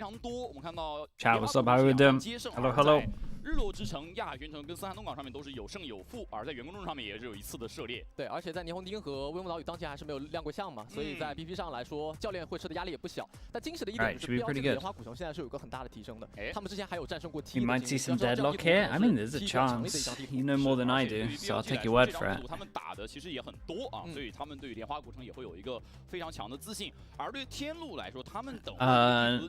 常多。我们看到 Chat, what's up? How are we doing? Hello, hello. 日落之城、亚海玄城跟森寒东港上面都是有胜有负，而在员工证上面也是有一次的涉猎。对，而且在霓虹町和威龙岛屿当前还是没有亮过相嘛，所以在 BP 上来说，教练会吃的压力也不小。但惊喜的一点是，标这个莲花古城现在是有一个很大的提升的。他们之前还有战胜过 T。You might see some deadlock here. I mean, there's a chance. You know more than I do, so I'll take your word for it. 他们打的其实也很多啊，所以他们对于莲花古城也会有一个非常强的自信。而对天路来说，他们等。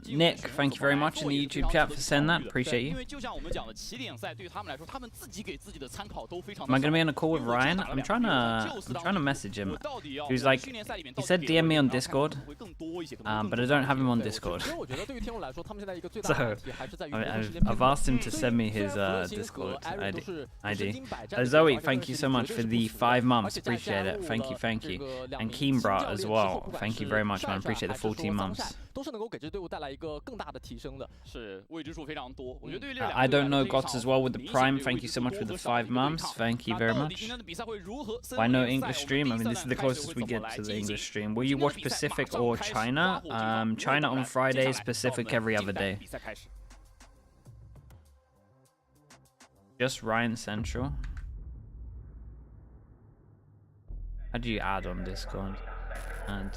Nick, thank you very much in the YouTube chat for sending that. Appreciate you. 因为就像我们讲的起点赛，对于他们来说，他们自己给自己的参考都非常。Am I gonna be on a call with Ryan? I'm trying to message him. He was like, he said DM me on Discord, but I don't have him on Discord. So I've asked him to send me his Discord ID. Zoe, thank you so much for the 5 months. Appreciate it. Thank you, thank you. And Keembra as well. Thank you very much, man. Appreciate the 14 months. I don't know GOTS as well with the Prime. Thank you so much for the 5 months. Thank you very much. I know English stream. I mean, this is the closest we get to the English stream. Will you watch Pacific or China? China on Fridays, Pacific every other day. Just Ryan Central. How do you add on Discord? And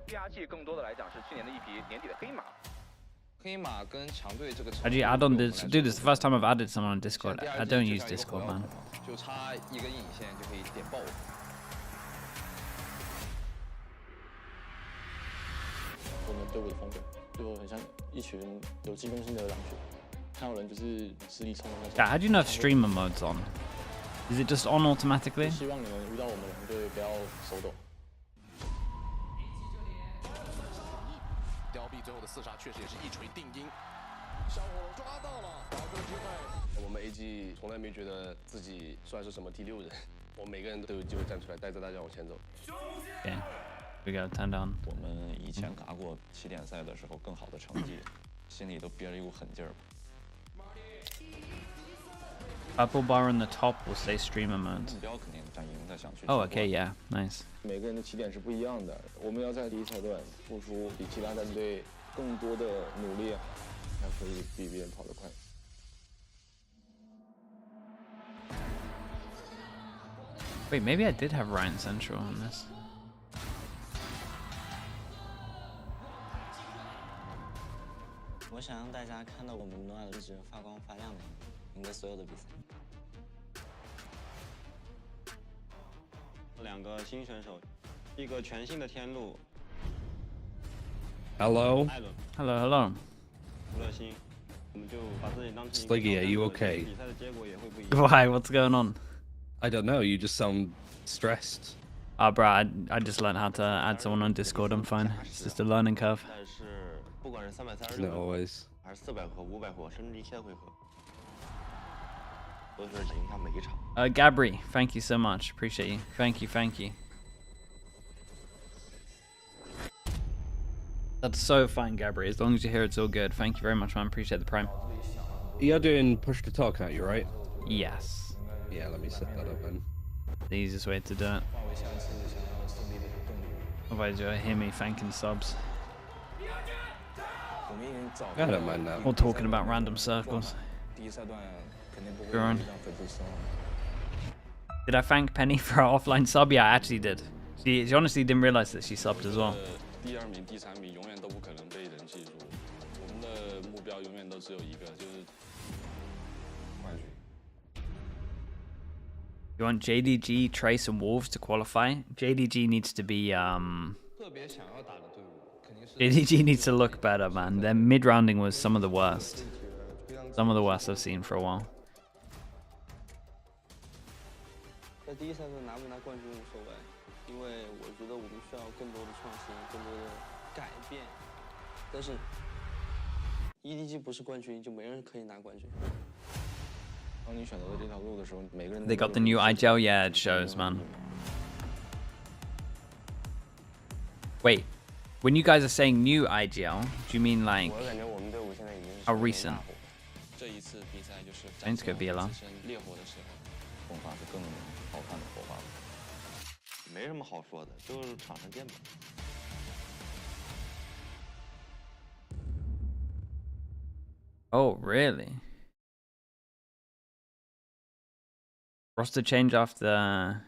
第二季更多的来讲是去年的一匹年底的黑马。黑马跟强队这个。How do you add on this? Dude, it's the first time I've added someone on Discord. I don't use Discord, man. 就差一根引线就可以点爆。我们队伍的风格就很像一群有进攻性的狼群，看到人就是实力冲的那种。Yeah, how do you know if streamer mode's on? Is it just on automatically? 希望你们遇到我们两队不要手抖。 凋敝最后的4杀确实也是一锤定音，小火抓到了，找个机会。我们 AG 从来没觉得自己算是什么第6人，我们每个人都有机会站出来，带着大家往前走。Okay, we got 10 down. 我们以前打过起点赛的时候更好的成绩，心里都憋着一股狠劲儿。 Purple bar on the top will say streamer mode. Oh, okay, yeah, nice. 每个人的起点是不一样的，我们要在第一赛段付出比其他战队更多的努力，才可以比别人跑得快。Wait, maybe I did have Ryan Central on this. 我想让大家看到我们诺亚的一直发光发亮的，赢得所有的比赛。 2个新选手，一个全新的天路。Hello. Hello, hello. 吴乐欣，我们就把自己当成。Sliggy, are you okay? 比赛的结果也会不一样。 Why? What's going on? I don't know. You just sound stressed. Bro, I just learned how to add someone on Discord. I'm fine. It's just a learning curve. 但是不管是336 Not always. 还是400回合、500回合，甚至1000回合。 都是影响每一场。Gabri, thank you so much. Appreciate you. Thank you, thank you. That's so fine, Gabri. As long as you're here, it's all good. Thank you very much, man. Appreciate the prime. You're doing push to talk, aren't you, right? Yes. Yeah, let me set that up then. The easiest way to do it. Otherwise, you'll hear me thanking subs. I don't mind that. Or talking about random circles. Did I thank Penny for her offline sub? Yeah, I actually did. She honestly didn't realize that she subbed as well. 第2名、第3名永远都不可能被人记住，我们的目标永远都只有一个，就是冠军。 You want JDG, Trace, and Wolves to qualify? JDG needs to be JDG needs to look better, man. Their mid-rounding was some of the worst. Some of the worst I've seen for a while. 在第一赛段拿不拿冠军无所谓，因为我觉得我们需要更多的创新，更多的改变。但是 EDG 不是冠军，就没人可以拿冠军。当你选择了这条路的时候，每个人。 They got the new IGL, yeah, it shows, man. Wait, when you guys are saying new IGL, do you mean like how recent? 这一次比赛就是 Let's go BLR. 动画是更好看的火花。没什么好说的，就是场上见吧。Oh, really? Roster change after...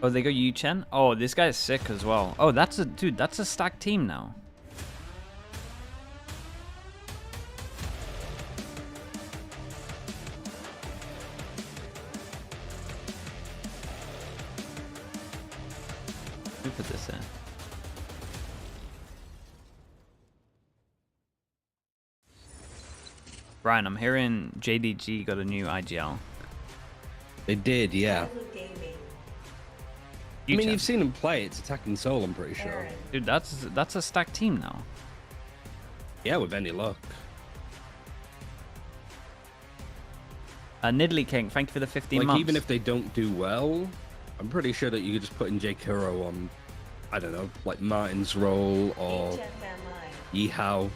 Oh, they go Yu-Chen? Oh, this guy's sick as well. Oh, that's a... Dude, that's a stacked team now. Who put this in? Brian, I'm hearing JDG got a new IGL. They did, yeah. I mean, Yu-Chen. you've seen them play. It's attacking soul, I'm pretty sure. Dude, that's a stacked team now. Yeah, with any luck. Niddly King, thank you for the 15 like, months. even if they don't do well, I'm pretty sure that you could just put in J. Kuro on, I don't know, like Martin's role or Yihao.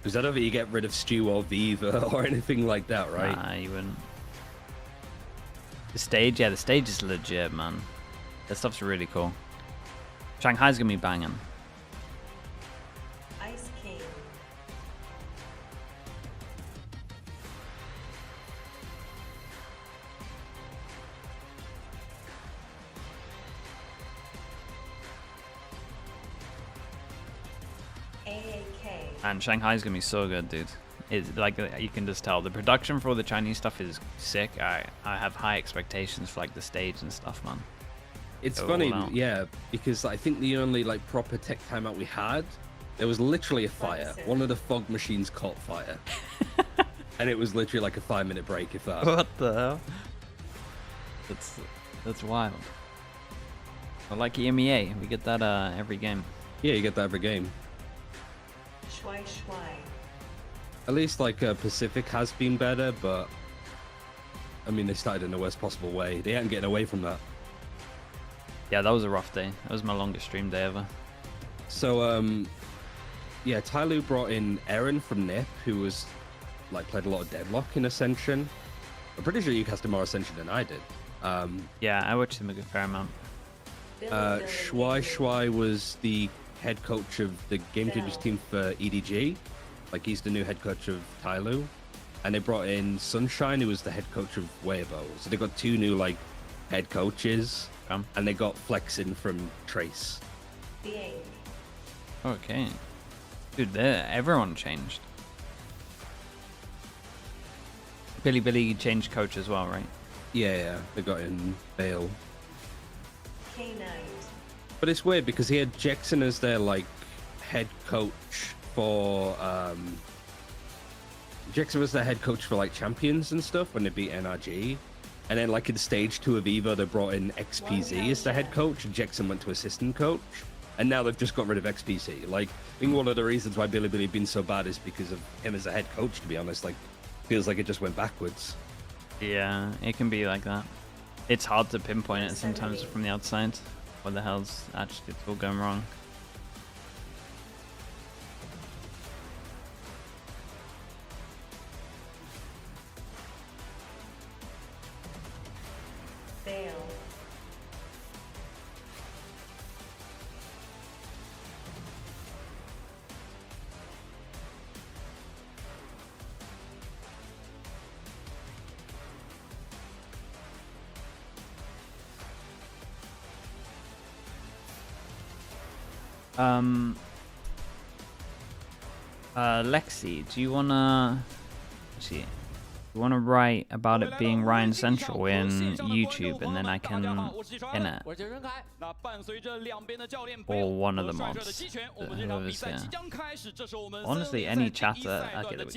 Because I don't think you get rid of Stu or Viva or anything like that, right? Nah, you wouldn't. The stage, yeah, the stage is legit, man. That stuff's really cool. Shanghai's gonna be banging. Ice King. And Shanghai's gonna be so good, dude. It's like, you can just tell the production for all the Chinese stuff is sick. I have high expectations for like the stage and stuff, man. It's funny, yeah, because I think the only like proper tech timeout we had, there was literally a fire. One of the fog machines caught fire, and it was literally like a 5-minute break, if that. What the hell? That's wild. I like EMEA. We get that every game. Yeah, you get that every game. Shwai Shwai. At least like Pacific has been better, but I mean they started in the worst possible way. They ain't getting away from that. Yeah, that was a rough day. That was my longest stream day ever. So yeah, Tyloo brought in Eren from NIP, who was like played a lot of Deadlock in Ascension. I'm pretty sure you casted more Ascension than I did. Yeah, I watched him a good fair amount. Shwai Shwai was the head coach of the Game Changers team for EDG. Like, he's the new head coach of Tyloo. And they brought in Sunshine, who was the head coach of Weibo. So they got 2 new, like, head coaches. And they got Flex in from Trace. Okay. Dude, everyone changed. Billy changed coach as well, right? Yeah, they got in Bale. K-Knight. But it's weird because he had Jackson as their, like, head coach for Jackson was the head coach for like Champions and stuff when they beat NRG, and then like in stage 2 of EVO they brought in XPZ as the head coach and Jackson went to assistant coach, and now they've just got rid of XPZ. Like, I think one of the reasons why Billy been so bad is because of him as a head coach, to be honest. Like, feels like it just went backwards. Yeah, it can be like that. It's hard to pinpoint it sometimes from the outside. What the hell's actually all going wrong? Lexi, do you wanna write about it being Ryan Central in YouTube, and then I can in it, or one of the mods, whoever's here. Honestly, any chatter, I get it.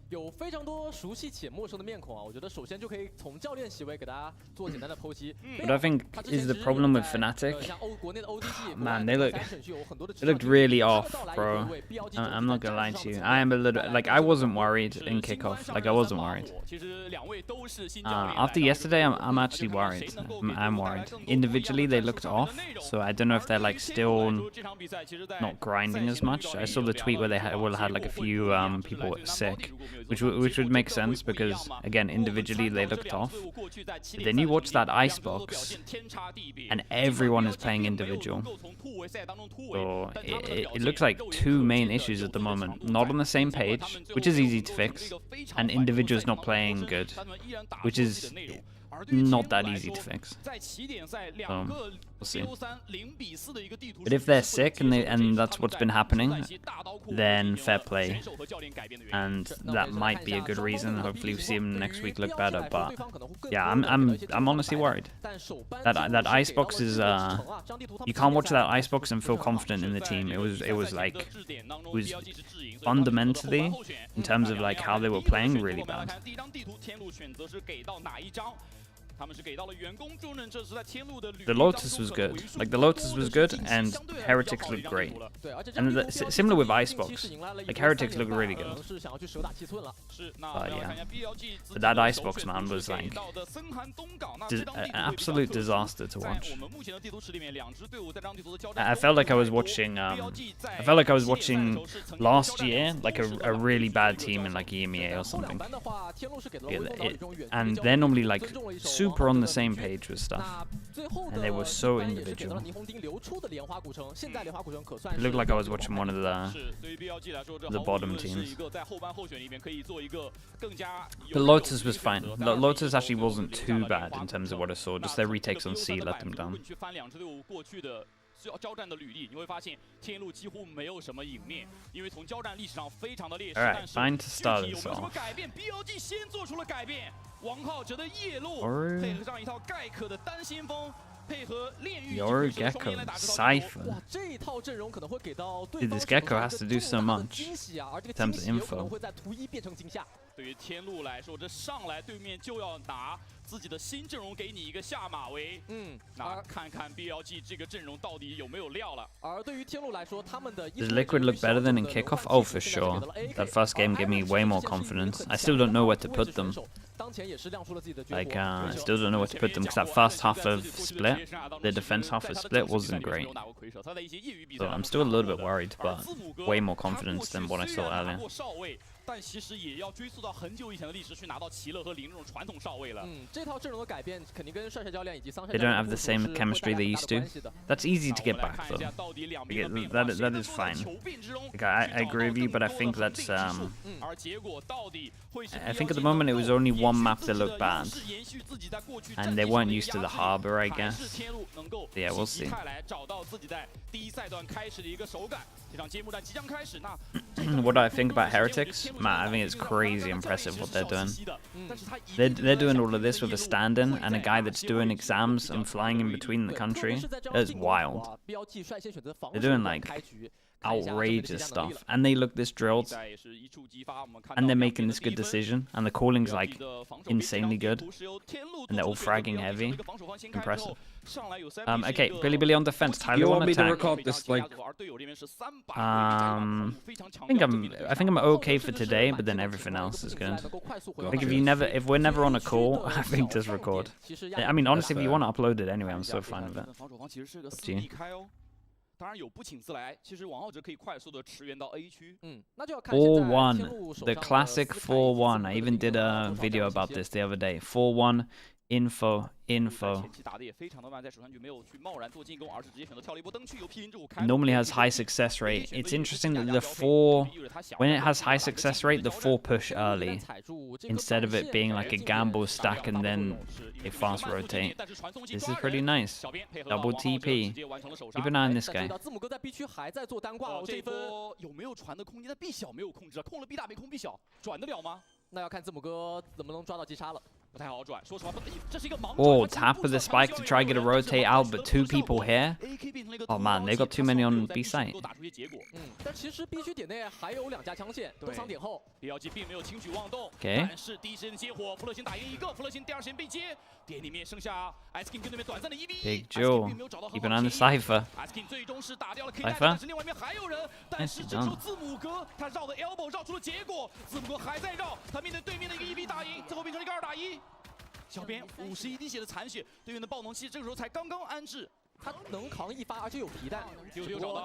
有非常多熟悉且陌生的面孔啊，我觉得首先就可以从教练席位给大家做简单的剖析。What I think is the problem with Fnatic. Man, they looked really off, bro. I'm not gonna lie to you. I am a little like I wasn't worried in kickoff. Like I wasn't worried. After yesterday, I'm actually worried. I'm worried. Individually, they looked off, so I don't know if they're like still not grinding as much. I saw the tweet where they had like a few people sick. Which would make sense because again individually they looked off. But then you watch that icebox and everyone is playing individual. So it looks like two main issues at the moment. Not on the same page, which is easy to fix, and individuals not playing good, which is not that easy to fix. We'll see. But if they're sick and that's what's been happening, then fair play, and that might be a good reason. Hopefully we see him next week look better. But yeah, I'm honestly worried. That icebox is you can't watch that icebox and feel confident in the team. It was fundamentally in terms of like how they were playing really bad. The Lotus was good. Like the Lotus was good, and Heretics looked great. And similar with Icebox, like Heretics looked really good. But yeah, but that Icebox man was like an absolute disaster to watch. I felt like I was watching. I felt like I was watching last year, like a really bad team in like EMEA or something. And they're normally like super on the same page with stuff, and they were so individual. It looked like I was watching one of the bottom teams. The Lotus was fine. The Lotus actually wasn't too bad in terms of what I saw. Just their retakes on C let them down. Alright, fine to start this off. Your Gecko, Cypher. Dude, this Gecko has to do so much in terms of info. 对于天路来说，这上来对面就要拿自己的新阵容给你一个下马威。那看看 BLG 这个阵容到底有没有料了。而对于天路来说，他们的 Does Liquid look better than in kickoff? Oh, for sure. That first game gave me way more confidence. I still don't know where to put them. Like, I still don't know where to put them because that first half of split, the defense half of split wasn't great. So I'm still a little bit worried, but way more confidence than what I saw earlier. 但其实也要追溯到很久以前的历史去拿到奇乐和林这种传统少尉了。这套阵容的改变肯定跟帅帅教练以及桑帅 They don't have the same chemistry they used to. That's easy to get back though. That is fine. Like, I agree with you, but I think that's I think at the moment it was only one map that looked bad, and they weren't used to the harbor, I guess. Yeah, we'll see. What do I think about Heretics? Man, I think it's crazy impressive what they're doing. They're doing all of this with a stand-in and a guy that's doing exams and flying in between the country. It's wild. They're doing like outrageous stuff, and they look this drilled, and they're making this good decision, and the calling's like insanely good, and they're all fragging heavy. Impressive. Okay, Billy on defense. Tyler You want on me to attack. record this like? I think I'm okay for today, but then everything else is good. Like if we're never on a call, I think just record. I mean, honestly, if you want to upload it anyway, I'm so fine with it. Up to you. 当然有不请自来，其实王浩哲可以快速的驰援到 A 区。4-1, the classic 4-1. I even did a video about this the other day. 4-1, info. Normally has high success rate. It's interesting that the 4, when it has high success rate, the 4 push early instead of it being like a gamble stack and then a fast rotate. This is pretty nice. Double TP. Keep an eye on this guy. 这波有没有传的空间？但 B 小没有控制，控了 B 大没控 B 小，转得了吗？那要看字母哥能不能抓到击杀了。Oh, tap with the spike to try get a rotate out, but 2 people here. Oh man, they got too many on B site. 但其实 B 区点内还有2家枪线都藏点后 ，BLG 并没有轻举妄动， Okay. 但是第一时间接火，弗勒星打赢一个，弗勒星第2时间被接，点里面剩下 Ice King 跟对面短暂的1v1。Big Joe, keep an eye on the Cypher. Ice King 最终是打掉了 K， 但是另外一边还有人，但是这时候字母哥他绕的 elbow 绕出了结果，字母哥还在绕，他面对对面的一个1v 打赢，最后变成了一个2打1。小编51滴血的残血，对面的爆能器这个时候才刚刚安置。 他能扛一发，而且有皮弹，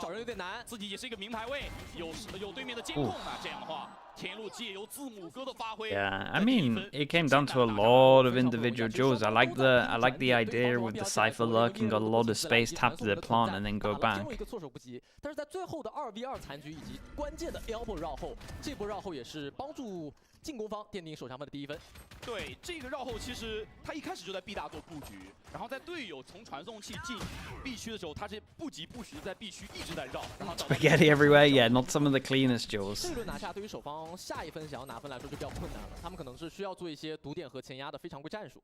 找人有点难。自己也是一个名牌位，有对面的监控啊，这样的话，天路借由字母哥的发挥。Yeah, I mean, it came down to a lot of individual duels. I like the idea with the Cypher lurking, got a lot of space, tap the plant, and then go back. 一个措手不及，但是在最后的2v2残局以及关键的 elbow 绕后，这波绕后也是帮助进攻方奠定首场分的第1分。对，这个绕后其实他一开始就在 B 大做布局，然后在队友从传送器进 B 区的时候，他是不疾不徐在 B 区一直在绕，然后 Spaghetti everywhere, yeah, not some of the cleanest duels. 这一轮拿下对于守方下一分想要拿分来说就比较困难了，他们可能是需要做一些堵点和前压的非常规战术。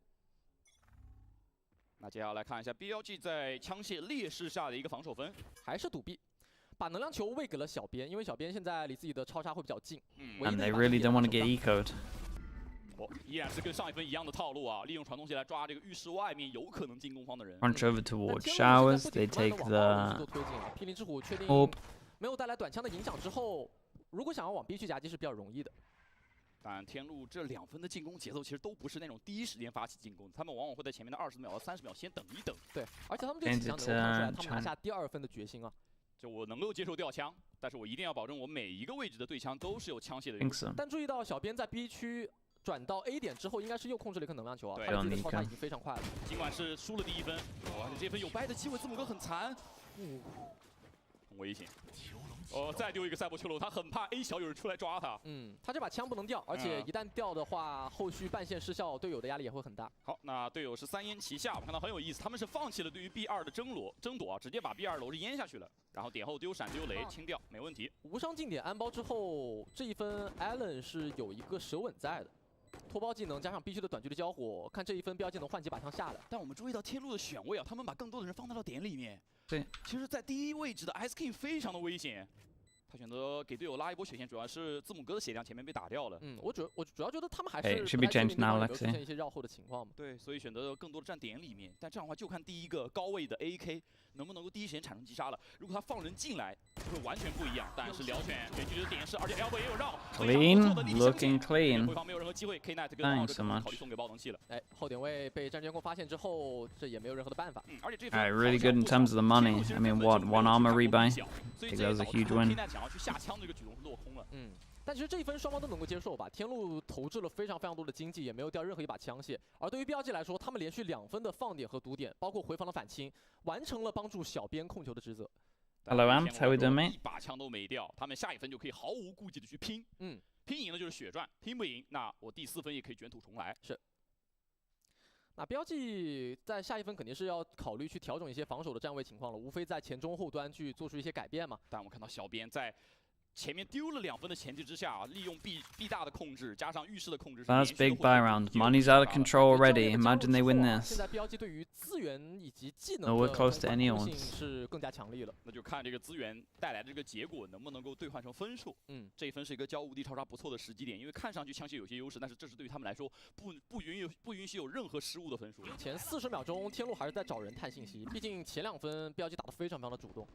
那接下来看一下 BLG 在枪械劣势下的一个防守分，还是堵 B。 把能量球喂给了小编，因为小编现在离自己的超杀会比较近。And they really don't want to get ecoed. 依然是跟上一分一样的套路啊，利用传送器来抓这个浴室外面有可能进攻方的人。Punch over towards showers. They take the orb. 没有带来短枪的影响之后，如果想要往 B 区夹击是比较容易的。但天路这2分的进攻节奏其实都不是那种第一时间发起进攻，他们往往会在前面的20秒到30秒先等一等。对，而且他们这个起枪能够看出来他们拿下第2分的决心啊。 就我能够接受掉枪，但是我一定要保证我每一个位置的对枪都是有枪械的优势。但注意到小编在 B 区转到 A 点之后，应该是又控制了一颗能量球啊，他的超杀已经非常快了。尽管是输了第1分，哇，这分有掰的机会，字母哥很残，很危险。再丢一个赛博丘罗，他很怕 A 小有人出来抓他。他这把枪不能掉，而且一旦掉的话，后续半线失效，队友的压力也会很大。好，那队友是3烟齐下，我看到很有意思，他们是放弃了对于 B2的争夺啊，直接把 B2 楼是淹下去了，然后点后丢闪丢雷清掉，没问题。无伤进点安包之后，这一分 Allen 是有一个手稳在的。 脱包技能加上 B 区的短距离交火，看这一分标技能换几把枪下来。但我们注意到天路的选位啊，他们把更多的人放到了点里面。对，其实，在第1位置的 Ice King 非常的危险，他选择给队友拉一波血线，主要是字母哥的血量前面被打掉了。我主要觉得他们还是should be changed now, 出现一些绕后的情况嘛。对，所以选择更多的站点里面。但这样的话，就看第一个高位的 AK 能不能够第一时间产生击杀了。如果他放人进来，会完全不一样。但是辽选选取的点是，而且 elbow 也有绕 ，clean, looking clean. 回防没有任何机会 ，K-Night 跟奥这考虑送给爆能器了。哎，后点位被战监工发现之后，这也没有任何的办法。而且这 really good in terms of the money. I mean, what 1 armor rebuy? I think that was a huge win. K-Night 想要去下枪这个举动落空了。但其实这一分双方都能够接受吧。天路投掷了非常多的经济，也没有掉任何一把枪械。而对于 BLG 来说，他们连续2分的放点和堵点，包括回防的反清，完成了帮助小编控球的职责。Hello, Amp. How we doing, mate? 一把枪都没掉，他们下一分就可以毫无顾忌的去拼。拼赢了就是血赚，拼不赢，那我第4分也可以卷土重来。是。那BLG在下一分肯定是要考虑去调整一些防守的站位情况了，无非在前中后端去做出一些改变嘛。但我看到小编在 前面丢了2分的前提之下，利用 B 大的控制，加上浴室的控制。That's big buy round. Money's out of control already. Imagine they win this. 现在 BLG 对于资源以及技能 we're close to any 性是更加强力了。那就看这个资源带来的这个结果能不能够兑换成分数。这一分是一个交无敌超杀不错的时机点，因为看上去枪械有些优势，但是这是对于他们来说不允许有任何失误的分数。前40秒钟，天路还是在找人探信息，毕竟前2分 BLG 打得非常的主动。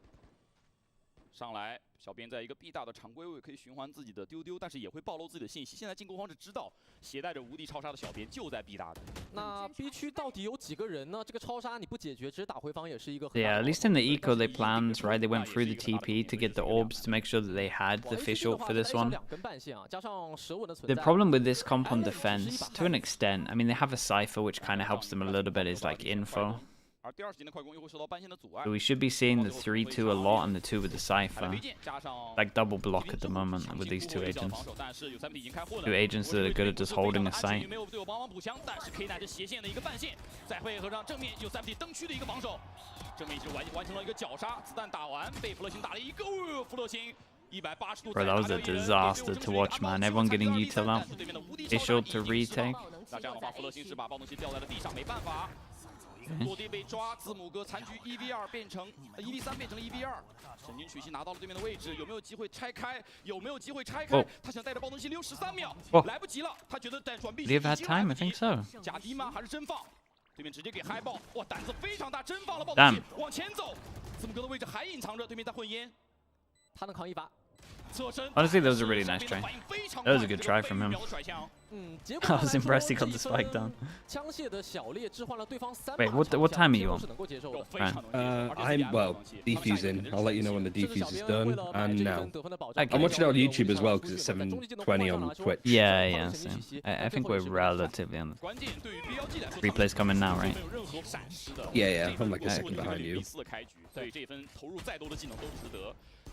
上来，小编在一个 B 大的常规位可以循环自己的丢，但是也会暴露自己的信息。现在进攻方是知道携带着无敌超杀的小编就在 B 大的。那 B 区到底有几个人呢？这个超杀你不解决，直接打回防也是一个。Yeah, at least in the eco they planned, right? They went through the TP to get the orbs to make sure that they had the fish ult for this one. The problem with this comp on defense, to an extent, I mean they have a Cypher which kind of helps them a little bit, is like info. So we should be seeing the 3-2 a lot and the 2 with the Cypher. Like double block at the moment with these 2 agents. 2 agents that are good at just holding a site. 180 Bro, that was a disaster to watch, man. Everyone getting util out. Fish ult to retake. 那这样的话，弗勒星是把暴动器掉在了地上，没办法。落地被抓，字母哥残局1v2变成1v3变成了1v2。神经曲系拿到了对面的位置，有没有机会拆开？有没有机会拆开？他想带着暴动器利用13秒，来不及了。他觉得但转必须已经来不及。假低吗？还是真放？对面直接给嗨爆，哇，胆子非常大，真放了暴动器，往前走。字母哥的位置还隐藏着，对面在混烟，他能扛一发。 Honestly, that was a really nice try. That was a good try from him. I was impressed he got the spike down. Wait, what time are you on? I'm, well, defusing. I'll let you know when the defuse is done. And now. I'm watching it on YouTube as well because it's 7:20 on Twitch. Yeah, same. I think we're relatively on the replays coming now, right? Yeah, I'm like a second behind you.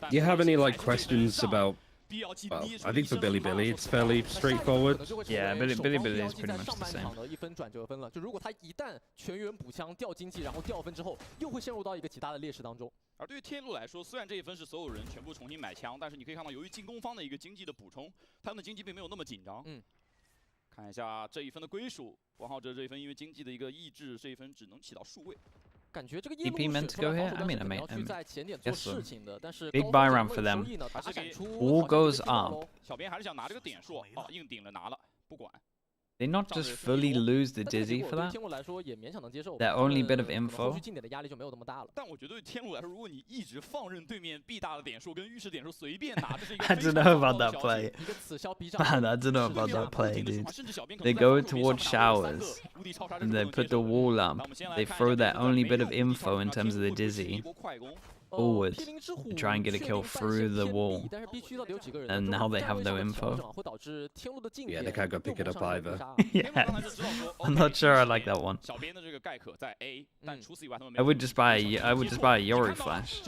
Do you have any like questions about? Well, I think for Billy, it's fairly straightforward. Yeah, Billy is pretty much the same. 1分转折分了，就如果他一旦全员补枪掉经济，然后掉分之后，又会陷入到一个极大的劣势当中。而对于天路来说，虽然这一分是所有人全部重新买枪，但是你可以看到，由于进攻方的一个经济的补充，他们的经济并没有那么紧张。看一下这一分的归属，王浩哲这一分因为经济的一个抑制，这一分只能起到数位。 感觉这个夜路是除了防守，但是可能要去在前点做事情的，但是 big buy round for them. All goes up. 小编还是想拿这个点数，哦，硬顶了拿了，不管。 They not just fully lose the dizzy for that. That only bit of info. 但我觉得对天路来说，如果你一直放任对面 B 大的点数跟预示点数随便拿，这是一个 I don't know about that play. Man, I don't know about that play, dude. They go towards showers, and they put the wall up. They throw that only bit of info in terms of the dizzy forward to try and get a kill through the wall. And now they have no info. Yeah, they can't go pick it up either. Yeah, I'm not sure I like that one. I would just buy a Yori flash.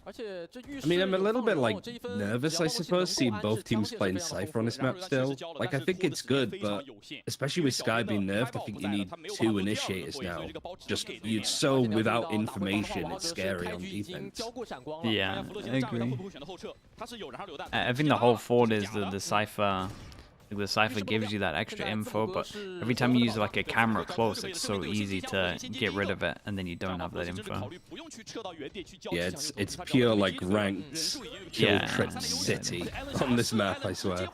I mean, I'm a little bit like nervous, I suppose, seeing both teams playing Cypher on this map still. Like, I think it's good, but especially with Sky being nerfed, I think you need 2 initiators now. Just, you're so without information, it's scary on defense. Yeah, I agree. I think the whole fault is the Cypher. The Cypher gives you that extra info, but every time you use like a camera close, it's so easy to get rid of it, and then you don't have that info. Yeah, it's pure like ranked kill threat city on this map, I swear.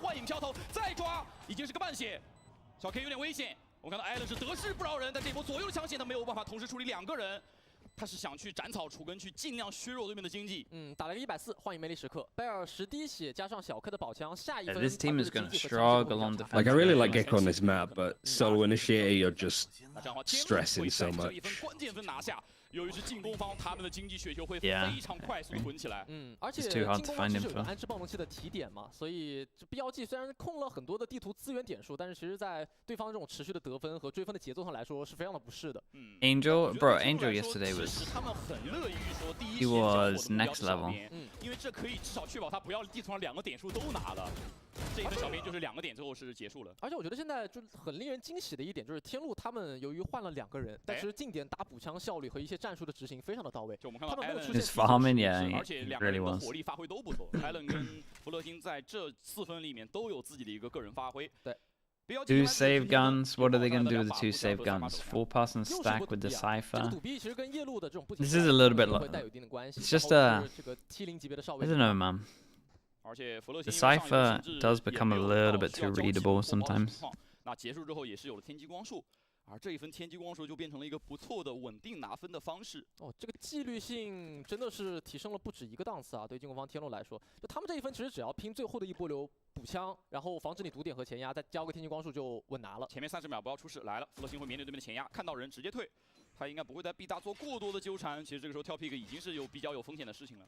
小 K 有点危险，我们看到艾伦是得势不饶人，但这波左右枪线他没有办法同时处理2个人。 他是想去斩草除根，去尽量削弱对面的经济。打了一个140，换一梅丽时刻，贝尔10滴血加上小 K 的宝枪，下一分。This team is gonna struggle on defense. Like I really like Gecko on this map, but solo initiator you're just stressing so much. 关键分拿下。 由于是进攻方，他们的经济血球会非常快速囤起来。而且进攻方是有个安置暴动器的提点嘛，所以这 BLG 虽然控了很多的地图资源点数，但是其实在对方这种持续的得分和追分的节奏上来说是非常的不适的。Angel yesterday was. 他们很乐于说第一 He was next level. 因为这可以至少确保他不要地图上2个点数都拿了。这一分小编就是2个点，最后是结束了。而且我觉得现在就很令人惊喜的一点就是天路他们由于换了2个人，但是近点打补枪效率和一些战术的执行非常的到位。就我们看到 His farming, yeah, 而且2个人的火力发挥都不错。艾伦跟弗勒星在这4分里面都有自己的一个个人发挥。对。 2 save guns. What are they going to do with the 2 save guns? 4 pass and stack with the Cypher. This is a little bit. It's just I don't know, man. The Cypher does become a little bit too readable sometimes. 那结束之后也是有了天机光束，而这一分天机光束就变成了一个不错的稳定拿分的方式。哦，这个纪律性真的是提升了不止一个档次啊！对于进攻方天路来说，就他们这一分其实只要拼最后的一波流补枪，然后防止你毒点和前压，再交个天机光束就稳拿了。前面30秒不要出事，来了，弗勒星会面对对面的前压，看到人直接退，他应该不会在 B 大做过多的纠缠。其实这个时候跳 pick 已经是比较有风险的事情了。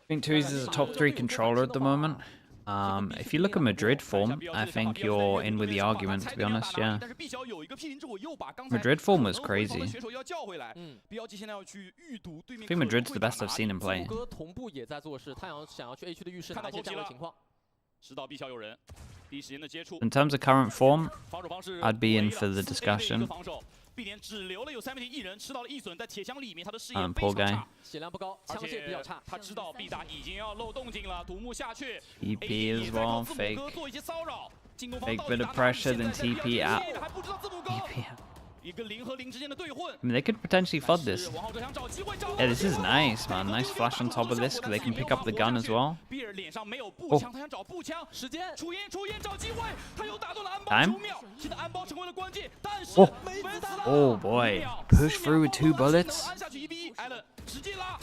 I think Tooz is a top 3 controller at the moment. If you look at Madrid form, I think you're in with the argument, to be honest, yeah. Madrid form was crazy. I think Madrid's the best I've seen him play. 同步也在做事，他想要去 A 区的浴室拿一些价位情况。知道 B 小有人，第一时间的接触。 In terms of current form, I'd be in for the discussion. 必点只留了有3名1人，吃到了1损，在铁箱里面他的视野非 poor 常 guy. 差，血量不高，枪械比较差。他知道 B 大已经要漏动静了，独木下去 TP as well, fake. 做一些骚扰，进攻方 Fake bit of pressure, then TP out. 还不知道字母哥 TP out. 一个0和0之间的对混。 I mean, they could potentially flood this. Yeah, this is nice, man. Nice flash on top of this, because they can pick up the gun as well. 比尔脸上没有步枪，他想找步枪。时间，出烟找机会，他又打断了安保9秒，现在安保成为了关键，但是 Oh boy, push through with 2 bullets. 按下去1v1，艾伦直接拉。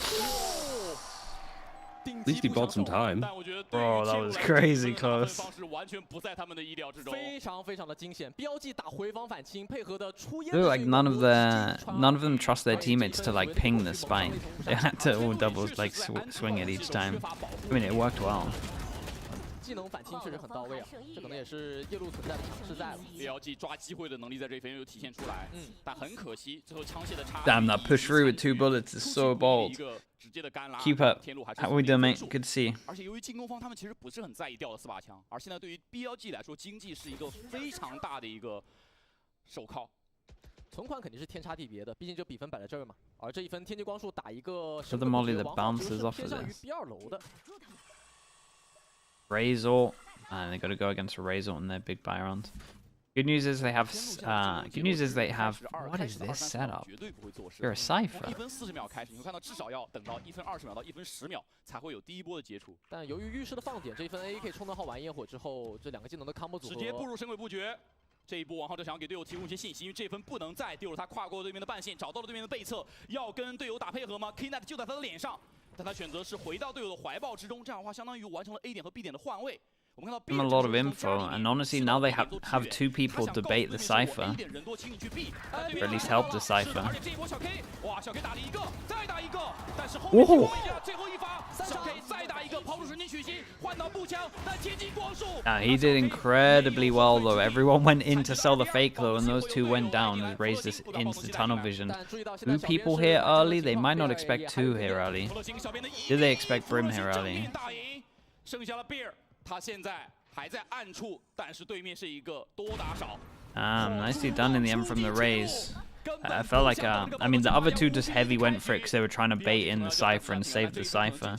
At least he bought some time. Bro, that was crazy close. 完全不在他们的意料之中。非常的惊险，标记打回防反清，配合的出烟。 Like none of them trust their teammates to like ping the spike. They had to all double like swing it each time. I mean, it worked well. 技能反清确实很到位啊，这可能也是夜路存在的强势在了。BLG 抓机会的能力在这一分又体现出来，但很可惜，最后枪械的差。 Damn, that push through with 2 bullets is so bold. Keep up. How we doing, mate? Good to see. 而且由于进攻方他们其实不是很在意掉的4把枪，而现在对于 BLG 来说，经济是一个非常大的一个手铐。 存款肯定是天差地别的，毕竟这比分摆在这儿嘛。而这一分，天际光束打一个 For the molly that bounces off of 偏向于 this. B2 楼的。 Razor, and they got to go against a Razor on their big buy round. Good news is they have. What is this setup? You're a cipher. 1分40秒开始，你会看到至少要等到1分20秒到1分10秒才会有第一波的接触。但由于浴室的放点，这一分 AK 充能号玩焰火之后，这2个技能的 combo 组合直接步入神鬼不绝。 这一波王浩哲想要给队友提供一些信息，因为这分不能再丢了。他跨过对面的半线，找到了对面的背侧，要跟队友打配合吗 ？Knet 就在他的脸上，但他选择是回到队友的怀抱之中，这样的话相当于完成了 A 点和 B 点的换位。我们看到 A lot of info, and honestly, now they have 2 people debate the cipher, or at least help the cipher. He did incredibly well though. Everyone went in to sell the fake though, and those 2 went down and raised this into tunnel vision. 2 people here early. They might not expect 2 here early. Did they expect Brim here early? 他现在还在暗处，但是对面是一个多打少。Nicely done in the end from the Rays. I felt like, I mean, the other 2 just heavy went for it because they were trying to bait in the cipher and save the cipher.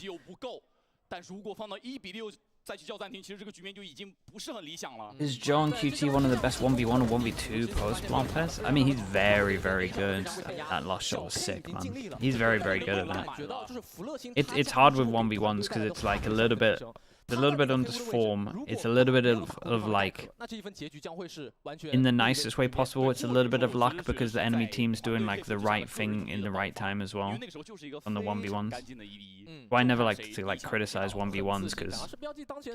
但如果放到1比6再去叫暂停，其实这个局面就已经不是很理想了。 Is John QT one of the best 1v1 or 1v2 post plant players? I mean, he's very good. That last shot was sick, man. He's very good at that. It's hard with 1v1s because it's like a little bit under form. It's a little bit of like, in the nicest way possible, it's a little bit of luck because the enemy team's doing like the right thing in the right time as well on the 1v1s. So I never like to like criticize 1v1s because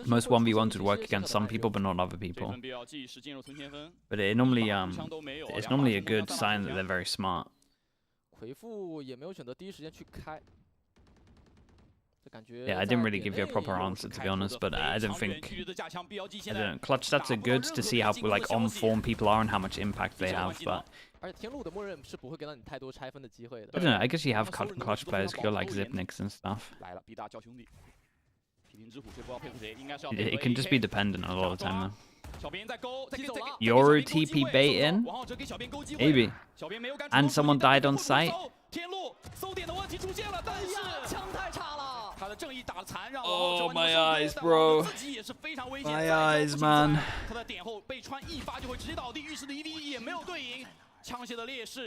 most 1v1s would work against some people but not other people. But it's normally a good sign that they're very smart. 回复也没有选择第一时间去开。 Yeah, I didn't really give you a proper answer to be honest, but I don't think. Clutch stats are good to see how like on form people are and how much impact they have, but. I don't know. I guess you have clutch players who go like Zipniks and stuff. It can just be dependent a lot of the time though. Yoru TP bait in? Maybe. And someone died on site? Oh, my eyes, bro. My eyes, man.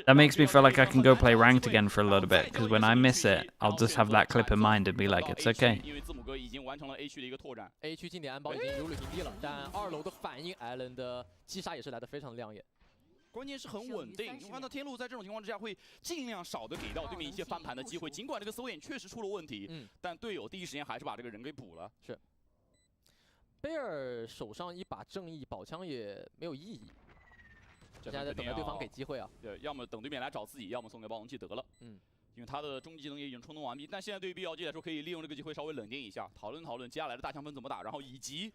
That makes me feel like I can go play ranked again for a little bit, because when I miss it, I'll just have that clip in mind and be like, it's okay. A 区近点安保已经如履平地了，但2楼的反应，艾伦的击杀也是来得非常亮眼。 关键是很稳定，你看到天路在这种情况之下会尽量少的给到对面一些翻盘的机会。尽管这个搜眼确实出了问题，但队友第一时间还是把这个人给补了。是。贝尔手上一把正义宝枪也没有意义，现在在等待对方给机会啊。对，要么等对面来找自己，要么送给暴龙器得了。因为他的终极技能也已经充能完毕，但现在对于 BLG 来说，可以利用这个机会稍微冷静一下，讨论接下来的大枪分怎么打，然后以及。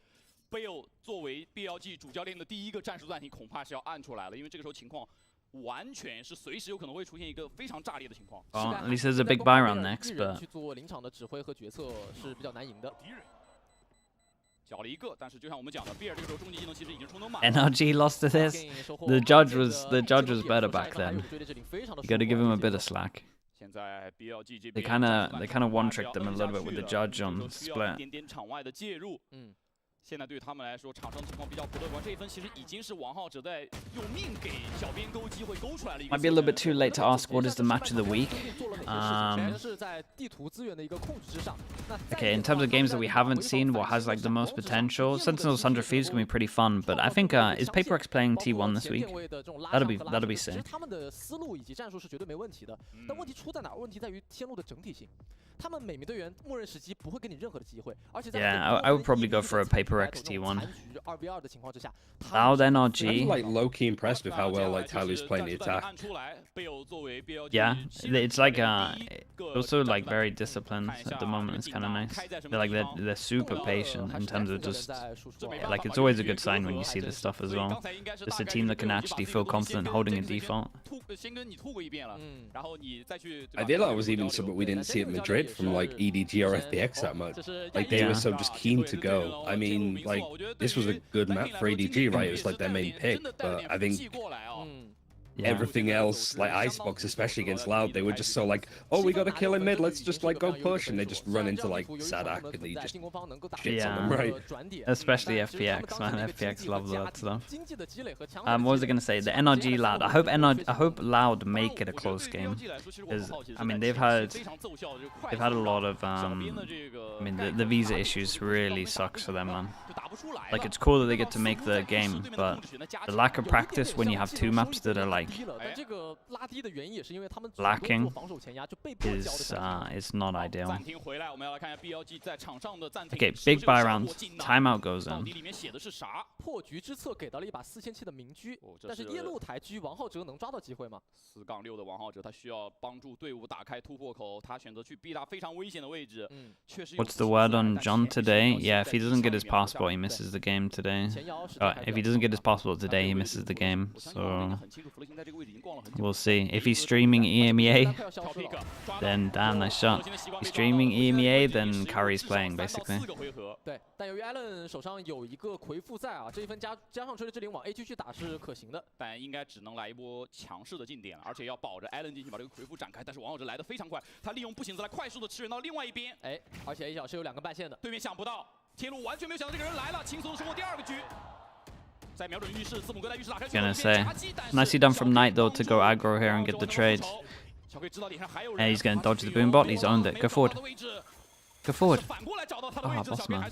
Bale 作为 BLG 主教练的第一个战术暂停，恐怕是要按出来了，因为这个时候情况完全是随时有可能会出现一个非常炸裂的情况。At least there's a big buy round next, but 去做临场的指挥和决策是比较难赢的。NRG lost to this. The judge was better back then. You got to give him a bit of slack. They kind of one-tricked them a little bit with the judge on split. 现在对他们来说，场上情况比较不乐观。这一分其实已经是王浩哲在用命给小编勾机会勾出来了一个。 Might be a little bit too late to ask what is the match of the week. Okay, in terms of games that we haven't seen, what has like the most potential? Sentinel's 100 Thieves gonna be pretty fun, but I think is PaperX playing T1 this week? That'll be sick. 他们的思路以及战术是绝对没问题的，但问题出在哪？问题在于天路的整体性。 他们每名队员默认时机不会给你任何的机会，而且在 I would probably go for a PaperX T1. 2v2 的情况之下 Loud NRG. I'm like low-key impressed with how well like Tyler's playing the attack. Yeah, it's like also like very disciplined at the moment. It's kind of nice. They're super patient in terms of just like it's always a good sign when you see this stuff as well. Just a team that can actually feel confident holding a default. I feel like it was even something we didn't see at Madrid from like EDG or FPX that much. Like they were so just keen to go. I mean, like this was a good map for EDG, right? It was like their main pick, but I think everything else, like Icebox, especially against Loud, they were just so like, oh, we got to kill him mid, let's just like go push, and they just run into like Sadak and he just shits on them, right? Especially FPX, man. FPX loves that stuff. What was I gonna say? The NRG Loud. I hope Loud make it a close game, because I mean they've had a lot of I mean the visa issues really sucks for them, man. Like it's cool that they get to make the game, but the lack of practice when you have two maps that are like lacking is not ideal. Okay, big buy round. Timeout goes in. 破局之策给到了一把4000的明狙，但是夜路抬狙，王浩哲能抓到机会吗？4-6的王浩哲，他需要帮助队伍打开突破口，他选择去逼他非常危险的位置。确实。 What's the word on John today? Yeah, if he doesn't get his passport, he misses the game today. If he doesn't get his passport today, he misses the game. So we'll see. If he's streaming EMEA, then damn, nice shot. If he's streaming EMEA, then Curry's playing basically. 对，但由于 Allen 手上有一个魁父在啊，这一分加上锤的之灵往 A 区去打是可行的，但应该只能来一波强势的进点了，而且要保着 Allen 进去把这个魁父展开。但是王浩哲来得非常快，他利用步行子来快速的驰援到另外一边。哎，而且 A 小是有2个半线的，对面想不到，天路完全没有想到这个人来了，轻松的收获第2个局。在瞄准浴室，字母哥在浴室打开。Gonna say, nicely done from Knight though to go aggro here and get the trade. And he's gonna dodge the boombot. He's owned it. Go forward. Go forward. Oh, boss man.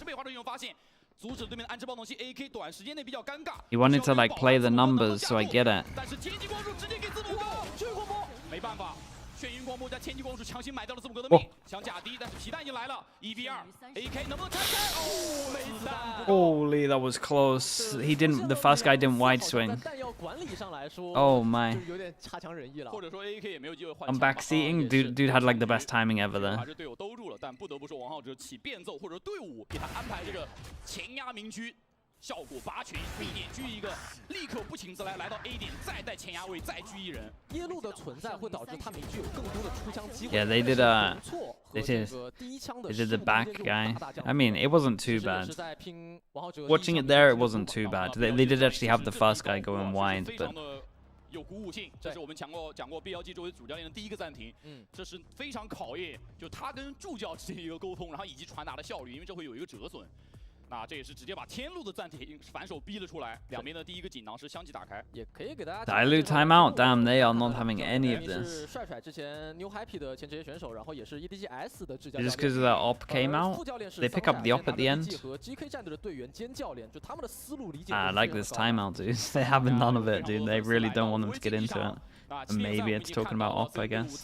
He wanted to like play the numbers, so I get it. 没办法，眩晕光波加千机光束强行买到了字母哥的命，想假低，但是皮蛋已经来了，1v2 ，AK 能不能拆开？哦，没子弹。Holy, that was close. He didn't. The first guy didn't wide swing. Oh my. 有点差强人意了。或者说 AK 也没有机会换。I'm backseating. Dude had like the best timing ever there. 还是队友兜住了，但不得不说王浩哲起变奏，或者队伍给他安排这个前压明狙。 效果拔群，B点狙一个，立刻步行子来到 A 点，再带前压位，再狙一人。夜路的存在会导致他明狙有更多的出枪机会。 Yeah, they did the back guy. I mean, it wasn't too bad. Watching it there, it wasn't too bad. They did actually have the first guy going wide, but. 有鼓舞性，这是我们讲过 BLG 作为主教练的第一个暂停，这是非常考验就他跟助教之间一个沟通，然后以及传达的效率，因为这会有一个折损。 那这也是直接把天路的暂停反手逼了出来，两边的第一个锦囊是相继打开。也可以给大家 Dilute timeout. Damn, they are not having any of this. 是帅帅之前 New Happy 的前职业选手，然后也是 EDGS 的制教 Just because their op came out, they pick up the op at the end. 和 GK 战队的队员兼教练，就他们的思路理解。I like this timeout, dude. They have none of it, dude. They really don't want them to get into it. And maybe it's talking about op, I guess.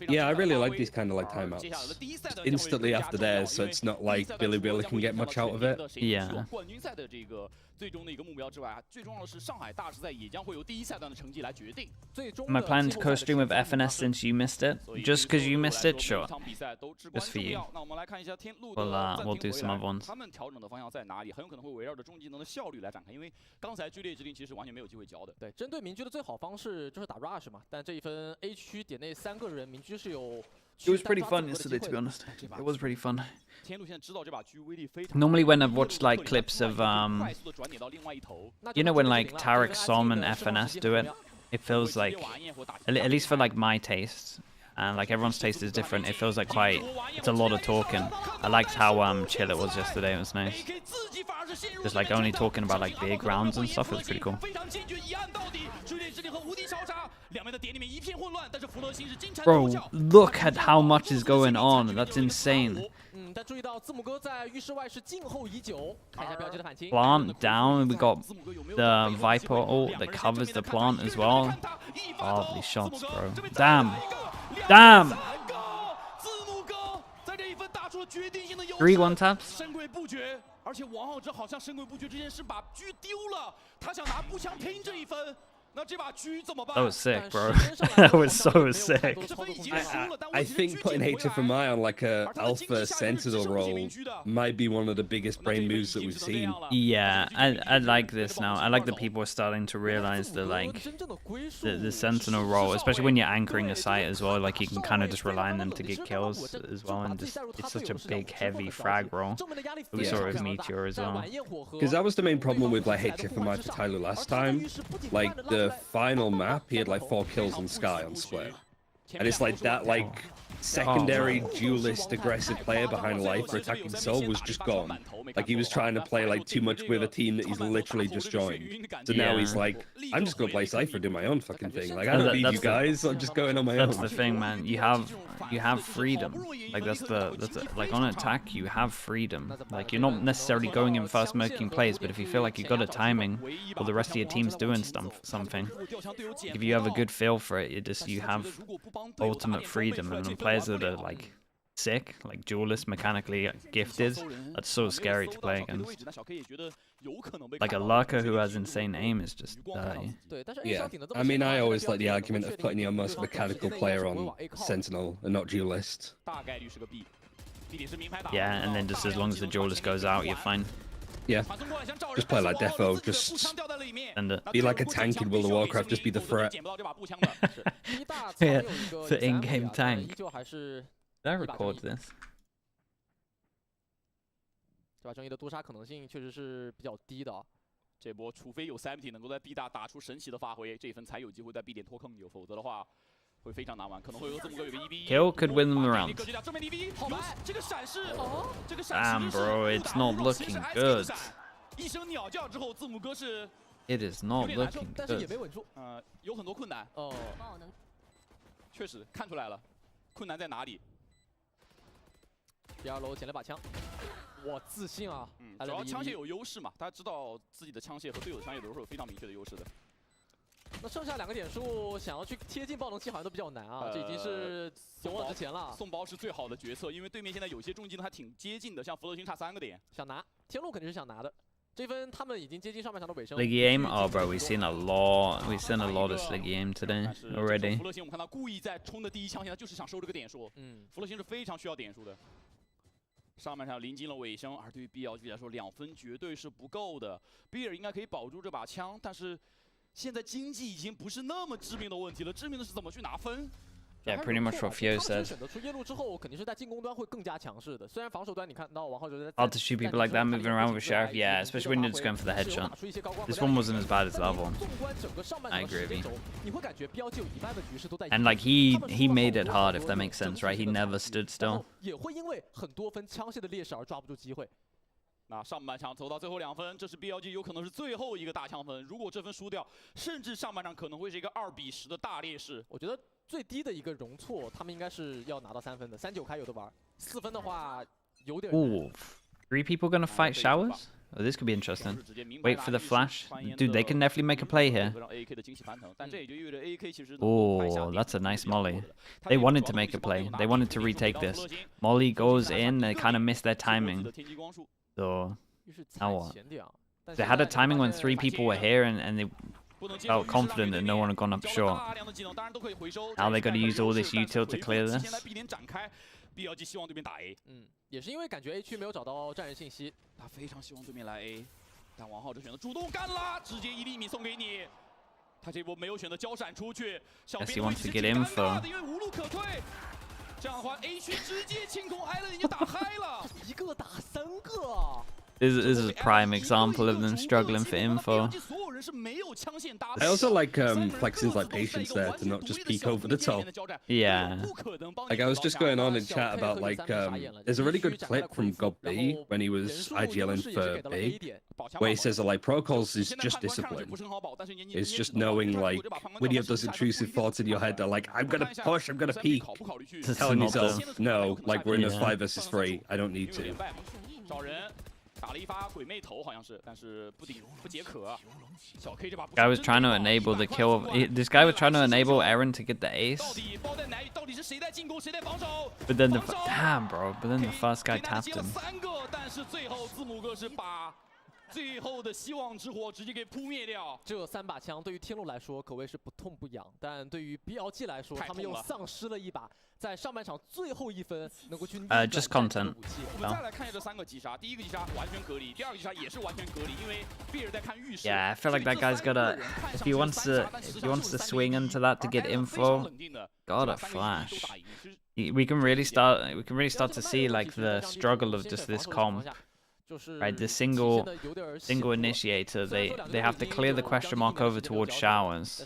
Yeah, I really like these kind of like timeouts. Just instantly after theirs, so it's not like Billy can get much out of it. Yeah. 冠军赛的这个最终的一个目标之外，最重要的是上海大师赛也将会由第一赛段的成绩来决定。My plan to co-stream with FNS since you missed it. Just because you missed it, sure. Just for you. 那我们来看一下天路 We'll do some other ones. 他们调整的方向在哪里？很有可能会围绕着终极能的效率来展开，因为刚才剧烈之灵其实完全没有机会交的。对，针对明狙的最好方式就是打 rush 嘛，但这一分 A 区点内3个人，明狙是有 It was pretty fun yesterday, to be honest. It was pretty fun. Normally when I've watched like clips of you know, when like Tarek, Som and FNS do it, it feels like, at least for like my taste, and like everyone's taste is different, it feels like it's a lot of talking. I liked how chill it was yesterday. It was nice. Just like only talking about like big rounds and stuff. It was pretty cool. Bro, look at how much is going on. That's insane. Plant down. We got the Viper ult that covers the plant as well. Oh, these shots, bro. Damn. Damn. 3 1-taps. 而且王浩之好像神鬼不觉之间是把狙丢了，他想拿步枪拼这一分。 That was sick, bro. That was so sick. I think putting HFMI on like a alpha sentinel role might be one of the biggest brain moves that we've seen. Yeah, I like this now. I like that people are starting to realize that like the sentinel role, especially when you're anchoring a site as well, like you can kind of just rely on them to get kills as well, and just it's such a big heavy frag role. We saw it with Meteor as well. Because that was the main problem with like HFMI for Tyler last time. Like the final map, he had like 4 kills on Sky on split, and it's like that like secondary duelist aggressive player behind Life for attacking Soul was just gone. Like he was trying to play like too much with a team that he's literally just joined. So now he's like, I'm just gonna play Cypher, do my own fucking thing. Like I don't need you guys. I'm just going on my own. That's the thing, man. You have freedom. Like that's like on attack you have freedom. Like you're not necessarily going in first making plays, but if you feel like you got a timing or the rest of your team's doing something, if you have a good feel for it, you have ultimate freedom. And when players that are like sick, like duelists, mechanically gifted, that's so scary to play against. Like a lurker who has insane aim is just dirty. Yeah, I mean, I always like the argument of putting your most mechanical player on Sentinel and not duelist. Yeah, and then just as long as the duelist goes out, you're fine. Yeah, just play like Defo, just be like a tank in World of Warcraft, just be the threat. Yeah, the in-game tank. Did I record this? 对吧？正义的多杀可能性确实是比较低的啊。这波除非有 Seventy 能够在 B 大打出神奇的发挥，这一分才有机会在 B 点脱坑，否则的话会非常难玩，可能会和字母哥有个1v1。Kill could win them the round. 正面 DV， 这个闪失，这个闪失 Damn, bro, it's not looking good. 一声鸟叫之后，字母哥是 It is not looking 但是也 good. 没稳住。有很多困难。哦，确实看出来了，困难在哪里？第2楼捡了把枪，哇，自信啊！主要枪械有优势嘛，他知道自己的枪械和队友的枪械都是有非常明确的优势的。那剩下2个点数，想要去贴近爆能器好像都比较难啊，这已经是勇往直前了。送包是最好的决策，因为对面现在有些重技能还挺接近的，像弗洛星差3个点，想拿天路肯定是想拿的。这分他们已经接近上半场的尾声。Sliggy aim? Oh, bro, we've seen a lot of Sliggy aim today already. 弗洛星我们看到故意在冲的第1枪，现在就是想收这个点数。弗洛星是非常需要点数的。上半场临近了尾声，而对于 BLG 来说，2分绝对是不够的。比尔应该可以保住这把枪，但是现在经济已经不是那么致命的问题了，致命的是怎么去拿分。 Yeah, pretty much what Fio said. 选择出夜路之后，肯定是在进攻端会更加强势的。虽然防守端你看到王浩哲在 Hard to shoot people like that moving around with Sheriff. Yeah, especially when you're just going for the headshot. This one wasn't as bad as the other one. I agree with you. 你会感觉标记有一半的局势都在。 And like he made it hard, if that makes sense, right? He never stood still. 也会因为很多分枪械的劣势而抓不住机会。 那上半场走到最后2分，这是 BLG 有可能是最后一个大枪分。如果这分输掉，甚至上半场可能会是一个2比10的大劣势。我觉得最低的一个容错，他们应该是要拿到3分的，39开有的玩。4分的话有点。Ooh, 3 people gonna fight showers? Oh, this could be interesting. Wait for the flash. Dude, they can definitely make a play here. Oh, that's a nice molly. They wanted to make a play. They wanted to retake this. Molly goes in, they kind of missed their timing. So, now what? They had a timing when 3 people were here and they felt confident that no one had gone up short. Now they got to use all this util to clear this. BLG 希望对面打 A， 也是因为感觉 A 区没有找到战人信息，他非常希望对面来 A， 但王浩哲选择主动干了，直接1厘米送给你。他这波没有选择交闪出去，小编 wants to get info. 因为无路可退。这样的话 A 区直接清空，艾伦已经打嗨了，一个打三个。This is a prime example of them struggling for info. I also like Flexing's like patience there to not just peek over the top. Yeah. Like I was just going on in chat about like there's a really good clip from God B when he was IGLing for B, where he says that like protocols is just discipline. It's just knowing like when you have those intrusive thoughts in your head that like I'm gonna push, I'm gonna peek, telling yourself no, like we're in a 5 versus 3, I don't need to. 打了一发鬼魅头，好像是，但是不解渴。小 K 这把 guy was trying to enable the kill. This guy was trying to enable Aaron to get the ace. But then the damn bro. But then the first guy tapped him. 但是最后字母哥是把最后的希望之火直接给扑灭掉。这3把枪对于天路来说可谓是不痛不痒，但对于 BLG 来说，他们又丧失了一把在上半场最后1分能够去逆转 just content. 我们再来看一下这3个击杀，第一个击杀完全隔离，第二个击杀也是完全隔离，因为比尔在看预示。Yeah, I feel like that guy's gotta. If he wants to swing into that to get info, gotta flash. We can really start to see like the struggle of just this comp. Right, the single initiator, they have to clear the question mark over towards showers,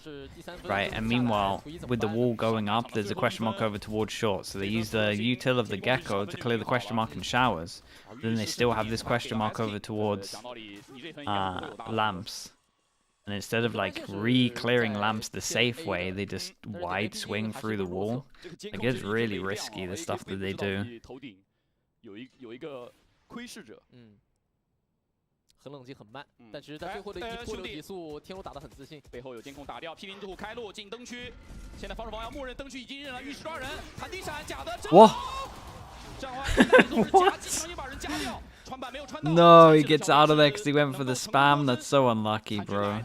right? And meanwhile, with the wall going up, there's a question mark over towards short. So they use the util of the gecko to clear the question mark in showers. Then they still have this question mark over towards lamps. And instead of like re-clearing lamps the safe way, they just wide swing through the wall. Like it's really risky, the stuff that they do. 窥视者，很冷静很慢，但其实在最后的一波流提速，天路打得很自信。背后有监控打掉，毗邻之虎开路进灯区，现在防守方要默认灯区已经认了，预示抓人，弹地闪假的真。哇！这样的话，夹击强行把人夹掉，穿板没有穿到。No, he gets out of there because he went for the spam. That's so unlucky, bro.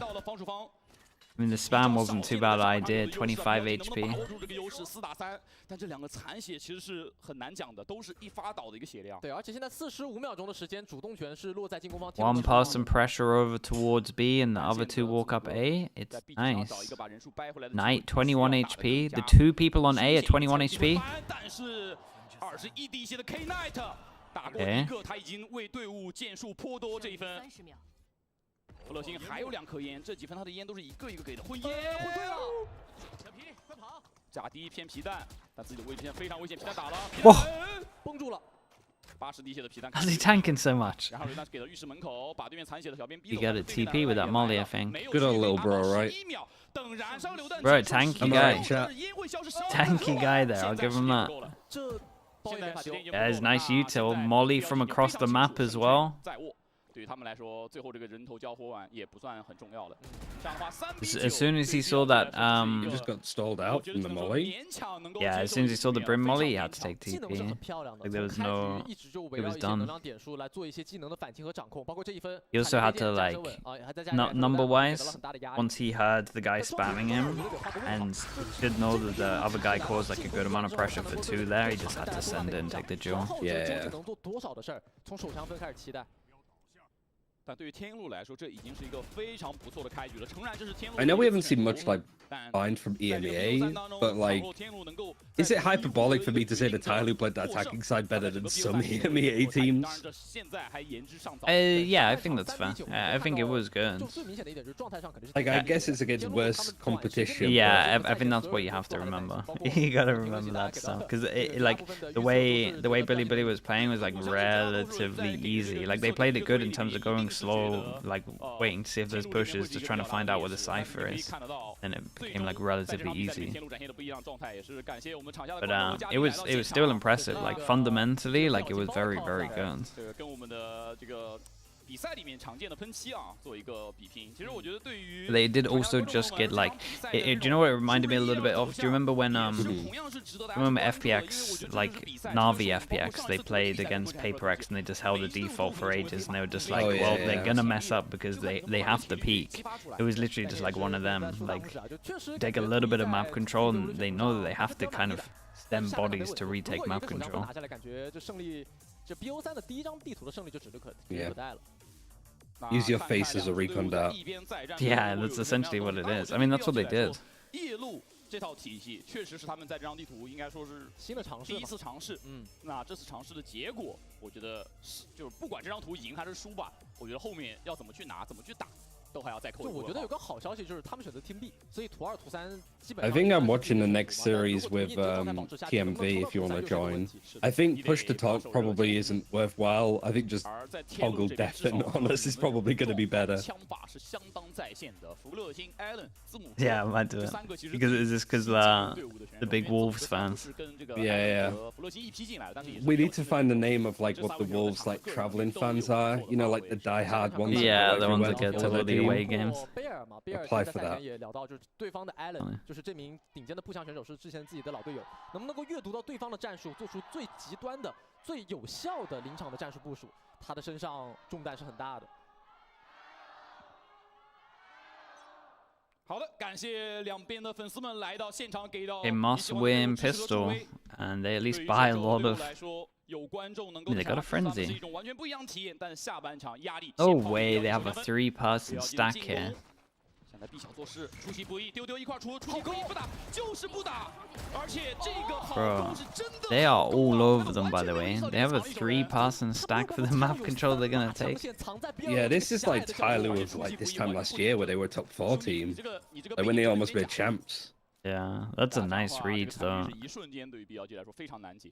I mean, the spam wasn't too bad idea. 25 HP. 但这2个残血其实是很难讲的，都是一发倒的一个血量。对，而且现在45秒钟的时间，主动权是落在进攻方。One person pressure over towards B and the other 2 walk up A. It's nice. Knight 21 HP. The 2 people on A at 21 HP. 但是21滴血的 K Knight 打过一个，他已经为队伍建树颇多这一分。弗勒星还有2颗烟，这几分他的烟都是一个一个给的，混烟混对了。小皮快跑！假低偏皮蛋，但自己的位置现在非常危险，皮蛋打了，哇，绷住了。80滴血的皮蛋。How's he tanking so much? 然后人给到浴室门口，把对面残血的小编逼 He got a TP with that molly, I think. Good old little bro, right? Bro, tanky guy. Tanky guy there, I'll give him that. Yeah, it's nice util. Molly from across the map as well. 对于他们来说，最后这个人头交火碗也不算很重要了。 As soon as he saw that, he just got stalled out from the molly. Yeah, as soon as he saw the brim molly, he had to take TP. Like there was no, it was done. He also had to like, number-wise, once he heard the guy spamming him, and did know that the other guy caused like a good amount of pressure for 2 there, he just had to send it and take the duel. Yeah. 但对于天路来说，这已经是一个非常不错的开局了。诚然，这是天路。 I know we haven't seen much like bind from EMEA, but like, is it hyperbolic for me to say that Tyloo played the attacking side better than some EMEA teams? Yeah, I think that's fair. I think it was good. Like, I guess it's against worse competition. Yeah, I think that's what you have to remember. You gotta remember that stuff because like the way Billy was playing was like relatively easy. Like they played it good in terms of going slow, like waiting to see if there's pushes, just trying to find out where the cipher is, and it became like relatively easy. But it was still impressive. Like fundamentally, like it was very good. 比赛里面常见的喷漆啊，做一个比拼。其实我觉得对于 They did also just get like, do you know what it reminded me a little bit of? Do you remember when remember FPX, like Na'Vi FPX, they played against Paper X and they just held a default for ages and they were just like, well, they're gonna mess up because they have to peak. It was literally just like one of them, like take a little bit of map control and they know that they have to kind of stem bodies to retake map control. 这 BO3 的第1张地图的胜利就指日可待了。 Use your face as a recon dart. Yeah, that's essentially what it is. I mean, that's what they did. 夜路这套体系确实是他们在这张地图应该说是新的尝试，第一次尝试。那这次尝试的结果，我觉得就是不管这张图赢还是输吧，我觉得后面要怎么去拿，怎么去打。 都还要再扣。就我觉得有个好消息就是他们选择 Team B， 所以图2、图3基本上。I think I'm watching the next series with TMV if you want to join. I think push to talk probably isn't worthwhile. I think just toggle death and honest is probably going to be better. Yeah, I might do it. Because is this because the big Wolves fans? Yeah. We need to find the name of like what the Wolves like traveling fans are. You know, like the die-hard ones. Yeah, the ones that get to the away games. Apply for that. 也聊到就是对方的 Allen， 就是这名顶尖的步枪选手是之前自己的老队友，能不能够阅读到对方的战术，做出最极端的、最有效的临场的战术部署，他的身上重担是很大的。 好的，感谢两边的粉丝们来到现场，给到 They must win pistol, and they at least buy a lot of. They got a frenzy. Oh way, they have a 3-person stack here. 现在 B 小做事，出其不意，丢一块出其不意，不打就是不打，而且这个好攻是真的。 They are all over them, by the way. They have a 3-person stack for the map control they're gonna take. Yeah, this is like Tyler was like this time last year where they were top 4 team, like when they almost made champs. Yeah, that's a nice read though. 一瞬间对于 BLG 来说非常难解。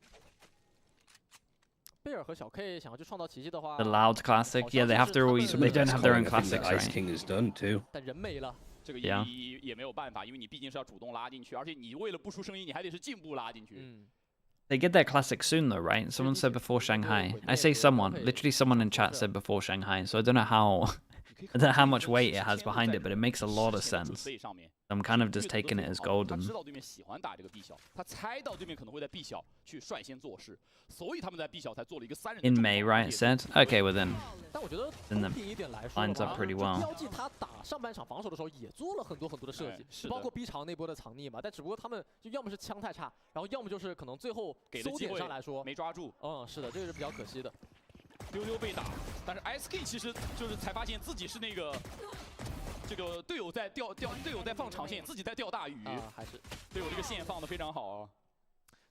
贝尔和小 K 想要去创造奇迹的话 The Loud Classic, yeah, they have their own. They don't have their own classics, Ice right? King has done too. 但人没了，这个1v1也没有办法，因为你毕竟是要主动拉进去，而且你为了不出声音，你还得是进步拉进去。They get their classic soon though, right? Someone said before Shanghai. I say someone, literally someone in chat said before Shanghai. So I don't know how, I don't know how much weight it has behind it, but it makes a lot of sense. I'm kind of just taking it as golden. 他知道对面喜欢打这个 B 小，他猜到对面可能会在 B 小去率先做事，所以他们在 B 小才做了一个3人。In May, right? It said. Okay, well then. 但我觉得 Then 公平一点来说 lines up pretty well. 标记他打上半场防守的时候也做了很多的设计，包括 B 场那波的藏匿嘛。但只不过他们就要么是枪太差，然后要么就是可能最后搜点上来说没抓住。是的，这个是比较可惜的。丢被打，但是 SK 其实就是才发现自己是那个。 这个队友在队友在放长线，自己在钓大鱼，还是队友这个线放的非常好啊。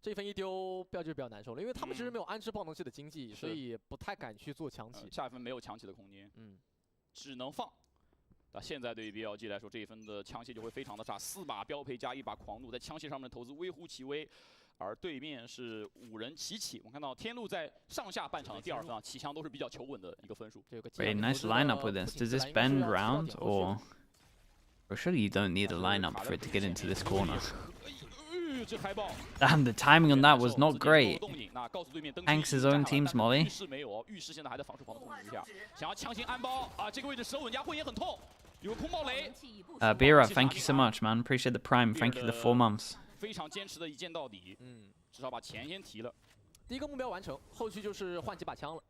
这一分一丢，标记是比较难受了，因为他们其实没有安置爆能器的经济，所以不太敢去做强起。下一分没有强起的空间，只能放。那现在对于 BLG 来说，这一分的枪械就会非常的差，4把标配加1把狂怒，在枪械上面的投资微乎其微。 而对面是5人齐起，我看到天路在上下半场的第2分啊，起枪都是比较求稳的一个分数。 Wait, nice lineup with this. Does this bend round or surely you don't need a lineup for it to get into this corner? Damn, the timing on that was not great. Hanks his own team's molly. 浴室现在还在防守防的控制之下，想要强行安包啊，这个位置手稳加会也很痛，有空爆雷。Bira, thank you so much, man. Appreciate the prime. Thank you for the 4 months. 非常坚持的一剑到底，至少把钱先提了。第一个目标完成，后续就是换几把枪了。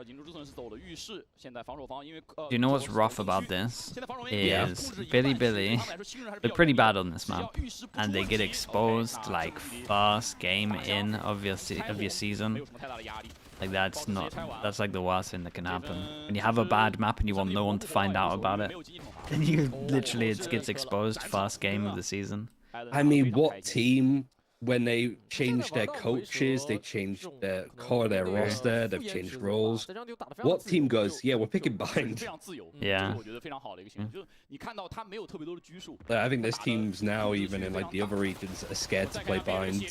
引入之盾是走了浴室，现在防守方因为 You know what's rough about this is Billy, they're pretty bad on this map, and they get exposed like first game in of your season. Like that's like the worst thing that can happen. When you have a bad map and you want no one to find out about it, then you literally it gets exposed first game of the season. I mean, what team? When they changed their coaches, they changed their core, their roster, they've changed roles. What team goes, yeah, we're picking bind? Yeah. I think there's teams now, even in like the other regions, that are scared to play bind,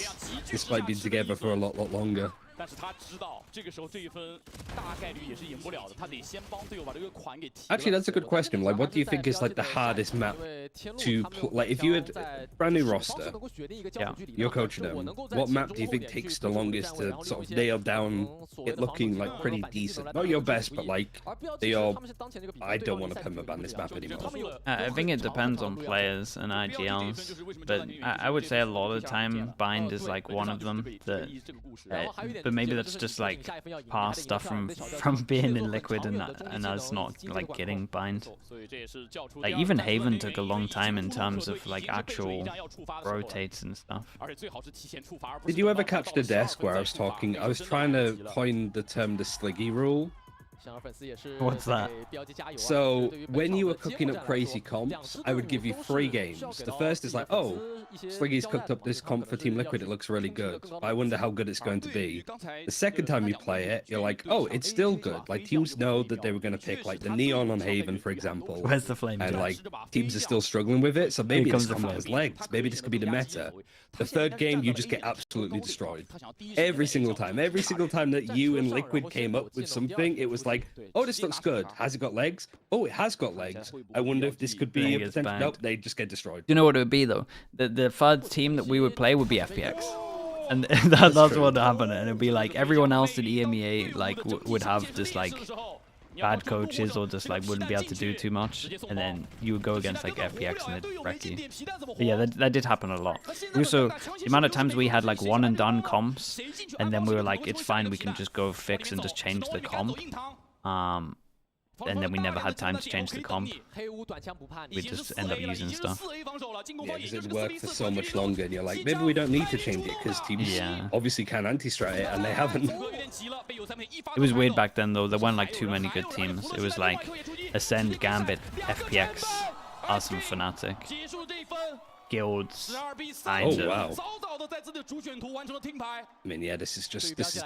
despite being together for a lot longer. 但是他知道这个时候这一分大概率也是赢不了的，他得先帮队友把这个款给提。 Actually, that's a good question. Like, what do you think is like the hardest map to like? If you had a brand new roster, you're coaching them. What map do you think takes the longest to sort of nail down it looking like pretty decent? Not your best, but like I don't want to perma ban this map anymore. I think it depends on players and IGLs, but I would say a lot of the time bind is like one of them that. But maybe that's just like past stuff from being in Liquid and us not like getting bind. Like even Haven took a long time in terms of like actual rotates and stuff. Did you ever catch the desk where I was talking? I was trying to coin the term the Sliggy rule, What's that? So when you were cooking up crazy comps, I would give you 3 games. The first is like, oh, Sliggy's cooked up this comp for Team Liquid, it looks really good. I wonder how good it's going to be. The second time you play it, you're like, oh, it's still good. Like, teams know that they were going to pick, like, the Neon on Haven, for example. Where's the flame? And, like, teams are still struggling with it, so maybe this comp has legs. Maybe this could be the meta. The third game, you just get absolutely destroyed. Every single time. Every single time that you and Liquid came up with something, it was like, oh, this looks good. Has it got legs? Oh, it has got legs. I wonder if this could be a potential. Nope, they just get destroyed. Do you know what it would be, though? The third team that we would play would be FPX. And that's what would happen. And it would be like everyone else in EMEA like would have just like bad coaches or just like wouldn't be able to do too much, and then you would go against like FPX and they'd wreck you. But yeah, that did happen a lot. Also, the amount of times we had like one and done comps, and then we were like, it's fine, we can just go fix and just change the comp. And then we never had time to change the comp. We just end up using stuff. Yeah, because it worked for so much longer, and you're like, maybe we don't need to change it, because teams obviously can anti-strat it, and they haven't. It was weird back then, though. There weren't like too many good teams. It was like Ascend, Gambit, FPX, us and Fnatic. Guilds. Oh, wow. I mean, yeah, this is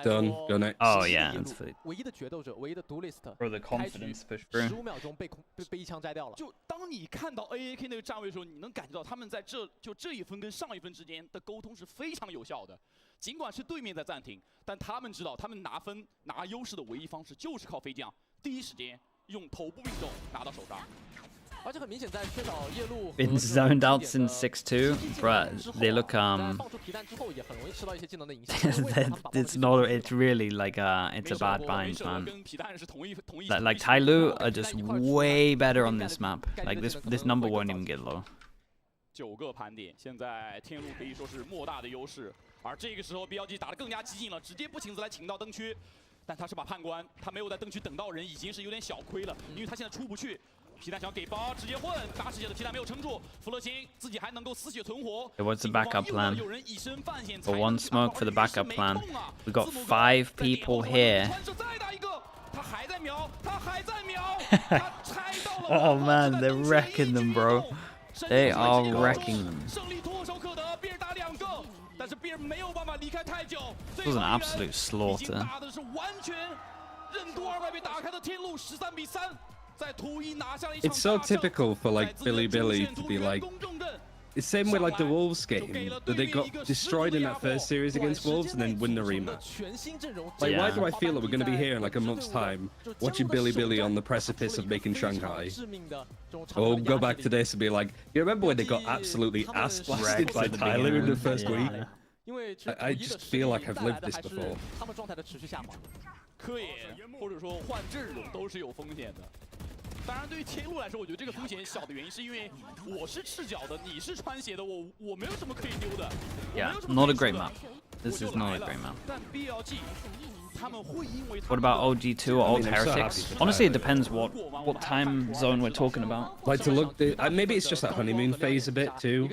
done. Go next. Oh, yeah. Bro, the confidence push through. 就当你看到 AAK 那个站位的时候，你能感觉到他们在这一分跟上一分之间的沟通是非常有效的。尽管是对面在暂停，但他们知道他们拿分拿优势的唯一方式就是靠飞将，第一时间用头部运动拿到手上。 Been zoned out since 6-2, bruh. They look it's not. It's really like it's a bad bind, man. Like Tyloo are just way better on this map. Like this number won't even get low. 9个盘点，现在天路可以说是莫大的优势，而这个时候 BLG 打得更加激进了，直接不请自来请到灯区，但他是把判官，他没有在灯区等到人，已经是有点小亏了，因为他现在出不去。 皮蛋想给包，直接混，大视野的皮蛋没有撑住，弗勒星自己还能够丝血存活。 What's the backup plan? For one smoke for the backup plan. We got 5 people here. Oh man, they're wrecking them, bro. They are wrecking them. This was an absolute slaughter. It's so typical for like Billy to be like, it's same with like the Wolves game, that they got destroyed in that first series against Wolves and then win the rematch. Like, why do I feel that we're going to be here in like a month's time, watching Billy on the precipice of making Shanghai? Or go back to this and be like, you remember when they got absolutely ass blasted by Tyler in the first week? I just feel like I've lived this before. 科研或者说换阵容都是有风险的。当然，对于天路来说，我觉得这个风险小的原因是因为我是赤脚的，你是穿鞋的，我没有什么可以丢的。Yeah, not a great map. This is not a great map. What about OG2 or Old Heretics? Honestly, it depends what time zone we're talking about. Like to look, maybe it's just that honeymoon phase a bit too.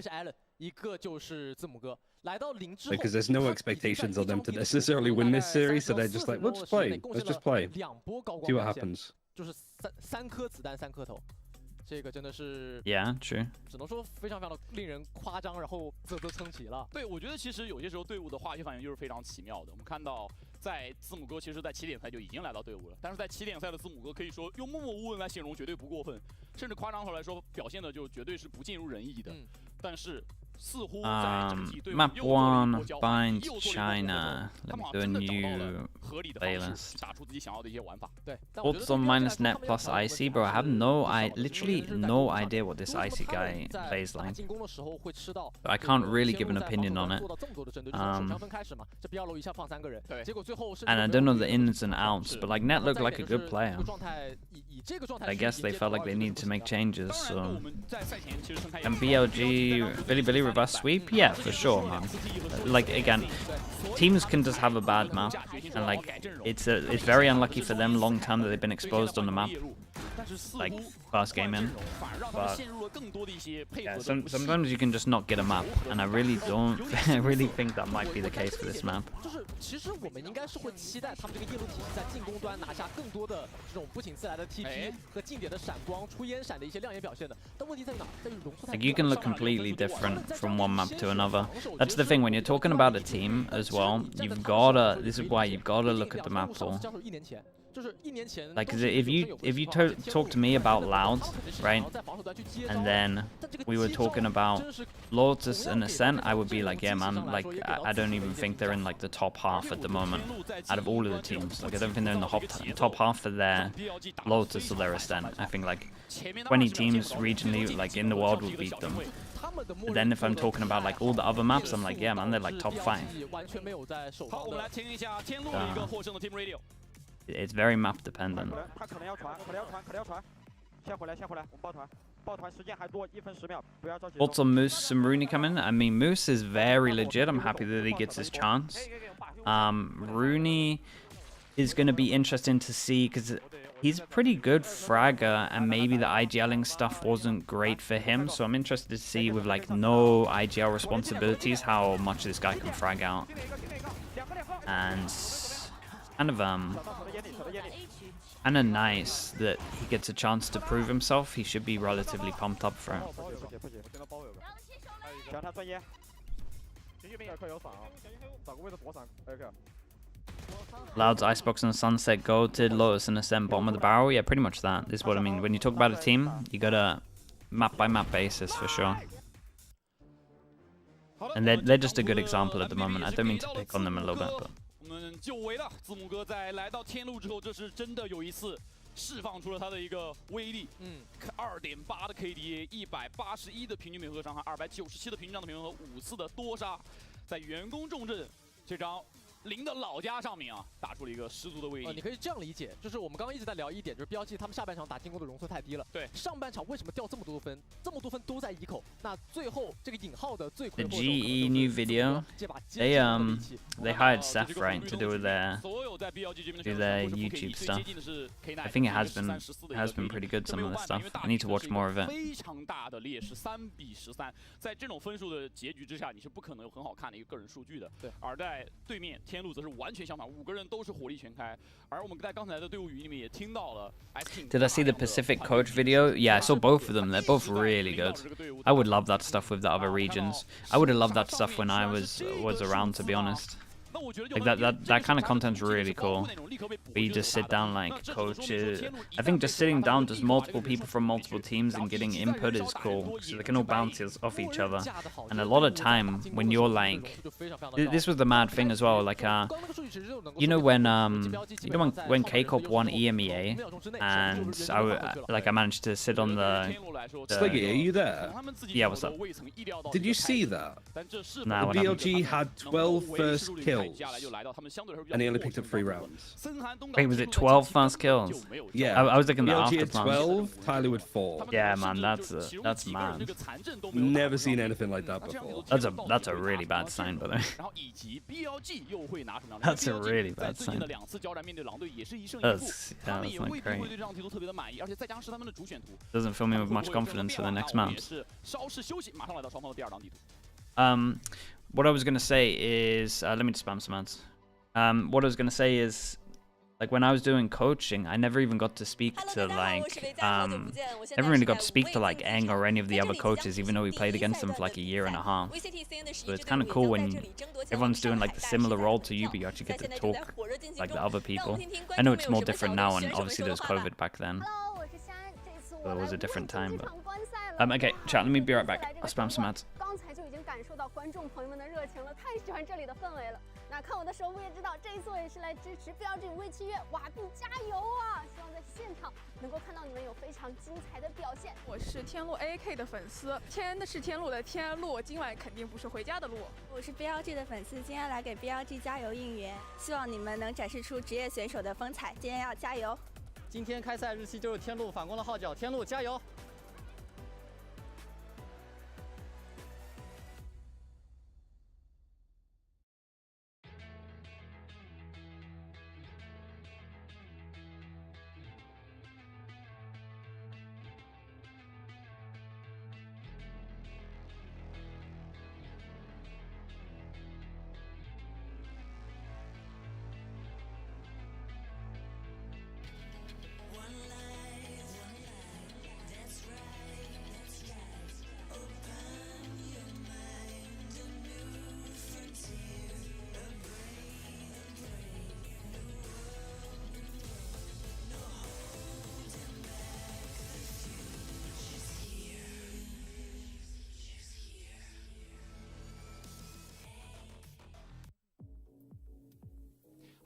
Because there's no expectations on them to necessarily win this series, so they're just like, let's play. Let's just play. See what happens. Yeah, true. 只能说非常的令人夸张，然后啧称奇了。对，我觉得其实有些时候队伍的化学反应就是非常奇妙的。我们看到，在字母哥其实，在起点赛就已经来到队伍了，但是在起点赛的字母哥可以说用默默无闻来形容绝对不过分，甚至夸张后来说表现的就绝对是不尽如人意的。但是。 Map 1 binds China. Let me do a new playlist. Thoughts on minus net plus icy, bro? I have literally no idea what this icy guy plays like. But I can't really give an opinion on it. And I don't know the ins and outs, but like Net looked like a good player. I guess they felt like they needed to make changes, so... And BLG, Billy reverse sweep? Yeah, for sure, man. Like, again, teams can just have a bad map, and like, it's very unlucky for them long term that they've been exposed on the map. like first game in. But yeah, sometimes you can just not get a map, and I really don't. I really think that might be the case for this map. Like you can look completely different from one map to another. That's the thing when you're talking about a team as well. You've gotta. This is why you've gotta look at the map pool. Like if you talk to me about Loud, right, and then we were talking about Lotus and Ascent, I would be like, yeah man, like I don't even think they're in like the top half at the moment out of all of the teams. Like I don't think they're in the top half for their Lotus or their Ascent. I think like 20 teams regionally like in the world will beat them. But then if I'm talking about like all the other maps, I'm like, yeah man, they're like top 5. It's very map dependent. Also, Moose, some Rooney coming. I mean, Moose is very legit. I'm happy that he gets his chance. Rooney is going to be interesting to see because he's a pretty good fragger, and maybe the IGLing stuff wasn't great for him. So I'm interested to see with like no IGL responsibilities how much this guy can frag out. And kind of nice that he gets a chance to prove himself. He should be relatively pumped up for it. Loud's Icebox and Sunset goated, Lotus and Ascent bottom of the barrel. Yeah, pretty much that. This is what I mean. When you talk about a team, you got a map by map basis for sure. And they're just a good example at the moment. I don't mean to pick on them a little bit, but. 久违了，字母哥在来到天路之后，这是真的有一次释放出了他的一个威力。2.8的 KDA，181的平均回合伤害，297的平均伤的平衡和5次的多杀，在员工重镇这张零的老家上面啊，打出了一个十足的威力。你可以这样理解，就是我们刚刚一直在聊一点，就是 BLG 他们下半场打进攻的容错太低了。对，上半场为什么掉这么多分？这么多分都在一口，那最后这个引号的罪魁祸首。The GE new video, they hired Seth right to do their YouTube stuff. I think it has been pretty good, some of the stuff. I need to watch more of it. 非常大的劣势，3比13，在这种分数的结局之下，你是不可能有很好看的一个个人数据的。对，而在对面天路则是完全相反，5个人都是火力全开。而我们在刚才的队伍语里面也听到了。Did I see the Pacific coach video? Yeah, I saw both of them. They're both really good. I would love that stuff with the other regions. I would have loved that stuff when I was around, to be honest. Like that kind of content's really cool. Where you just sit down like coaches. I think just sitting down just multiple people from multiple teams and getting input is cool. So they can all bounce off each other. And a lot of time when you're like, this was the mad thing as well. Like you know when K-Corp won EMEA, and I managed to sit on the. Sliggy, are you there? Yeah, what's up? Did you see that? Nah, the BLG had 12 first kills. And he only picked up 3 rounds. Wait, was it 12 first kills? Yeah. I was looking at BLG after had 12, Tyler with 4. Yeah, man, that's mad. Never seen anything like that before. That's a really bad sign, by the way. That's a really bad sign. That's not great. Doesn't fill me with much confidence for the next maps. What I was gonna say is, let me just spam some ads. What I was gonna say is, like when I was doing coaching, I never even got to speak to never really got to speak to like Eng or any of the other coaches, even though we played against them for like a year and a half. So it's kind of cool when everyone's doing like the similar role to you, but you actually get to talk like the other people. I know it's more different now, and obviously there was COVID back then. So it was a different time, but okay, chat. Let me be right back. I'll spam some ads. 感受到观众朋友们的热情了，太喜欢这里的氛围了。那看我的手，我也知道这一次我也是来支持BLG5位契约，瓦币加油啊！希望在现场能够看到你们有非常精彩的表现。我是天路 AK 的粉丝，天是天路的天，路今晚肯定不是回家的路。我是 BLG 的粉丝，今天来给 BLG 加油应援，希望你们能展示出职业选手的风采，今天要加油！今天开赛日期就是天路反攻的号角，天路加油！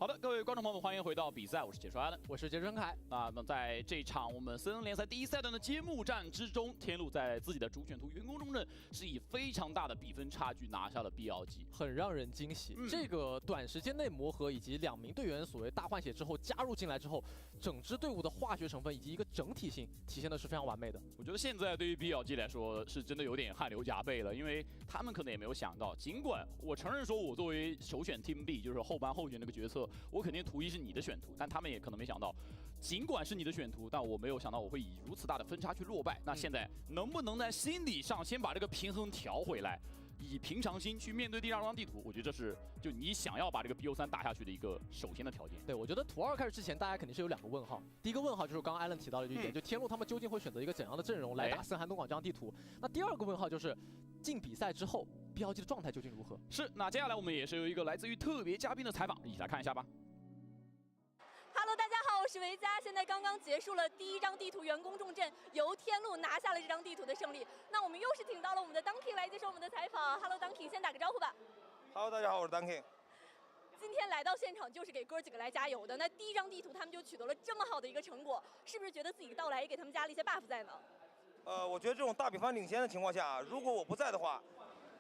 好的，各位观众朋友们，欢迎回到比赛，我是解说Allen，我是杰春凯。那么在这场我们森联赛第1赛段的揭幕战之中，天路在自己的主选图员工重镇是以非常大的比分差距拿下了 BLG， 很让人惊喜。这个短时间内磨合以及2名队员所谓大换血之后加入进来之后，整支队伍的化学成分以及一个整体性体现的是非常完美的。我觉得现在对于 BLG 来说是真的有点汗流浃背了，因为他们可能也没有想到，尽管我承认说我作为首选 Team B 就是后班后选那个角色，我肯定图一是你的选图，但他们也可能没想到，尽管是你的选图，但我没有想到我会以如此大的分差去落败。那现在能不能在心理上先把这个平衡调回来，以平常心去面对第2张地图？我觉得这是就你想要把这个 BO3 打下去的一个首先的条件。对，我觉得图2开始之前，大家肯定是有2个问号。第一个问号就是刚刚 Allen 提到的一点，就天路他们究竟会选择一个怎样的阵容来打森寒东莞这张地图？那第2个问号就是进比赛之后 BLG 的状态究竟如何？是，那接下来我们也是有一个来自于特别嘉宾的采访，一起来看一下吧。Hello， 大家好，我是维嘉。现在刚刚结束了第1张地图员工重镇，由天路拿下了这张地图的胜利。那我们又是请到了我们的 Donkey 来接受我们的采访。Hello Donkey， 先打个招呼吧。Hello， 大家好，我是 Donkey。今天来到现场就是给哥几个来加油的。那第1张地图他们就取得了这么好的一个成果，是不是觉得自己到来也给他们加了一些 buff 在呢？我觉得这种大比分领先的情况下，如果我不在的话，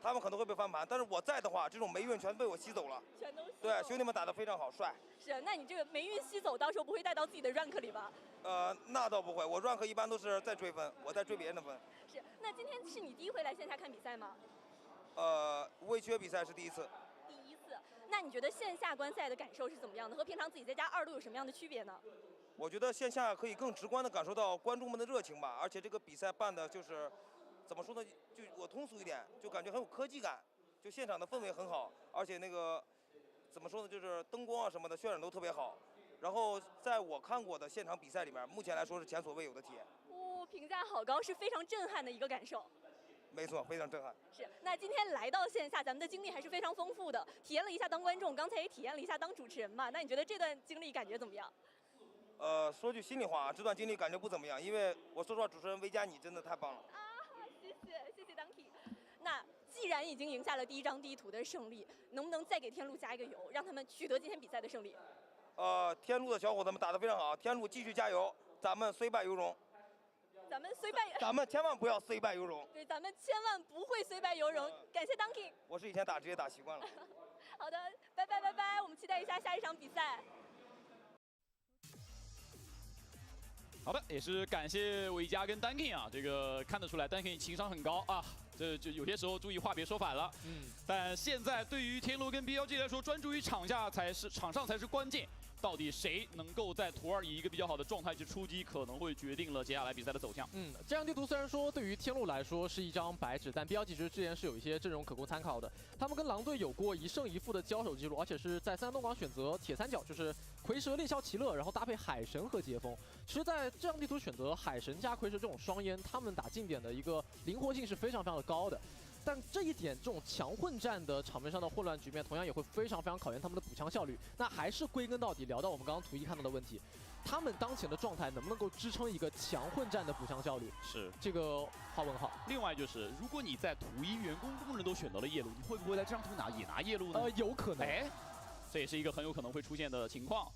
他们可能会被翻盘，但是我在的话，这种霉运全被我吸走了。全都吸走。对，兄弟们打得非常好，帅。是，那你这个霉运吸走，到时候不会带到自己的 rank 里吧？那倒不会，我 rank 一般都是在追分，我在追别人的分。是，那今天是你第1回来线下看比赛吗微比赛是第1次。第1次，那你觉得线下观赛的感受是怎么样的？和平常自己在家2路有什么样的区别呢？我觉得线下可以更直观的感受到观众们的热情吧，而且这个比赛办的就是，怎么说呢？就我通俗一点，就感觉很有科技感。就现场的氛围很好，而且那个怎么说呢，就是灯光啊什么的渲染都特别好。然后在我看过的现场比赛里面，目前来说是前所未有的体验。评价好高，是非常震撼的一个感受。没错，非常震撼。是，那今天来到线下，咱们的经历还是非常丰富的，体验了一下当观众，刚才也体验了一下当主持人嘛。那你觉得这段经历感觉怎么样？说句心里话，这段经历感觉不怎么样，因为我说实话，主持人维嘉你真的太棒了。谢谢 Donkey。那既然已经赢下了第1张地图的胜利，能不能再给天路加一个油，让他们取得今天比赛的胜利？天路的小伙子们打得非常好，天路继续加油，咱们虽败犹荣。咱们千万不要虽败犹荣。对，咱们千万不会虽败犹荣。感谢 Donkey。我是以前打职业打习惯了。好的，拜拜拜拜，我们期待一下下一场比赛。好的，也是感谢维嘉跟 Donkey 啊，这个看得出来 Donkey 情商很高啊。这就有些时候注意话别说反了。但现在对于天路跟 BLG 来说，专注于场上才是关键。到底谁能够在图2以一个比较好的状态去出击，可能会决定了接下来比赛的走向。这张地图虽然说对于天路来说是一张白纸，但 BLG 其实之前是有一些阵容可供参考的。他们跟狼队有过1胜1负的交手记录，而且是在森寒东莞选择铁三角，就是蝰蛇、猎枭、奇乐，然后搭配海神和杰锋。其实在这张地图选择海神加蝰蛇这种双烟，他们打近点的一个灵活性是非常非常的高的。但这一点，这种强混战的场面上的混乱局面，同样也会非常非常考验他们的补枪效率。那还是归根到底聊到我们刚刚图1看到的问题，他们当前的状态能不能够支撑一个强混战的补枪效率？是这个画问号。另外就是，如果你在图1员工人都选择了夜路，你会不会在这张图也拿夜路呢？有可能。这也是一个很有可能会出现的情况。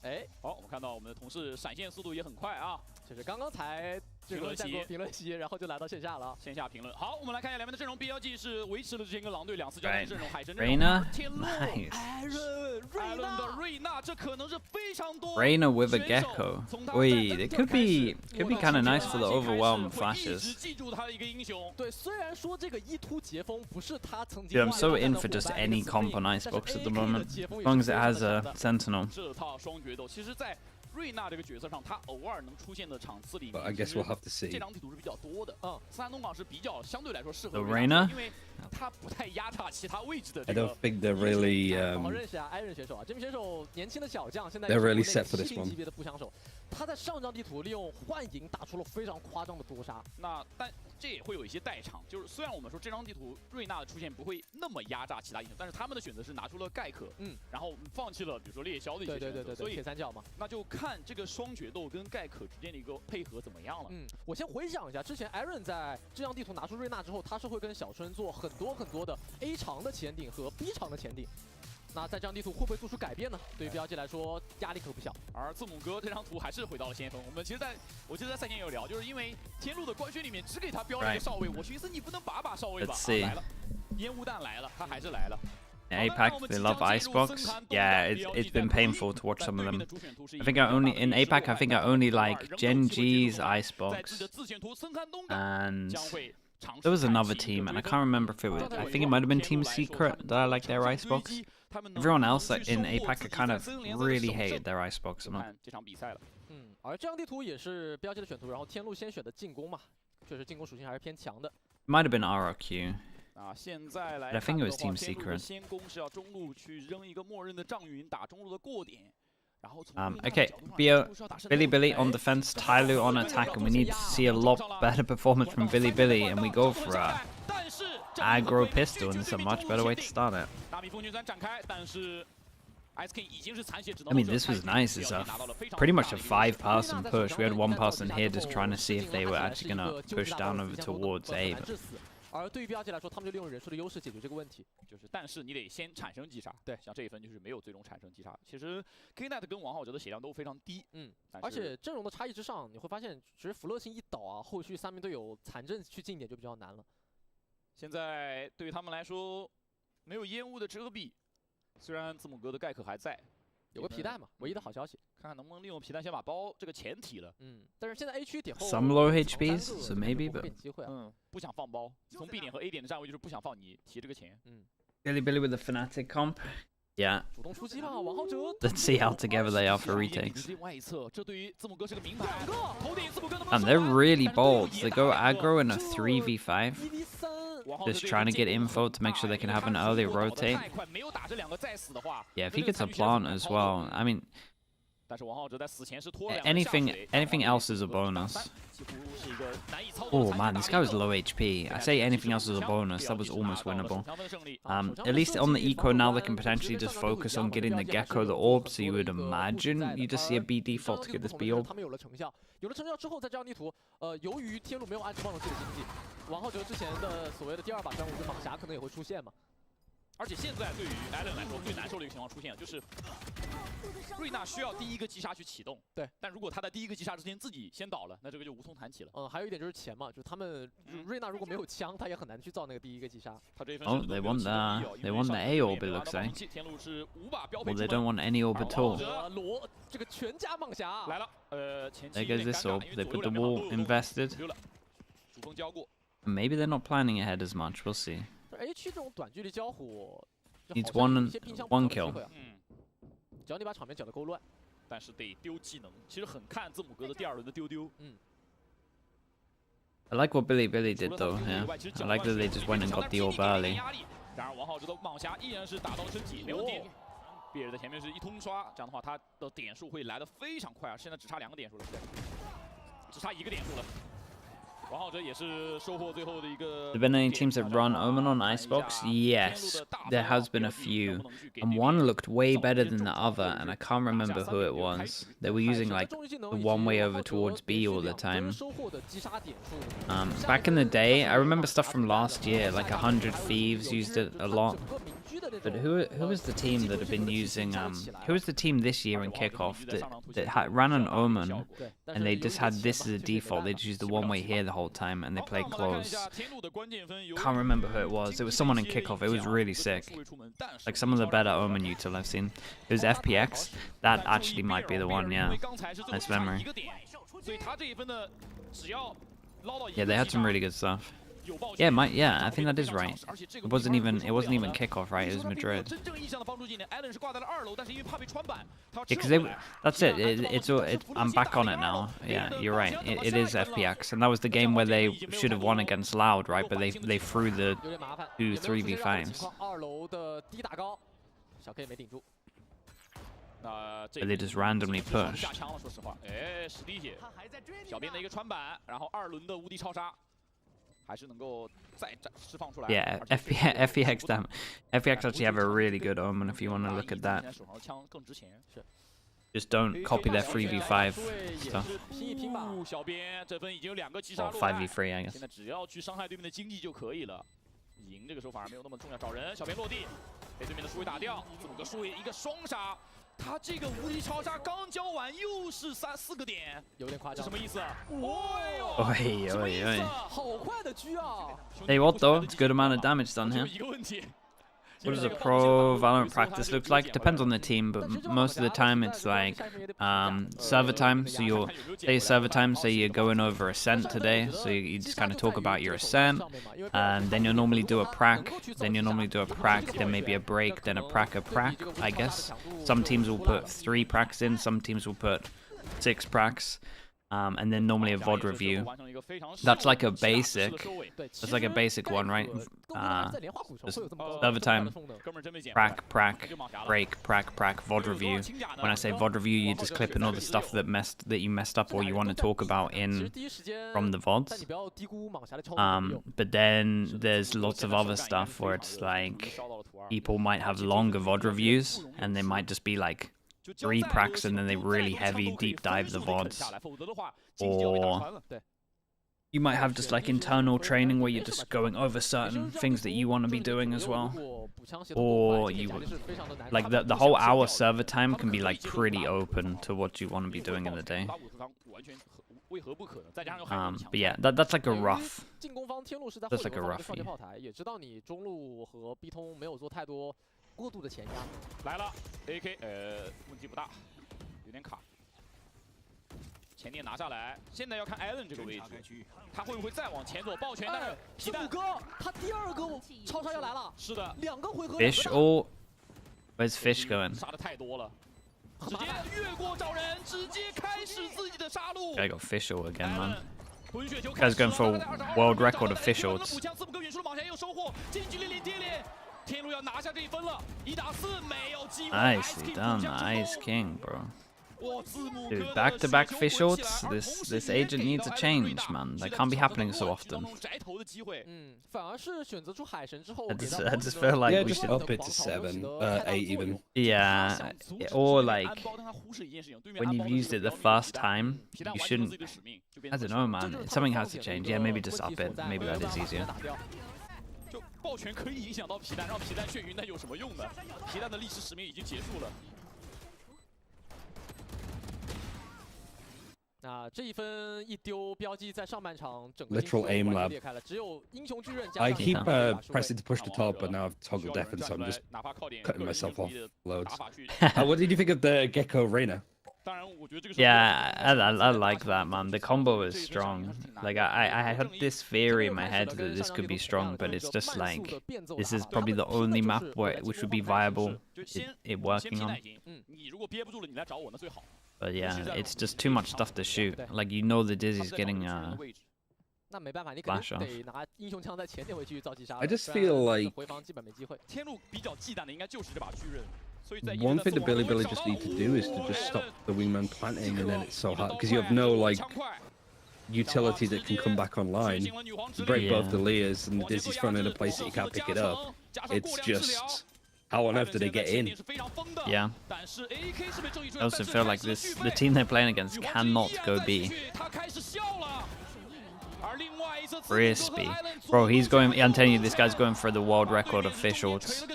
好，我们看到我们的同事闪现速度也很快啊，就是刚刚才评论席，然后就来到线下了。线下评论。好，我们来看一下两边的阵容 ，BLG 是维持了之前跟狼队2次交战阵容，海神阵容，天路，艾伦的瑞娜，这可能是非常多。Reina with a gecko. Wait, it could be kind of nice for the overwhelm flashes. 记住他的一个英雄。对，虽然说这个一突截锋不是他曾经。 Dude, I'm so in for just any comp on Icebox at the moment, as long as it has a Sentinel. 这套双决斗，其实，在瑞娜这个角色上，他偶尔能出现的场次里面， I guess we'll have to see. 这张地图是比较多的。森寒东莞是比较相对来说适合 Reina， 因为他不太压榨其他位置的。I don't think they're really. 好认识啊，艾人选手啊，这名选手年轻的小将，现在 they're really set for this one. 级别的步枪手，他在上张地图利用幻影打出了非常夸张的多杀。但这也会有一些代偿，就是虽然我们说这张地图瑞娜的出现不会那么压榨其他英雄，但是他们的选择是拿出了盖克，然后放弃了比如说猎枭的一些选择，对，所以铁三角嘛，那就看这个双决斗跟盖克之间的一个配合怎么样了。我先回想一下，之前 Aaron 在这张地图拿出瑞娜之后，他是会跟小春做很多的 A 长的前顶和 B 长的前顶。那在这张地图会不会做出改变呢？对于 BLG 来说，压力可不小。而字母哥这张图还是回到了先锋。我们其实我记得在赛前有聊，就是因为天路的官宣里面只给他标了一个少尉，我寻思你不能把少尉吧？来了，烟雾弹来了，他还是来了。 APAC, they love Icebox. Yeah, it's been painful to watch some of them. I think in APAC, I think I only like Gen G's Icebox, and there was another team, and I can't remember if it was. I think it might have been Team Secret that I like their Icebox. Everyone else in APAC, I kind of really hated their Icebox. 而这张地图也是 BLG 的选图，然后天路先选的进攻嘛，确实进攻属性还是偏强的。 Might have been RRQ. 现在来 I think it was Team Secret. 先攻是要中路去扔一个默认的障云，打中路的过点。Okay, Billy on defense, Tyloo on attack, and we need to see a lot better performance from Billy, and we go for a aggro pistol, and it's a much better way to start it. I mean, this was nice. It's pretty much a 5-person push. We had one person here just trying to see if they were actually going to push down over towards A. 而对于 BLG 来说，他们就利用人数的优势解决这个问题。但是你得先产生击杀。对，像这一分就是没有最终产生击杀。其实 Knet 跟王浩哲的血量都非常低。而且阵容的差异之上，你会发现，其实福乐星一倒啊，后续3名队友残阵去近点就比较难了。现在对于他们来说，没有烟雾的遮蔽，虽然字母哥的盖克还在。 有个皮带嘛，唯一的好消息，看看能不能利用皮带先把包这个钱提了。但是现在 A 区点后 some low HPs, so maybe, but 不想放包，从 B 点和 A 点的站位就是不想放你提这个钱。Billy with the Fnatic comp, yeah. 主动出击了，王浩哲。Let's see how together they are for retakes. 另外一侧，这对于字母哥是个名牌。头顶字母哥能不 And they're really bold. They go aggro in a 3v5. Just trying to get info to make sure they can have an early rotate. Yeah, if he gets a plant as well, I mean, anything else is a bonus. Oh man, this guy was low HP. I say anything else is a bonus. That was almost winnable. At least on the eco now, they can potentially just focus on getting the Gecko the orb. So you would imagine you just see a B default to get this B orb. 有了成效之后，在这张地图，由于天路没有暗之暴龙系的经济，王浩哲之前的所谓的第2把专武跟蟒侠可能也会出现嘛。 而且现在对于 Allen 来说最难受的一个情况出现了，就是瑞娜需要第一个击杀去启动。对，但如果他在第一个击杀之前自己先倒了，那这个就无从谈起了。还有一点就是钱嘛，就是他们瑞娜如果没有枪，他也很难去造那个第一个击杀。Oh, they want the A orb, it looks like. Well, they don't want any orb at all. 这个全家蟒侠来了。There goes this orb. They put the wall invested. 主攻交过。Maybe they're not planning ahead as much. We'll see. A 区这种短距离交火 ，needs one kill. 只要你把场面搅得够乱，但是得丢技能，其实很看字母哥的第2轮的丢。I like what Billy did though. Yeah, I like that they just went and got the orb early. 然而王浩哲的蟒侠依然是打到身体，没问题。比尔在前面是一通刷，这样的话他的点数会来得非常快啊！现在只差2个点数了，只差1个点数了。 Have there been any teams that run Omen on Icebox? Yes, there has been a few. And one looked way better than the other, and I can't remember who it was. They were using like the one way over towards B all the time. Back in the day, I remember stuff from last year, like 100 Thieves used it a lot. But who was the team that had been using, who was the team this year in kickoff that ran an Omen, and they just had this as a default, they just used the one way here the whole time, and they played close. Can't remember who it was someone in kickoff, it was really sick. Like some of the better Omen util I've seen. It was FPX, that actually might be the one, yeah. Nice memory. Yeah, they had some really good stuff. Yeah, I think that is right. It wasn't even kickoff, right? It was Madrid. Yeah, because that's it. I'm back on it now. Yeah, you're right. It is FPX, and that was the game where they should have won against Loud, right? But they threw the 2 3v5s. But they just randomly pushed. Yeah, FPX damn. FPX actually have a really good Omen if you want to look at that. Just don't copy their 3v5 stuff. Or 5v3, I guess. 被对面的数位打掉，字母哥数位一个双杀。他这个无敌超杀刚交完，又是4个点，有点夸张。这什么意思？什么意思？好快的狙啊 Hey, what though? It's a good amount of damage done here. 一个问题。 What does a pro Valorant practice look like? Depends on the team, but most of the time it's like server time. So you'll say server time, say you're going over Ascent today, so you just kind of talk about your Ascent, and then you'll normally do a prac, then you'll normally do a prac, then maybe a break, then a prac, I guess. Some teams will put 3 pracs in, some teams will put 6 pracs. And then normally a VOD review. That's like a basic. That's like a basic one, right? Server time, prac, break, prac, VOD review. When I say VOD review, you just clip in all the stuff that you messed up or you want to talk about from the VODs. But then there's lots of other stuff where it's like people might have longer VOD reviews and they might just be like 3 pracs and then they really heavy deep dive the VODs. Or you might have just like internal training where you're just going over certain things that you want to be doing as well. Or you like the whole hour server time can be like pretty open to what you want to be doing in the day. But yeah, that's like a rough. That's like a rough view. 过度的前压来了 ，AK 问题不大，有点卡。前点拿下来，现在要看 Allen 这个位置，他会不会再往前走抱拳？但是皮蛋哥他第2个超杀要来了，是的，2个回合。Fish or where's Fish going? 杀的太多了，直接越过找人，直接开始自己的杀戮。I got Fish or again, man. This guy's going for world record of Fish ords. 字母哥远处的往前有收获，近距离连接连。 天路要拿下这一分了，1打4没有机会。 Nicely done, Ice King, bro. Dude, back-to-back fish orts. This agent needs a change, man. That can't be happening so often. I just feel like we should up it to 7, 8 even. Yeah, or like when you've used it the first time, you shouldn't. I don't know, man. Something has to change. Yeah, maybe just up it. Maybe that is easier. 就抱拳可以影响到皮蛋，让皮蛋眩晕，那有什么用呢？皮蛋的历史使命已经结束了。那这一分一丢，标记在上半场整个 literal aim lab. 裂开了，只有英雄巨刃。I keep pressing to push the top, but now I've toggled defense, so I'm just cutting myself off loads. What did you think of the Gecko Reina? Yeah, I like that, man. The combo is strong. Like I had this theory in my head that this could be strong, but it's just like this is probably the only map which would be viable it working on. But yeah, it's just too much stuff to shoot. Like you know the Dizzy's getting flash off. I just feel like one thing that Billy just need to do is to just stop the wingman planting, and then it's so hard because you have no like utility that can come back online. You break both the Leas and the Dizzy's thrown in a place that you can't pick it up. It's just how on earth do they get in? Yeah. I also feel like the team they're playing against cannot go B. Crispy. Bro, he's going. I'm telling you, this guy's going for the world record of fish orts.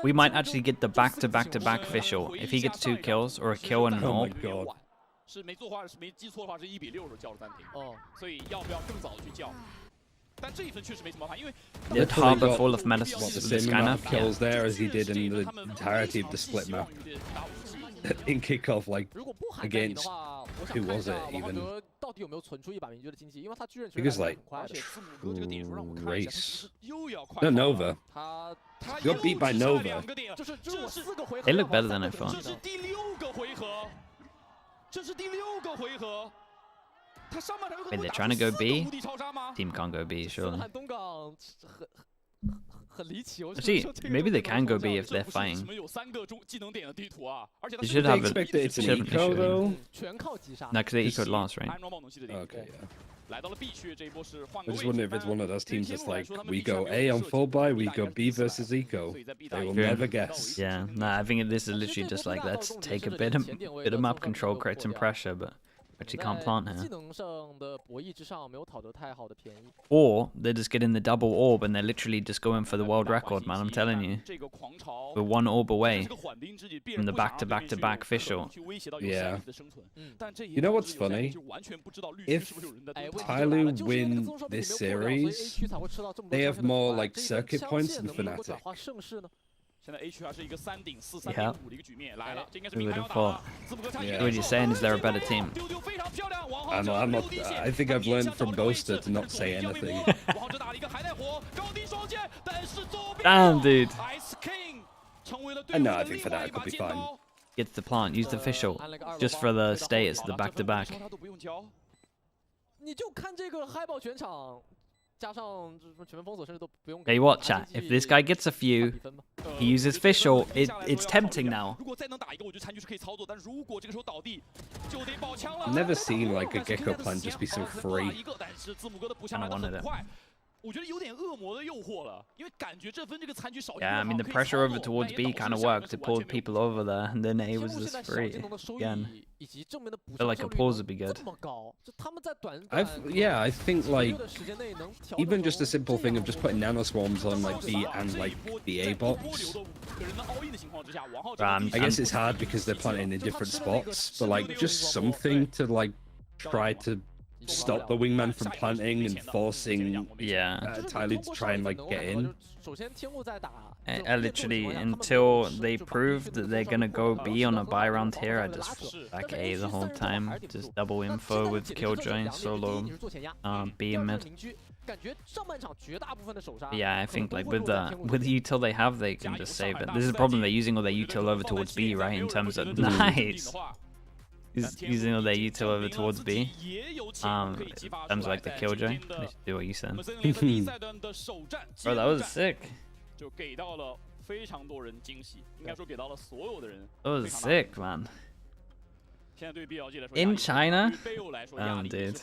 We might actually get the back-to-back fish ort. If he gets 2 kills or a kill and an orb. The harbor full of medicine. The same amount of kills there as he did in the entirety of the split map. In kickoff, like against who was it even? Because like race. No, Nova. You got beat by Nova. They look better than I thought. Wait, they're trying to go B? Team can't go B, surely. See, maybe they can go B if they're fighting. They should have expect that it's an eco though. No, because they ecoed last, right? Okay, yeah. I just wonder if it's one of those teams that's like, we go A on full buy, we go B versus eco. They will never guess. Yeah, nah, I think this is literally just like, let's take a bit of map control, create some pressure, but But you can't plant 技 here. 能上的博弈之上没有讨得太好的便宜。 Or they're just getting the double orb and they're literally just going for the world record, man. I'm telling you. We're one orb away from the back-to-back official. Yeah. You know what's funny? If Tyloo win this series, they have more like circuit points than Fnatic. 现在 HR 是一个3顶4、3 Yeah. 顶5的一个局面，来了，这应该是 Who 明 would 开 have 打 thought? 了。字母哥下去 What you're saying is they're a better team. 丢丢非常漂亮，王浩 I'm not. I think I've learned from Boaster to not say anything. 王浩哲打了一个还带火，高低双剑，但是左边 Damn, dude. Ice King 成为了 I 队伍 know. I 的 think 另外 Fnatic 一把 could be 尖 fine. 刀。 Gets the plant, use the official. Just for the status, the back-to-back. 他都不用教。你就看这个嗨爆全场，加上全面封锁，甚至都不用。 Tell you what, chat. If this guy gets a few, he uses official. It's tempting now. 如果再能打一个，我觉得残局是可以操作，但如果这个时候倒地，就得爆枪了。 I've never seen like a Gecko plant just be so free. 一个，但是字母哥的补枪来得很快。 我觉得有点恶魔的诱惑了，因为感觉这分这个残局少。 Yeah, I mean the pressure over towards B kind of worked. It pulled people over there, and then A was just free again. Feel like a pause would be good. Yeah, I think like even just a simple thing of just putting nano swarms on like B and like the A box. I guess it's hard because they're planting in different spots, but like just something to like try to stop the wingman from planting and forcing Tyloo to try and like get in. Literally, until they prove that they're gonna go B on a buy round here, I just fought back A the whole time. Just double info with Killjoy, solo B and mid. Yeah, I think like with the util they have, they can just save it. This is the problem, they're using all their util over towards B, right? In terms of nice. He's using all their util over towards B. In terms of like the Killjoy. They should do what you said. Bro, that was sick. That was sick, man. In China? Damn, dude.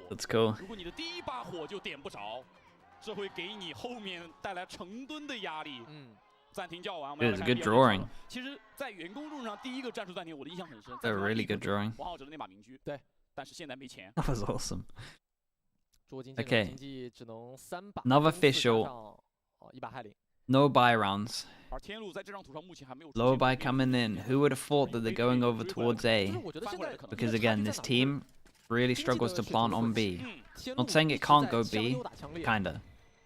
That's cool. 如果你的第一把火就点不着，这会给你后面带来成吨的压力。暂停叫完，我们 It was a good drawing. 其实，在员工路上第一个战术暂停，我的印象很深。 A really good drawing. 王浩哲的那把明狙，对，但是现在没钱。 That was awesome. 捉经 Okay. 经济只能3把。 Another official. 1把害灵。 No buy rounds. 而天路在这张图上目前还没有。 Low buy coming in. Who would have thought that they're going over towards A? Because again, this team really struggles to plant on B. Not saying it can't go B, kinda.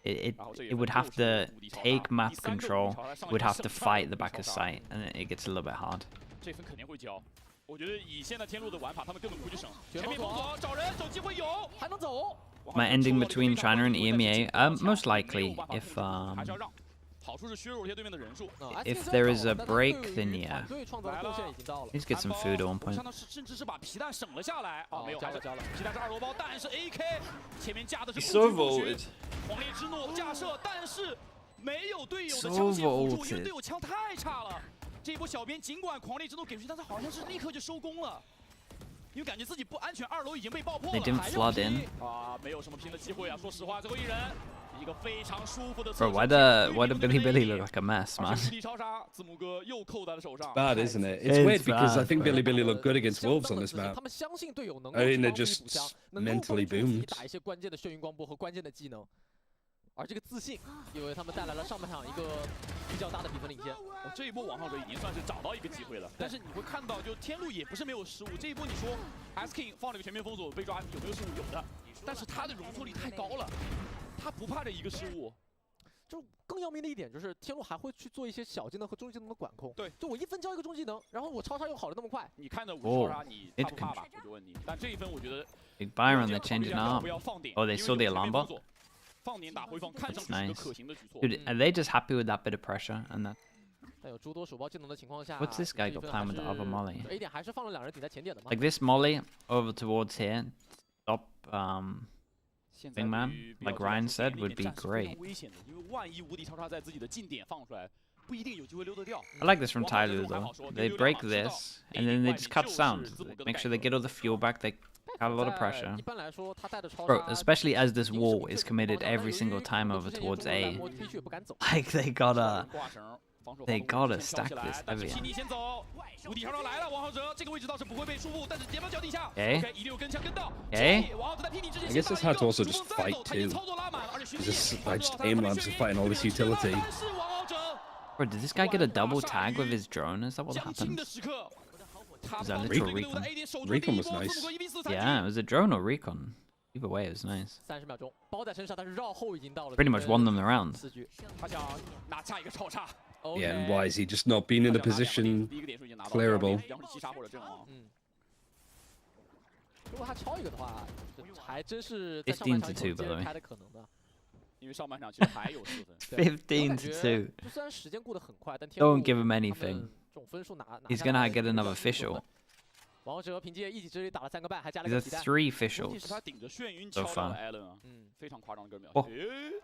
It would have to take map control, would have to fight the back of site, and it gets a little bit hard. 这分肯定会交。我觉得以现在天路的玩法，他们根本不会去省。前面封锁，找人，找机会有，还能走。 My ending between China and EMEA? Most likely, if there is a break, then yeah. Let's get some food at one point. 甚至是把皮蛋省了下来啊，没有，还是交了。皮蛋是2罗包，但是 AK 前面架的是 So vaulted. 狂烈之怒架设，但是没有队友的枪械辅助，因为队友枪太差了。这一波小编尽管狂烈之怒给出去，但是好像是立刻就收工了。 因为感觉自己不安全，2楼已经被爆破了。 They didn't flood in. 啊，没有什么拼的机会啊！说实话，最后一人，一个非常舒服的。 Bro, why the Billy look like a mess, man? 超杀，字母哥又扣在了手上。 Bad, isn't it? It's weird because I think Billy looked good against Wolves on this map. 他们相信队友能够 I mean, they're just mentally boomed. 打一些关键的眩晕光波和关键的技能。 而这个自信，也为他们带来了上半场一个比较大的比分领先。这一波王浩哲已经算是找到一个机会了，但是你会看到，就天路也不是没有失误。这一波你说 S King 放了个全面封锁被抓有没有失误？有的，但是他的容错率太高了，他不怕这一个失误。就更要命的一点就是，天路还会去做一些小技能和中技能的管控。对，就我一分交一个中技能，然后我超杀又好了那么快。你看的5超杀，你怕不怕吧？我就问你。但这一分我觉得 Big Byron, they're changing up. Oh, they saw the alarm bot. 放点打回放，看上去是个可行的举措。 Dude, are they just happy with that bit of pressure and that? 在有诸多手包技能的情况下 What's this guy got planned with the other molly? A 点还是放了2人顶在前点的嘛。 Like this molly over towards here, stop wingman, like Ryan said, would be great. 危险的，因为万一无敌超杀在自己的近点放出来，不一定有机会溜得掉。 I like this from Tyloo though. They break this and then they just cut sound. Make sure they get all the fuel back. They got a lot of pressure. Bro, especially as this wall is committed every single time over towards A. Like they got They gotta stack this heavy. Okay. Okay. I guess it's hard to also just fight too. Just aim labs are fighting all this utility. Bro, did this guy get a double tag with his drone? Is that what happened? Is that literal recon? Recon was nice. Yeah, it was a drone or recon. Either way, it was nice. Pretty much won them the round. Yeah, and why is he just not being in a position clearable? 15-2, by the way. 15-2. Don't give him anything. He's gonna get another official. These are 3 officials so far. Oh.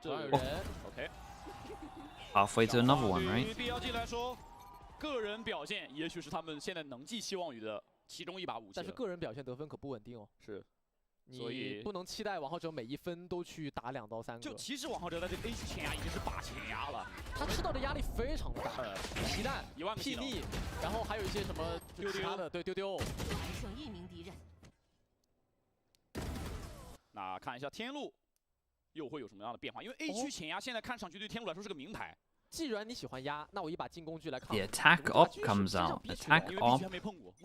Oh. Halfway to another one, right? 个人表现也许是他们现在能寄希望于的其中一把武器。但是个人表现得分可不稳定哦。是。 你不能期待王浩哲每一分都去打2到3个。就其实王浩哲的这个 A 区前压已经是8前压了，他吃到的压力非常的大，皮蛋、屁逆，然后还有一些什么其他的，对丢丢。还剩1名敌人。那看一下天路又会有什么样的变化？因为 A 区前压现在看上去对天路来说是个名牌。既然你喜欢压，那我一把进攻狙来抗。 The attack op comes out. Attack op,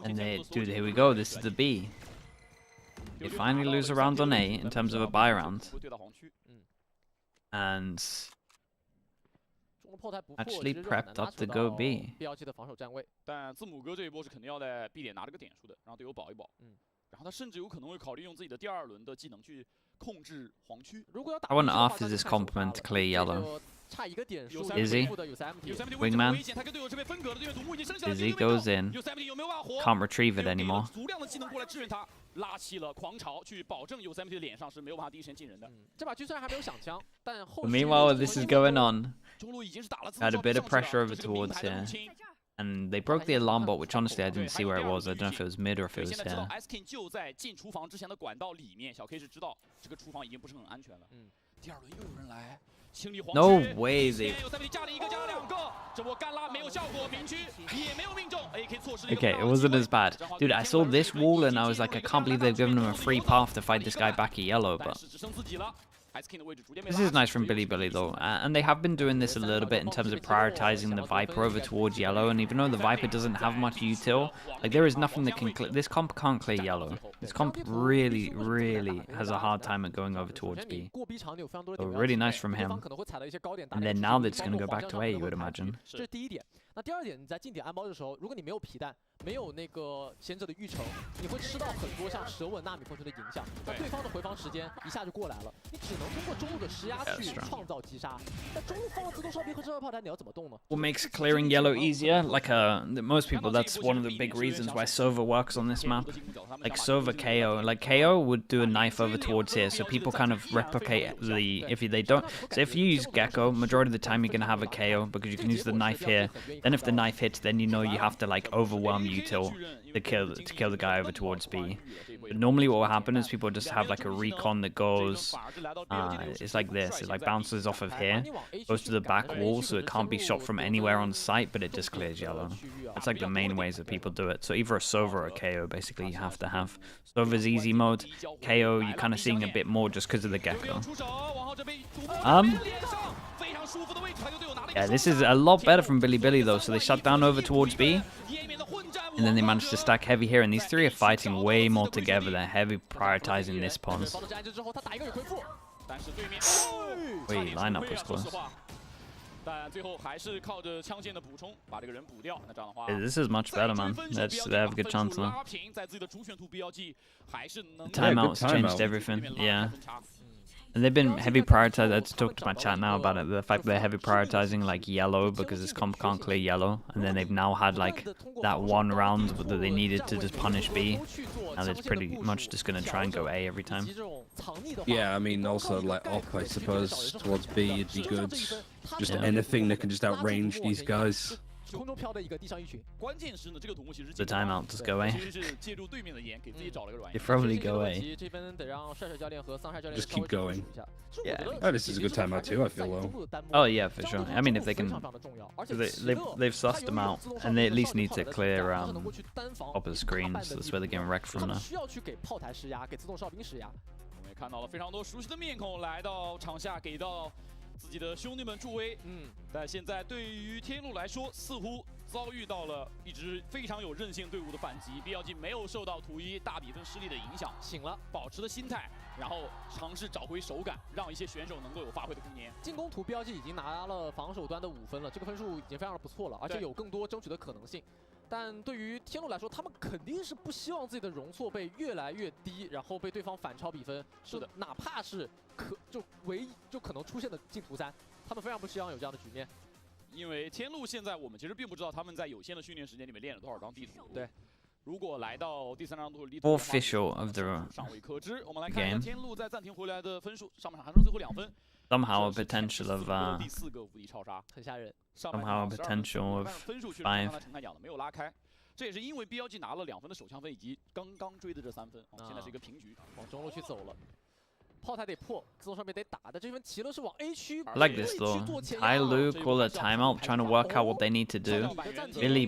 and they, dude, here we go. This is the B. They finally lose a round on A in terms of a buy round. And actually prepped up to go B. 但字母哥这一波是肯定要在 B 点拿这个点数的，让队友保一保。然后他甚至有可能会考虑用自己的第2轮的技能去控制黄区。 I want to offer this compliment to clear yellow. Izzy, wingman. Izzy goes in. Can't retrieve it anymore. 足量的技能过来支援他，拉起了狂潮，去保证 Yosemite 的脸上是没有办法第一时间进人的。这把狙虽然还没有响枪，但后 Meanwhile, this is going on. Had a bit of pressure over towards here. And they broke the alarm bot, which honestly I didn't see where it was. I don't know if it was mid or if it was here. SK 就在进厨房之前的管道里面，小 K 是知道这个厨房已经不是很安全了。第2轮又有人来。 No way they. Okay, it wasn't as bad. Dude, I saw this wall and I was like, I can't believe they've given him a free path to fight this guy back at yellow, but this is nice from Billy though. And they have been doing this a little bit in terms of prioritizing the Viper over towards yellow, and even though the Viper doesn't have much util, like there is nothing that can clear. This comp can't clear yellow. This comp really has a hard time at going over towards B. So really nice from him. And then now they're just going to go back to A, you would imagine. 那第2点，你在近点安包的时候，如果你没有皮弹，没有那个贤者的御城，你会吃到很多像舌吻、纳米风球的影响。那对方的回防时间一下就过来了，你只能通过中路的施压去创造击杀。但中路放了自动哨兵和热炮弹，你要怎么动呢 ？What makes clearing yellow easier? Like most people, that's one of the big reasons why Sova works on this map. Like Sova KO, like KO would do a knife over towards here, so people kind of replicate the if they don't. So if you use Gecko, majority of the time you're gonna have a KO because you can use the knife here. Then if the knife hits, then you know you have to like overwhelm util to kill the guy over towards B. But normally what will happen is people just have like a recon that goes, it's like this, it like bounces off of here, goes to the back wall so it can't be shot from anywhere on site, but it just clears yellow. That's like the main ways that people do it. So either a Sova or a KO basically you have to have. Sova's easy mode, KO you're kind of seeing a bit more just because of the Gecko. Yeah, this is a lot better from Billy though, so they shut down over towards B. And then they managed to stack heavy here, and these 3 are fighting way more together. They're heavy prioritizing this pawns. Wait, lineup was close. Yeah, this is much better, man. They have a good chance now. The timeout's changed everything, yeah. And they've been heavy prioritizing. I just talked to my chat now about it. The fact that they're heavy prioritizing like yellow because this comp can't clear yellow, and then they've now had like that one round that they needed to just punish B. Now they're pretty much just gonna try and go A every time. Yeah, I mean also like op, I suppose towards B would be good. Just anything that can just outrange these guys. 空中飘的一个地上一群。关键是呢，这个土木其实 The timeout, just go away. 其实是借助对面的眼，给自己找了个软 You 硬。 probably go away. 这分得让帅帅教练和桑帅教练 Just keep going. 一下。 Yeah. Oh, this is a good timeout too. I feel well. Oh yeah, for sure. I mean, if they can, they've sussed them out, and they at least need to clear top of the screens. That's where they're getting wrecked from now. 需要去给炮台施压，给自动哨兵施压。我们也看到了非常多熟悉的面孔来到场下，给到自己的兄弟们助威。但现在对于天路来说，似乎遭遇到了一支非常有韧性队伍的反击。BLG 没有受到图一大比分失利的影响，醒了，保持了心态，然后尝试找回手感，让一些选手能够有发挥的空间。进攻图 BLG 已经拿了防守端的5分了，这个分数已经非常的不错了，而且有更多争取的可能性。 但对于天路来说，他们肯定是不希望自己的容错被越来越低，然后被对方反超比分。是的，哪怕是唯一可能出现的进图3，他们非常不希望有这样的局面。因为天路现在我们其实并不知道他们在有限的训练时间里面练了多少张地图。对，如果来到第3张地图 Official of the 尚未可知。我们来看一下 game. 天路在暂停回来的分数，上半场还剩最后2分。 Somehow a potential of 第4个无敌超杀，很吓人。 somehow a potential of 分数确实 5. 刚才陈凯讲的没有拉开。 这也是因为 BLG 拿了2分的手枪分，以及刚刚追的这3分，现在是一个平局，往中路去走了。炮台得破，自动上面得打的。这分齐乐是往 A 区。 I like this though. I Lu call a timeout, trying to work out what they need to do. Billy,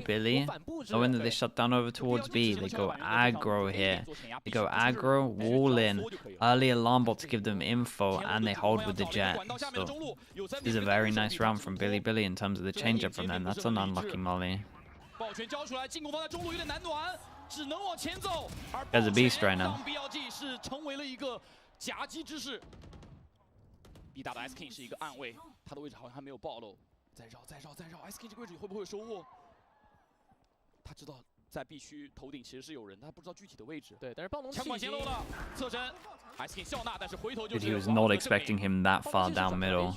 so when they shut down over towards B, they go aggro here. They go aggro, wall in, early alarm bot to give them info, and they hold with the jet. So this is a very nice round from Billy in terms of the change up from them. That's an unlucky molly. 抱拳交出来，进攻方在中路有点难暖，只能往前走。而 There's a beast right now. BLG 是成为了一个夹击之势。B 打的 S King 是一个暗位，他的位置好像还没有暴露。再绕 ，S King 这个位置会不会有收获？他知道在 B 区头顶其实是有人，他不知道具体的位置。对，但是暴龙枪管泄露了，侧身 S King 笑纳，但是回头就是。 He was not expecting him that far down middle.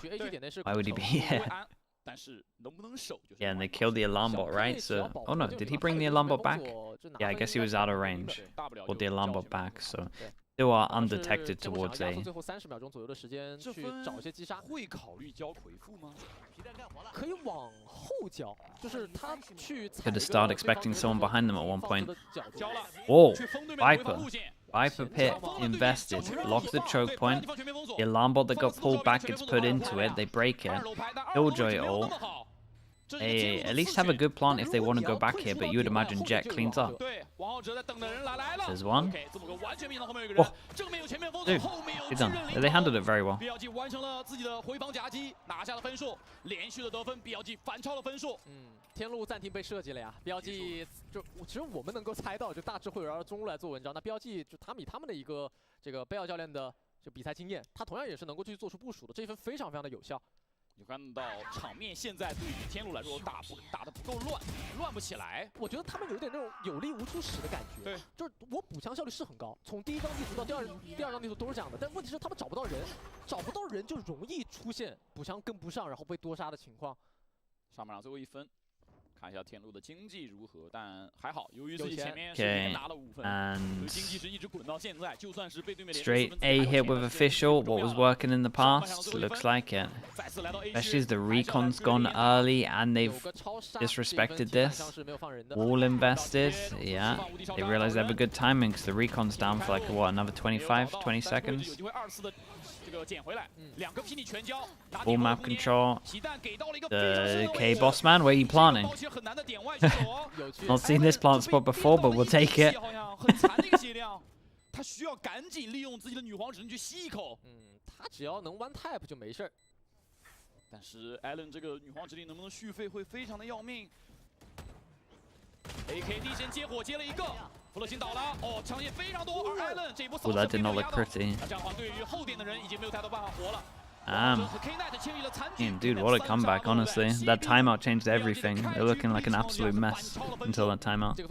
Why would he be here? Yeah, and they killed the alarm bot, right? So, oh no, did he bring the alarm bot back? Yeah, I guess he was out of range. Or the alarm bot back, so still are undetected towards A. 最后30秒钟左右的时间去找一些击杀。会考虑交回复吗？可以往后交，就是他去。 Could have started expecting someone behind them at one point. Whoa, Viper pit invested, locks the choke point. The alarm bot that got pulled back gets put into it. They break it. Killjoy ult. They at least have a good plant if they want to go back here, but you would imagine Jet cleans up. There's one. Oh, dude, good done. They handled it very well. BLG 完成了自己的回防夹击，拿下了分数，连续的得分 ，BLG 反超了分数。天路暂停被设计了呀 ，BLG 就其实我们能够猜到，就大致会围绕中路来做文章。那 BLG 就他们以他们的一个这个贝奥教练的就比赛经验，他同样也是能够去做出部署的，这一分非常的有效。 你看到场面现在对于天路来说打得不够乱不起来。我觉得他们有点那种有力无处使的感觉。对，就是我补枪效率是很高，从第1张地图到第二张地图都是这样的。但问题是他们找不到人就容易出现补枪跟不上，然后被多杀的情况。上半场最后1分。 看一下天路的经济如何，但还好，由于自己前面是连拿了5分，所以经济是一直滚到现在，就算是被对面连 Straight A hit with official. What was working in the past looks like it. Especially as the recon's gone early and they've disrespected this. All invested. Yeah, they realize they have a good timing because the recon's down for like what, another 25, 20 seconds. Full map control. The K boss man, where are you planting? Not seen this plant spot before, but we'll take it. 他需要赶紧利用自己的女皇指令去吸一口。他只要能 one tap 就没事儿。但是 Allen 这个女皇指令能不能续费会非常的要命。AKD 先接火接了一个，弗洛辛倒了，哦，枪也非常多，而 Allen 这一波扫射 that did not look pretty. 那这样的话，对于后点的人已经没有太多办法活了。 Damn, dude, what a comeback, honestly. That timeout changed everything. They're looking like an absolute mess until that timeout. I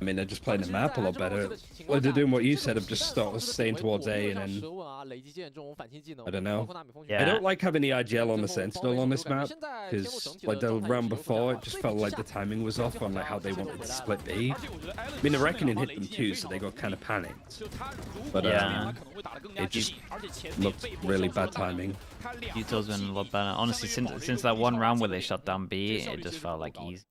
mean, they're just playing the map a lot better. Well, they're doing what you said of just staying towards A and then... I don't know. Yeah. I don't like having the IGL on the Sentinel on this map, because like the round before, it just felt like the timing was off on like how they wanted to split B. I mean, the Reckoning hit them too, so they got kind of panicked. But yeah. it just... looked really bad timing. Utah's been a lot better. Honestly, since that one round where they shut down B, it just felt like easy.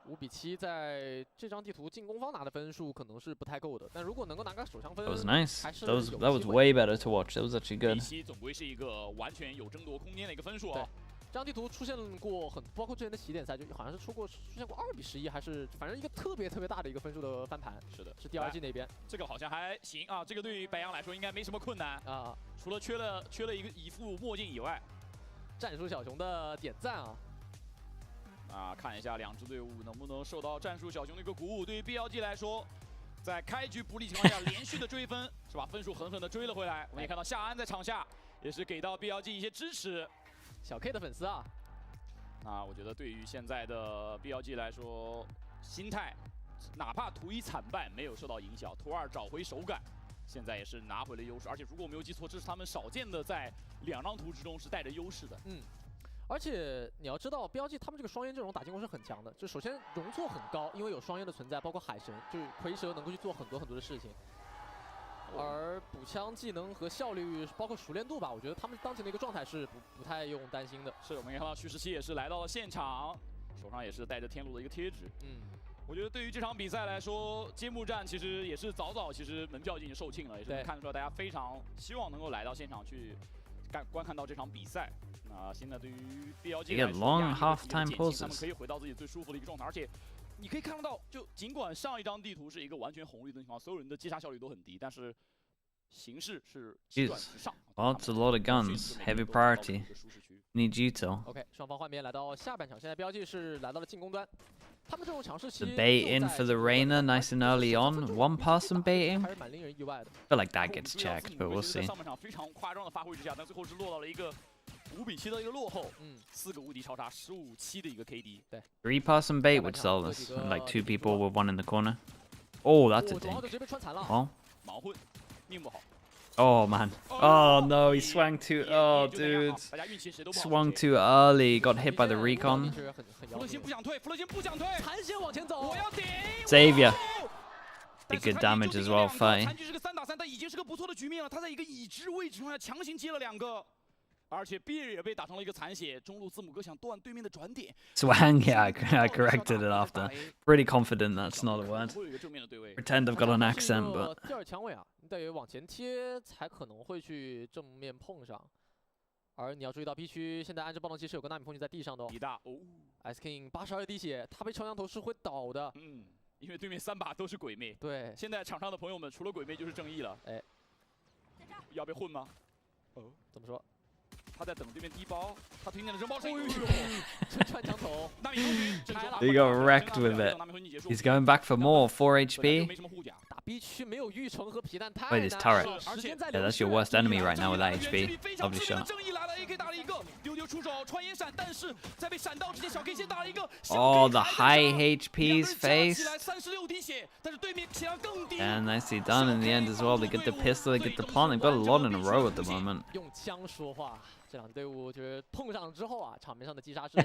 5比7，在这张地图进攻方拿的分数可能是不太够的，但如果能够拿个首枪分， That was nice. 还是 That was way better to watch. That was actually good. 7总归是一个完全有争夺空间的一个分数啊。这张地图出现过包括之前的起点赛，就好像是出现过2比11，还是反正一个特别大的一个分数的翻盘。是的，是第2季那边。这个好像还行啊，这个对于白羊来说应该没什么困难啊，除了缺了一副墨镜以外。战术小熊的点赞啊！啊，看一下两支队伍能不能受到战术小熊的一个鼓舞。对于 BLG 来说，在开局不利情况下连续的追分，是吧？分数狠狠的追了回来。我们也看到夏安在场下也是给到 BLG 一些支持。小 K 的粉丝啊，那我觉得对于现在的 BLG 来说，心态哪怕图1惨败没有受到影响，图2找回手感，现在也是拿回了优势。而且如果我没有记错，这是他们少见的在2张图之中是带着优势的。而且你要知道 ，BLG 他们这个双烟阵容打进攻是很强的。就首先容错很高，因为有双烟的存在，包括海神，就是蝰蛇能够去做很多的事情。而补枪技能和效率，包括熟练度吧，我觉得他们当前的一个状态是不太用担心的。是我们也看到徐17也是来到了现场，手上也是带着天路的一个贴纸。我觉得对于这场比赛来说，揭幕战其实也是早其实门票已经售罄了，也是看得出来大家非常希望能够来到现场去观看到这场比赛。那现在对于 BLG 来说，压力的减轻，他们可以回到自己最舒服的一个状态，而且你可以看得到，就尽管上一张地图是一个完全红绿灯情况，所有人的击杀效率都很低，但是形势是急转直上。Well, it's a lot of guns. Heavy priority. Need Juto. OK， 双方换边来到下半场，现在 BLG 是来到了进攻端。他们这种尝试期 The bait in for the Reyna, nice and early on. One person baiting. 还是蛮令人意外的。I feel like that gets checked, but we'll see. 上半场非常夸张的发挥之下，但最后是落到了一个5比7的一个落后。4个无敌超杀，15-7的一个 KD。对。 3-person bait would sell this. Like 2 people with 1 in the corner. Oh, that's a dink. 哦。盲混，命不好。 Oh man. Oh no, he swung too. Oh dude. Swung too early. Got hit by the recon. Xavier. Did good damage as well, fight. 残局是个3打3，但已经是个不错的局面了。他在一个已知位置上强行接了2个。 而且 B 也被打成了一个残血，中路字母哥想断对面的转点。Swang, yeah, I corrected it after. Pretty confident that's not a word. Pretend I've got an accent, but. 第2枪位啊，你得往前贴才可能会去正面碰上。而你要注意到 B 区现在安置暴动机是有个纳米风球在地上的哦。一大哦 ，S King 82滴血，他被超枪头是会倒的。因为对面3把都是鬼魅。对，现在场上的朋友们除了鬼魅就是正义了。哎，要被混吗？哦，怎么说？ 他在等对面低包，他听见了扔包声，穿墙头， He got wrecked with it. He's going back for more. 4 HP. 打 B 区没有玉成和皮蛋太 Wait, this turret. Yeah, that's your worst enemy right now with that HP. Lovely shot. Oh, the high HP's face. And nicely done in the end as well. They get the pistol, they get the plant. They've got a lot in a row at the moment. 用枪说话，这两支队伍就是碰上之后啊，场面上的击杀是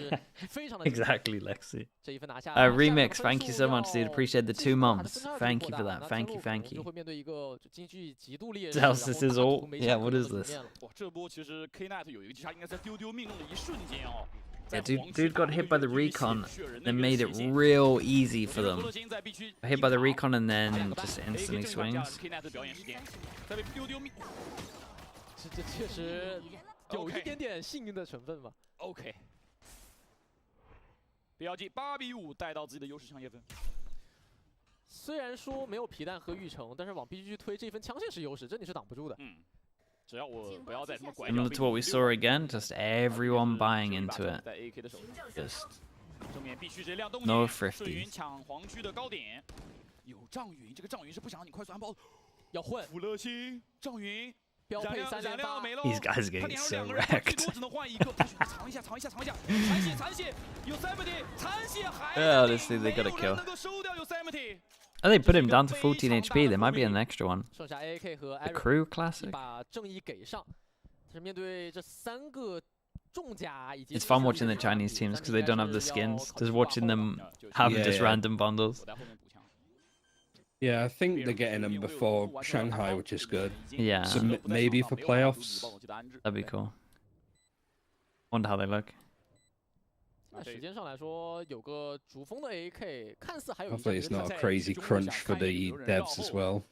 非常的。Exactly, Lexi. 这一分拿下。Remix, thank you so much, dude. Appreciate the 2 months. Thank you for that. Thank you, thank you. 会面对一个经济极度劣势。This is all. Yeah, what is this? 哇，这波其实 Knight 有一个击杀，应该在丢命中的一瞬间哦。 Yeah, dude got hit by the recon and made it real easy for them. Hit by the recon and then just instantly swings. 这确实有一点点幸运的成分吧。OK。BLG 8比5带到自己的优势枪械分。虽然说没有皮蛋和玉成，但是往 B 区推这一分枪械是优势，这你是挡不住的。只要我不要再什么拐 Similar to what we saw again, just everyone buying into it. Just no thrifty. 抢黄区的高点，有障云，这个障云是不想让你快速安包，要混。福乐星，障云，标配3连发。These guys are getting so wrecked. 最多只能换一个，藏一下，残血，有 Yosemite， 残血还。Yeah, honestly, they got a kill. Oh, they put him down to 14 HP. There might be an extra one. 剩下 AK 和 The Crew Classic. 把正义给上，但是面对这3个重甲以及。 It's fun watching the Chinese teams because they don't have the skins. Just watching them have just random bundles. Yeah, I think they're getting them before Shanghai, which is good. Yeah. So maybe for playoffs. That'd be cool. Wonder how they look. 时间上来说，有个主峰的 AK， 看似还有一 Hopefully it's not a crazy crunch for the devs as well.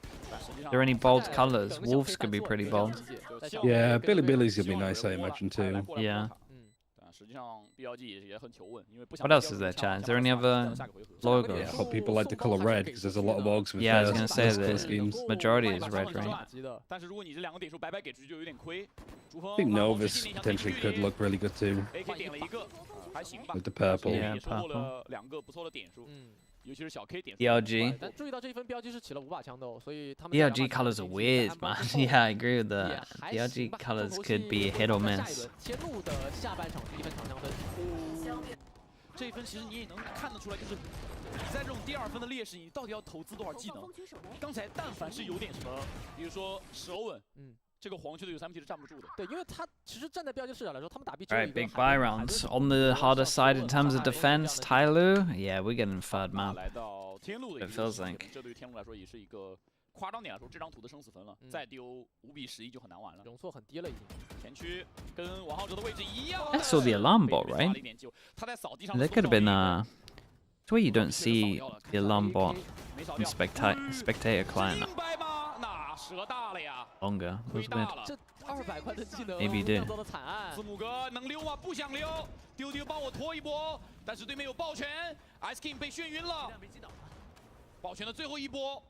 Are there any bold colors? Wolves could be pretty bold. Yeah, Billy's gonna be nice, I imagine too. Yeah. 实际上 BLG 也很求稳，因为不想。 What else is there, Chad? Is there any other logos? Yeah, I hope people like the color red because there's a lot of orgs with Yeah, I was gonna say color the schemes. majority is red, right? 但是如果你这两个点数白白给出去就有点亏。 I think Novus potentially could look really good too. AK 点了一个，还行吧。 With the purple. Yeah, 也收获 purple. 了2个不错的点数，尤其是小 K 点数。 DRG. 但注意到这一分标记是起了5把枪的哦，所以他们 DRG colors are weird, man. Yeah, I agree with that. DRG colors could be hit or miss. 天路的下半场是1分长枪分。这一分其实你也能看得出来，就是你在这种第2分的劣势，你到底要投资多少技能？刚才但凡是有点什么，比如说手稳，这个黄区的有3P是站不住的。对，因为他其实站在标记视角来说，他们打 B。 Alright, big buy rounds. On the harder side in terms of defense, Tyloo, yeah, we're getting third map. 来到天路的 It feels like. 这对于天路来说也是一个夸张点来说，这张图的生死分了，再丢5比11就很难玩了。容错很低了已经。前区跟王浩哲的位置一样。 I saw the alarm bot, right? 他在扫地上。 There could have been it's where you don't see the alarm bot in spectator client. 那蛇大了呀。 Longer. Was weird. 这200块的技能 Maybe you did. 做的惨案。字母哥能溜吗？不想溜，丢丢帮我拖一波，但是对面有抱拳 ，Ice King 被眩晕了。抱拳的最后一波。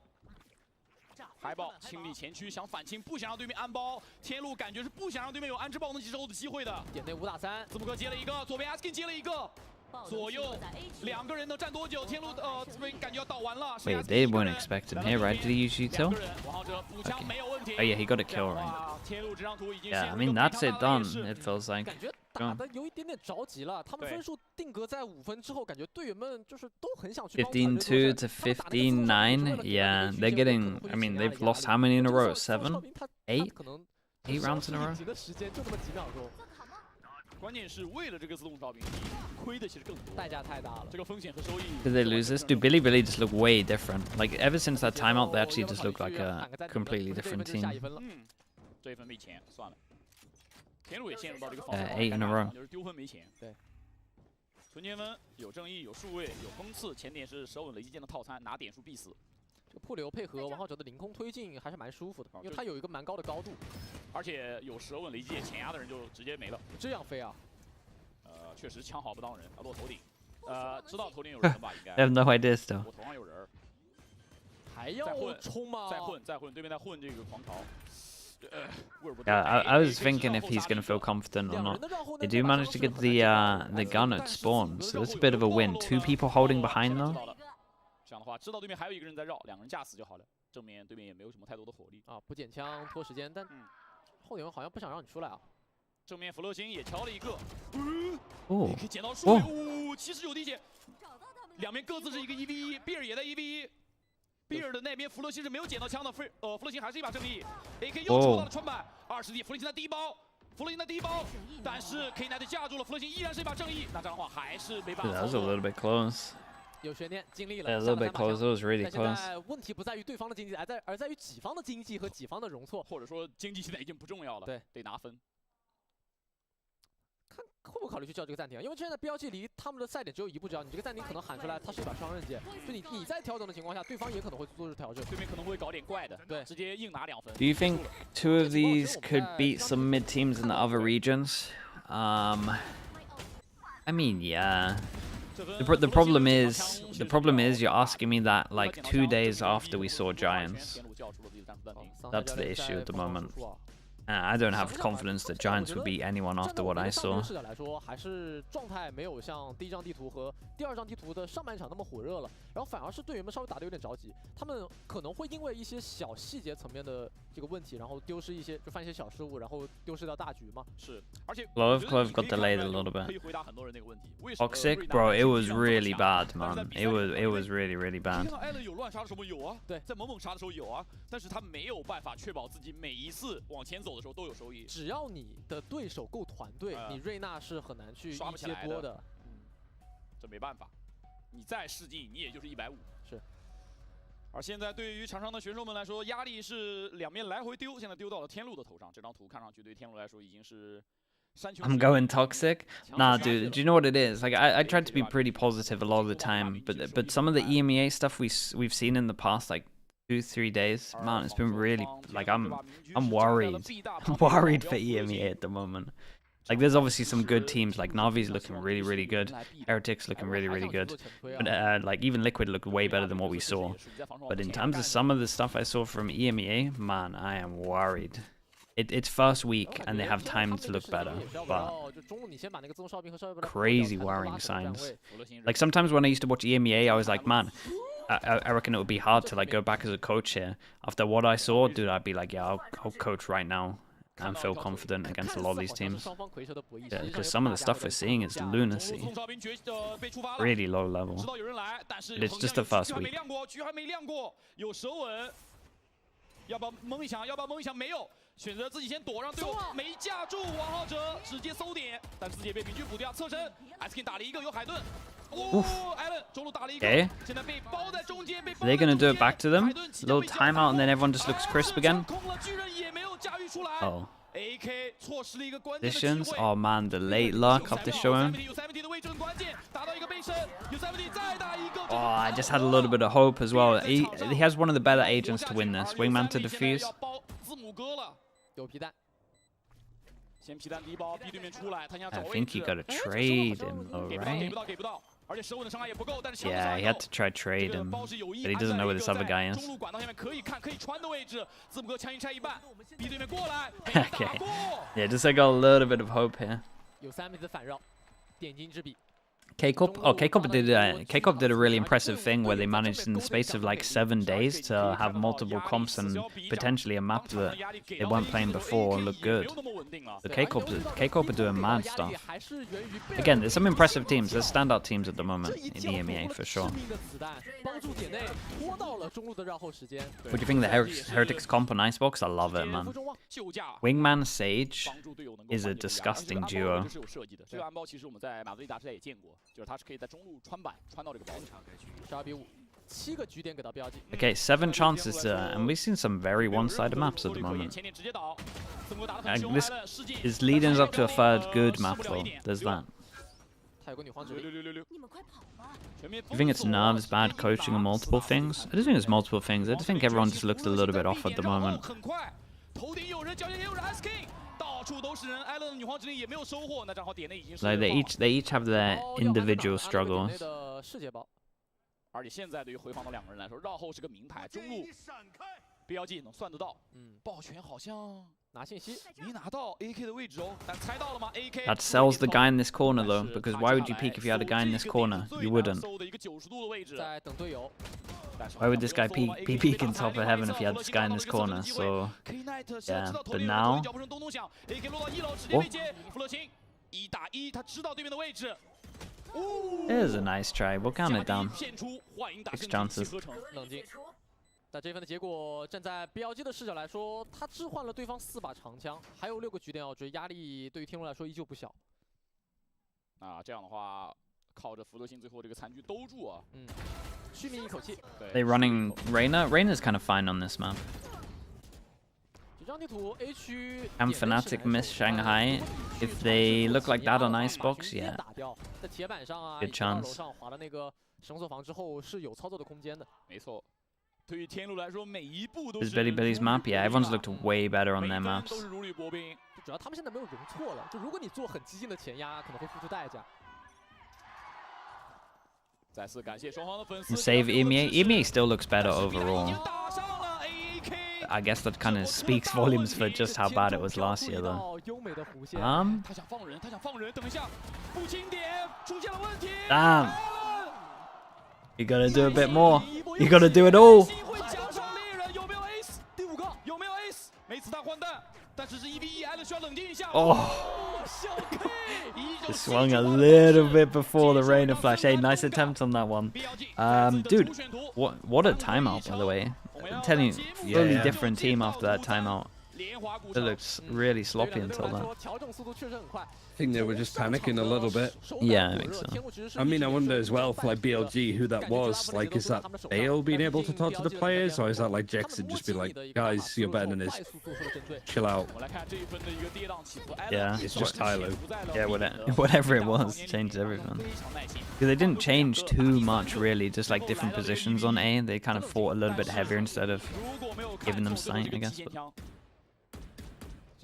海豹清理前区，想反清，不想让对面安包。天路感觉是不想让对面有安置爆能及时后的机会的。点内5打3，字母哥接了一个，左边 Askin 接了一个，左右2个人能站多久？天路这边感觉要倒完了。 Wait, they weren't expecting here, right? Did he use util? Okay. Oh yeah, he got a kill, right? Yeah, I mean that's it done. It feels like. 感觉打的有一点点着急了，他们分数定格在5分之后，感觉队员们就是都很想去。 15-2 to 15-9. Yeah, they're getting. I mean, they've lost how many in a row? 7, 8, 8 rounds in a row. 的时间就那么几秒钟。 关键是为了这个自动招兵，亏的其实更多，代价太大了。这个风险和收益。 Did they lose this? Do Billy just look way different? Like ever since that timeout, they actually just look like a completely different team. 这一分没钱，算了。天路也陷入到这个 8 in a row. 就是丢分没钱。对。纯前分有正义，有数位，有锋刺，前点是手稳雷击剑的套餐，拿点数必死。 这个破流配合王浩哲的凌空推进还是蛮舒服的，因为他有一个蛮高的高度，而且有蛇稳雷击前压的人就直接没了。这样飞啊？确实枪好不当人，落头顶。知道头顶有人吧？应该。I have no idea still. 我头上有人。还要冲吗？再混，对面在混这个狂潮。Yeah, I was thinking if he's gonna feel confident or not. They do manage to get the gun at spawn, so that's a bit of a win. 2 people holding behind though. 这样的话，知道对面还有一个人在绕，2个人架死就好了。正面对面也没有什么太多的火力啊，不捡枪拖时间，但后援好像不想让你出来啊。正面弗勒星也敲了一个，哦，可以捡到数位，其实有滴血。两边各自是一个1v1，比尔也在1v1。比尔的那边弗勒星是没有捡到枪的，弗勒星还是一把正义 ，AK 又抽到了穿板，20滴，弗勒星在第一包。 弗勒星的第一包，但是 K 奈的架住了，弗勒星依然是一把正义。那这样的话还是没办法。 That was a little bit close. 有悬念，尽力了。 Yeah, a little bit close. It was really close. 但问题不在于对方的经济，而在于己方的经济和己方的容错，或者说经济现在已经不重要了，对，得拿分。看会不会考虑去叫这个暂停？因为现在标记离他们的赛点只有1步之遥，你这个暂停可能喊出来，它是一把双刃剑，就你在调整的情况下，对方也可能会做出调整，对面可能会搞点怪的，对，直接硬拿2分。 Do you think 2 of these could beat some mid teams in the other regions? I mean, yeah. The problem is you're asking me that like 2 days after we saw Giants. That's the issue at the moment. I don't have confidence that Giants would beat anyone after what I saw. 视角来说，还是状态没有像第1张地图和第2张地图的上半场那么火热了，然后反而是队员们稍微打得有点着急，他们可能会因为一些小细节层面的这个问题，然后丢失一些，就犯一些小失误，然后丢失掉大局嘛。是，而且 Clove got delayed a little bit. Toxic, bro, it was really bad, man. It was really bad. 艾伦有乱杀的时候有啊，对，在猛猛杀的时候有啊，但是他没有办法确保自己每一次往前走的时候都有收益。只要你的对手够团队，你瑞娜是很难去刷不起来的。这没办法，你再试镜，你也就是150。是。而现在对于场上的选手们来说，压力是两面来回丢，现在丢到了天路的头上。这张图看上去对天路来说已经是。I'm going toxic. Nah, dude. Do you know what it is? Like, I tried to be pretty positive a lot of the time, but some of the EMEA stuff we've seen in the past, like 2-3 days, man, it's been really like I'm worried. I'm worried for EMEA at the moment. Like, there's obviously some good teams. Like Navi's looking really good. Heretic's looking really good. But like even Liquid looked way better than what we saw. But in terms of some of the stuff I saw from EMEA, man, I am worried. It's first week and they have time to look better, but crazy worrying signs. Like sometimes when I used to watch EMEA, I was like, man, I reckon it would be hard to like go back as a coach here. After what I saw, dude, I'd be like, yeah, I'll coach right now and feel confident against a lot of these teams. Yeah, because some of the stuff we're seeing is lunacy. Really low level. But it's just the first week. 选择自己先躲，让队友没架住，王浩哲直接搜点，但自己也被明军补掉，侧身 ，SK 打了一个，有海顿，艾伦中路打了一个，现在被包在中间，被包。They're gonna do it back to them. Little timeout, and then everyone just looks crisp again. Oh. Positions. Oh man, the late luck of the showing. Oh, I just had a little bit of hope as well. He has one of the better agents to win this. Wingman to defuse. I think you gotta trade him though, right? Yeah, he had to try trade him, but he doesn't know where this other guy is. Okay, yeah, just I got a little bit of hope here. K-Corp? Oh, K-Corp did a really impressive thing where they managed in the space of like 7 days to have multiple comps and potentially a map that they weren't playing before look good. So K-Corp are doing mad stuff. Again, there's some impressive teams. There's standout teams at the moment in EMEA for sure. What do you think of the Heretics comp on Icebox? I love it, man. Wingman Sage is a disgusting duo. Okay, 7 chances and we've seen some very one-sided maps at the moment. This is leading us up to a third good map though, there's that. I think it's nerves, bad coaching, and multiple things. I don't think it's multiple things, I just think everyone just looks a little bit off at the moment. Like they each have their individual struggles. 而且现在对于回防的两个人来说，绕后是个名牌，中路标记能算得到。抱拳好像拿信息没拿到 AK 的位置哦，但猜到了吗 ？AK That sells the guy in this corner though, because why would you peek if you had a guy in this corner? You wouldn't. Why would this guy peek in top of heaven if he had this guy in this corner? So yeah, but now. Oh. There's a nice try. We'll count it down. 6 chances. 在这一番的结果，站在 BLG 的视角来说，他置换了对方4把长枪，还有6个局点要追，压力对于天龙来说依旧不小。啊，这样的话，靠着福德星最后这个残局兜住啊，续命一口气。They running Reyna? Reyna's kind of fine on this map. 这张地图 A 区 Can Fnatic miss Shanghai? If they look like that on Icebox, yeah. 在铁板上啊， Good chance. 楼上划了那个绳索房之后是有操作的空间的。没错。 对于天路来说，每一步都 Is Billy's map? Yeah, everyone's looked way better on their maps. 都是如履薄冰。主要他们现在没有容错了，就如果你做很激进的前压，可能会付出代价。再次感谢双方的粉丝。Save EMEA. EMEA still looks better overall. I guess that kind of speaks volumes for just how bad it was last year, though. Damn. You gotta do a bit more. You gotta do it all. Oh. Just swung a little bit before the Reyna flash. Hey, nice attempt on that one. Dude, what a timeout, by the way. I'm telling you, totally different team after that timeout. It looks really sloppy until that. I think they were just panicking a little bit. Yeah, I think so. I mean, I wonder as well for like BLG who that was. Like, is that Bale being able to talk to the players, or is that like Jackson just be like, guys, you're better than this. Chill out. Yeah, it's just Tyler. Yeah, whatever it was, changed everything. Yeah, they didn't change too much really, just like different positions on A. They kind of fought a little bit heavier instead of giving them sight, I guess. But...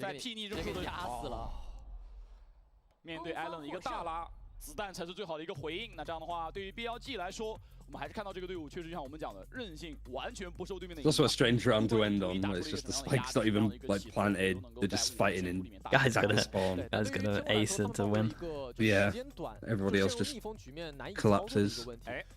在替逆扔出的面对 Allen 一个大拉，子弹才是最好的一个回应。那这样的话，对于 BLG 来说，我们还是看到这个队伍确实就像我们讲的，韧性完全不受对面的影响。It's also a strange round to end on. It's just the spike's not even like planted. They're just fighting in. Guys gonna ace it to win. Yeah. Everybody else just collapses.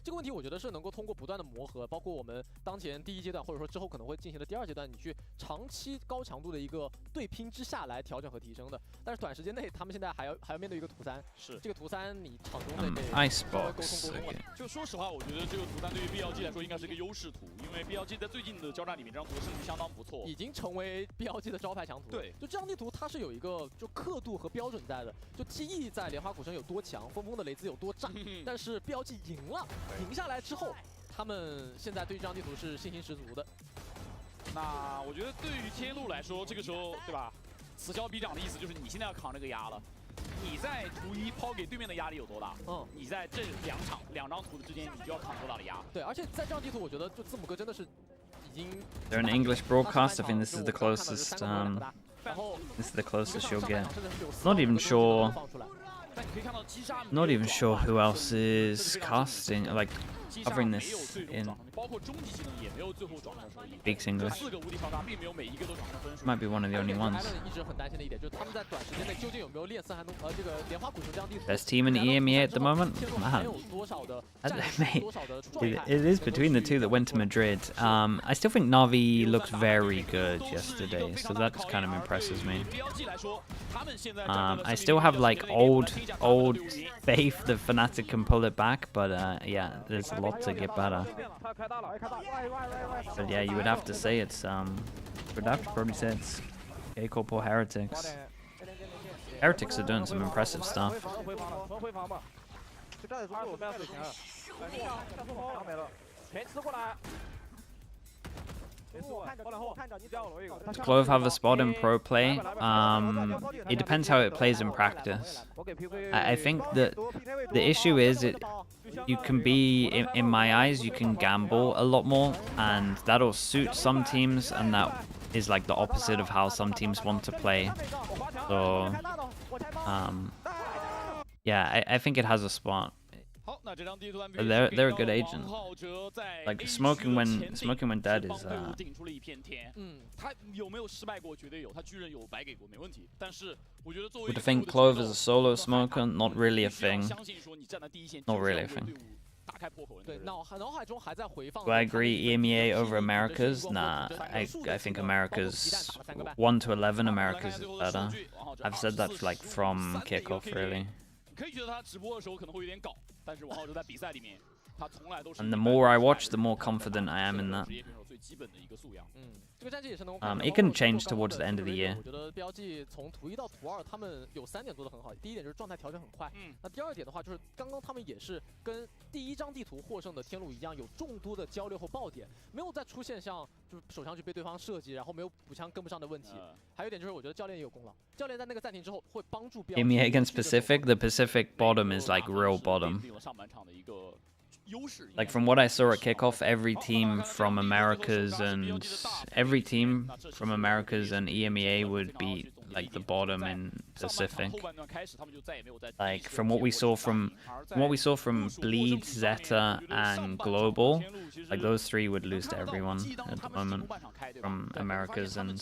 这个问题我觉得是能够通过不断的磨合，包括我们当前第一阶段或者说之后可能会进行的第二阶段，你去长期高强度的一个对拼之下来调整和提升的。但是短时间内他们现在还要面对一个图3，是这个图3你场中内被稍微沟通沟通了。就说实话，我觉得这个图3对于 BLG 来说应该是一个优势图，因为 BLG 在最近的交战里面这张图胜率相当不错，已经成为 BLG 的招牌强图。对，就这张地图它是有一个就刻度和标准在的，就 TE 在莲花古城有多强，峰峰的雷兹有多炸，但是 BLG 赢了，赢下来之后，他们现在对这张地图是信心十足的。那我觉得对于天路来说，这个时候对吧？此消彼长的意思就是你现在要扛这个压了。你在图1抛给对面的压力有多大？你在这两张图之间，你就要扛多大的压？对，而且在这张地图，我觉得就字母哥真的是已经。They're an English broadcast. I think this is the closest. This is the closest you'll get. Not even sure. Not even sure who else is casting, like covering this in speaks English. Might be one of the only ones. Best team in EMEA at the moment? Man. Mate, it is between the two that went to Madrid. I still think Navi looked very good yesterday, so that just kind of impresses me. I still have like old faith that Fnatic can pull it back, but yeah, there's a lot to get better. But yeah, you would have to say it's would have to probably say it's K-Corp or Heretics. Heretics are doing some impressive stuff. Does Clove have a spot in pro play? It depends how it plays in practice. I think that the issue is you can be, in my eyes, you can gamble a lot more, and that'll suit some teams, and that is like the opposite of how some teams want to play. So, yeah, I think it has a spot. They're a good agent. Like smoking when dead is. Would think Clove is a solo smoker? Not really a thing. Not really a thing. Do I agree EMEA over Americas? Nah, I think Americas 1 to 11 Americas is better. I've said that like from kickoff really. And the more I watch, the more confident I am in that. It can change towards the end of the year. 我觉得 BLG 从图1到图2，他们有3点做得很好。第一点就是状态调整很快。那第二点的话，就是刚刚他们也是跟第一张地图获胜的天路一样，有众多的交流和爆点，没有再出现像就是手枪去被对方射击，然后没有补枪跟不上的问题。还有一点就是，我觉得教练也有功劳。教练在那个暂停之后会帮助 BLG。EMEA against Pacific, the Pacific bottom is like real bottom. Like from what I saw at kickoff, every team from Americas and EMEA would be like the bottom in Pacific. Like from what we saw from Bleed, Zeta, and Global, like those three would lose to everyone at the moment from Americas and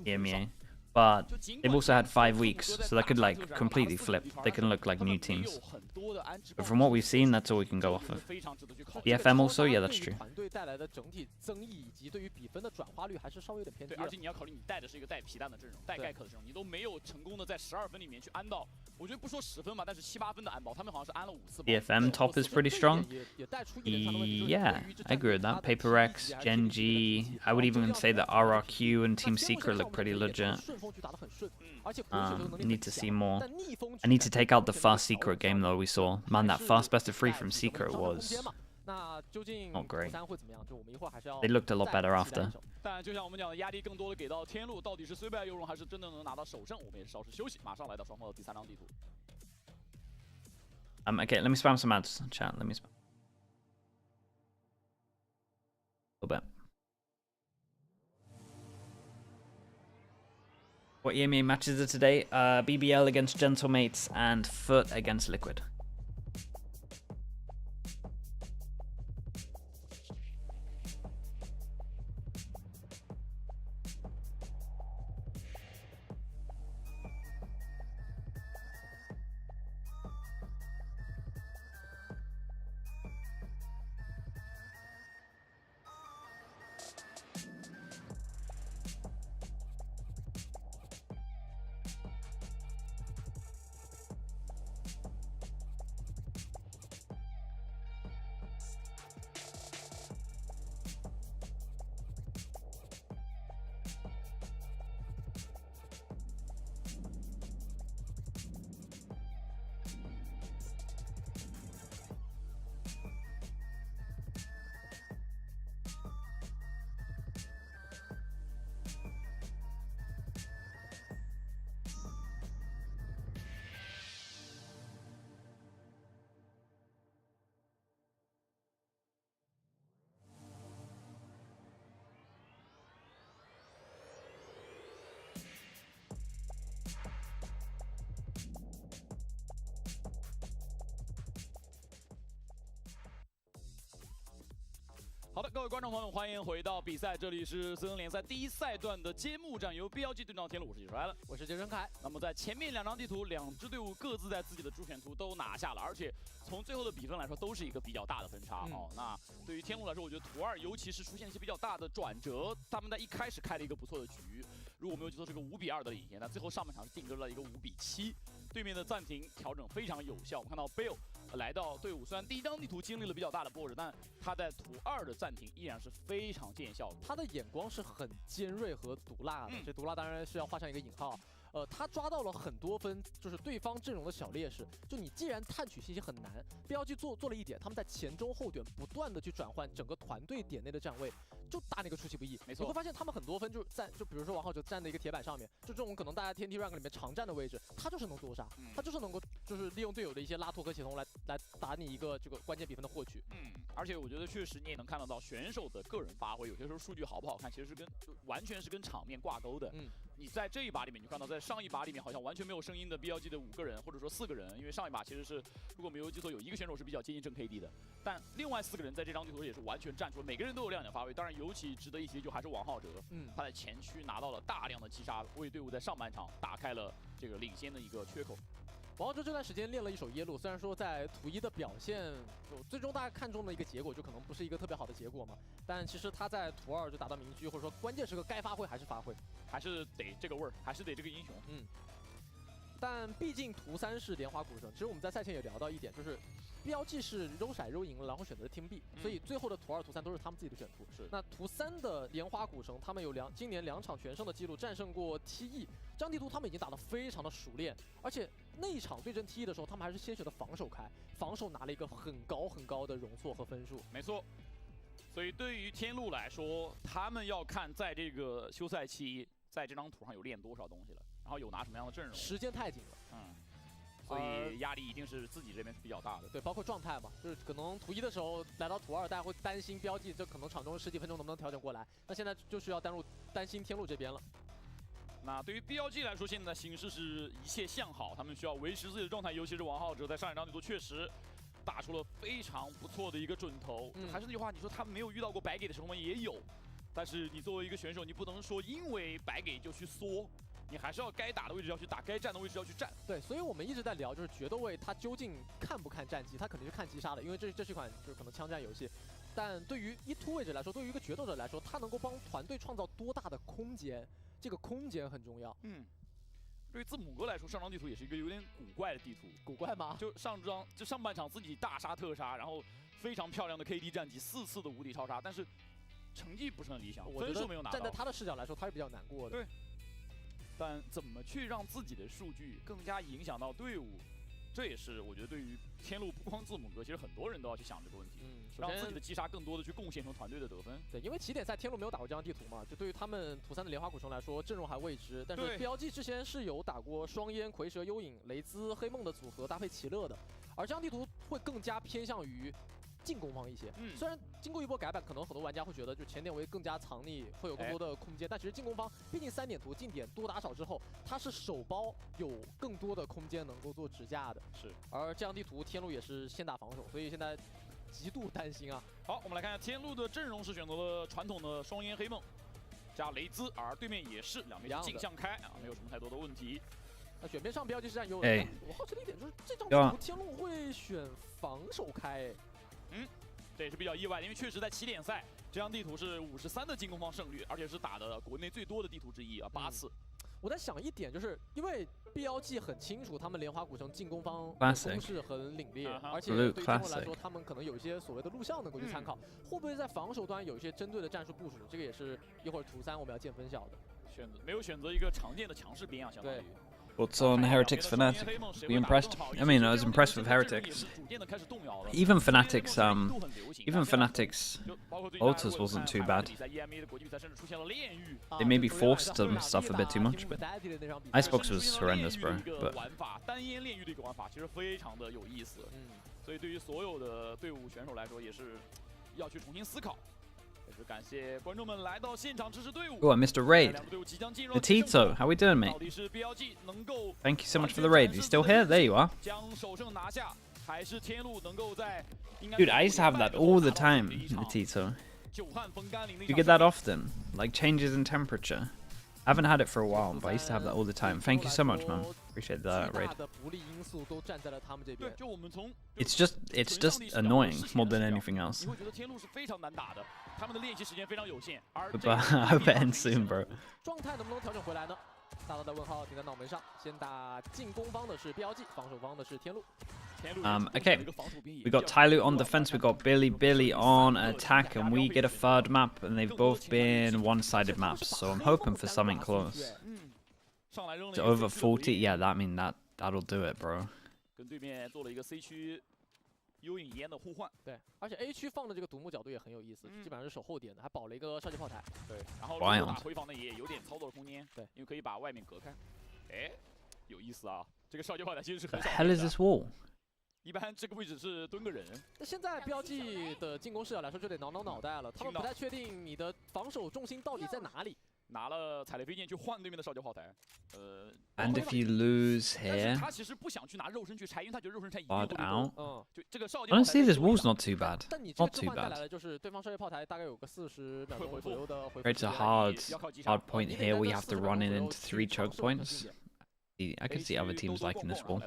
EMEA. But they've also had 5 weeks, so that could like completely flip. They can look like new teams. But from what we've seen, that's all we can go off of. The FM also, yeah, that's true. 团队带来的整体增益以及对于比分的转化率还是稍微有点偏低。而且你要考虑你带的是一个带皮蛋的阵容，带盖克的阵容，你都没有成功的在12分里面去安到，我觉得不说10分吧，但是7、8分的安保，他们好像是安了5次。The FM top is pretty strong. Yeah, I agree with that. Paper X, Gen G, I would even say that RRQ and Team Secret look pretty legit. Need to see more. I need to take out the fast Secret game though we saw. Man, that fast best of 3 from Secret was not great. They looked a lot better after. 但就像我们讲的，压力更多的给到天路，到底是虽败犹荣，还是真的能拿到首胜？我们也是稍事休息，马上来到双方的第3张地图。Okay, let me spam some ads. Chat, let me spam. A little bit. What EMEA matches are today? BBL against Gentlemates and Foot against Liquid.好的，各位观众朋友们，欢迎回到比赛，这里是4N联赛第1赛段的揭幕战，由 BLG 对战天路，我是李帅了，我是杰森凯。那么在前面2张地图，2支队伍各自在自己的主选图都拿下了，而且从最后的比分来说，都是一个比较大的分差哦。那对于天路来说，我觉得图2尤其是出现一些比较大的转折，他们在一开始开了一个不错的局，如果没有记错是个5比2的领先，那最后上半场是定格了一个5比7，对面的暂停调整非常有效。我们看到 Bill 来到队伍，虽然第1张地图经历了比较大的波折，但他在图2的暂停依然是非常见效的。他的眼光是很尖锐和毒辣的，这毒辣当然是要画上一个引号。他抓到了很多分，就是对方阵容的小劣势。就你既然探取信息很难 ，BLG 做了一点，他们在前中后点不断的去转换整个团队点内的站位，就打那个出其不意。没错，你会发现他们很多分就比如说王浩哲站在一个铁板上面，就这种可能大家TNT rank 里面常站的位置，他就是能多杀，他就是能够就是利用队友的一些拉脱和协同来打你一个这个关键比分的获取。而且我觉得确实你也能看得到选手的个人发挥，有些时候数据好不好看，其实是完全是跟场面挂钩的。你在这一把里面，你看到在上一把里面好像完全没有声音的 BLG 的5个人，或者说4个人，因为上一把其实是如果没有记错，有1个选手是比较接近正 KD 的，但另外4个人在这张地图也是完全站出了，每个人都有亮点发挥。当然，尤其值得一提就还是王浩哲，他在前区拿到了大量的击杀，为队伍在上半场打开了这个领先的一个缺口。王浩哲这段时间练了一手耶路，虽然说在图1的表现，最终大家看中的一个结果就可能不是一个特别好的结果嘛，但其实他在图2就打到明居，或者说关键时刻该发挥还是发挥，还是得这个味儿，还是得这个英雄。但毕竟图3是莲花古城，其实我们在赛前也聊到一点，就是 BLG 是揉骰揉赢了，然后选择了 Team B，所以最后的图2、图3都是他们自己的选图。那图3的莲花古城，他们有今年2场全胜的记录，战胜过 TE。这张地图他们已经打得非常的熟练，而且那一场对阵 TE 的时候，他们还是先选的防守开，防守拿了一个很高的容错和分数。没错。所以对于天路来说，他们要看在这个休赛期，在这张图上有练多少东西了，然后有拿什么样的阵容。时间太紧了。所以压力一定是自己这边是比较大的。对，包括状态嘛，就是可能图1的时候来到图2，大家会担心BLG这可能场中10几分钟能不能调整过来。那现在就需要担心天路这边了。那对于 BLG 来说，现在形势是一切向好，他们需要维持自己的状态，尤其是王浩哲在上一张地图确实打出了非常不错的一个准头。还是那句话，你说他们没有遇到过白给的时候吗？也有，但是你作为一个选手，你不能说因为白给就去缩。你还是要该打的位置要去打，该站的位置要去站。对，所以我们一直在聊，就是决斗位它究竟看不看战绩，它肯定是看击杀的，因为这是一款就是可能枪战游戏。但对于1-2位置来说，对于一个决斗者来说，他能够帮团队创造多大的空间，这个空间很重要。对于字母哥来说，上张地图也是一个有点古怪的地图。古怪吗？就上半场自己大杀特杀，然后非常漂亮的 KD 战绩，4次的无敌超杀，但是成绩不是很理想，分数没有拿到。站在他的视角来说，他是比较难过的。对。但怎么去让自己的数据更加影响到队伍，这也是我觉得对于天路不光字母哥，其实很多人都要去想这个问题。让自己的击杀更多的去贡献成团队的得分。对，因为起点赛天路没有打过这张地图嘛，就对于他们图3的莲花古城来说，阵容还未知。但是BLG之前是有打过双烟、蝰蛇、幽影、雷兹、黑梦的组合搭配奇乐的，而这张地图会更加偏向于进攻方一些。虽然经过一波改版，可能很多玩家会觉得就前点位更加藏匿，会有更多的空间，但其实进攻方毕竟3点图近点多打少之后，它是手包有更多的空间能够做支架的。是，而这张地图天路也是先打防守，所以现在极度担心啊。好，我们来看一下天路的阵容是选择了传统的双烟黑梦加雷兹，而对面也是两边镜像开啊，没有什么太多的问题。那选边上标记是占优势。我好奇的一点就是这张地图天路会选防守开。这也是比较意外的，因为确实在起点赛这张地图是53的进攻方胜率，而且是打的国内最多的地图之一啊，8次。我在想一点，就是因为 BLG 很清楚他们莲花古城进攻方攻势很凛冽，而且对于他们来说，他们可能有一些所谓的录像能够去参考，会不会在防守端有一些针对的战术部署？这个也是一会儿图3我们要见分晓的。没有选择一个常见的强势边啊，相当于。What's on Heretic's Fnatic? Were you impressed? I mean, I was impressed with Heretics. Even Fnatic's Lotus wasn't too bad. They maybe forced some stuff a bit too much, but Icebox was horrendous, bro. But 单烟炼狱的一个玩法其实非常的有意思，所以对于所有的队伍选手来说也是要去重新思考。感谢观众们来到现场支持队伍。Oh, Mr. Raid. Natito, how we doing, mate? Thank you so much for the raid. You still here? There you are. Dude, I used to have that all the time, Natito. You get that often? Like changes in temperature? I haven't had it for a while, but I used to have that all the time. Thank you so much, man. Appreciate that raid. It's just annoying more than anything else. But I hope it ends soon, bro. 状态能不能调整回来呢？大大的问号顶在脑门上。先打进攻方的是 BLG， 防守方的是天路。Okay, we got Tyloo on defense, we got Billy on attack, and we get a third map, and they've both been one-sided maps, so I'm hoping for something close. To over 40, yeah, that'll do it, bro. 跟对面做了一个 C 区幽影烟的互换。对，而且 A 区放的这个独木角度也很有意思，基本上是守后点的，还保了一个少级炮台。对，然后打回防呢也有点操作的空间，对，因为可以把外面隔开。哎，有意思啊！这个少级炮台其实是很少。The hell is this wall? 一般这个位置是蹲个人。那现在BLG的进攻视角来说就得挠脑袋了，他们不太确定你的防守重心到底在哪里。拿了踩雷飞剑去换对面的少级炮台。And if you lose here, 他其实不想去拿肉身去拆，因为他觉得肉身拆一定会out. 就这个少级。I don't see this wall's not too bad. 但你 Not too 带来 bad. 的就是对方少级炮台大概有个40秒钟左右的回复。It's a hard point here. We have to run it into 3 choke points. I could see other teams liking this wall.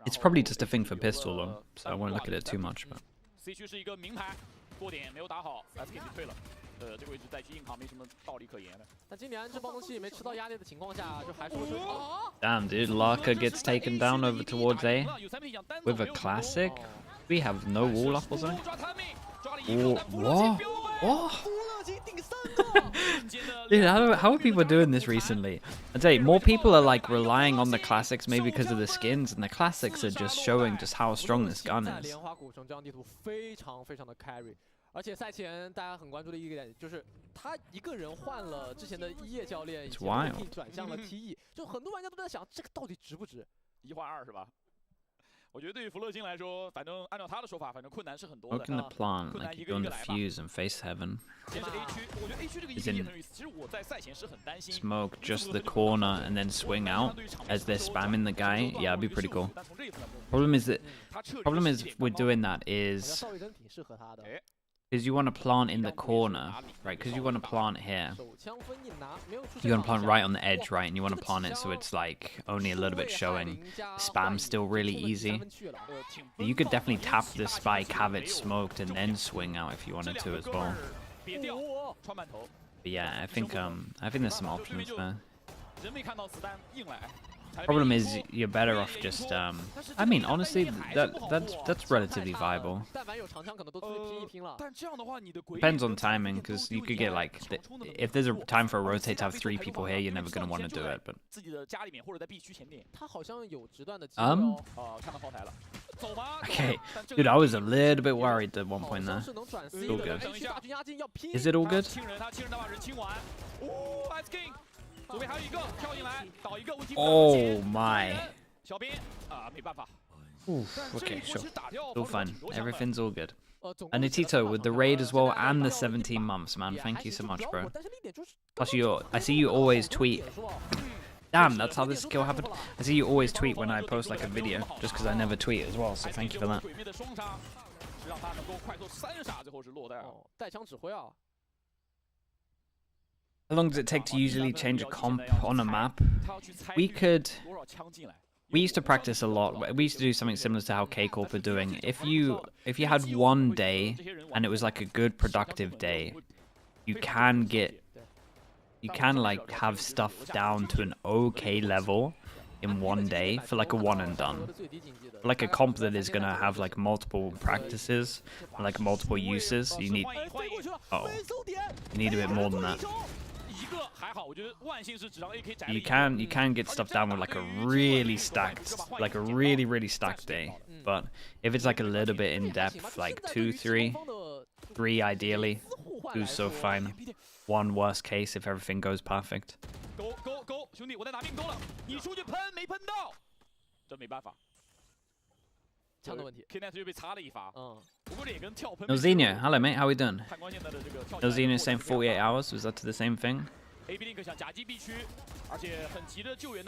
It's probably just a thing for pistol though, so I won't look at it too much. But C 区是一个名牌，过点没有打好 ，SK 退了。这个位置再去硬扛没什么道理可言的。但今年这暴风器没吃到压力的情况下，就还是会受伤。Damn, dude, Larka gets taken down over towards A with a classic. We have no wall up or something. What? Dude, how are people doing this recently? I'd say more people are like relying on the classics maybe because of the skins, and the classics are just showing just how strong this gun is. 莲花古城这张地图非常的 carry， 而且赛前大家很关注的一个点就是他一个人换了之前的一叶教练，以及转向了 TE， 就很多玩家都在想这个到底值不值？1换2是吧？我觉得对于弗勒金来说，反正按照他的说法，反正困难是很多的。Open the plant, like you're going to fuse and face heaven. 先是 A 区，我觉得 A 区这个一也很有意思。其实我在赛前是很担心。Smoke just the corner and then swing out as they're spamming the guy. Yeah, it'd be pretty cool. Problem is we're doing that is Because you want to plant in the corner, right? Because you want to plant here. You want to plant right on the edge, right? And you want to plant it so it's like only a little bit showing. Spam's still really easy. You could definitely tap the spike, have it smoked, and then swing out if you wanted to as well. But yeah, I think there's some options there. Problem is, you're better off just. I mean, honestly, that's relatively viable. Depends on timing, because you could get like, if there's a time for a rotate to have 3 people here, you're never gonna want to do it. But okay, dude, I was a little bit worried at one point there. It's all good. Is it all good? Oh my. Oof, okay, sure. All fine. Everything's all good. Anitito with the raid as well and the 17 months, man. Thank you so much, bro. Plus, I see you always tweet. Damn, that's how this skill happened. I see you always tweet when I post like a video, just because I never tweet as well, so thank you for that. How long does it take to usually change a comp on a map? We used to practice a lot. We used to do something similar to how K-Corp are doing. If you had one day and it was like a good productive day, you can like have stuff down to an okay level in one day for like a one and done. For like a comp that is gonna have like multiple practices, like multiple uses, you need you need a bit more than that. You can get stuff down with like a really stacked, like a really stacked day. But if it's like a little bit in depth, like 2, 3 ideally, 2's so fine. 1 worst case if everything goes perfect. Nozinho, hello mate, how we doing? Nozinho saying 48 hours, was that to the same thing?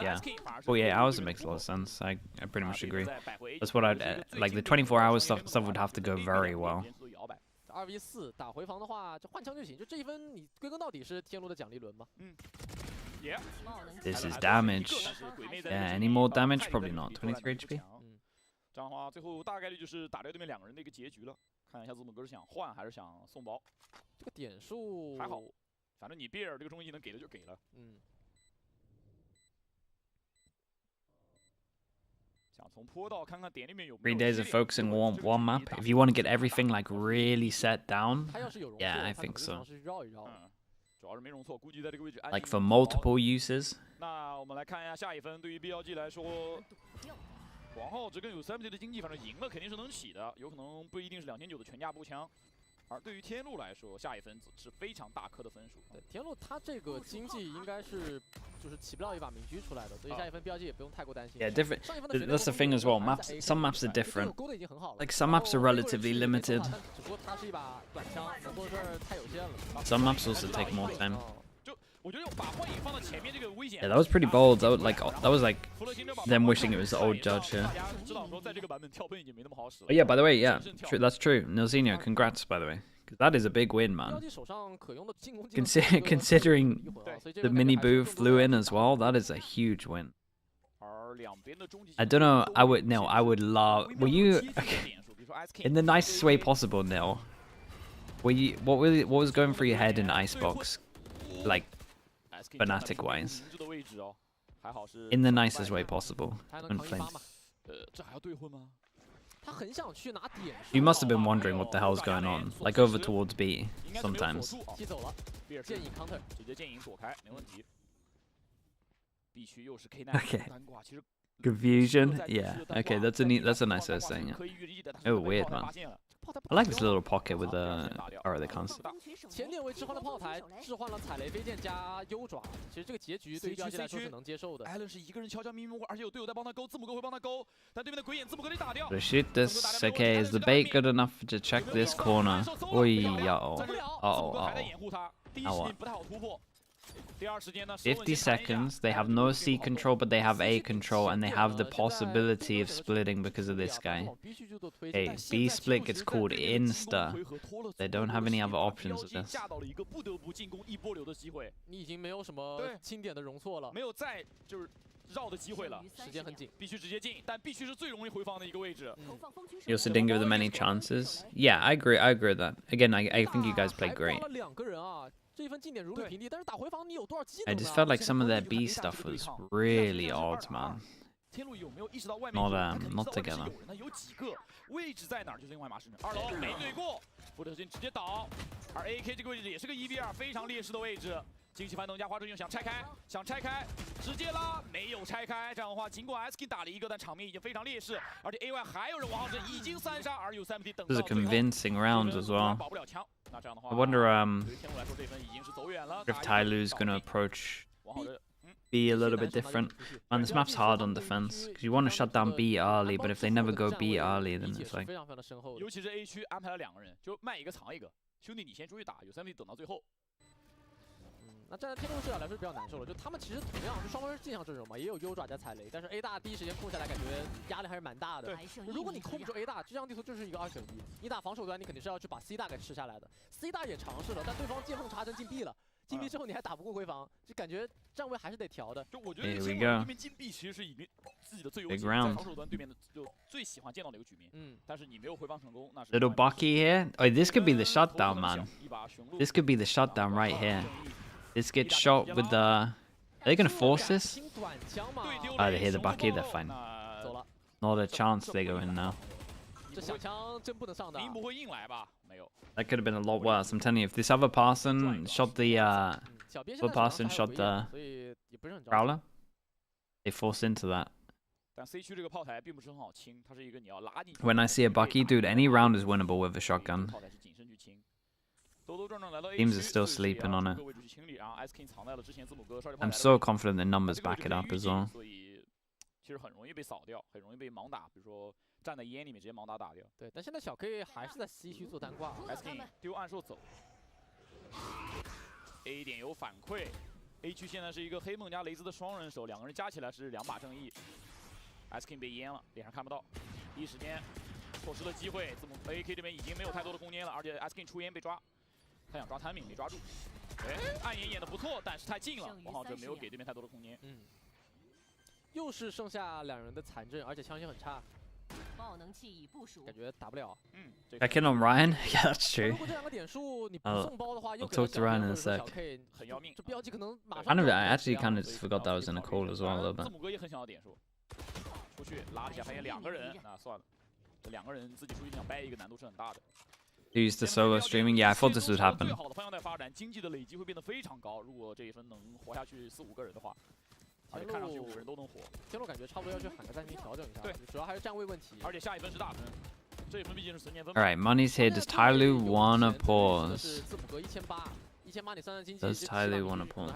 Yeah, 48 hours, it makes a lot of sense. I pretty much agree. That's what I'd like. The 24 hours stuff would have to go very well. This is damage. Yeah, any more damage? Probably not. 23 HP. 这样的话，最后大概率就是打掉对面2个人的一个结局了。看一下字母哥是想换还是想送包。这个点数还好，反正你贝尔这个中技能给了就给了。想从坡道看看点里面有没有。 3 days of focusing one map. If you want to get everything like really set down, yeah, I think so. 主要是没容错，估计在这个位置。Like for multiple uses. 那我们来看一下下一分，对于 BLG 来说。 皇后这跟有3P 的经济，反正赢了肯定是能起的，有可能不一定是2900的全价步枪。而对于天路来说，下一分是非常大颗的分数。对，天路他这个经济应该是就是起不了一把名狙出来的，所以下一分 BLG 也不用太过担心。Yeah, different. That's the thing as well. Maps, some maps are different. Like some maps are relatively limited. Some maps also take more time. Yeah, that was pretty bold. That was like them wishing it was the old judge here. But yeah, by the way, yeah, that's true. Nozinho, congrats, by the way. Because that is a big win, man. Considering the mini boo flew in as well, that is a huge win. I don't know. I would love. Were you in the nicest way possible, Nil? What was going through your head in Icebox, like Fnatic wise? In the nicest way possible. And Flames. You must have been wondering what the hell's going on, like over towards B sometimes. Okay. Confusion? Yeah. Okay, that's a nice way of saying it. Oh, weird, man. I like this little pocket with the the concept. 前点位置换了炮台，置换了踩雷飞剑加优爪，其实这个结局对于 BLG 来说是能接受的。艾伦是一个人悄悄咪咪，而且有队友在帮他勾，字母哥会帮他勾，但对面的鬼眼字母哥得打掉。 So shoot this. Okay, is the bait good enough to check this corner? Oi, uh oh. 50 seconds. They have no C control, but they have A control, and they have the possibility of splitting because of this guy. Okay, B split gets called insta. They don't have any other options with this. 你已经没有什么轻点的容错了，没有再就是绕的机会了，时间很紧，必须直接进，但必须是最容易回防的一个位置。You also didn't give them any chances. Yeah, I agree with that. Again, I think you guys played great. 两个人啊，这一分近点如履平地，但是打回防你有多少技 I 能 just felt like some of their B stuff was really odd, man. 天路有没有意识到外面 Not together. 他有几个位置在哪儿就是另外一码事。2楼没对过，福特金直接倒，而 AK 这个位置也是个1v2，非常劣势的位置。惊喜翻腾加花春用想拆开，直接拉没有拆开。这样的话，尽管 SK 打了一个，但场面已经非常劣势，而且 AY 还有人王浩辰已经3杀，而有 3MT 等到 This is a convincing round as well. 保不了枪。那这样的话 I wonder 对于天路来说这分已经是走远了。 if Tyloo's gonna approach B a little bit different. Man, this map's hard on defense because you want to shut down B early, but if they never go B early, then it's like. 尤其是 A 区安排了2个人，就卖一个藏一个，兄弟你先出去打，有 3MT 等到最后。 那站在天路视角来说比较难受了，就他们其实同样是双方是镜像阵容嘛，也有优爪加踩雷，但是 A 大第一时间控下来，感觉压力还是蛮大的。对，如果你控不住 A 大，这张地图就是一个2选1，你打防守端你肯定是要去把 C 大给吃下来的。C 大也尝试了，但对方见缝插针进 B 了，进 B 之后你还打不过回防，就感觉站位还是得调的。就我觉得天路对面进 B 其实是已经自己的最优解，在防守端对面的就最喜欢见到的一个局面。但是你没有回防成功，那是 Little Bucky here. Oh, this could be the shutdown, man. This could be the shutdown right here. This gets shot with the... Are they going to force this? Oh, they hit the Bucky, they're fine. Not a chance they go in now. That could have been a lot worse. I'm telling you, if this other person shot the... other person shot the... Prowler, they force into that. When I see a Bucky, dude, any round is winnable with a shotgun. Teams are still sleeping on it. I'm so confident the numbers back it up as well. 其实很容易被扫掉，很容易被盲打，比如说站在烟里面直接盲打打掉。对，但现在小 K 还是在 C 区做单挂 ，SK 丢暗兽走 ，A 点有反馈 ，A 区现在是一个黑梦加雷兹的双人手，两个人加起来是2把正义 ，SK 被淹了，脸上看不到，第一时间错失了机会，字母 AK 这边已经没有太多的空间了，而且 SK 出烟被抓。 他想抓timing没抓住，哎，暗演演的不错，但是太近了，王浩哲没有给对面太多的空间。又是剩下2人的残阵，而且枪性很差，爆能器已部署，感觉打不了。Check in on Ryan? Yeah, that's true. 如果这2个点数你不送包的话， I'll talk to Ryan in a sec. 小 K 很要命，这标记可能马上。I actually kind of forgot that I was in a call as well a little bit. 字母哥也很想要点数，出去拉了一下，发现2个人，那算了，这2个人自己出去想掰一个难度是很大的。 Use the solo streaming. Yeah, I thought this would happen. 最好的方向在发展，经济的累积会变得非常高。如果这一分能活下去4、5个人的话，而且看上去5个人都能活。天路感觉差不多要去喊个暂停调整一下，对，主要还是站位问题。而且下一分是大分，这一分毕竟是神年分。All right, money's here. Does Tyloo wanna pause? 字母哥1800你算算经济。 Does Tyloo wanna pause?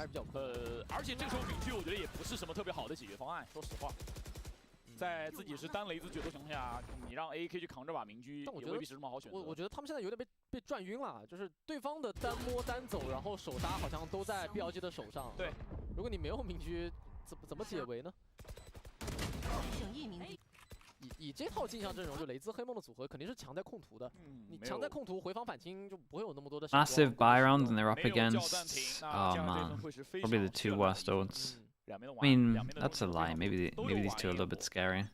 而且这个时候明区我觉得也不是什么特别好的解决方案，说实话。 在自己是单雷兹决斗情况下，你让 AK 去扛这把明狙，也未必是什么好选择。我觉得他们现在有点被转晕了，就是对方的单摸单走，然后手杀好像都在 BLG 的手上。对，如果你没有明狙，怎么解围呢？以这套镜像阵容，就雷兹黑梦的组合肯定是强在控图的。你强在控图，回防反清就不会有那么多的。Massive buy rounds and they're up against. Oh man, probably the 2 worst odds. I mean, that's a lie. Maybe these 2 are a little bit scary.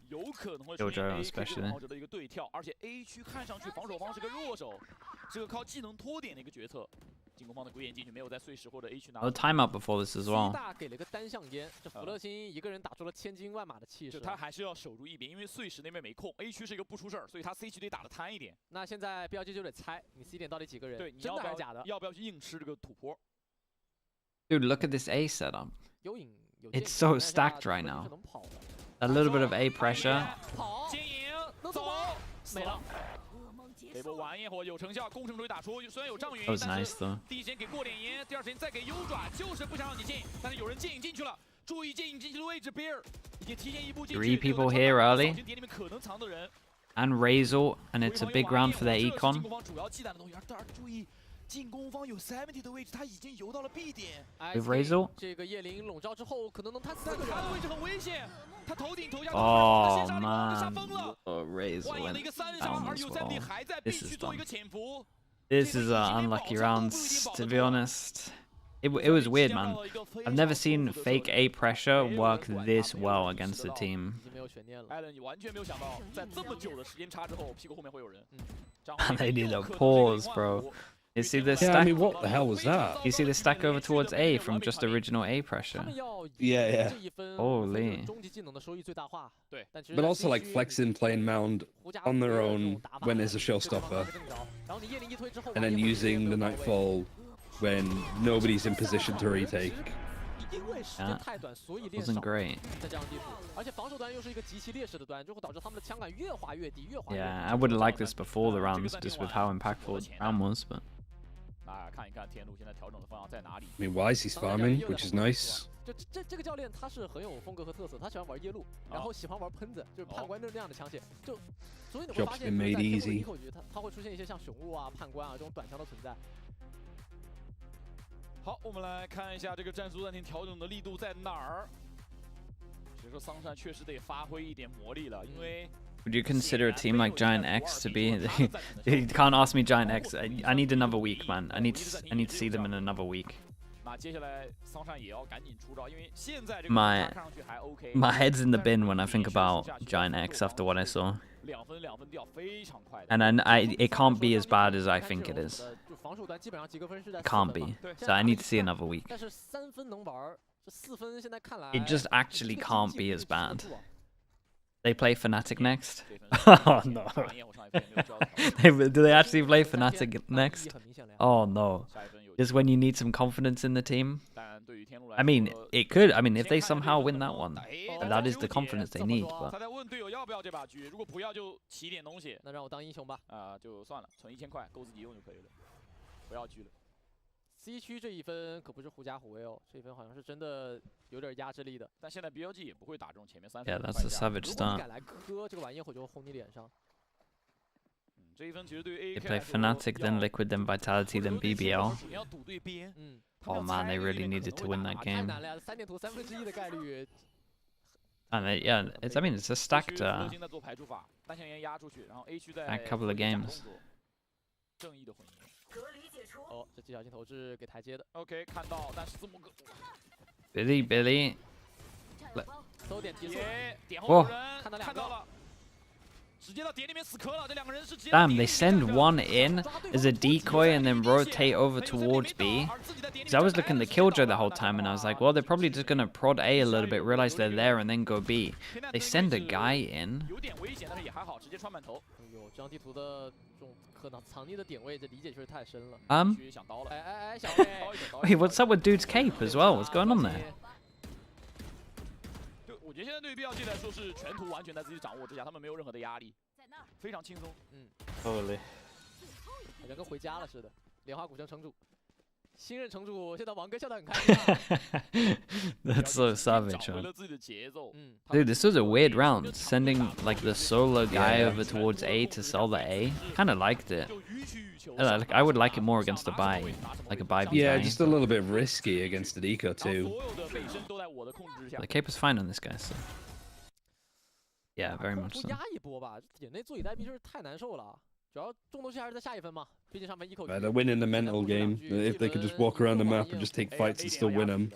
Jojo especially. 而且 A 区看上去防守方是个弱手，是个靠技能拖点的一个决策。进攻方的鬼眼进去没有在碎石或者 A 区拿。I'll time out before this as well. 大给了个单向烟，这福勒星一个人打出了千军万马的气势。他还是要守住一边，因为碎石那边没空 ，A 区是一个不出事儿，所以他 C 区得打得贪一点。那现在 BLG 就得猜，你 C 点到底几个人？对，真的还是假的？要不要去硬吃这个土坡 ？Dude, look at this A setup. 有影。 It's so stacked right now. A little bit of A pressure. 接影走没了。这波晚焰火有成效，攻城锤打出，虽然有障云，但是第一时间给过点烟，第二时间再给优爪，就是不想让你进，但是有人接引进去了，注意接引进去的位置 ，Bear 已经提前1步进去。3 people here early. 点里面可能藏的人。And Razor, and it's a big round for their econ. 进攻方主要忌惮的东西，而注意。进攻方有 70的位置，他已经游到了 B 点。With Razor? 这个叶灵笼罩之后，可能能摊4个人。他的位置很危险，他头顶投下。Oh man. Oh, Razor went down as well. This is done. This is unlucky rounds, to be honest. It was weird, man. I've never seen fake A pressure work this well against a team. They need a pause, bro. You see this stack? Yeah, I mean, what the hell was that? You see the stack over towards A from just original A pressure? Yeah. Holy. But also, like, flexing playing Mound on their own when there's a showstopper. And then using the Nightfall when nobody's in position to retake. Yeah, wasn't great. Yeah, I would have liked this before the rounds, just with how impactful the round was, but... I mean, Wise, he's farming, which is nice. 这个教练他是很有风格和特色，他喜欢玩夜路，然后喜欢玩喷子，就是判官那样的枪械，所以你会发现在天路一口局，他会出现一些像雄鹿啊、判官啊这种短枪的存在。好，我们来看一下这个战术暂停调整的力度在哪儿。所以说桑葚确实得发挥一点魔力了，因为。 Would you consider a team like Giant X to be? You can't ask me Giant X. I need another week, man. I need to see them in another week. My head's in the bin when I think about Giant X after what I saw. And it can't be as bad as I think it is. It can't be. So I need to see another week. It just actually can't be as bad. They play Fnatic next? Oh no. Do they actually play Fnatic next? Oh no. Just when you need some confidence in the team? I mean, it could. I mean, if they somehow win that one, that is the confidence they need. But... C 区这一分可不是狐假虎威哦，这一分好像是真的有点压制力的。但现在 BLG 也不会打中前面3分。Yeah, that's a savage start. 如果你敢来磕这个玩意，我就轰你脸上。这一分其实对于 They play Fnatic, then Liquid, then Vitality, then BBL. Oh man, they really needed to win that game. And yeah, I mean, it's a stacked couple of games. 哦，这技巧镜头是给台阶的。OK， 看到，但是字母哥 Billy， 搜点提速，点后人看到了，直接到点里面死磕了，这两个人是直接。Damn, they send one in as a decoy and then rotate over towards B. Because I was looking at the killjoy the whole time and I was like, well, they're probably just gonna prod A a little bit, realize they're there, and then go B. They send a guy in. 有点危险，但是也还好，直接穿满头。有这张地图的这种可能藏匿的点位，这理解确实太深了。想到了，小妹。Wait, what's up with dude's cape as well? What's going on there? 我觉得现在对于 BLG 来说是全图完全在自己掌握之下，他们没有任何的压力，非常轻松。Totally. 好像跟回家了似的。莲花古城城主，新任城主，现在王哥笑得很开心。That's so savage, man. Dude, this was a weird round. Sending like the solo guy over towards A to sell the A. Kind of liked it. I would like it more against a buy, like a buy. Yeah, just a little bit risky against the Deco too. The cape is fine on this guy, so. Yeah, very much so. 压一波吧，点内坐以待毙就是太难受了。主要重头戏还是在下一分嘛，毕竟上面一口。They're winning the mental game. If they could just walk around the map and just take fights and still win them.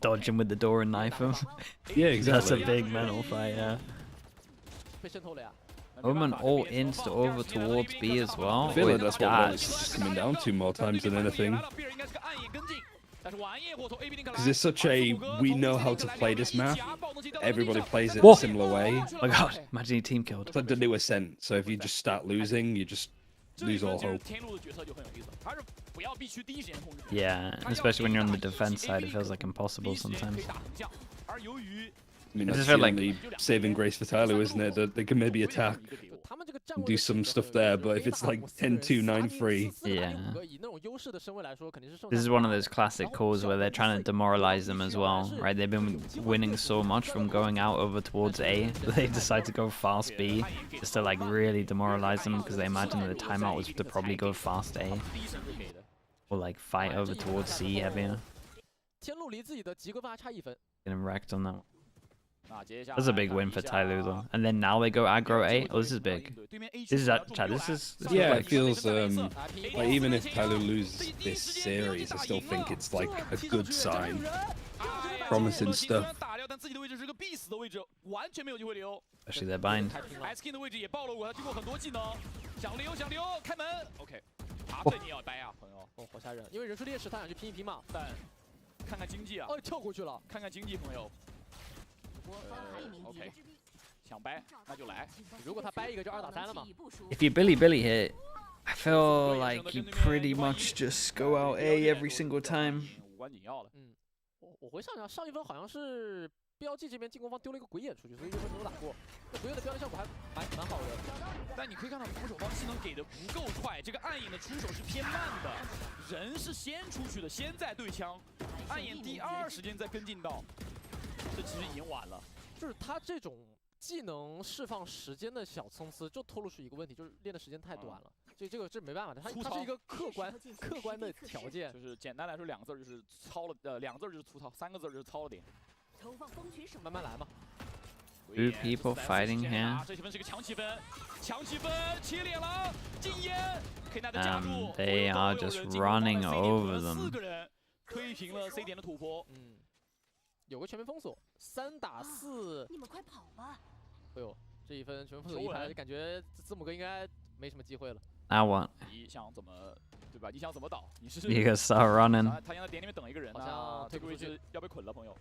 Dodge him with the door and knife him. Yeah, exactly. That's a big mental fight, yeah. 被渗透了呀。Omen all insta over towards B as well. I feel like that's what it's coming down to more times than anything. Because it's such a, we know how to play this map. Everybody plays it a similar way. Oh my god, imagine he team killed. It's like the new Ascent, so if you just start losing, you just lose all hope. Yeah, especially when you're on the defense side, it feels like impossible sometimes. I mean, that's the only saving grace for Tyler, isn't it? That they can maybe attack and do some stuff there, but if it's like 10-2, 9-3... Yeah. This is one of those classic calls where they're trying to demoralize them as well, right? They've been winning so much from going out over towards A, that they decide to go fast B, just to like really demoralize them, because they imagine that the timeout was to probably go fast A. Or like fight over towards C heavier. 天路离自己的及格分还差1分。 Getting wrecked on that one. That's a big win for Tyloo though. And then now they go aggro A. Oh, this is big. This is yeah, like, it feels like even if Tyloo loses this series, I still think it's like a good sign. Promising stuff. Especially their bind. SK 的位置也暴露过，他经过很多技能，想溜，开门 ，OK， 这你也要掰啊，朋友。哦，好吓人，因为人数劣势，他想去拼一拼嘛。但看看经济啊，哦，跳过去了，看看经济，朋友。OK， 想掰那就来。如果他掰一个就2打3了嘛。If you Billy here, I feel like you pretty much just go out A every single time. 无关紧要了。我回想一下，上一分好像是 BLG 这边进攻方丢了一个鬼眼出去，所以这分没有打过。那鬼眼的标记效果还蛮好的。但你可以看到防守方技能给的不够快，这个暗影的出手是偏慢的，人是先出去的，先在对枪，暗影第2时间再跟进到，这其实已经晚了。就是他这种技能释放时间的小参差，就透露出一个问题，就是练的时间太短了。这没办法的，它是一个客观的条件。就是简单来说，2个字就是糙了，2个字就是粗糙，3个字就是糙了点。慢慢来嘛。 Two people fighting here. 这气氛是个强气氛，切脸了，禁烟，可以拿着加入。They are just running over them. 4个人推平了 C 点的突破。有个全面封锁，3打4。你们快跑吧！哎呦，这一分全面封锁一排，感觉字母哥应该没什么机会了。 Now what? 你想怎么，对吧？你想怎么倒？你是 You can start running. 他想在点里面等一个人，好像这个位置要被捆了，朋友。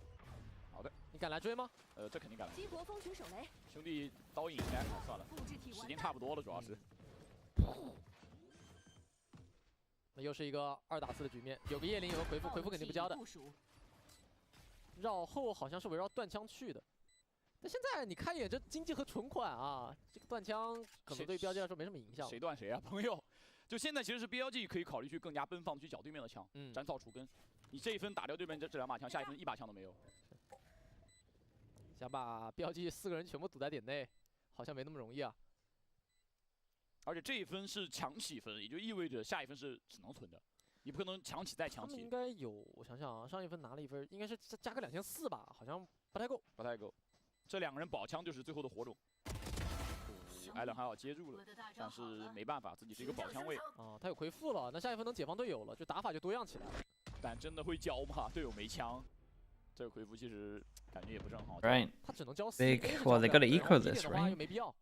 好的，你敢来追吗？这肯定敢来。激活风群手雷。兄弟，刀影应该算了，时间差不多了，主要是。那又是一个2打4的局面，有个叶灵，有个回复肯定不交的。绕后好像是围绕断枪去的。 那现在你看一眼这经济和存款啊，这个断枪可能对标记来说没什么影响。谁断谁啊，朋友？就现在其实是 BLG 可以考虑去更加奔放去缴对面的枪，斩草除根。你这一分打掉对面这2把枪，下一分1把枪都没有。想把标记4个人全部堵在点内，好像没那么容易啊。而且这一分是强起分，也就意味着下一分是只能存的，你不可能强起再强起。他们应该有，我想想啊，上一分拿了1分，应该是加个2400吧，好像不太够。不太够。 这2个人保枪就是最后的火种。艾伦还好接住了，但是没办法，自己是一个保枪位啊。他有回复了，那下一分能解放队友了，就打法就多样起来了。但真的会交吗？队友没枪，这个回复其实感觉也不是很好。Right. 他只能交 Big. Well, they got to eco this, right? 没必要。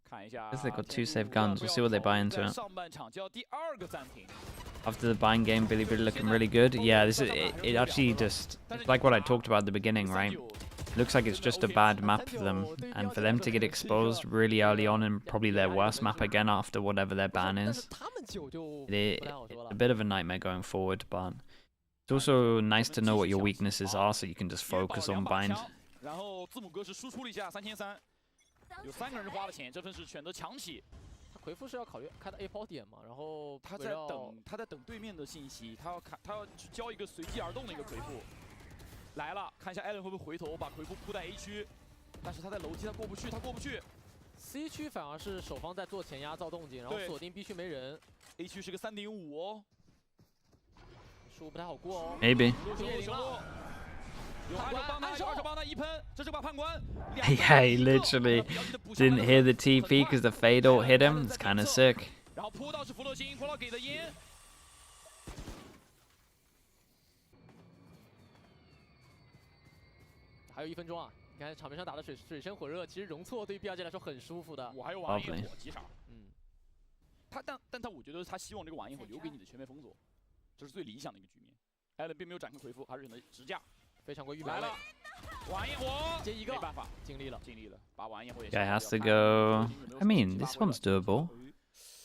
看一下。 Because they got 2 save guns. We'll see what they buy into it. 上半场就要第2个暂停。 After the bind game, Billy looking really good. Yeah, this is it actually just it's like what I talked about at the beginning, right? Looks like it's just a bad map for them, and for them to get exposed really early on in probably their worst map again after whatever their ban is, a bit of a nightmare going forward, but it's also nice to know what your weaknesses are so you can just focus on bind. 然后字母哥是输出了一下3300，有3个人花了钱，这分是选择强起。 他回复是要考虑开到 A 抛点嘛，然后他在等对面的信息，他要去交一个随机而动的一个回复。来了，看一下艾伦会不会回头把回复铺在 A 区，但是他在楼梯他过不去。C 区反而是守方在做前压造动静，然后锁定 B 区没人。A 区是个3.5哦，输不太好过哦。 Maybe. 有2手帮他1喷，这是把判官。 Yeah, he literally didn't hear the TP because the fade ult hit him. It's kind of sick. 然后扑到是弗洛星，弗洛给的烟。还有1分钟啊！你看场面上打的水深火热，其实容错对于 BLG 来说很舒服的。我还有晚烟火击杀。但我觉得他希望这个晚烟火留给你的全面封锁，这是最理想的一个局面。艾伦并没有展开回复，还是选择直架。 非常过预备来了，晚烟火接一个，没办法，尽力了，把晚烟火也。 Guy has to go. I mean, this one's doable.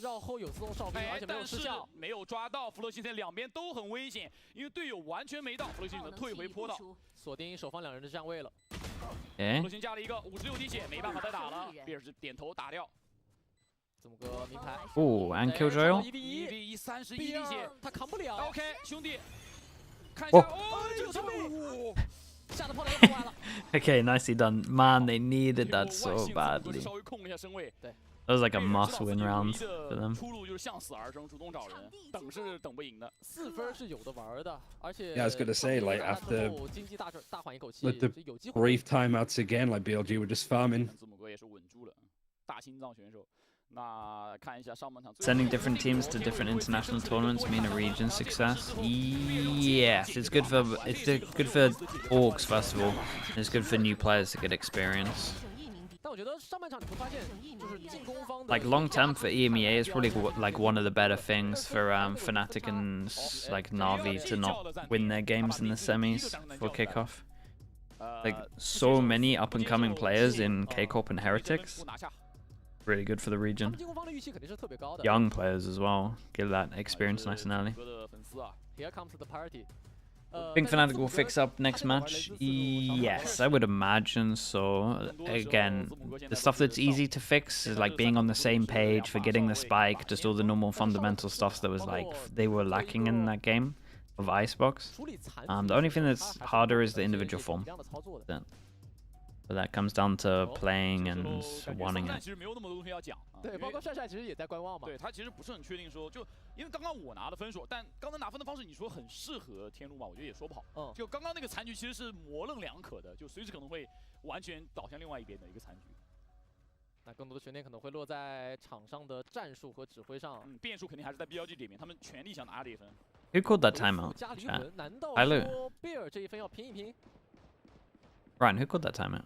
绕后有自动哨兵，而且没有失效，没有抓到。弗洛西现在2边都很危险，因为队友完全没到，弗洛西只能退回坡道，锁定守方2人的站位了。弗洛西加了一个56滴血，没办法再打了，比尔是点头打掉。字母哥名牌。Oh, and kill Joel. 1v1 31滴血，他扛不了。 OK， 兄弟。 看一下，这个什么？吓得炮打完了。Okay, nicely done. Man, they needed that so badly. 稍微控了一下身位，对， That was like a must-win round for them. 出路就是向死而生，主动找人，等是等不赢的。4分是有的玩的，而且 Yeah, I was gonna say, like, after 经济大缓一口气， like the 有机会。 brief timeouts again, like BLG were just farming. 字母哥也是稳住了，大心脏选手。那看一下上半场。Sending different teams to different international tournaments mean a region success. Yes, it's good for orgs first of all. It's good for new players to get experience. 但我觉得上半场你会发现，就是进攻方 Like long term for EMEA is probably like one of the better things for Fnatic and like Na'Vi to not win their games in the semis for kickoff. Like so many up and coming players in K-Corp and Heretics. Really good for the region. Young players as well. Get that experience nice and early. Here comes the party. Think Fnatic will fix up next match? Yes, I would imagine so. Again, the stuff that's easy to fix is like being on the same page, forgetting the spike, just all the normal fundamental stuff that was like they were lacking in that game of Icebox. The only thing that's harder is the individual form. But that comes down to playing and wanting it. 对，包括帅帅其实也在观望嘛。对他其实不是很确定说，就因为刚刚我拿的分数，但刚才拿分的方式你说很适合天路嘛，我觉得也说不好。就刚刚那个残局其实是模棱两可的，就随时可能会完全倒向另外一边的一个残局。那更多的悬念可能会落在场上的战术和指挥上。变数肯定还是在 BLG 这边，他们全力想拿这一分。Who called that timeout? 难道 Hello. 贝尔这一分要拼一拼 Ryan, who called that timeout?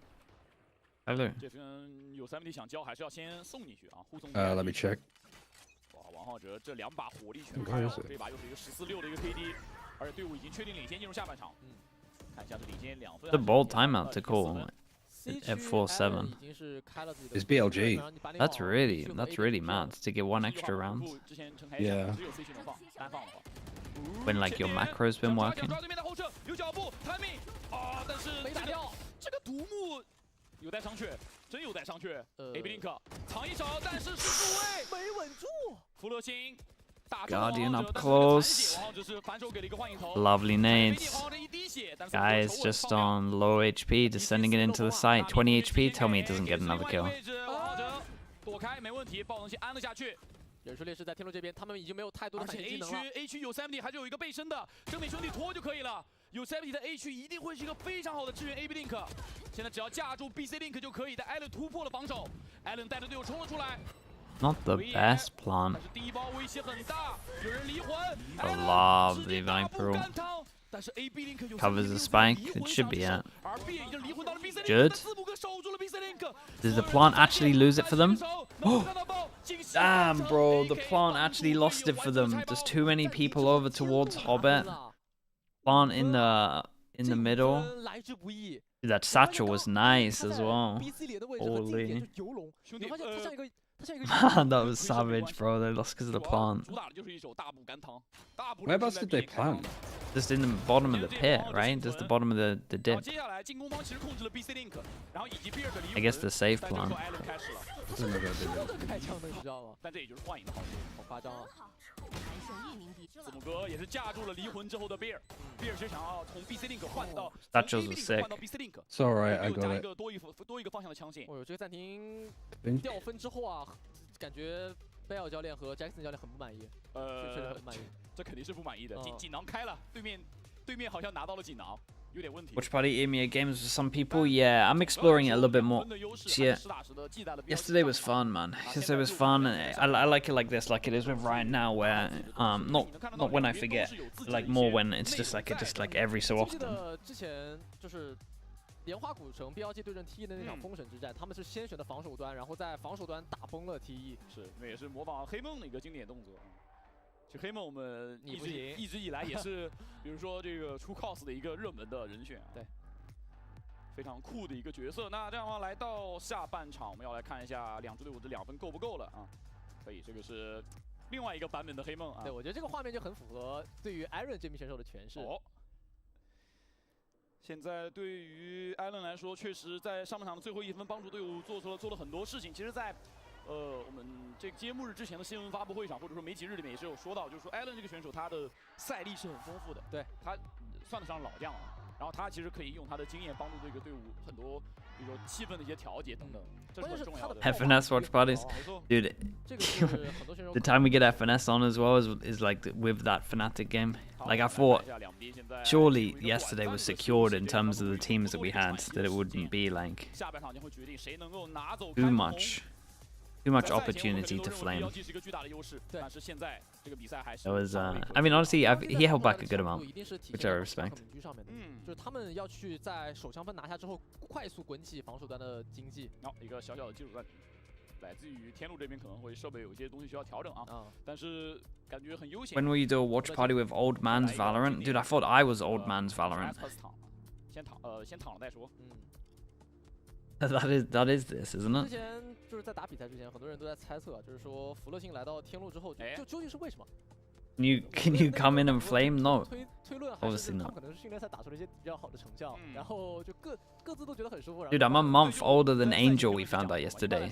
Hello. 这分有3分想交，还是要先送进去啊，护送。Let me check. 哇，王浩哲这2把火力全开了，这把又是一个14-6的一个 KD， 而且队伍已经确定领先进入下半场。看一下这领先2分。The bold timeout to call at 4-7. It's BLG. That's really mad to get 1 extra round. Yeah. When like your macro's been working. 有脚步 timing 啊，但是这个独木有待商榷，真有待商榷。AB Link 藏一手，但是是入位没稳住。弗勒星 Guardian up close. Lovely nades. Guys just on low HP, just sending it into the site. 20 HP, tell me it doesn't get another kill. 躲开没问题，爆能器安了下去。人数劣势在天路这边，他们已经没有太多的反应技能了。A 区有 70， 还是有一个背身的，正面兄弟拖就可以了。有 70的 A 区一定会是一个非常好的支援 AB Link。现在只要架住 BC Link 就可以的。Allen 突破了防守 ，Allen 带着队友冲了出来。 Not the best plant. 第一包威胁很大，有人离魂。 I love the Viper. Covers the spike. It should be it. Good. Does the plant actually lose it for them? Oh, damn, bro. The plant actually lost it for them. There's too many people over towards Hobbit. Plant in the middle. That satchel was nice as well. Holy. Man, that was savage, bro. They lost because of the plant. Whereabouts did they plant? Just in the bottom of the pit, right? Just the bottom of the dip. I guess the safe plant. 字母哥也是架住了离魂之后的贝尔，贝尔是想要从 BC Link 换到 Satchels was sick. It's alright, I got it. 多一个方向的枪线。哦，这个暂停掉分之后啊，感觉贝尔教练和 Jackson 教练很不满意。确实很不满意。这肯定是不满意的。锦囊开了，对面好像拿到了锦囊。 Watch party EMEA games for some people. Yeah, I'm exploring it a little bit more. Yeah. Yesterday was fun, man. Yesterday was fun. I like it like this, like it is with Ryan now, where not when I forget, like more when it's just like every so often. 之前就是莲花古城 BLG 对阵 TE 的那场封神之战，他们是先选的防守端，然后在防守端打崩了 TE。是，那也是模仿黑梦的一个经典动作。 就黑梦，我们一直以来也是，比如说这个出 cos 的一个热门的人选啊，对，非常酷的一个角色。那这样的话，来到下半场，我们要来看一下2支队伍的2分够不够了啊？可以，这个是另外一个版本的黑梦啊。对，我觉得这个画面就很符合对于 Aaron 这名选手的诠释。哦，现在对于 Allen 来说，确实在上半场的最后1分帮助队伍做了很多事情。其实，在 我们这个揭幕日之前的新闻发布会上，或者说媒体日里面也是有说到，就是说 Allen 这个选手他的赛历是很丰富的，对他算得上老将了。然后他其实可以用他的经验帮助这个队伍很多，比如说气氛的一些调节等等，这是很重要的。FNS watch parties, dude. The time we get FNS on as well is like with that Fnatic game. Like I thought, surely yesterday was secured in terms of the teams that we had, that it wouldn't be like too much opportunity to flame. That was, I mean, honestly, he held back a good amount, which I respect. 就是他们要去在手枪分拿下之后，快速滚起防守端的经济。好，一个小小的技术问题，来自于天路这边可能会设备有一些东西需要调整啊，但是感觉很悠闲。 When will you do a watch party with old man's Valorant? Dude, I thought I was old man's Valorant. 先躺了再说。That is this, isn't it? 之前就是在打比赛之前，很多人都在猜测，就是说福乐星来到天路之后，就究竟是为什么？ Can you come in and flame? No, 推论 obviously not. 可能是训练赛打出了一些比较好的成效，然后就各自都觉得很舒服。 Dude, I'm a month older than Angel. We found out yesterday.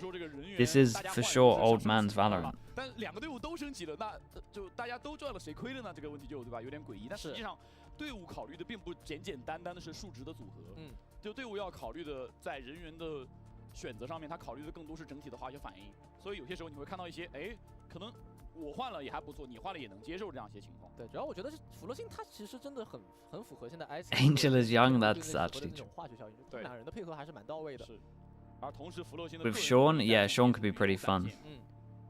This is for sure old man's Valorant. 但两个队伍都升级了，那就大家都赚了，谁亏了呢？这个问题就对吧，有点诡异。但实际上，队伍考虑的并不简单的是数值的组合，就队伍要考虑的在人员的选择上面，他考虑的更多是整体的化学反应。所以有些时候你会看到一些，可能。 我换了也还不错，你换了也能接受这样一些情况。对，主要我觉得是福乐星，他其实真的很符合现在 Angel is young, that's actually true. 化学效应，对，两人的配合还是蛮到位的。是，而同时福乐星的 With Sean, yeah, Sean could be pretty fun.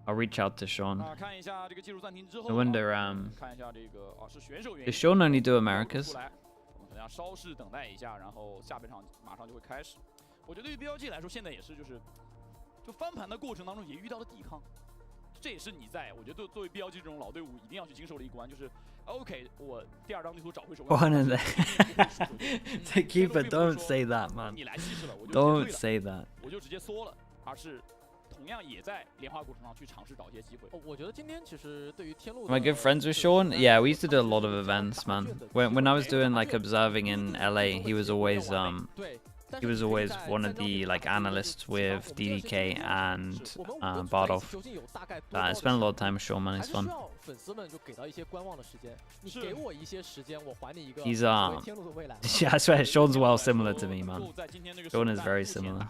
I'll reach out to Sean. 看一下这个技术暂停之后 I wonder, 看一下这个是选手原因。 Does Sean only do Americas? 我们可能要稍事等待一下，然后下半场马上就会开始。我觉得对于 BLG 来说，现在也是就翻盘的过程当中也遇到了抵抗。 这也是你我觉得作为 BLG 这种老队伍一定要去经受的一关，就是 OK， 我第二张地图找回手。One of the keeper, don't say that, man. 你来稀释了，我就 Don't say that. 我就直接缩了，而是同样也在莲花过程上去尝试找一些机会。我觉得今天其实对于天路 Am I good friends with Sean? Yeah, we used to do a lot of events, man. When I was doing like observing in LA, he was always one of the like analysts with DDK and Bardolph. I spent a lot of time with Sean, man. He's fun. He's yeah, I swear Sean's well similar to me, man. Sean is very similar.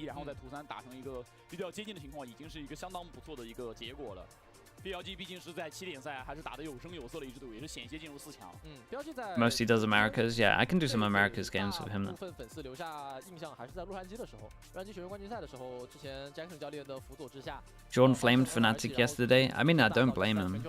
然后在图3打成一个比较接近的情况，已经是一个相当不错的一个结果了。 BLG 毕竟是在7点赛，还是打得有声有色的一支队伍，也是险些进入4强。BLG 在 Mostly does Americas, yeah. I can do some Americas games with him. 部分粉丝留下印象还是在洛杉矶的时候，洛杉矶学生冠军赛的时候，之前 Jackson 教练的辅佐之下 Sean flamed Fnatic yesterday. I mean, I don't blame him.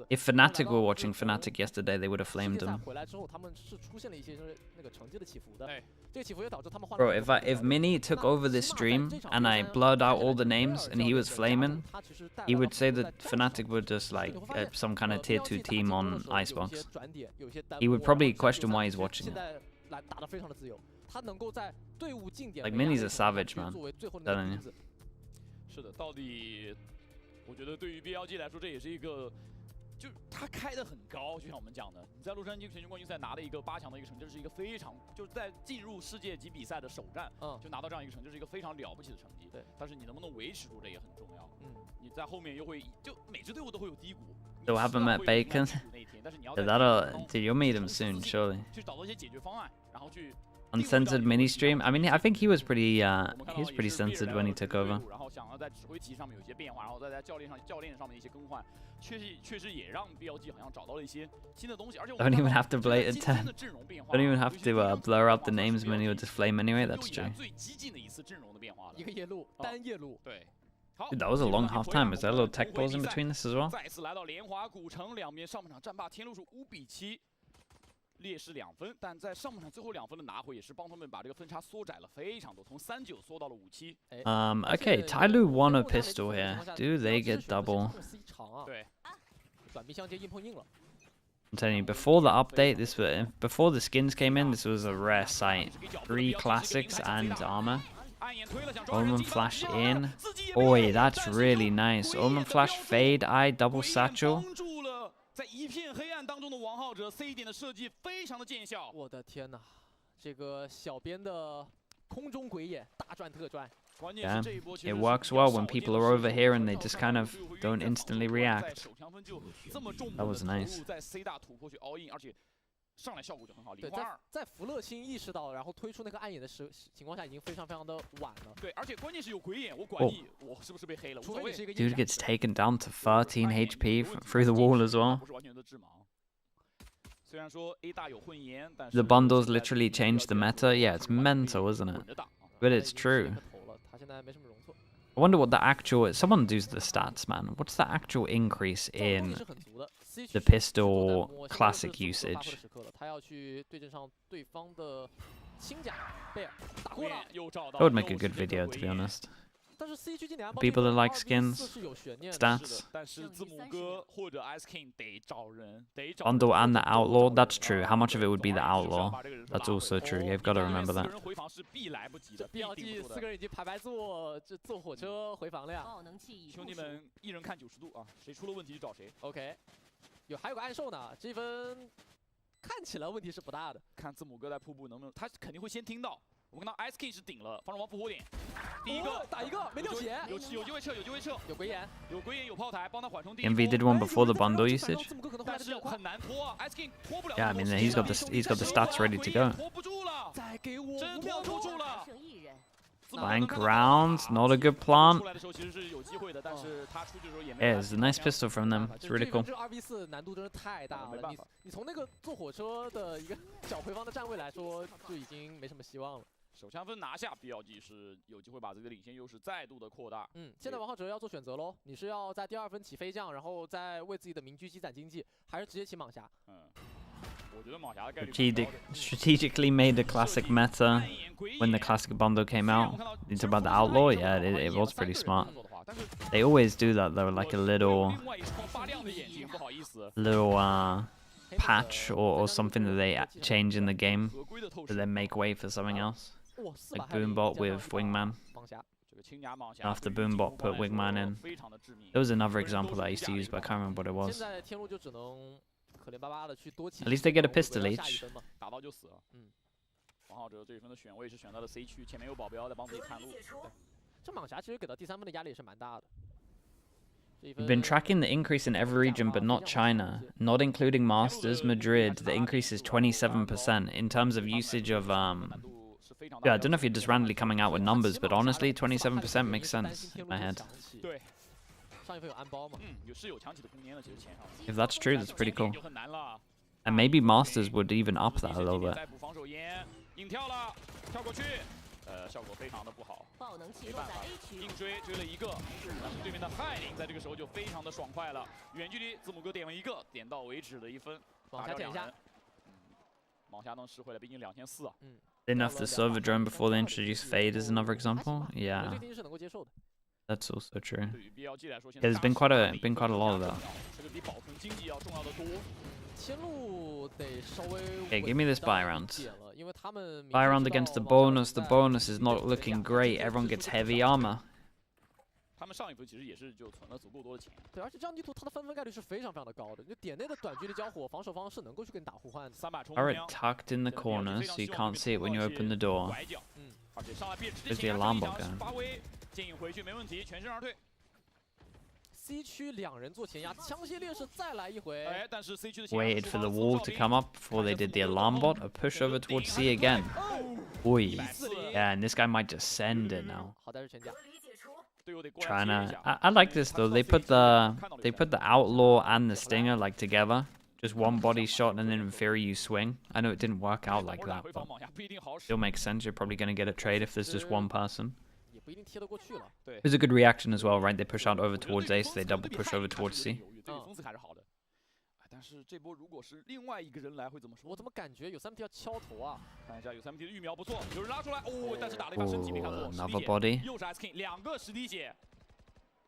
If Fnatic were watching Fnatic yesterday, they would have flamed him. 回来之后，他们是出现了一些那个成绩的起伏的。这个起伏也导致他们换。 Bro, if Mini took over this stream and I blurred out all the names and he was flaming, he would say that Fnatic were just like some kind of tier 2 team on Icebox. He would probably question why he's watching it. Like Mini's a savage, man. Telling you. 是的，到底我觉得对于 BLG 来说，这也是一个，就是他开得很高，就像我们讲的，你在洛杉矶全球冠军赛拿了一个8强的一个成绩，这是一个非常就是在进入世界级比赛的首战，就拿到这样一个成绩，这是一个非常了不起的成绩。对，但是你能不能维持住，这也很重要。你在后面又会就每支队伍都会有低谷。So haven't met Bacon? Dude, you'll meet him soon, surely. 去找到一些解决方案，然后去。 Uncensored mini stream. I mean, I think he was pretty censored when he took over. 然后想要在指挥棋上面有一些变化，然后再在教练上面一些更换，确实也让 BLG 好像找到了一些新的东西，而且 don't even have to don't even have to blur out the names when you would just flame anyway. That's true. 最激进的一次阵容的变化了，一个夜路，单夜路，对。 Dude, that was a long half time. Is there a little tech pause in between this as well? 再次来到莲华古城，两边上半场战罢天路是5比7。 劣势2分，但在上半场最后2分的拿回，也是帮他们把这个分差缩窄了非常多，从3-9缩到了5-7。Okay, Tyloo won a pistol here. Do they get double? 对，短兵相接，硬碰硬了。 I'm telling you, before the update, before the skins came in, this was a rare sight. 3 classics and armor. Omen flash in. Oi, that's really nice. Omen flash fade eye double satchel. 在一片黑暗当中的王浩哲 C 点的设计非常的见效。我的天哪，这个小编的空中鬼眼大转特转。Yeah, it works well when people are over here and they just kind of don't instantly react. That was nice. 上来效果就很好，对，在福乐星意识到，然后推出那个暗眼的情况下，已经非常的晚了。对，而且关键是有鬼眼，我管你我是不是被黑了，无所谓。Dude gets taken down to 13 HP through the wall as well. 不是完全的致盲。虽然说 A 大有混颜，但是 The bundles literally changed the meta. Yeah, it's mental, isn't it? But it's true. 他现在没什么容错。I wonder what the actual. Someone does the stats, man. What's the actual increase in the pistol classic usage? That would make a good video, to be honest. People that like skins, stats. Bundle and the outlaw, that's true. How much of it would be the outlaw? That's also true. You've got to remember that. BLG 4个人已经排坐火车回防了呀！兄弟们，一人看90度啊，谁出了问题就找谁。OK， 还有个暗兽呢，这分看起来问题是不大的。看字母哥在瀑布能不能，他肯定会先听到。 我们看到 SK 是顶了，防守王复活点，第一个打一个没掉血，有机会撤，有机会撤，有鬼眼，有炮台帮他缓冲。MV did one before the bundle usage. 但是很难拖啊 ，SK 拖不了。 Yeah, I mean he's got the stats ready to go. 拖不住了，再给我真拖不住了。 Flank rounds, not a good plant. 出来的时候其实是有机会的，但是他出去的时候也没。Yeah, it's a nice pistol from them. It's really cool. 这2v4难度真是太大了，你从那个坐火车的一个小回防的站位来说，就已经没什么希望了。 手枪分拿下 ，BLG 是有机会把自己的领先优势再度的扩大。现在王浩哲要做选择喽，你是要在第2分起飞将，然后再为自己的民居积攒经济，还是直接起蟒侠？我觉得蟒侠的概率 strategically made a classic meta when the classic bundle came out. It's about the outlaw, yeah, it was pretty smart. They always do that though, like a little patch or something that they change in the game to then make way for something else. Like Boombot with Wingman. After Boombot put Wingman in. There was another example that I used to use, but I can't remember what it was. At least they get a pistol each. 王浩哲这一分的选位是选到了 C 区，前面有保镖在帮自己探路。这蟒侠其实给到第3分的压力也是蛮大的。 We've been tracking the increase in every region, but not China. Not including Masters, Madrid, the increase is 27%. In terms of usage of, yeah, I don't know if you're just randomly coming out with numbers, but honestly, 27% makes sense in my head. If that's true, that's pretty cool. And maybe Masters would even up that a little bit. 效果非常的不好，没办法，硬追了一个，但是对面的汉林在这个时候就非常的爽快了，远距离字母哥点了一个，点到为止的1分，打掉2人。蟒侠能吃回来，毕竟2400啊。Didn't have the server drone before they introduced Fade as another example. Yeah, that's also true. Yeah, there's been quite a lot of that. Okay, give me this buy round. Buy round against the bonus. The bonus is not looking great. Everyone gets heavy armor. 他们上一分其实也是就存了足够多的钱。对，而且这张地图它的翻分概率是非常的高的，就点内的短距离交火，防守方是能够去跟你打互换的。Turret tucked in the corner, so you can't see it when you open the door. 而且上来别直接 There's the alarm bot gun. 发挥，建议回去没问题，全身而退。 C 区2人做前压，枪械劣势再来一回。但是 C 区的 Waited for the wall to come up before they did the alarm bot. A push over towards C again. Oi. Yeah, and this guy might just send it now. 好在是全甲。 Trying to, I like this though. They put the outlaw and the stinger like together. Just one body shot and then in theory you swing. I know it didn't work out like that, but still makes sense. You're probably gonna get a trade if there's just one person. It was a good reaction as well, right? They push out over towards A, so they double push over towards C. 但是这波如果是另外一个人来会怎么说？我怎么感觉有3T 要敲头啊？看一下有3T 的预瞄不错，有人拉出来哦，但是打了一发升级没看错。Another body. 又是 SK 2个10滴血，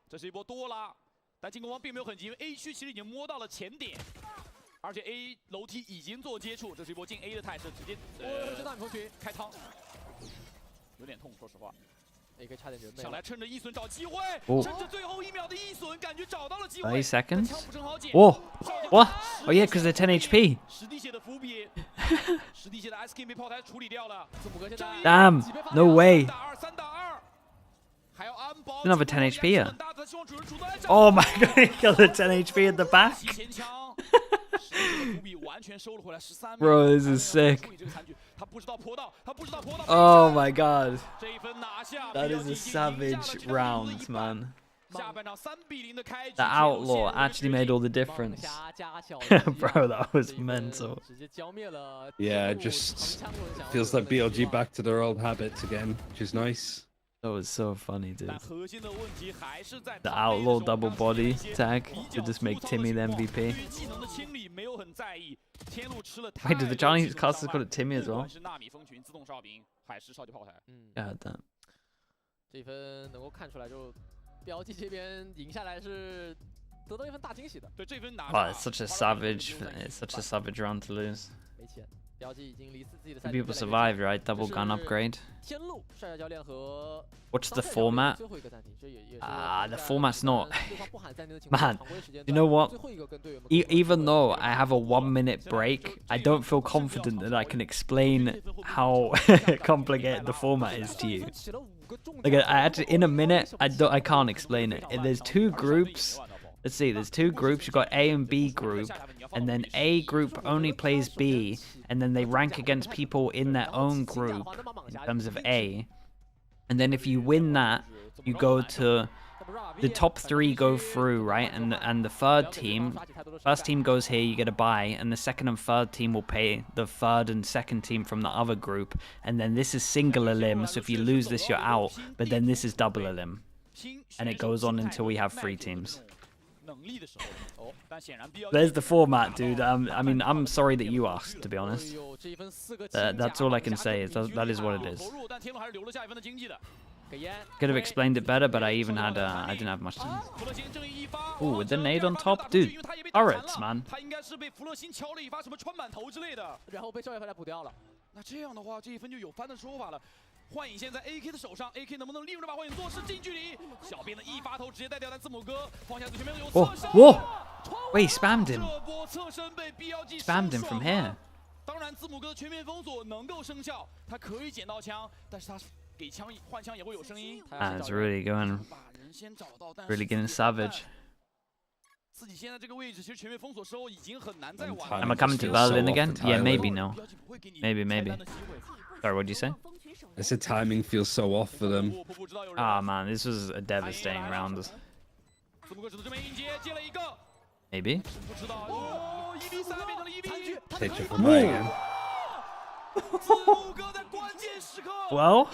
这是一波多拉，但进攻方并没有很急，因为 A 区其实已经摸到了前点，而且 A 楼梯已经做接触，这是一波进 A 的态势，直接开仓，有点痛，说实话。 上来趁着一损找机会，趁着最后1秒的一损，感觉找到了机会。30 seconds. Whoa! What? Oh yeah, because they're 10 HP. 10滴血的伏笔，10滴血的 SK 被炮台处理掉了。 Damn! No way. 3打2。Another 10 HP here. Oh my god, he killed the 10 HP at the back. Bro, this is sick. Oh my god. That is a savage round, man. The outlaw actually made all the difference. Bro, that was mental. Yeah, it just feels like BLG back to their old habits again, which is nice. That was so funny, dude. The outlaw double body tag to just make Timmy the MVP. Wait, did the Chinese casters call it Timmy as well? God damn. 这分能够看出来，就标记这边赢下来是得到一份大惊喜的。对，这分拿。Wow, it's such a savage round to lose. 没钱，标记已经离自己的赛。People survived, right? Double gun upgrade. What's the format? The format's not. Man, you know what? Even though I have a 1-minute break, I don't feel confident that I can explain how complicated the format is to you. Like, I actually, in a minute, I can't explain it. There's two groups. Let's see, there's two groups. You've got A and B group, and then A group only plays B, and then they rank against people in their own group in terms of A. And then if you win that, you go to the top 3 go through, right? And the third team, first team goes here, you get a bye, and the second and third team will pay the third and second team from the other group. And then this is single elim, so if you lose this, you're out. But then this is double elim, and it goes on until we have 3 teams. There's the format, dude. I mean, I'm sorry that you asked, to be honest. That's all I can say. Is that is what it is. Could have explained it better, but I didn't have much time. Ooh, with the nade on top, dude. Turrets, man. 幻影现在 AK 的手上 ，AK 能不能利用这把幻影做事近距离？小编的一发头直接带掉单字母哥，放下最前面有侧身。Wait, spammed him. Spammed him from here. 当然，字母哥的全面封锁能够生效，他可以捡到枪，但是他给枪换枪也会有声音。It's really getting savage. 自己现在这个位置，其实全面封锁时候已经很难再玩。Am I coming to Berlin again? Yeah, maybe no. Maybe. Sorry, what did you say? I said timing feels so off for them. Ah, man, this was a devastating round. Maybe. Take it from me again. Well,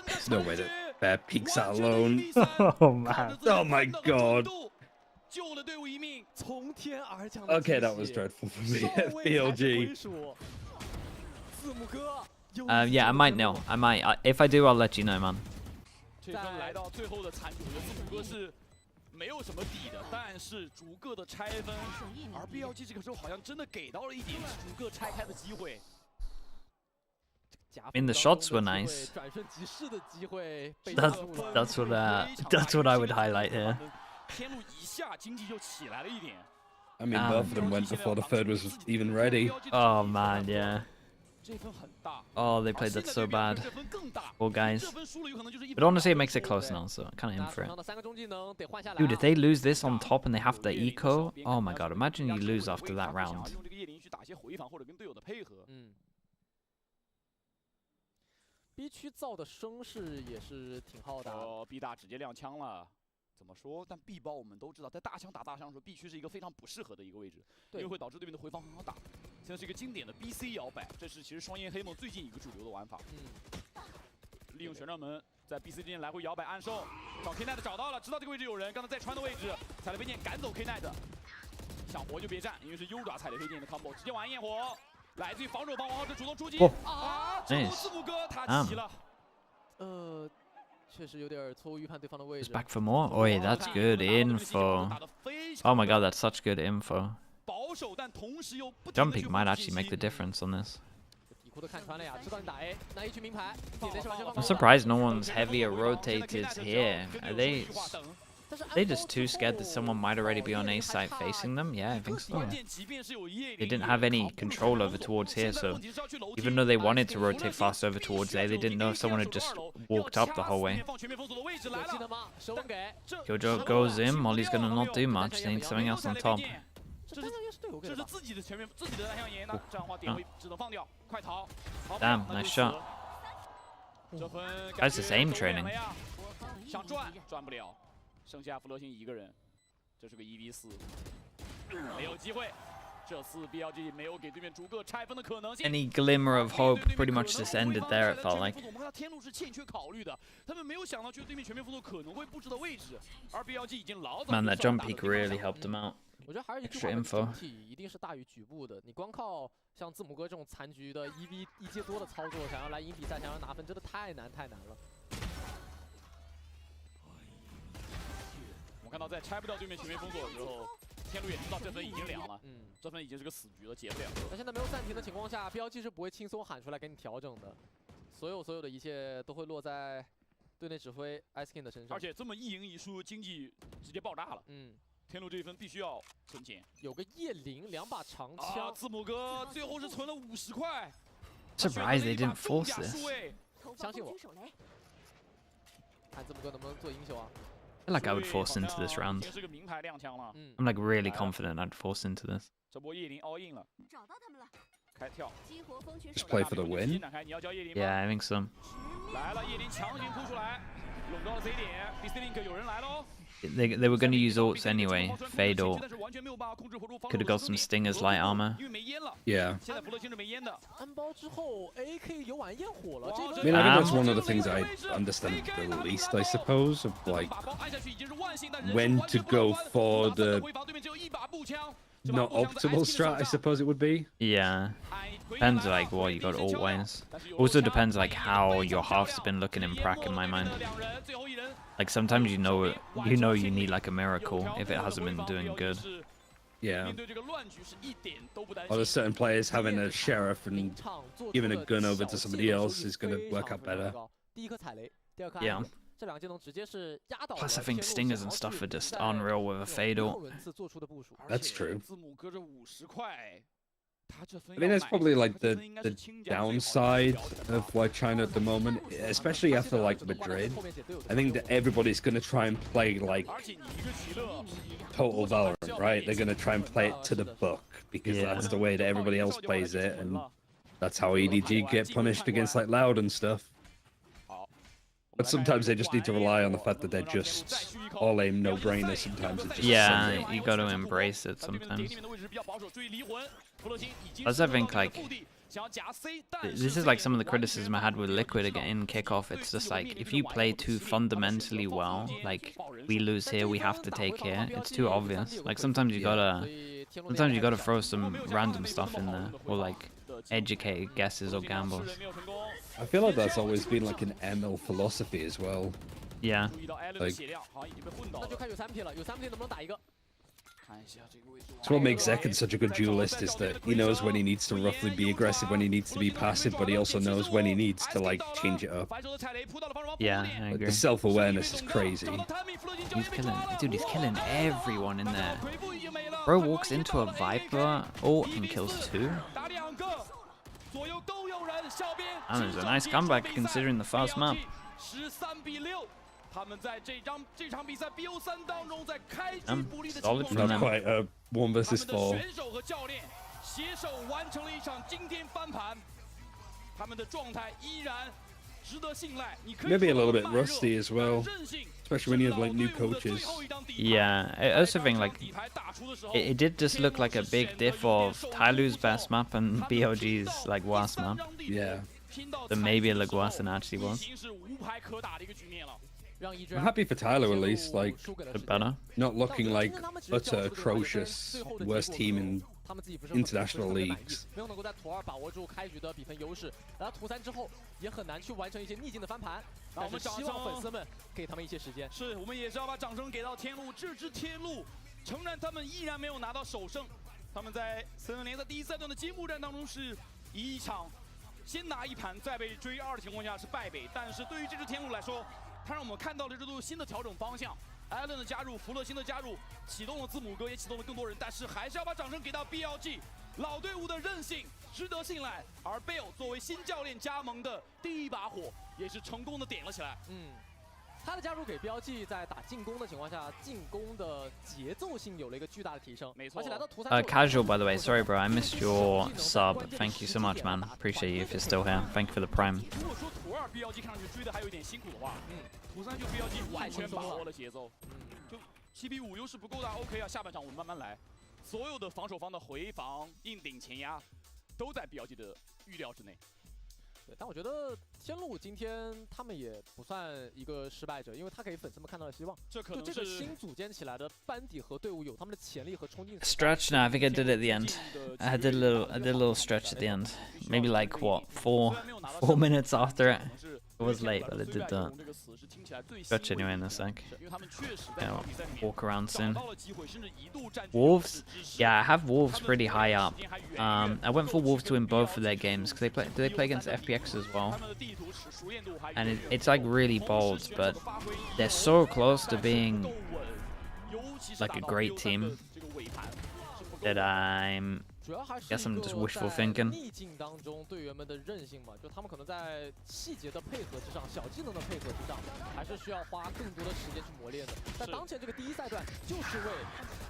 there's no way that Bear peeks out alone. Oh man. Oh my god. Okay, that was dreadful for me. BLG. Yeah, I might know. I might. If I do, I'll let you know, man. 这分来到最后的残局，字母哥是没有什么底的，但是逐个的拆分，而 BLG 这个时候好像真的给到了一点逐个拆开的机会。I mean, the shots were nice. That's what I would highlight here. 天路一下经济就起来了一点。I mean, both of them went before the third was even ready. Oh man, yeah. Oh, they played that so bad. Poor guys. But honestly, it makes it close now, so kind of in for it. Dude, if they lose this on top and they have the eco, oh my god, imagine you lose after that round. B 区造的声势也是挺浩大的。B 大直接亮枪了。怎么说？但 B 包我们都知道，在大枪打大枪的时候 ，B 区是一个非常不适合的一个位置，因为会导致对面的回防很好打。现在是一个经典的 BC 摇摆，这是其实双焰黑梦最近一个主流的玩法。利用旋转门在 BC 之间来回摇摆暗售，找 Knight 找到了，知道这个位置有人，刚才在穿的位置，踩了飞剑赶走 Knight， 想活就别战，因为是优爪踩了飞剑的 combo， 直接玩焰火，来自于防守方王浩哲主动出击，这波字母哥他齐了，He's back for more? Oh, yeah, that's good info. Oh my god, that's such good info. Jumping might actually make the difference on this. I'm surprised no one's heavier rotated here. Are they They just too scared that someone might already be on A site facing them? Yeah, I think so. They didn't have any control over towards here, so even though they wanted to rotate fast over towards A, they didn't know if someone had just walked up the whole way. Killjoy goes in, Molly's gonna not do much, they need something else on top. Damn, nice shot. That's just aim training. 剩下弗罗辛一个人，这是个1v4，没有机会。这次 BLG 没有给对面逐个拆分的可能性。 Any glimmer of hope pretty much just ended there, it felt like. 我们看天路是欠缺考虑的，他们没有想到去对面全面封锁可能会布置的位置，而 BLG 已经老早。Man, that jump peek really helped him out. 我觉得还是一句 Extra 话， info. 整体一定是大于局部的。你光靠像字母哥这种残局的1v1阶多的操作，想要来赢比赛，想要拿分，真的太难了。 我看到在拆不掉对面全面封锁的时候，天路也知道这分已经凉了，这分已经是个死局了，解不了。那现在没有暂停的情况下，标记是不会轻松喊出来给你调整的，所有的一切都会落在队内指挥 Iceking 的身上。而且这么一赢一输，经济直接爆炸了。天路这一分必须要存钱。有个叶灵2把长枪，字母哥最后是存了50块。Surprised they didn't force this. 相信我，看字母哥能不能做英雄啊？ I feel like I would force into this round. I'm like really confident I'd force into this. Just play for the win? Yeah, I think so. They were going to use ults anyway. Fade ult. Could have got some stingers, light armor. Yeah. I mean, I think that's one of the things I understand the least, I suppose, of like when to go for the not optimal strat, I suppose it would be. Yeah. Depends like what you got always. Also depends like how your half's been looking in prac in my mind. Like sometimes you know you need like a miracle if it hasn't been doing good. Yeah. Or there's certain players having a sheriff and giving a gun over to somebody else is going to work out better. Yeah. Plus I think stingers and stuff are just unreal with a fade ult. That's true. I mean, that's probably like the downside of why China at the moment, especially after like Madrid. I think that everybody's going to try and play like total Valorant, right? They're going to try and play it to the book because that's the way that everybody else plays it, and that's how EDG get punished against like Loud and stuff. But sometimes they just need to rely on the fact that they're just all aim no-brainers. Sometimes it's just you got to embrace it sometimes. Plus, I think like this is like some of the criticism I had with Liquid in kickoff. It's just like if you play too fundamentally well, like we lose here, we have to take here. It's too obvious. Like sometimes you gotta throw some random stuff in there, or like educated guesses or gambles. I feel like that's always been like an ML philosophy as well. Yeah. Like, it's what makes Zekin such a good duelist is that he knows when he needs to roughly be aggressive, when he needs to be passive, but he also knows when he needs to like change it up. Yeah, I agree. Like, the self-awareness is crazy. He's killing everyone in there. Bro walks into a Viper ult and kills 2. That was a nice comeback considering the fast map. Solid from them. Not quite a 1 versus 4. Maybe a little bit rusty as well, especially when you have like new coaches. Yeah, I also think like it did just look like a big diff of Tyloo's best map and BLG's like worst map. Yeah. So maybe it looked worse than it actually was. I'm happy for Tyler at least, like better. Not looking like utter atrocious worst team in international leagues. 没有能够在图2把握住开局的比分优势，然后图3之后也很难去完成一些逆境的翻盘。但是希望粉丝们给他们一些时间。是我们也是要把掌声给到天路，这支天路诚然他们依然没有拿到首胜，他们在森林联赛第1赛段的揭幕战当中是一场先拿1盘再被追2的情况下是败北，但是对于这支天路来说，它让我们看到了这度新的调整方向。艾伦的加入，福勒星的加入，启动了字母哥，也启动了更多人，但是还是要把掌声给到 BLG 老队伍的韧性，值得信赖。而 Bill 作为新教练加盟的第一把火，也是成功的点了起来。他的加入给标记在打进攻的情况下，进攻的节奏性有了一个巨大的提升。没错，而且来到图3。Casual, by the way. Sorry, bro. I missed your sub. Thank you so much, man. Appreciate you if you're still here. Thank you for the prime. 如果说图2 BLG 看上去追的还有一点辛苦的话，图3就 BLG 完全把握了节奏。就7比5优势不够大 ，OK 啊，下半场我们慢慢来。所有的防守方的回防、硬顶、前压，都在 BLG 的预料之内。 对，但我觉得天路今天他们也不算一个失败者，因为他给粉丝们看到了希望。这可能是就这个新组建起来的班底和队伍有他们的潜力和冲劲。Stretch? No, I think I did it at the end. I did a little stretch at the end. Maybe like what, 4 minutes after it. It was late, but I did the stretch anyway in a sec. Yeah, walk around soon. Wolves? Yeah, I have Wolves pretty high up. I went for Wolves to win both of their games because do they play against FPX as well? And it's like really bold, but they're so close to being like a great team that I guess I'm just wishful thinking. 逆境当中，队员们的韧性嘛，就他们可能在细节的配合之上、小技能的配合之上，还是需要花更多的时间去磨练的。但当前这个第一赛段，就是为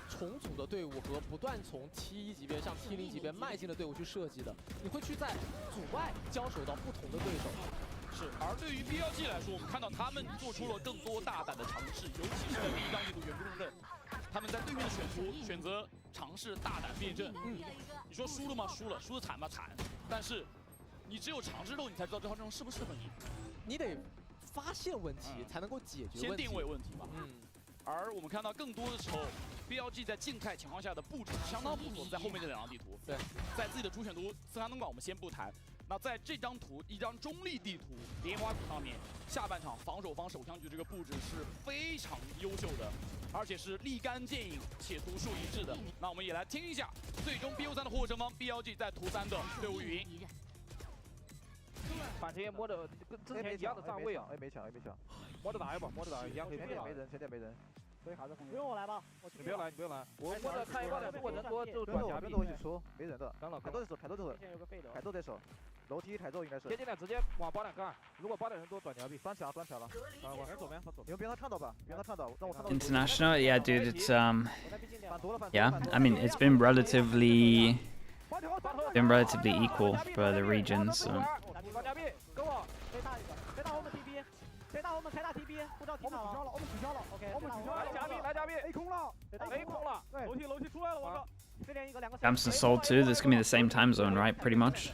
重组的队伍和不断从 T1级别向 T0级别迈进的队伍去设计的。你会去在组外交手到不同的对手。 是，而对于 BLG 来说，我们看到他们做出了更多大胆的尝试，尤其是在第一张地图原公正，他们在对面的选择尝试大胆变阵。你说输了吗？输了，输的惨吗？惨。但是你只有尝试后，你才知道这套阵容适不适合你。你得发现问题，才能够解决问题。先定位问题嘛。而我们看到更多的时候 ，BLG 在静态情况下的布置相当不错，在后面这2张地图。对，在自己的主选图森寒东莞我们先不谈。 那在这张图，一张中立地图莲花谷上面，下半场防守方首枪局这个布置是非常优秀的，而且是立竿见影且图数一致的。那我们也来听一下最终 BO3 的获胜方 BLG 在图3的队伍语音。反前摸着跟之前一样的站位啊，没抢，摸着打一把，摸着打一样。前点没人，前点没人。 所以还是不用我来吧，你不用来，你不用来。我摸着看一半，如果人多就转夹壁。跟我一起出，没人的。当然，凯斗在手，凯斗在手。 楼梯凯斗应该是。贴进来直接往8点干，如果8点人多转夹壁，端起来了。往前走呗，你们别让他看到吧，别让他看到，让我看到。International, yeah, dude, it's yeah. I mean, it's been relatively equal for the regions. So. 谁打我们？谁打 TB？ 不知道听哪了。我们取消了。OK。我们取消了。来夹壁 ，A 空了。A 空了。对，楼梯出来了，我操！这边一个，2个。Gamson Soul too. This is gonna be the same time zone, right? Pretty much.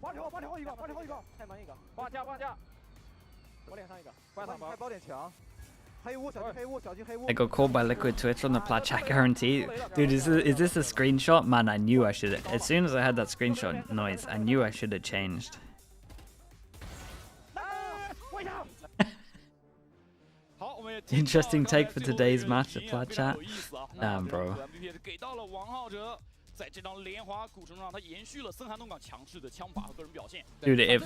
8条后一个，开门一个。挂架。我脸上一个。开包点墙。黑屋小鸡黑屋。 I got called by Liquid Twitch on the plat chat guarantee. Dude, is this a screenshot? Man, I knew I should have. As soon as I had that screenshot noise, I knew I should have changed. Interesting take for today's match, the plat chat. Damn, bro. 在这张莲花古城上，他延续了森寒东莞强势的枪法和个人表现。 Dude, if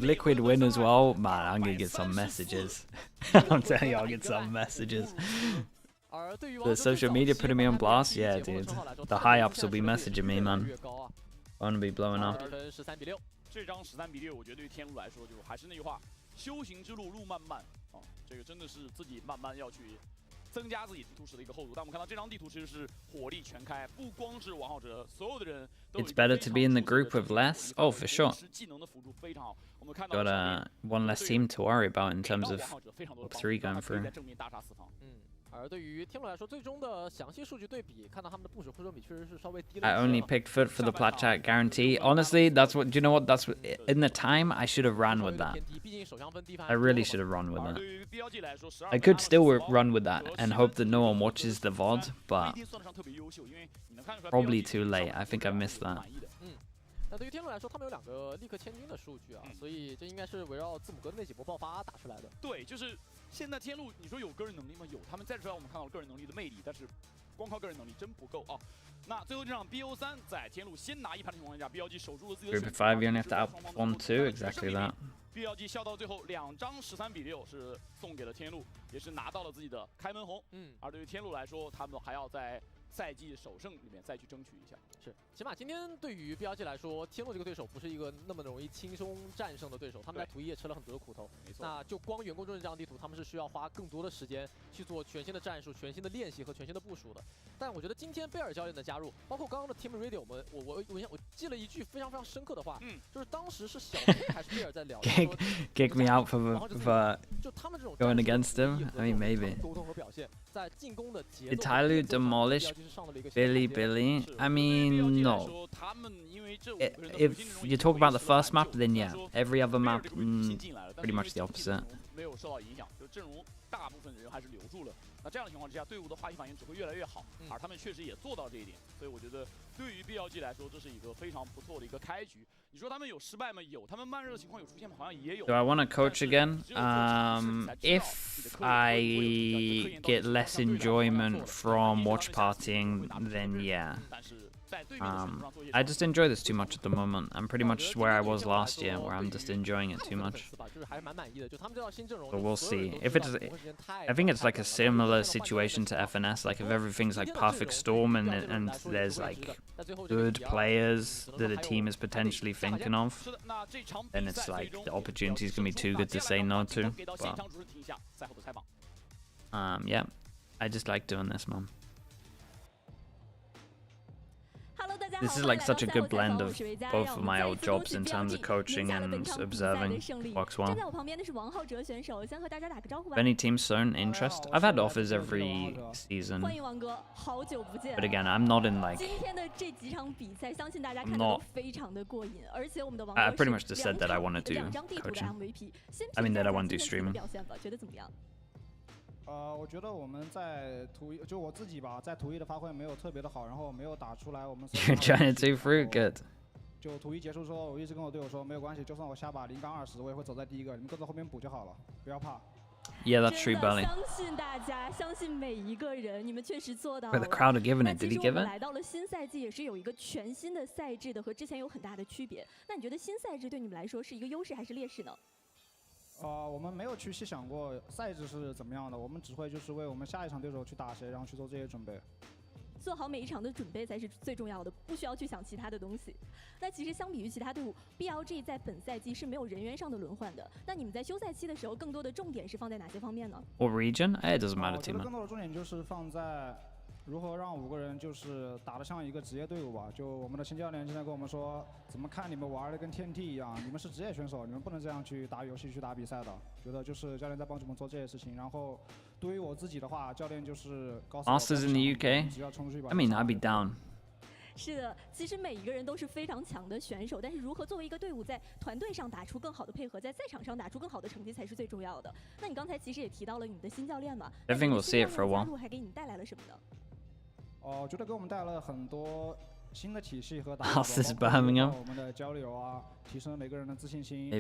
Liquid win as well, man, I'm gonna get some messages. I'm telling you, I'll get some messages. The social media putting me on blast, yeah, dude. The high ups will be messaging me, man. I'm gonna be blowing up. 这张13比6，我觉得对于天路来说，就还是那句话，修行之路路漫漫啊，这个真的是自己慢慢要去。 增加自己地图时的一个厚度，但我们看到这张地图其实是火力全开，不光是王浩哲，所有的人都。It's better to be in the group with less. Oh, for sure. 技能的辅助非常好，我们看到 Got one less team to worry about in terms of top 3 going through. 而对于天路来说，最终的详细数据对比，看到他们的部署回收比确实是稍微低了。 I only picked foot for the plat chat guarantee. Honestly, that's what. Do you know what? That's what, in the time I should have ran with that. I really should have run with that. I could still run with that and hope that no one watches the VOD, but probably too late. I think I missed that. 那对于天路来说，他们有2个立刻千金的数据啊，所以这应该是围绕字母哥的那几波爆发打出来的。对，就是现在天路，你说有个人能力吗？有，他们再出来，我们看到了个人能力的魅力，但是光靠个人能力真不够啊。那最后这场 BO3 在天路先拿1盘的情况下 ，BLG 守住了自己的胜 Group of 5, you only have to outperform 2, exactly that. BLG 笑到最后2张13比6是送给了天路，也是拿到了自己的开门红。而对于天路来说，他们还要在赛季首胜里面再去争取一下。是，起码今天对于 BLG 来说，天路这个对手不是一个那么容易轻松战胜的对手，他们在图一也吃了很多的苦头。没错。那就光员工重镇这张地图，他们是需要花更多的时间去做全新的战术、全新的练习和全新的部署的。但我觉得今天贝尔教练的加入，包括刚刚的 Team Radio， 我记了一句非常非常深刻的话，就是当时是小黑还是贝尔在聊， Kick me out for going against him. I mean, maybe. 沟通和表现，在进攻的节奏。Italy demolish Billy. I mean, no. If you talk about the first map, then yeah. Every other map, pretty much the opposite. 没有受到影响，就阵容大部分人还是留住了。那这样的情况之下，队伍的化学反应只会越来越好，而他们确实也做到这一点。所以我觉得，对于 BLG 来说，这是一个非常不错的一个开局。你说他们有失败吗？有，他们慢热的情况有出现吗？好像也有。Do I want to coach again? If I get less enjoyment from watch partying, then yeah. I just enjoy this too much at the moment. I'm pretty much where I was last year, where I'm just enjoying it too much. But we'll see. If it's, I think it's like a similar situation to FNS. Like if everything's like perfect storm and there's like good players that a team is potentially thinking of, then it's like the opportunity is gonna be too good to say no to. But yeah, I just like doing this, man. This is like such a good blend of both of my old jobs in terms of coaching and observing. Works well. If any teams shown interest, I've had offers every season. But again, I'm not in like. I pretty much just said that I want to do coaching. I mean that I want to do streaming. 我觉得我们在图一，就我自己吧，在图一的发挥没有特别的好，然后没有打出来我们。You're trying to do fruit good. 就图一结束之后，我一直跟我队友说，没有关系，就算我下把0杠20，我也会走在第一个，你们跟着后面补就好了，不要怕。Yeah, that's true, Belly. 相信大家，相信每一个人，你们确实做到了。 But the crowd are giving it. Did he give it? 来到了新赛季，也是有一个全新的赛制的，和之前有很大的区别。那你觉得新赛制对你们来说是一个优势还是劣势呢？ 我们没有去细想过赛制是怎么样的，我们只会就是为我们下一场对手去打谁，然后去做这些准备。做好每一场的准备才是最重要的，不需要去想其他的东西。那其实相比于其他队伍 ，BLG 在本赛季是没有人员上的轮换的。那你们在休赛期的时候，更多的重点是放在哪些方面呢？ What region? It doesn't matter 我觉 too 得 much. 更多的重点就是放在如何让5个人就是打得像一个职业队伍吧。就我们的新教练经常跟我们说，怎么看你们玩的跟天梯一样，你们是职业选手，你们不能这样去打游戏、去打比赛的。觉得就是教练在帮助我们做这些事情。然后对于我自己的话，教练就是告诉我 Masters in the UK? 只要冲出去把。I mean, I'd be down. 是的，其实每一个人都是非常强的选手，但是如何作为一个队伍在团队上打出更好的配合，在赛场上打出更好的成绩才是最重要的。那你刚才其实也提到了你们的新教练嘛？ I think we'll see it for a while. 加入还给你带来了什么呢？我觉得给我们带来了很多新的体系和打法，包括我们的交流啊，提升每个人的自信心，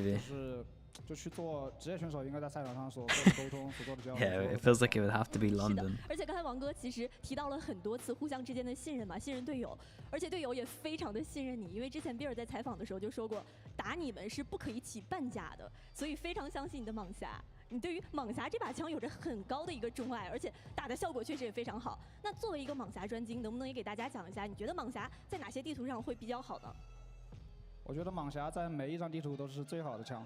就去做职业选手应该在赛场上所做的沟通、所做的交流。Yeah, it feels like it would have to be London. 而且刚才王哥其实提到了很多次互相之间的信任嘛，信任队友，而且队友也非常的信任你，因为之前比尔在采访的时候就说过，打你们是不可以起半价的，所以非常相信你的蟒侠。你对于蟒侠这把枪有着很高的一个钟爱，而且打的效果确实也非常好。那作为一个蟒侠专精，能不能也给大家讲一下，你觉得蟒侠在哪些地图上会比较好呢？我觉得蟒侠在每一张地图都是最好的枪。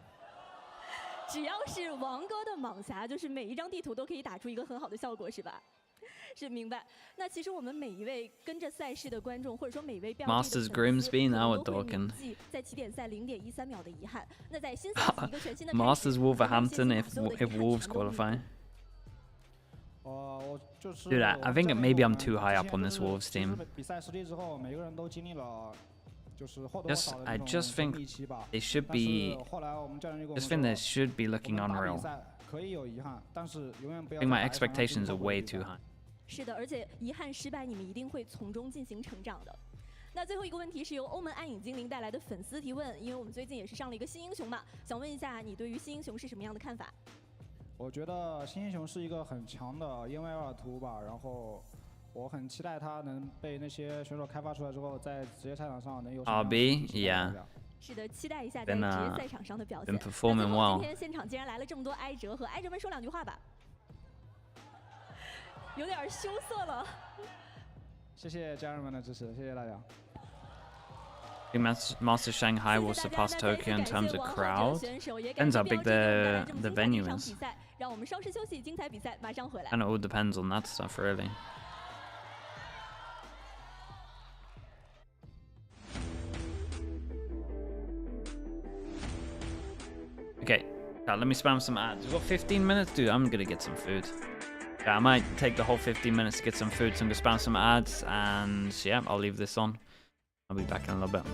只要是王哥的蟒侠，就是每一张地图都可以打出一个很好的效果，是吧？是，明白。那其实我们每一位跟着赛事的观众，或者说每位标记的粉丝， Grimsby now we're 都会 talking. 铭记在起点赛0.13秒的遗憾。那在新赛季一个全新的 Masters Wolverhampton if Wolves qualify. Dude, I think maybe I'm too high up on this Wolves team. 比赛失利之后，每个人都经历了。 I just think they should be. Just think they should be looking unreal. I think my expectations are way too high. 是的，而且遗憾失败，你们一定会从中进行成长的。那最后一个问题是由欧盟暗影精灵带来的粉丝提问，因为我们最近也是上了一个新英雄嘛，想问一下你对于新英雄是什么样的看法？我觉得新英雄是一个很强的烟味2图吧，然后。我很期待他能被那些选手开发出来之后，在职业赛场上能有。RB, yeah. 是的，期待一下在职业赛场上的表现。Been performing well. 今天现场竟然来了这么多埃哲，和埃哲们说2句话吧。有点羞涩了。谢谢家人们的支持，谢谢大家。I think Master Shanghai will surpass Tokyo in terms of crowd. Depends how big the venue is. 让我们稍事休息，精彩比赛马上回来。 And it all depends on that stuff, really. Okay, let me spam some ads. We've got 15 minutes, dude. I'm gonna get some food. Yeah, I might take the whole 15 minutes to get some food, so I'm gonna spam some ads, and yeah, I'll leave this on. I'll be back in a little bit.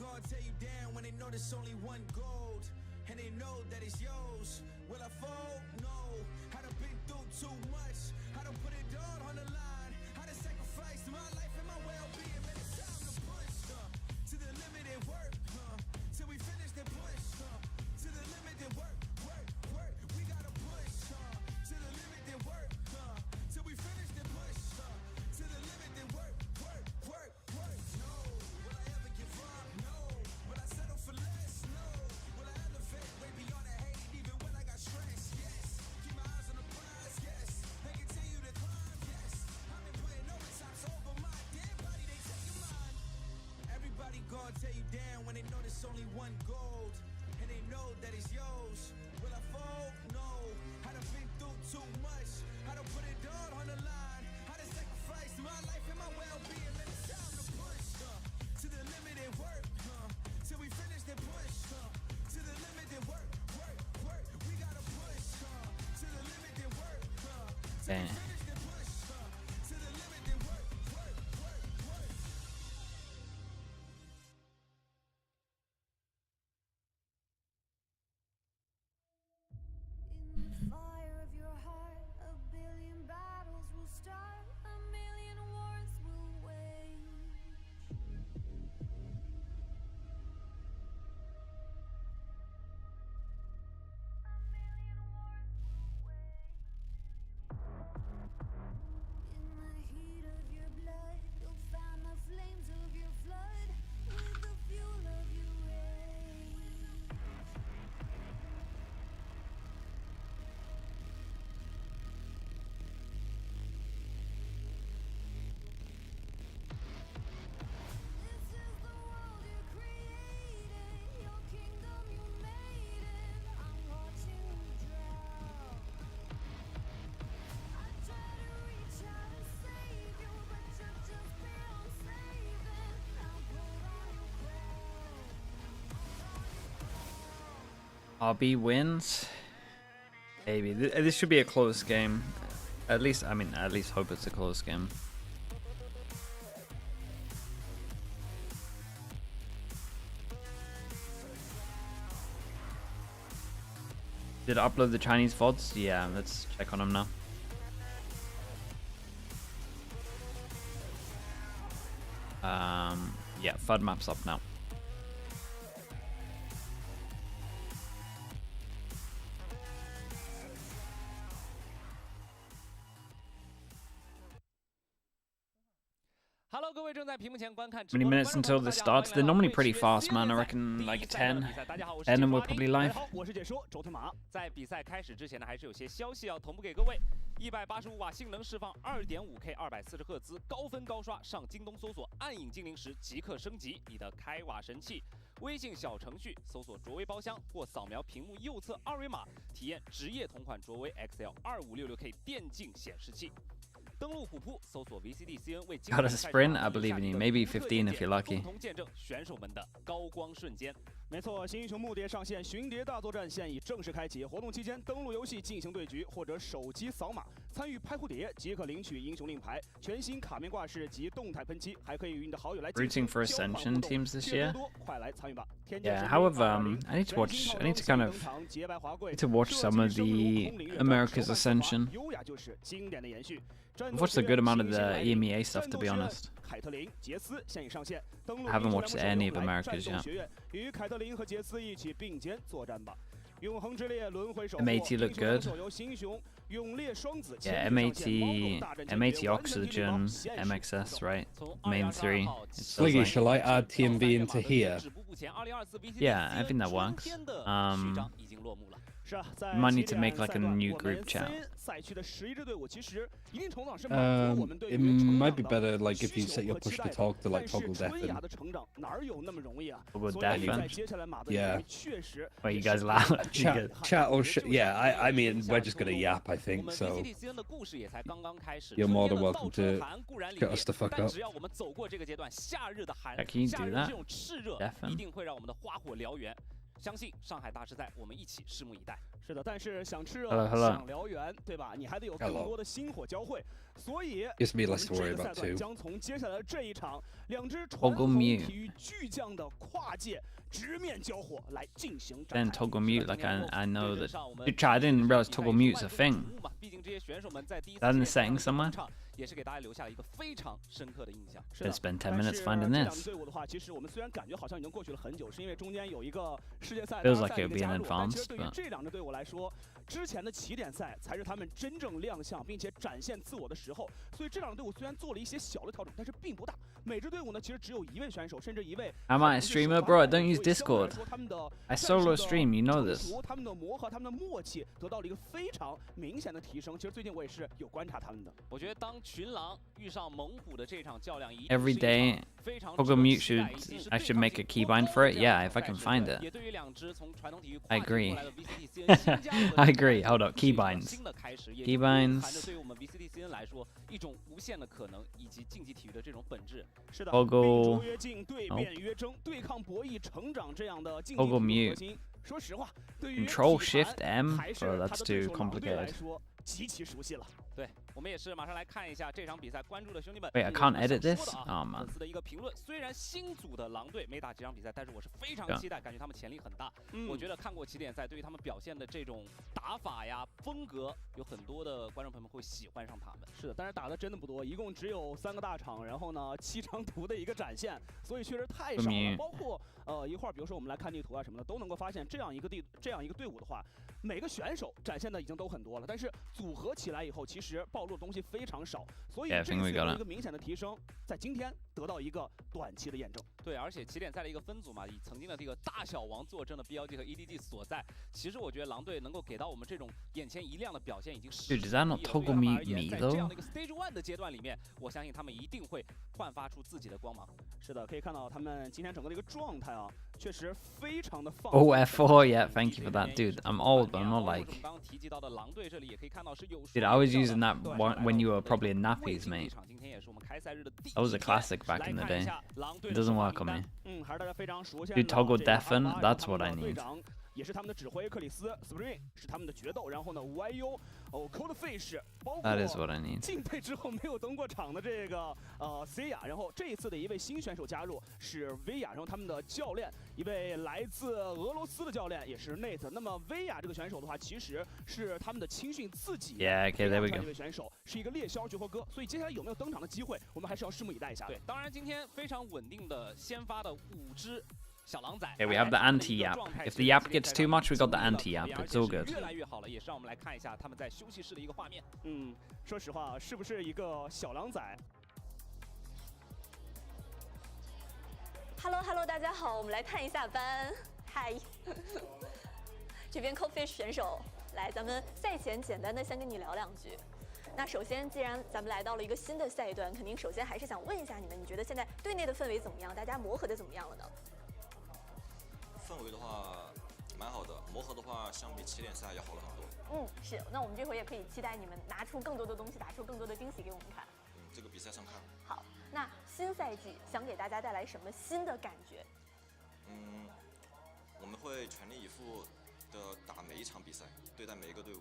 gonna tear you down when they know there's only one gold, and they know that it's yours. Will I fold? No. I done been through too much. I done put it all on the line. I done sacrificed my life and my well-being. Man, it's time to push to the limit and work till we finish the push to the limit and work. We gotta push to the limit and work till we finish the push to the limit and work. No. Will I ever give up? No. Will I settle for less? No. Will I elevate way beyond the hate even when I got stress? Yes. Keep my eyes on the prize. Yes. And continue to climb. Yes. I've been putting overtimes over my dead body. They taking mine. Everybody gonna tear you down when they know there's only one gold, and they know that it's yours. Will I fold? No. I done been through too much. I done put it all on the line. I done sacrificed my life and my well-being. Man, it's time to push to the limit and work till we finish the push to the limit and work. We gotta push to the limit and work till we finish the push to the limit and work. In the fire of your heart, a billion battles will start, a million wars will wage. In the heat of your blood, you'll fan the flames of your flood with the fuel of your rage. This is the world you created, your kingdom you made it. I'm watching you drown. I try to reach out and save you, but you're just beyond saving. Now put on your crown. RB wins. Maybe this should be a close game. At least hope it's a close game. Did I upload the Chinese VODs? Yeah, let's check on them now. Yeah, FUD map's up now. Hello， 各位正在屏幕前观看 How many minutes until this starts? They're normally pretty fast, man. I reckon like 10. And then we're probably live. 我是解说周天马。在比赛开始之前呢，还是有些消息要同步给各位。185瓦性能释放，2.5K 240赫兹，高分高刷，上京东搜索“暗影精灵石”即刻升级你的开瓦神器。微信小程序搜索“卓威包厢”或扫描屏幕右侧二维码，体验职业同款卓威 XL 2566K 电竞显示器。 登录虎扑，搜索 VCT CN 为 Got a sprint? I believe in you. Maybe 15 if you're lucky. 共同见证选手们的高光瞬间。没错，新英雄墓蝶上线，巡蝶大作战现已正式开启。活动期间，登录游戏进行对局，或者手机扫码参与拍蝴蝶，即可领取英雄令牌、全新卡面挂饰及动态喷漆，还可以与你的好友来 Rooting for Ascension teams this year. 快来参与吧！ Yeah, however, I need to watch. I need to kind of need to watch some of the America's Ascension. I've watched a good amount of the EMEA stuff, to be honest. I haven't watched any of America's yet. MAT look good. Yeah, MAT Oxygen, MXS, right? Main 3. Sliggy, shall I add TMV into here? Yeah, I think that works. You might need to make like a new group chat. It might be better like if you set your push to talk to like toggle deafen. Toggle deafen? Yeah. Wait, you guys loud? Chat or yeah, I mean we're just gonna yap, I think, so you're more than welcome to shut us the fuck up. Can you do that? Deafen? 相信上海大师赛，我们一起拭目以待。是的，但是想吃热 Hello. 想燎原，对吧？你还得有更多的薪火交汇。所以， Gives me 我们 less to 这 worry 个赛 about 段 too. 将从接下来的这一场两支传 Toggle 统 mute. 体育巨匠的跨界直面交火来进行展 Then 开。 toggle mute, like I know that. I didn't realize toggle mute's a thing. 毕竟这些选手们在第一次 That in the setting somewhere? 也是给大家留下了一个非常深刻的印象。 Could spend 10 minutes finding 这两 this. 支队伍的话，其实我们虽然感觉好像已经过去了很久，是因为中间有一个世界赛 Feels 大 like 赛的 it would 一个 be 加 in 入，但其实 advance, 对于 but 这两支队伍来说，之前的起点赛才是他们真正亮相并且展现自我的时候。所以这两支队伍虽然做了一些小的调整，但是并不大。每支队伍呢，其实只有一位选手，甚至一位。 Am I a streamer, bro? I don't use Discord. I solo stream, you know this. 他们的磨合，他们的默契得到了一个非常明显的提升。其实最近我也是有观察他们的。我觉得当群狼遇上猛虎的这场较量， Every day, toggle mute should. I should make a keybind for it. Yeah, if I can find it. I agree. I agree. Hold up, keybinds. Keybinds. 对于我们 VCT CN 来说，一种无限的可能以及竞技体育的这种本质。是的， Toggle. 越近，对变越争，对抗博弈，成长这样的竞技 Toggle 体育 mute. 核心。说实话，对于 Control 体 Shift 坛 M. 还是 Bro, 他 that's 的对 too 手狼队来 complicated. 说极其熟悉了。对，我们也是马上来看一下这场比赛，关注的兄弟们。 Wait, I can't edit this? Oh 粉 man. 丝的一个评论，虽然新组的狼队没打几场比赛，但是我是非常期待，感觉他们潜力很大。我觉得看过起点赛，对于他们表现的这种打法呀、风格，有很多的观众朋友们会喜欢上他们。是的，但是打的真的不多，一共只有3个大场，然后呢7张图的一个展现，所以确实太少了。包括一会儿，比如说我们来看地图啊什么的，都能够发现这样一个队伍的话，每个选手展现的已经都很多了，但是组合起来以后，其实暴露的东西非常少，所以这次有一个明显的提升，在今天得到一个短期的验证。对，而且起点赛的一个分组嘛，以曾经的这个大小王坐镇的 BLG 和 EDG 所在，其实我觉得狼队能够给到我们这种眼前一亮的表现，已经是 Dude, does that not toggle me 在 though? 这样的一个 Stage 1的阶段里面，我相信他们一定会焕发出自己的光芒。是的，可以看到他们今天整个的一个状态啊，确实非常的放。Oh, F4, yeah, thank you for that, dude. I'm old, but I'm not like. 刚刚提及到的狼队这里也可以看到是有。 Dude, I was using that when you were probably in nappies, mate. That was a classic back in the day. It doesn't work on me. Dude, toggle deafen, that's what I need. 也是他们的指挥克里斯 ，Spring 是他们的决斗，然后呢 YU ，Coldfish 包括 That is what I need. 进队之后没有登过场的这个Cia， 然后这一次的一位新选手加入是 Via， 然后他们的教练一位来自俄罗斯的教练也是 Nate。那么 Via 这个选手的话，其实是他们的青训自己 Yeah, okay, there we go. 这位选手是一个猎枭绝活哥，所以接下来有没有登场的机会，我们还是要拭目以待一下。对，当然今天非常稳定的先发的5只。 小狼仔 Okay, we have the anti-yap. If the yap gets too much, we got the anti-yap. It's all good. 越来越好了，也是让我们来看一下他们在休息室的一个画面。说实话，是不是一个小狼仔 ？Hello， 大家好，我们来探一下班。嗨，这边 Coldfish 选手，来，咱们赛前简单的先跟你聊2句。 那首先，既然咱们来到了一个新的赛段，肯定首先还是想问一下你们，你觉得现在队内的氛围怎么样？大家磨合的怎么样了呢？氛围的话，蛮好的；磨合的话，相比起点赛要好了很多。是。那我们这回也可以期待你们拿出更多的东西，打出更多的惊喜给我们看。这个比赛上看。好，那新赛季想给大家带来什么新的感觉？我们会全力以赴的打每一场比赛，对待每一个队伍。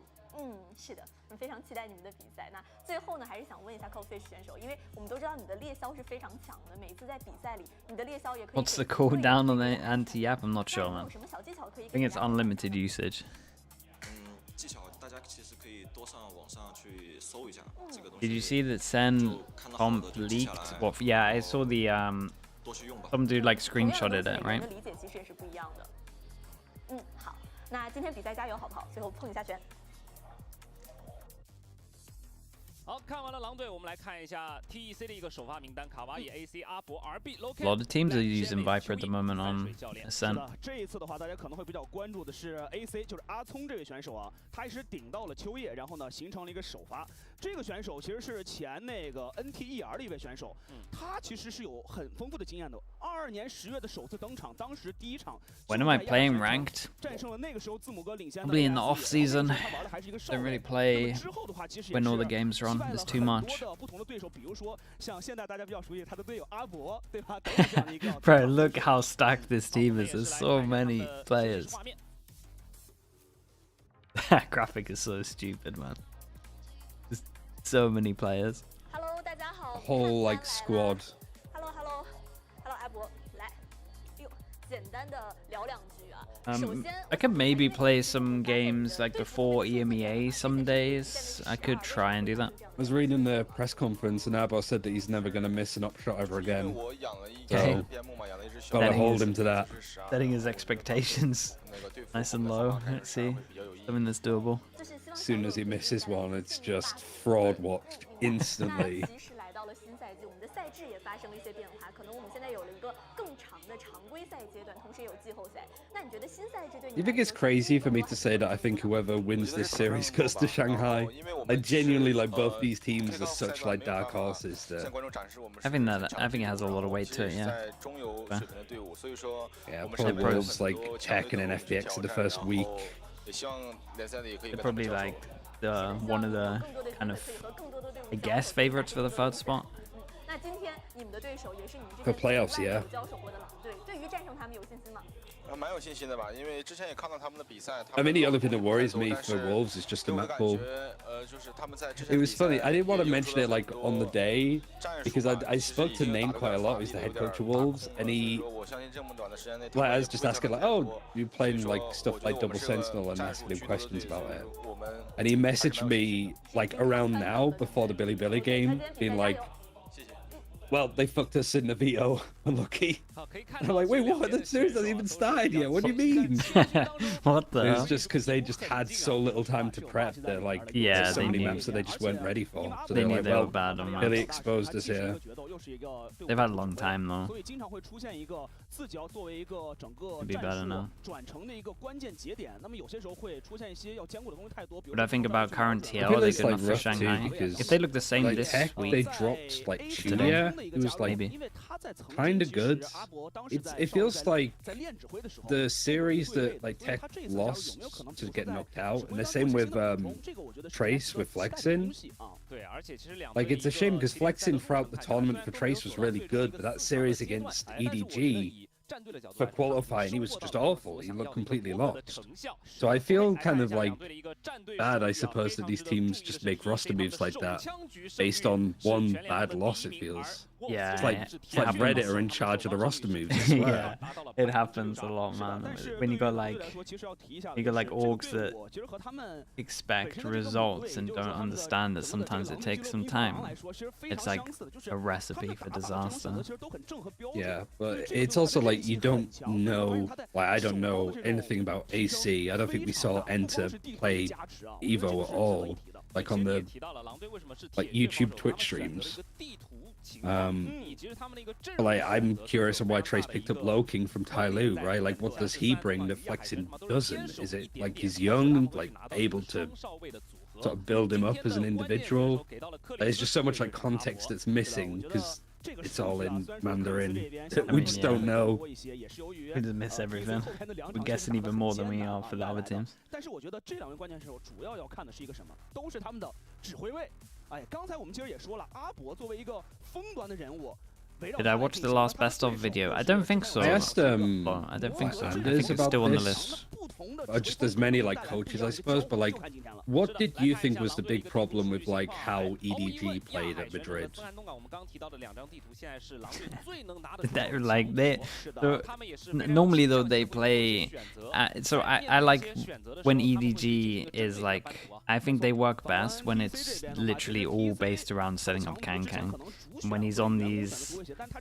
是的，我们非常期待你们的比赛。那最后呢，还是想问一下 Coldfish 选手，因为我们都知道你的猎枭是非常强的，每次在比赛里，你的猎枭也可以。What's the cooldown on the anti-yap? I'm not sure, man. 有什么小技巧可以？ I think it's unlimited usage. 技巧大家其实可以多上网上去搜一下这个东西。 Did you see that Sen comp leaked? What? Yeah, I saw the some dude like screenshotted it, right? 理解其实也是不一样的。好，那今天比赛加油好不好？最后碰一下拳。 好，看完了狼队，我们来看一下 TEC 的一个首发名单：卡哇伊、AC、阿博、RB、Loki。A lot of teams are using Viper at the moment on Ascent. 这一次的话，大家可能会比较关注的是 AC， 就是阿聪这位选手啊，他也是顶到了秋叶，然后呢形成了一个首发。这个选手其实是前那个 NTER 的一位选手，他其实是有很丰富的经验的。22年10月的首次登场，当时第一场 When am I playing ranked? 战胜了那个时候字母哥领先的 Probably in the off season. Don't really play when all the games are on. There's too much. Bro, look how stacked this team is. There's so many players. That graphic is so stupid, man. There's so many players. Hello， 大家好。 Whole like squad. Hello， 阿博，来，哟，简单的聊两句啊。 I could maybe play some games like before EMEA some days. I could try and do that. I was reading the press conference and Abo said that he's never going to miss an upshot ever again. So, gotta hold him to that. Setting his expectations nice and low. Let's see. Something that's doable. As soon as he misses one, it's just fraud watched instantly. 来到了新赛季，我们的赛制也发生了一些变化，可能我们现在有了一个更长的常规赛阶段，同时也有季后赛。那你觉得新赛制对你？ You think it's crazy for me to say that I think whoever wins this series goes to Shanghai? I genuinely like both these teams are such like dark horses. I think it has a lot of weight to it. Yeah. Yeah, probably Wolves like Tech and then FPX in the first week. They're probably like one of the kind of, I guess, favorites for the third spot. 那今天你们的对手也是你们 For playoffs, yeah. 交手过的狼队，对于战胜他们有信心吗？ 蛮有信心的吧，因为之前也看到他们的比赛。 I mean, the other thing that worries me for Wolves is just the map pool. It was funny. I didn't want to mention it like on the day because I spoke to Name quite a lot. He's the head coach of Wolves, and he like I was just asking like, oh, you playing like stuff like Double Sentinel and asking him questions about it. And he messaged me like around now before the Billy game, being like, well, they fucked us in the VO. Unlucky. And I'm like, wait, what? The series hasn't even started yet. What do you mean? What the hell? It's just because they just had so little time to prep. They're like, yeah, so many maps that they just weren't ready for. So they they're knew like, they well, were bad on Billy maps. exposed us here. They've had a long time though. Could be better now. What I think about current TL, are they good enough for Shanghai? If they look the same like this Tech, week, they dropped like today, Chulia. It was like maybe. kind of good. It feels like the series that like Tech lost to get knocked out, and the same with Trace with Flexin. Like it's a shame because Flexin throughout the tournament for Trace was really good, but that series against EDG for qualifying, he was just awful. He looked completely lost. So I feel kind of like bad, I suppose, that these teams just make roster moves like that based on one bad loss. It feels. Yeah, it's like Reddit are in charge of the roster moves. I swear. Yeah, it happens a lot, man. When you got like orgs that expect results and don't understand that sometimes it takes some time. It's like a recipe for disaster. Yeah, but it's also like you don't know. Like I don't know anything about AC. I don't think we saw Enter play Evo at all. Like on the like YouTube Twitch streams. Like I'm curious on why Trace picked up Low King from Ty Lu, right? Like what does he bring that Flexin doesn't? Is it like he's young, like able to sort of build him up as an individual? There's just so much like context that's missing because it's all in Mandarin. We just don't know. We just miss everything. We're guessing even more than we are for the other teams. Did I watch the last best of video? I don't think so. I asked I don't think so. I think it's still on the list. Just as many like coaches, I suppose. But like, what did you think was the big problem with like how EDG played at Madrid? Normally though they play. So I like when EDG is like. I think they work best when it's literally all based around setting up Kang. When he's on these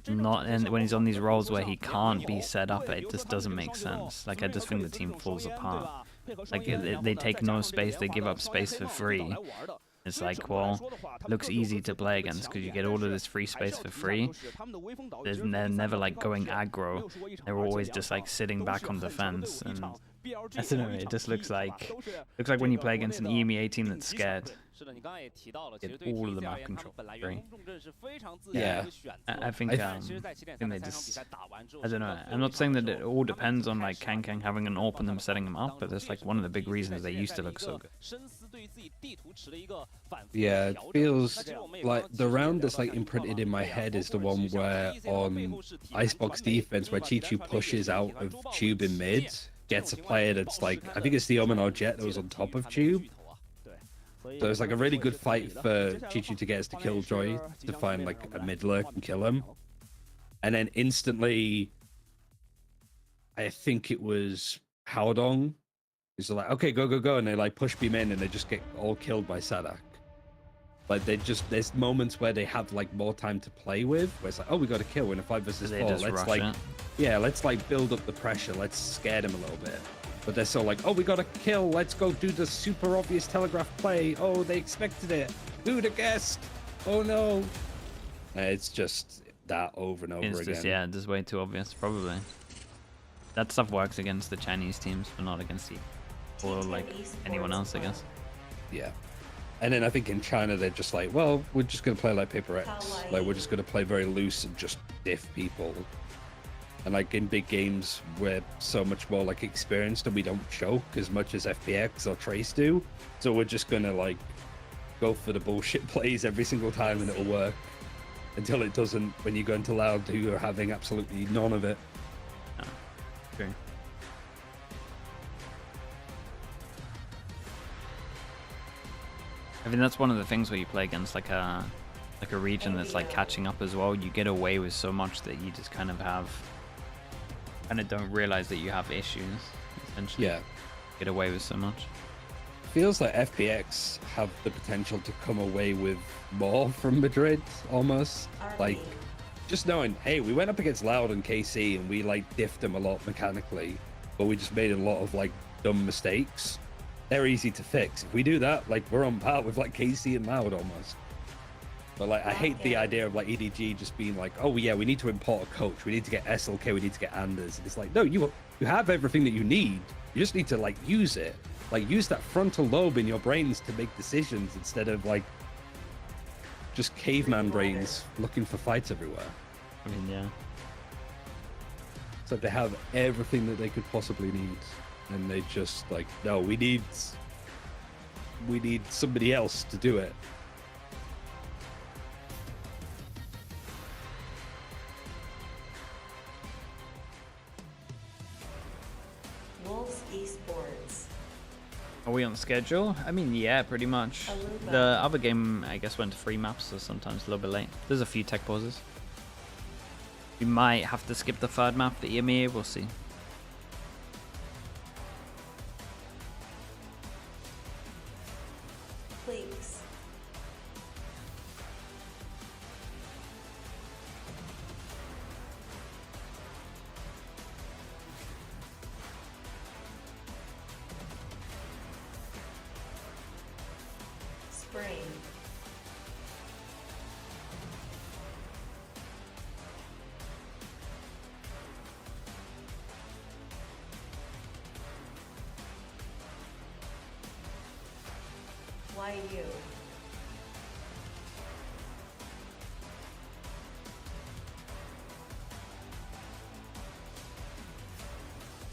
when he's on these roles where he can't be set up, it just doesn't make sense. Like I just think the team falls apart. Like they take no space, they give up space for free. It's like, well, looks easy to play against because you get all of this free space for free. They're never like going aggro. They're always just like sitting back on defense, and I don't know. It just looks like when you play against an EMEA team that's scared. Get all of the map control free. Yeah, I think they just. I don't know. I'm not saying that it all depends on like Kang having an AWP and them setting them up, but that's like one of the big reasons they used to look so good. Yeah, it feels like the round that's like imprinted in my head is the one where on Icebox defense, where Chi-Chu pushes out of Tube in mid, gets a player that's like, I think it's the Omen or Jet that was on top of Tube. So it's like a really good fight for Chi-Chu to get us to Killjoy, to find like a mid lurk and kill him. And then instantly, I think it was Howdong. He's like, okay, go, go, go. And they like push beam in and they just get all killed by Sadak. Like there's moments where they have like more time to play with, where it's like, oh, we got a kill in a 5 versus 4. Let's like, yeah, let's like build up the pressure. Let's scare them a little bit. But they're so like, oh, we got a kill. Let's go do the super obvious telegraph play. Oh, they expected it. Who'd have guessed? Oh no. It's just that over and over again. Just, yeah, just way too obvious, probably. That stuff works against the Chinese teams, but not against the, or like anyone else, I guess. Yeah. And then I think in China, they're just like, well, we're just going to play like Paper X. Like, we're just going to play very loose and just diff people. And like in big games, we're so much more like experienced and we don't choke as much as FPX or Trace do. So we're just going to like go for the bullshit plays every single time and it'll work. Until it doesn't when you go into Loud, you're having absolutely none of it. Oh, true. I mean, that's one of the things where you play against like a region that's like catching up as well. You get away with so much that you just kind of don't realize that you have issues. Essentially, yeah, get away with so much. Feels like FPX have the potential to come away with more from Madrid, almost. Like, just knowing, hey, we went up against Loud and KC and we like diffed them a lot mechanically, but we just made a lot of like dumb mistakes. They're easy to fix. If we do that, like we're on par with like KC and Loud almost. But like, I hate the idea of like EDG just being like, oh yeah, we need to import a coach. We need to get SLK. We need to get Anders. And it's like, no, you have everything that you need. You just need to like use it. Like use that frontal lobe in your brains to make decisions instead of like just caveman brains looking for fights everywhere. I mean, yeah. So they have everything that they could possibly need. And they just like, no, we need somebody else to do it. Wolves Esports. Are we on schedule? I mean, yeah, pretty much. The other game, I guess, went to 3 maps, so sometimes a little bit late. There's a few tech pauses. We might have to skip the 3rd map, the EMEA, we'll see. Please. Spring. Why you?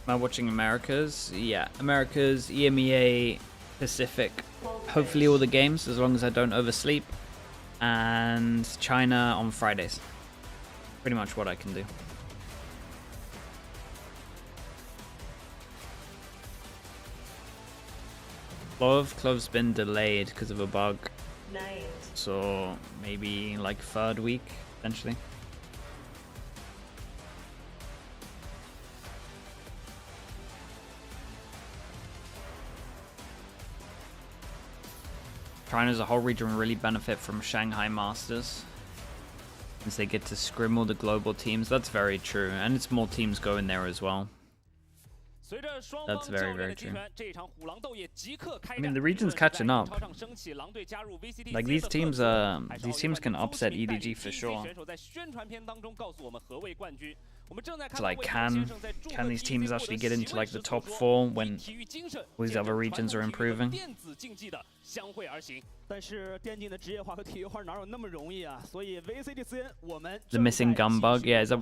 Am I watching Americas? Yeah, Americas, EMEA, Pacific. Hopefully all the games, as long as I don't oversleep. And China on Fridays. Pretty much what I can do. Clove's been delayed because of a bug. Night. So maybe like 3rd week, potentially. China as a whole region really benefit from Shanghai Masters, since they get to scrim all the global teams. That's very true, and it's more teams going there as well. That's very, very true. I mean, the region's catching up. Like these teams can upset EDG for sure. So like, can these teams actually get into like the top 4 when all these other regions are improving? 但是电竞的职业化和体育化哪有那么容易啊？所以 VCT CN 我们 The missing gun bug, yeah, is that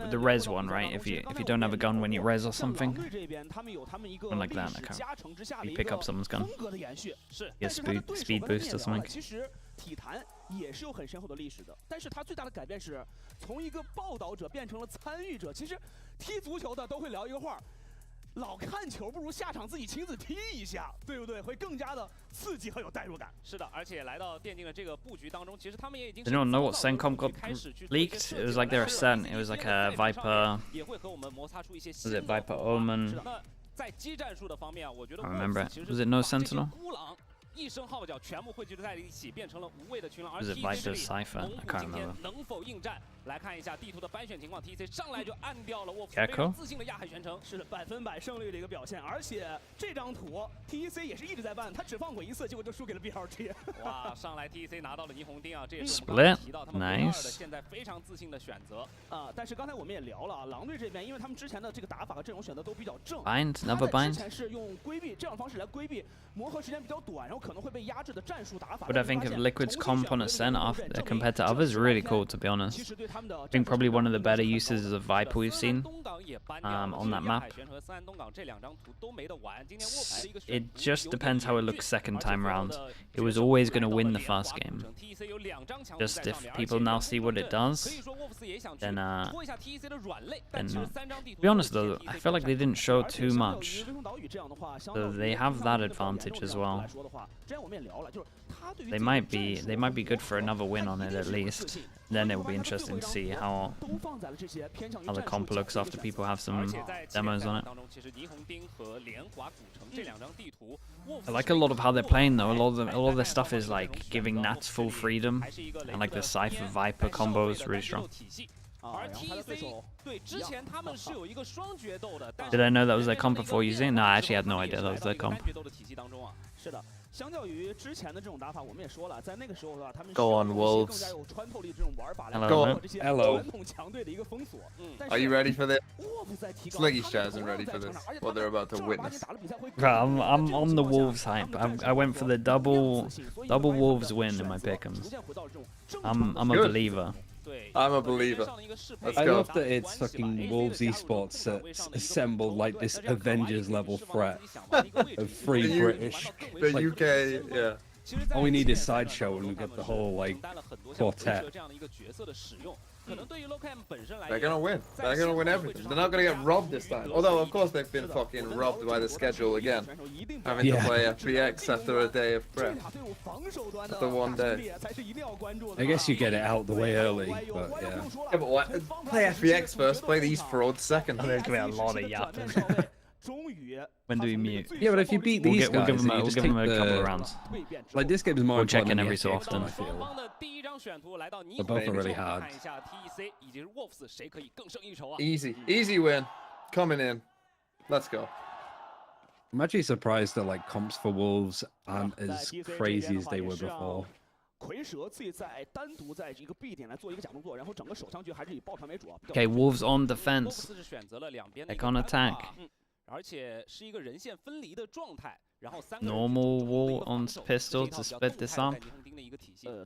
the res one, right? If you don't have a gun when you res or something, 这边他们有他们一个 something like that, 历史 okay. 加成之下的 You 一 pick 个 up someone's gun. 风格的延续，是， Yeah, 但是他的对手 speed 刚才你 boost 也 or 聊了 something. 其实体坛也是有很深厚的历史的，但是它最大的改变是从一个报道者变成了参与者。其实踢足球的都会聊一个话。老看球不如下场自己亲自踢一下，对不对？会更加的刺激和有代入感。是的，而且来到电竞的这个布局当中，其实他们也已经 Did anyone know what Sencom got leaked? It was like their ascent. It was like a Viper. 也会和我们摩擦出一些 Was it Viper Omen? 那在激战术的方面啊，我觉得 I remember it. Was it no Sentinel? 孤狼一声号角全部汇聚在一起，变成了无畏的群狼。而 Was it Viper Cypher? I can't 今天 remember. 能否应战？来看一下地图的班选情况 ，TC 上来就按掉了沃夫， Gecko？ 非常自信的亚海全程，是100%胜率的一个表现。而且这张图 TEC 也是一直在办，他只放过一次，结果就输给了 BLG。哇，上来 TEC 拿到了霓虹钉啊，这也是我 Split 们刚刚提到他们2-2 的 nice 现在非常自信的选择啊。但是刚才我们也聊了啊，狼队这边，因为他们之前的这个打法和阵容选择都比较正， Bind, 他 never 在 bind. 之前是用规避这样的方式来规避磨合时间比较短，然后可能会被压制的战术打法。 What I think of Liquid's comp on ascent compared to others is really cool, to be honest. I think probably one of the better uses of Viper we've seen on that map. It just depends how it looks second time round. It was always going to win the first game. Just if people now see what it does, then to be honest though, I feel like they didn't show too much. So they have that advantage as well. They might be good for another win on it at least. Then it will be interesting to see how the comp looks after people have some demos on it. I like a lot of how they're playing though. A lot of their stuff is like giving Nats full freedom, and like the Cypher Viper combo is really strong. Did I know that was their comp before using it? No, I actually had no idea that was their comp. 相较于之前的这种打法，我们也说了，在那个时候的话，他们 Go on, Wolves. 更加有穿透力这种玩法来 Go on. 这些 Hello. 传统强队的一个封锁。 Are you ready for this? Sluggish isn't ready for this. What they're about to witness. I'm on the Wolves hype. I went for the double Wolves win in my pick'ems. I'm a believer. I'm a believer. Let's I go. love that it's fucking Wolves Esports that's assembled like this Avengers level threat of free British. The like, UK, yeah. All we need is Sideshow and we get the whole like quartet. They're gonna win. They're gonna win everything. They're not gonna get robbed this time. Although, of course, they've been fucking robbed by the schedule again. Having to play FBX after a day of prep. After one day. I guess you get it out the way early, but yeah. Yeah, but what? Play FBX first, play these frauds second. There's gonna be a lot of yapping. When do we mute? Yeah, but if you beat these we'll give guys, them then you we'll just give take them a couple the- of rounds. Like this game is more We'll check important in than every so the FBX often. one, I feel. 第一张选图来到霓 They're 虹 both really hard. 看一下 TEC 以及 Wolves 谁可以更胜一筹啊？ Easy win. Coming in. Let's go. I'm actually surprised that like comps for Wolves aren't as crazy as they were before. 蝰蛇自己在单独在一个 B 点来做一个假动作，然后整个手上局还是以爆团为主啊。 Okay, Wolves on defense. 沃夫斯是选择了两边的 They're gonna attack. 而且是一个人线分离的状态，然后3个人 Normal wall on pistol to split this up.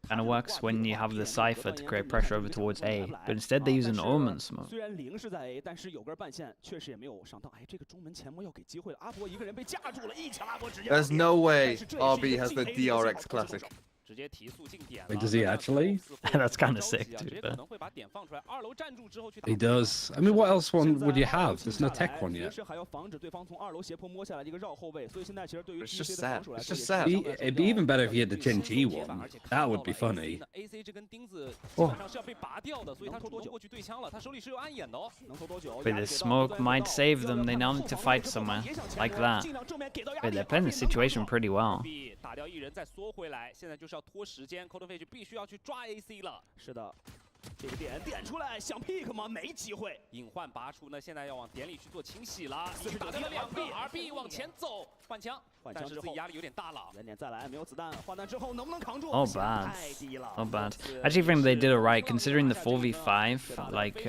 Kind of works when you have the Cypher to create pressure over towards A, but instead they use an Omen smoke. 虽然0是在 A， 但是有根半线确实也没有上当。哎，这个中门前锋要给机会了，阿博一个人被架住了，一枪阿博直接。 There's no way RB has the DRX Classic. 直接提速进点。 Wait, does he actually? That's kind of sick, to be 可 fair. 能会把点放出来，2楼站住之后去打。 He does. I mean, what else one would you have? There's no tech one 也 yet. 是还要防止对方从2楼斜坡摸下来的一个绕后卫，所以现在其实对于 It's just TC 的防 sad. 守来 It's 说 just sad. It'd be even better if he had the Gen G one. That would be funny. AC 这根钉子基本上是要被拔掉的，所以他主动过去对枪了，他手里是有暗眼的哦。能投多久？ But this smoke might save them. They now need to fight somewhere like that. But they're playing the situation pretty well. 打掉一人再缩回来，现在就是要拖时间 ，Cold Face 必须要去抓 AC 了。是的。这个点出来，想 pick 吗？没机会。隐患拔出，那现在要往点里去做清洗了。打掉了2臂，2B 往前走，换枪，但是自己压力有点大了。远点再来，没有子弹，换弹之后能不能扛住？ Oh, bad. 太低了。 Oh, bad. I actually think they did it right, considering the 4v5, like,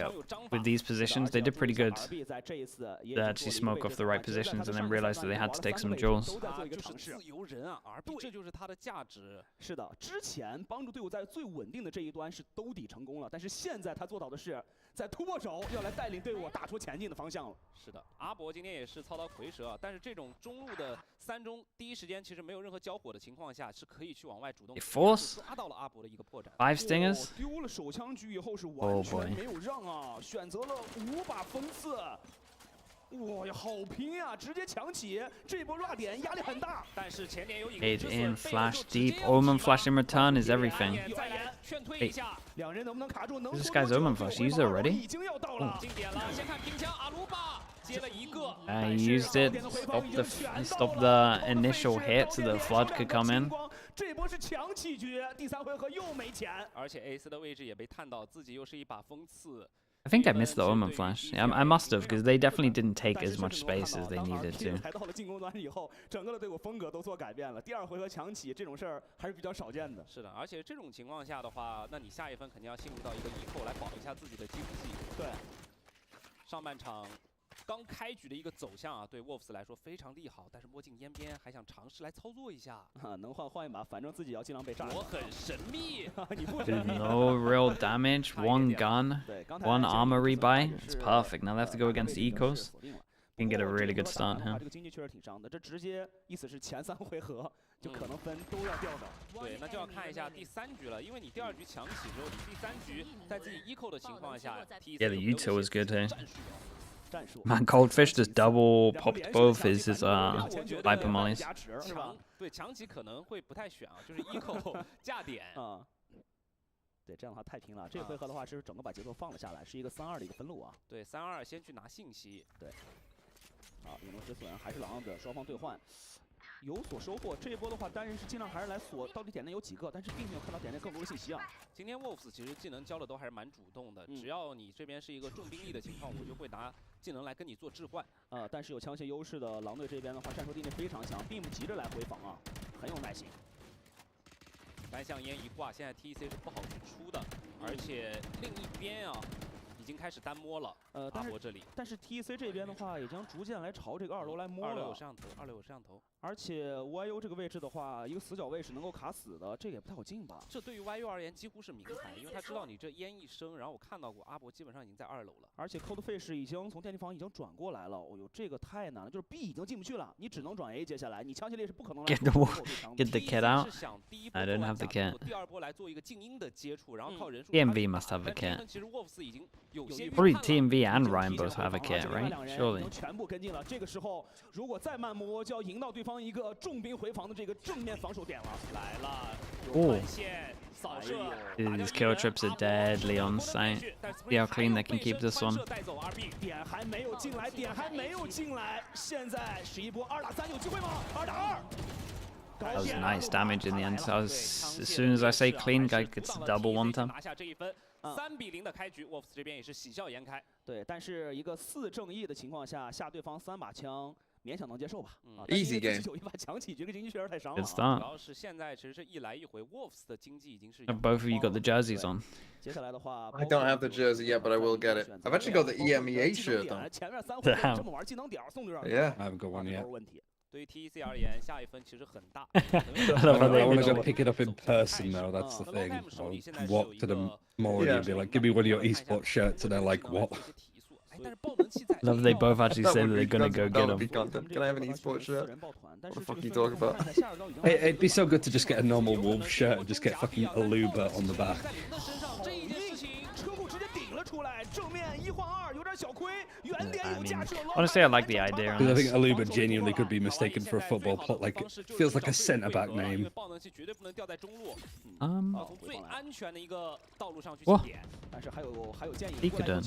with these positions, they did pretty good. They actually smoke off the right positions and then realized that they had to take some duels. 就是自由人啊，RB 这就是他的价值。是的，之前帮助队伍在最稳定的这一端是兜底成功了，但是现在他做到的是在突破手要来带领队伍打出前进的方向了。是的，阿博今天也是操刀蝰蛇，但是这种中路的3中第一时间其实没有任何交火的情况下，是可以去往外主动抓到了阿博的一个破绽。5 stingers. 丢了手枪局以后是完全没有让啊，选择了5把锋刺。 哇呀，好拼啊！直接抢起这波 RA 点，压力很大。但是前点有影 Aid in, flash deep, Omen flash in return is everything. Hey, 两人能不能卡住？能 this guy's Omen flash, he used it already? 已经要到了。经典了，先看平枪，阿鲁巴接了一个。He used it, stopped the initial hit so the flood could come in. 这波是强起局，第3回合又没钱。而且 AC 的位置也被探到，自己又是一把锋刺。 I think I missed the Omen flash. Yeah, I must have, because they definitely didn't take as much space as they needed to. 抬到了进攻端以后，整个的队伍风格都做改变了。第2回合强起这种事儿还是比较少见的。是的，而且这种情况下的话，那你下一分肯定要进入到一个eco来保一下自己的经济。对，上半场。 刚开局的一个走向啊，对 Wolves 来说非常利好，但是摸进烟边还想尝试来操作一下啊，能换一把，反正自己要尽量被炸。我很神秘，你不 No real damage, 1 gun, 1 armor rebuy. It's perfect. Now they have to go against ecos. Can get a really good start here. 这个经济确实挺伤的，这直接意思是前3回合就可能分都要掉的。对，那就要看一下第3局了，因为你第2局强起之后，你第3局在自己eco 的情况下 ，Yeah, the util was good here. Man, Coldfish just double popped both his Viper mollies. 对，强起可能会不太选啊，就是 eco 架点啊。对，这样的话太拼了。这个回合的话是整个把节奏放了下来，是一个3-2的一个分路啊。对，3-2先去拿信息。对。好，影龙止损还是老样子，双方兑换。 有所收获，这一波的话，单人是尽量还是来锁到底点内有几个，但是并没有看到点内更多的信息啊。今天 Wolves 其实技能交的都还是蛮主动的，只要你这边是一个重兵力的情况，我就会拿技能来跟你做置换。但是有枪械优势的狼队这边的话，战术定力非常强，并不急着来回防啊，很有耐心。单向烟一挂，现在 TEC 是不好去出的，而且另一边啊。 已经开始单摸了，阿博这里，但是 TEC 这边的话，已经逐渐来朝这个2楼来摸了。2楼有摄像头，2楼有摄像头。而且 YU 这个位置的话，一个死角位是能够卡死的，这个也不太好进吧？这对于 YU 而言几乎是明牌，因为他知道你这烟一升，然后我看到过阿博基本上已经在2楼了。而且 Coldfish 已经从电梯房已经转过来了，哦呦，这个太难了，就是 B 已经进不去了，你只能转 A， 接下来你枪械力是不可能来 get the kit out. I don't have the kit. 第2波来做一个静音的接触，然后靠人数。TMV must have a kit. 其实 Wolves 已经有些 TMV and Ryan both have a kit, right? Surely. 全部跟进了。这个时候，如果再慢摸，就要迎到对方一个重兵回防的这个正面防守点了。来了，哦，扫射。These kill trips are deadly on site. See how clean they can keep this one. 点还没有进来，点还没有进来。现在是一波2打3，有机会吗？2打2。 That was nice damage in the end. So as soon as I say clean, guy gets double one time. 拿下这一分，3比0的开局 ，Wolves 这边也是喜笑颜开。对，但是一个4正1的情况下，下对方3把枪，勉强能接受吧。Easy game. 有一把强起，这个经济确实太伤了。 Good start. 主要是现在其实是一来一回 ，Wolves 的经济已经是。Both of you got the jerseys on. 接下来的话 I don't have the jersey yet, but I will get it. I've actually got the EMEA shirt on. 前面3回合这么玩技能点，送队长。 Yeah, I haven't got one yet. 对于 TEC 而言，下一分其实很大。I want to go pick it up in person though. That's the thing. I'll walk to the mall and be like, "Give me one of your esports shirts," and they're like, "What?" Love they both actually say that they're gonna go get them. Can I have an esports shirt? What the fuck are you talking about? It'd be so good to just get a normal Wolves shirt and just get fucking Aluba on the back. Honestly, I like the idea. Because I think Aluba genuinely could be mistaken for a football plot. Like, feels like a centre back name. He could done.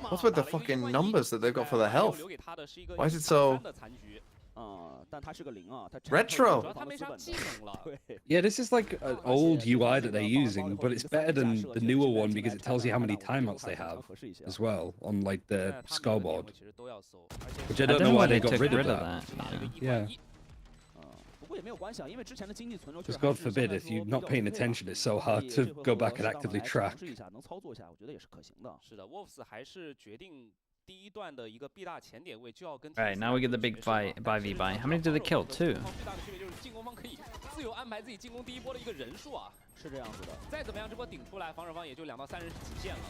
What's with the fucking numbers that they've got for their health? Why is it so? Retro. Yeah, this is like an old UI that they're using, but it's better than the newer one because it tells you how many timeouts they have as well on like the scoreboard. Which I don't know why they got rid of that. Yeah. Because God forbid, if you're not paying attention, it's so hard to go back and actively track. 是的 ，Wolves 还是决定第一段的一个 B 大前点位就要跟。Right, now we get the big fight by V by. How many do they kill? 2. 最大的区别就是进攻方可以自由安排自己进攻第一波的一个人数啊，是这样子的。再怎么样，这波顶出来，防守方也就2到3人是极限了。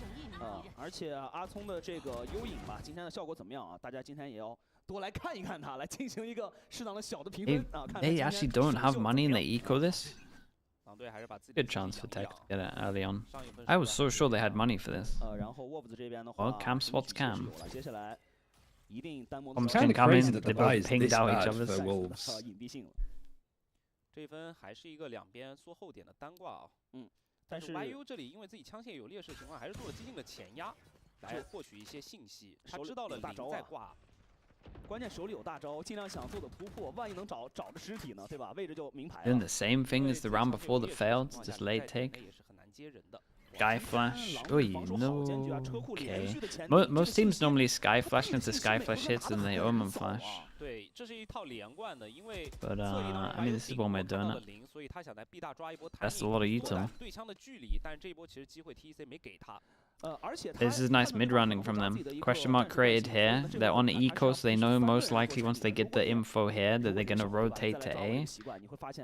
而且阿聪的这个幽影吧，今天的效果怎么样啊？大家今天也要多来看一看他，来进行一个适当的小的评分啊。They actually don't have money and they eco this? Good chance for Tech to get it early on. I was so sure they had money for this. Well, cam spots cam. Bombs can come in, they both pinged out each other's. 这一分还是一个两边缩后点的单挂啊。但是 YU 这里因为自己枪械有劣势的情况，还是做了激进的前压，来获取一些信息。他知道了零在挂。 关键手里有大招，尽量想做的突破，万一能找着尸体呢，对吧？位置就名牌了。 Doing the same thing as the round before that failed, just late take. Sky flash. Oh, no. Okay. Most teams normally sky flash, and if the sky flash hits, then they omen flash. 对，这是一套连贯的，因为 But I mean, this is one way of doing it. 所以他想在 B 大抓一波 That's a lot of util. 对枪的距离，但是这一波其实机会 TEC 没给他。 This is nice mid-running from them. Question mark created here. They're on eco, so they know most likely once they get the info here that they're going to rotate to A.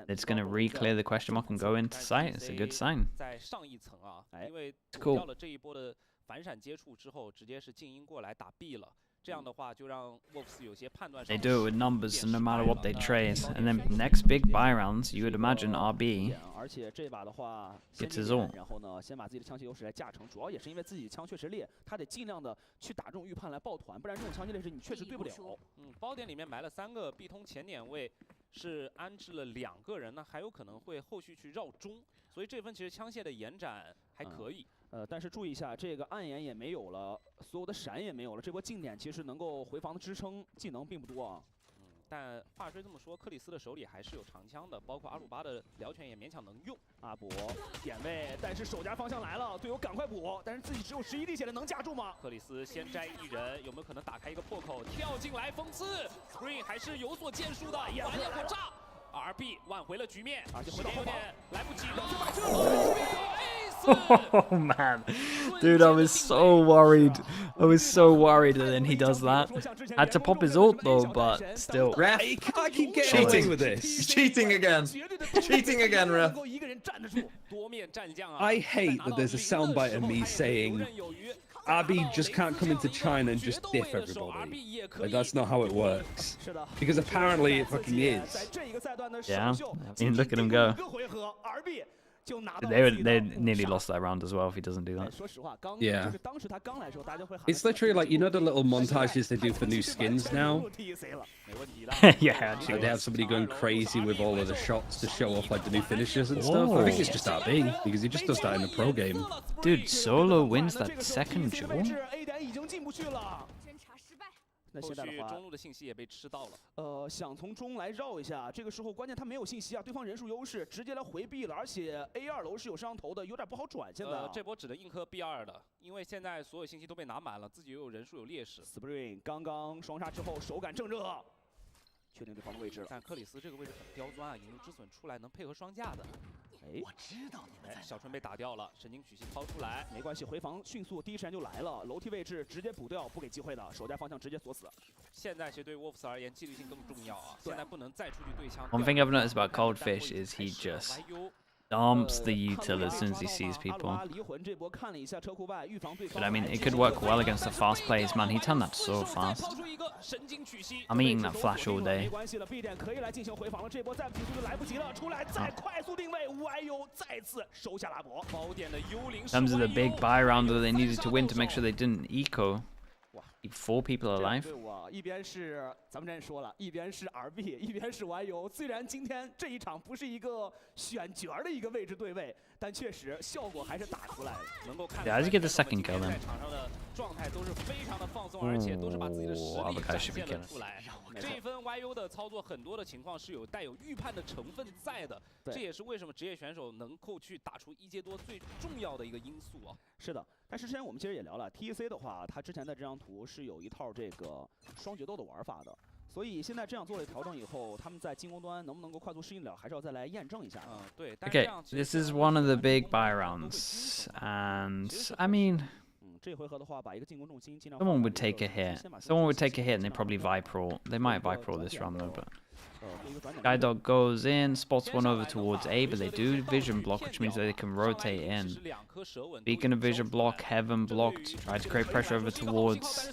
It's going to re-clear the question mark and go into site. It's a good sign. 在上一层啊，因为 cool. 掉了这一波的反闪接触之后，直接是静音过来打 B 了。 这样的话就让 Wolves 有些判断上 They do it with numbers, so no matter what they trace. And then next big buy rounds, you would imagine RB 而且这把的话 gets his all. 然后呢，先把自己的枪械优势来架成，主要也是因为自己枪确实劣，他得尽量的去打这种预判来抱团，不然这种枪械劣势你确实对不了。包点里面埋了3个 B 通前点位，是安置了2个人呢，还有可能会后续去绕中，所以这分其实枪械的延展还可以。 但是注意一下，这个暗炎也没有了，所有的闪也没有了。这波近点其实能够回防的支撑技能并不多啊。但话虽这么说，克里斯的手里还是有长枪的，包括阿鲁巴的辽拳也勉强能用。阿博点位，但是手夹方向来了，队友赶快补，但是自己只有11滴血的，能架住吗？克里斯先摘一人，有没有可能打开一个破口跳进来封刺 ？Screen 还是有所建树的，完颜火炸 ，RB 挽回了局面，而且时间有点来不及了。 Oh man, dude, I was so worried. I was so worried, and then he does that. Had to pop his ult though, but still. Ref, I keep getting cheating with this. Cheating again. Cheating again, ref. I hate that there's a soundbite of me saying RB just can't come into China and just diff everybody. Like, that's not how it works. Because apparently it fucking is. Yeah, I mean, look at him go. They nearly lost that round as well if he doesn't do that. Yeah. It's literally like, you know the little montages they do for new skins now? Yeah, actually. Like they have somebody going crazy with all of the shots to show off like the new finishers and stuff. I think it's just RB, because he just does that in the pro game. Dude, Solo wins that second duel? 那现在的话，中路的信息也被吃到了。想从中来绕一下，这个时候关键他没有信息啊，对方人数优势，直接来回避了，而且 A2 楼是有摄像头的，有点不好转。现在这波只能硬磕 B2 的，因为现在所有信息都被拿满了，自己又有人数有劣势。Spring 刚刚双杀之后手感正热，确定对方的位置了。但克里斯这个位置很刁钻啊，引入止损出来能配合双架的。 我知道你们小春被打掉了，神经曲系抛出来，没关系，回防迅速，第一时间就来了，楼梯位置直接补掉，不给机会的，手架方向直接锁死。现在其实对 Wolves 而言，纪律性更重要啊，现在不能再出去对枪。One thing I've noticed about Coldfish is he just dumps the util as soon as he sees people. But I mean, it could work well against the fast players, man. He turned that so fast. I'm eating that flash all day. In terms of the big buy round that they needed to win to make sure they didn't eco, Keep 4 people alive. 队伍啊，一边是咱们之前说了，一边是 RB， 一边是 YU。虽然今天这一场不是一个选角的一个位置对位，但确实效果还是打出来了。能够看。Yeah, as you get the second kill then. 在场上的状态都是非常的放松，而且都是把自己的实力展现了出来。这一分 YU 的操作很多的情况是有带有预判的成分在的，这也是为什么职业选手能够去打出1阶多最重要的一个因素啊。是的，但是之前我们其实也聊了 ，TEC 的话，它之前的这张图是有一套这个双决斗的玩法的。所以现在这样做了调整以后，他们在进攻端能不能够快速适应了，还是要再来验证一下。对。Okay, this is one of the big buy rounds, and I mean, 这回合的话，把一个进攻重心尽量。 someone would take a hit. Someone would take a hit, and they probably Viper. They might Viper this round though, but. Skydog goes in, spots one over towards A, but they do vision block, which means that they can rotate in. Beacon of vision block, Heaven blocked, try to create pressure over towards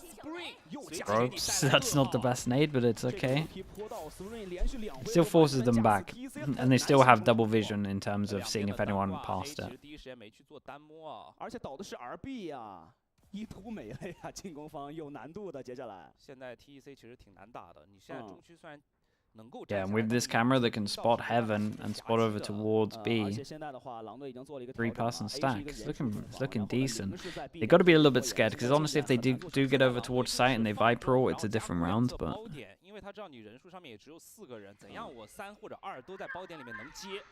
ropes. That's not the best nade, but it's okay. It still forces them back, and they still have double vision in terms of seeing if anyone passed it. 而且倒的是 RB 呀，一图没了呀，进攻方有难度的。接下来，现在 TEC 其实挺难打的。你现在中区虽然。 Yeah, and with this camera, they can spot Heaven and spot over towards B. 3-person stack. It's looking decent. They got to be a little bit scared because honestly, if they do get over towards site and they Viper, it's a different round. But 因为他知道你人数上面也只有4个人，怎样我3或者2都在包点里面能接。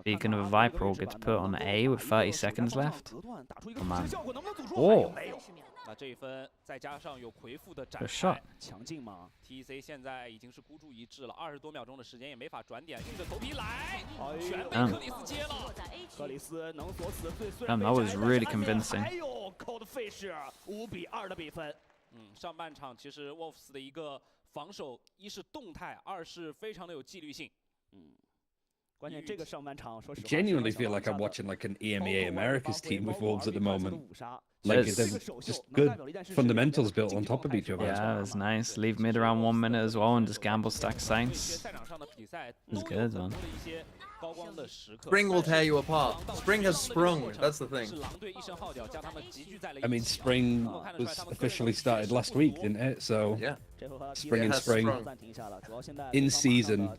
Beacon of a Viper gets put on A with 30 seconds left. Oh man. Oh. 那这一分再加上有魁父的展开，强劲吗 ？TEC 现在已经是孤注一掷了，20多秒钟的时间也没法转点，硬着头皮来，全被克里斯接了。克里斯能锁死最碎。That was really convincing. 还有 Coldfish 5比2的比分。上半场其实 Wolves 的一个防守，一是动态，二是非常的有纪律性。关键这个上半场，说实话 Genuinely feel like I'm watching like an EMEA Americas team with Wolves at the moment. Like they've just good fundamentals built on top of each other. Yeah, that's nice. Leave mid around 1 minute as well and just gamble stack Saints. It's good, man. Spring will tear you apart. Spring has sprung, that's the thing. I mean, Spring was officially started last week, didn't it? So, yeah. Spring and Spring. In season.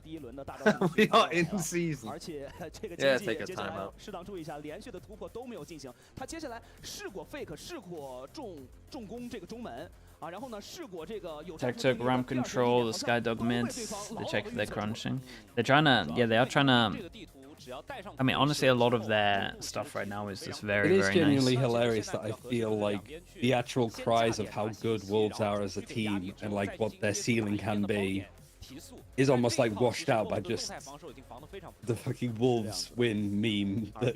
We are in season. Yeah, take a time out. 适当注意一下，连续的突破都没有进行。他接下来试过 fake， 试过重攻这个中门啊，然后呢试过这个有。Tech took ramp control. The Skydog mids. They check if they're crunching. They're trying to. Yeah, they are trying to. I mean, honestly, a lot of their stuff right now is just very, very nice. It is genuinely hilarious that I feel like the actual cries of how good Wolves are as a team and like what their ceiling can be is almost like washed out by just the fucking Wolves win meme that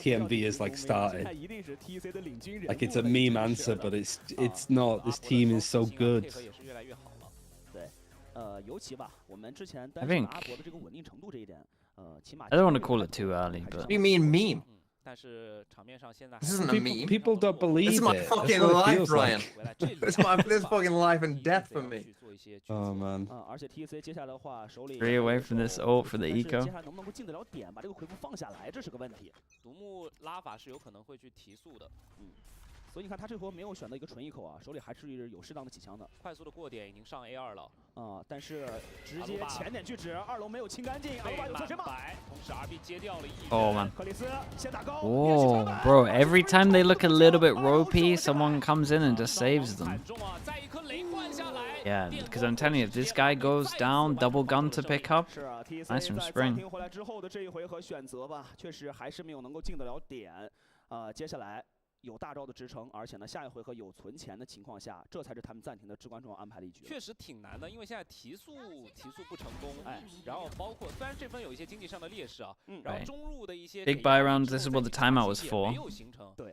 TMV has like started. Like it's a meme answer, but it's not. This team is so good. I think. I don't want to call it too early, but. What do you mean meme? This isn't a meme. People don't believe it. This is my fucking life, Ryan. This is fucking life and death for me. Oh man. 3 away from this ult for the eco. 能不能够进得了点，把这个回复放下来，这是个问题。独木拉法是有可能会去提速的，所以你看他这回没有选择一个纯一口啊，手里还是有适当的几枪的。快速的过点已经上 A2了啊，但是直接前点去指，2楼没有清干净，阿鲁巴有侧身吗？同时 RB 接掉了一。Oh man. 克里斯先打高。Oh, bro! Every time they look a little bit ropey, someone comes in and just saves them. Yeah, because I'm telling you, if this guy goes down, double gun to pick up. Nice from Spring. 停回来之后的这一回合选择吧，确实还是没有能够进得了点。接下来。有大招的支撑，而且呢，下一回合有存钱的情况下，这才是他们暂停的至关重要安排的一局。确实挺难的，因为现在提速不成功，然后包括虽然这分有一些经济上的劣势啊，然后中路的一些 big buy rounds. This is what the timeout was for.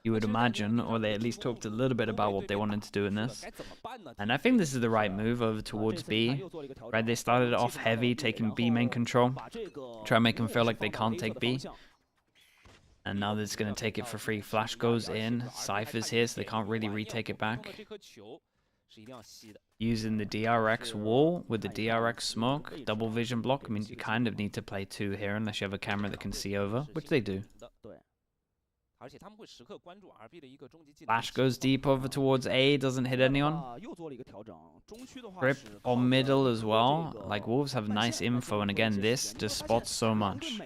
You would imagine, or they at least talked a little bit about what they wanted to do in this. And I think this is the right move over towards B. Right, they started off heavy, taking B main control, try and make them feel like they can't take B. And now they're just going to take it for free. Flash goes in. Cypher's here, so they can't really retake it back. Using the DRX wall with the DRX smoke. Double vision block. I mean, you kind of need to play 2 here unless you have a camera that can see over, which they do. Flash goes deep over towards A, doesn't hit anyone. Trip on middle as well. Like, Wolves have nice info, and again, this just spots so much.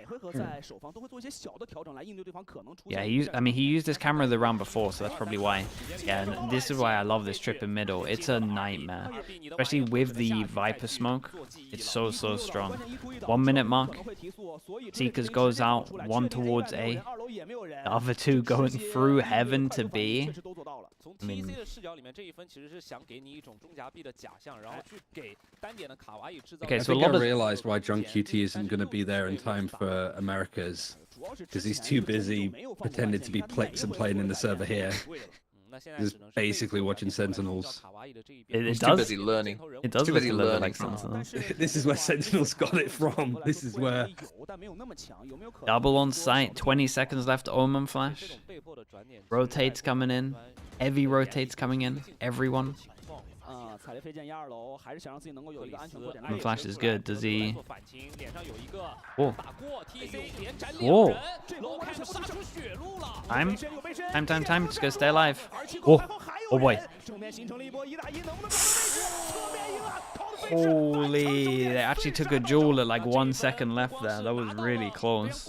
Yeah, he used his camera the round before, so that's probably why. Yeah, and this is why I love this trip in middle. It's a nightmare. Especially with the Viper smoke. It's so strong. 1 minute mark. Seekers goes out, one towards A. The other two going through heaven to B. I mean, okay, so I think I realized why John QT isn't going to be there in time for Americas, because he's too busy pretending to be Plix and playing in the server here. He's basically watching Sentinels. It too busy learning. It does too busy learning like Sentinels. This is where Sentinels got it from. This is where... Double on site, 20 seconds left, Omen flash. Rotates coming in. Heavy rotates coming in. Everyone. Omen flash is good. Does he... Whoa. Whoa. Time. Just gotta stay alive. Whoa. Oh boy. Holy, they actually took a duel at like 1 second left there. That was really close.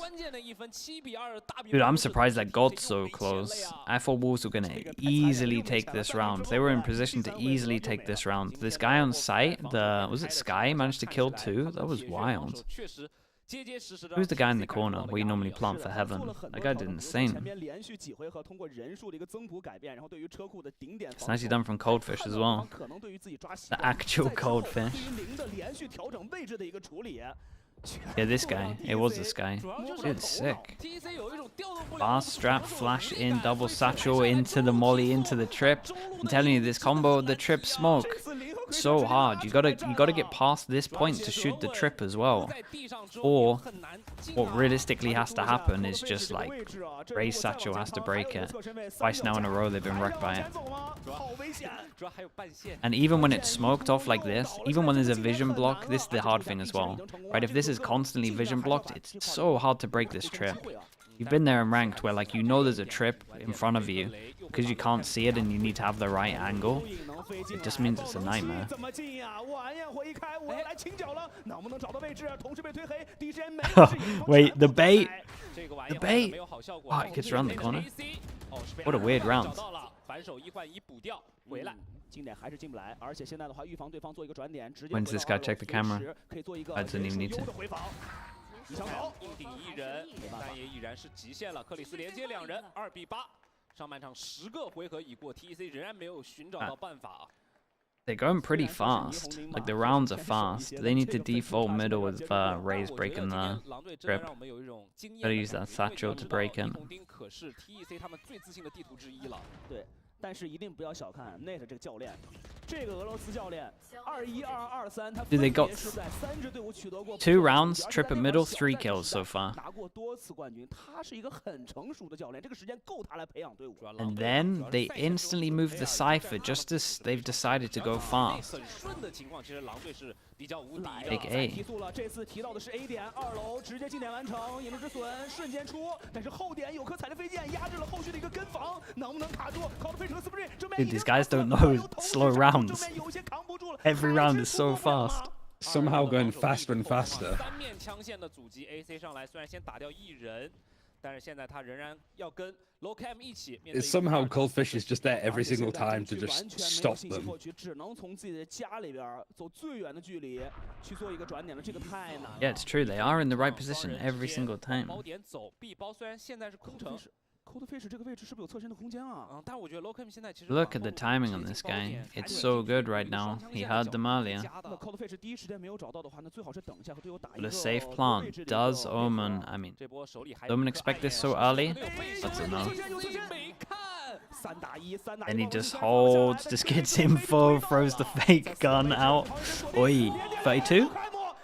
Dude, I'm surprised that got so close. I thought Wolves were gonna easily take this round. They were in position to easily take this round. This guy on site, was it Sky, managed to kill 2? That was wild. Who's the guy in the corner where you normally plant for heaven? That guy did insane. It's nicely done from Coldfish as well. The actual Coldfish. Yeah, this guy. It was this guy. Dude, sick. Fast strap, flash in, double satchel into the molly, into the trip. I'm telling you, this combo, the trip smoke, so hard. You gotta get past this point to shoot the trip as well. Or what realistically has to happen is just like Ray's satchel has to break it. Twice now in a row they've been wrecked by it. And even when it's smoked off like this, even when there's a vision block, this is the hard thing as well. Right, if this is constantly vision blocked, it's so hard to break this trip. You've been there in ranked where like you know there's a trip in front of you because you can't see it and you need to have the right angle. It just means it's a nightmare. Wait, the bait! The bait! Oh, it gets around the corner. What a weird round. When's this guy check the camera? I didn't even need to. 硬顶1人，但也已然是极限了。克里斯连接2人，2比8。上半场10个回合已过 ，TEC 仍然没有寻找到办法。 They're going pretty fast. Like the rounds are fast. They need to default middle with Rays breaking the trip. Gotta use that satchel to break in. 可是 TEC 他们最自信的地图之一了。对。 但是一定不要小看 Nate 这个教练，这个俄罗斯教练21-2-23，他 Dude, they got 2 rounds, trip at middle, 3 kills so far. 拿过多次冠军，他是一个很成熟的教练，这个时间够他来培养队伍。And then they instantly move the cipher just as they've decided to go fast. 很顺的情况，其实狼队是比较无敌的。 Take A. 提速了，这次提到的是 A 点2楼，直接进点完成，引力之损瞬间出，但是后点有颗踩雷飞剑压制了后续的一个跟防，能不能卡住？靠的 Dude, these guys don't know slow rounds. Every round is so fast. Somehow going faster and faster. 3面枪线的阻击 AC 上来，虽然先打掉1人，但是现在他仍然要跟 Lowcam 一起。Somehow Coldfish is just there every single time to just stop them. 只能从自己的家里边走最远的距离去做一个转点了，这个太难了。 Yeah, it's true. They are in the right position every single time. 包点走 B 包，虽然现在是空城。 Coldfish 这个位置是不是有侧身的空间啊？但我觉得 Lowcam 现在其实 Look at the timing on this guy. It's so good right now. He heard them earlier. But a safe plant does Omen. I mean, Omen expect this so early? That's a no. And he just holds, just gets info, throws the fake gun out. Oi, 32?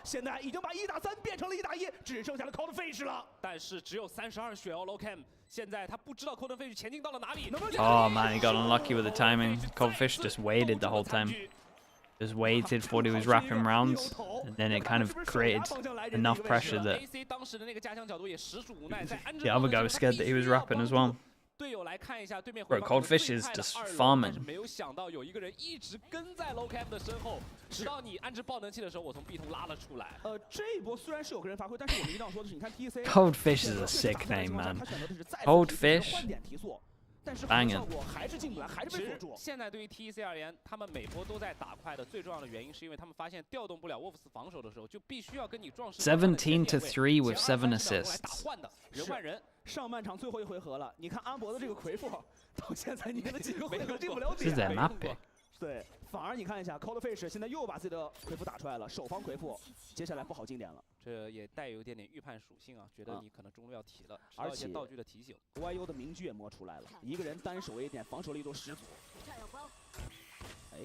现在已经把1打3变成了1打1，只剩下了 Coldfish 了。但是只有32血哦 ，Lowcam 现在他不知道 Coldfish 前进到了哪里。Oh man, he got unlucky with the timing. Coldfish just waited the whole time. Just waited for what he was wrapping rounds, and then it kind of created enough pressure that the other guy was scared that he was wrapping as well. 看一下对面 Bro, Coldfish is just farming. 没有想到有一个人一直跟在 low cam 的身后，直到你安置爆能器的时候，我从 B 图拉了出来。这一波虽然是有个人发挥，但是我们一定要说的是，你看 TC Coldfish is a sick name, man. Coldfish. 但是 Banging. 效果还是进不来，还是被锁住。现在对于 TEC 而言，他们每波都在打快的，最重要的原因是因为他们发现调动不了沃夫斯防守的时候，就必须要跟你壮士。17-3 with 7 assists. 打换的人换人。上半场最后一回合了，你看阿博的这个回复，到现在你的几个回合进不了点。是在哪边？对，反而你看一下 Coldfish 现在又把自己的回复打出来了，首方回复，接下来不好进点了。这也带有一点点预判属性啊，觉得你可能中路要提了，而且道具的提醒。YU 的名句也摸出来了，一个人单守 A 点，防守力度十足。哎，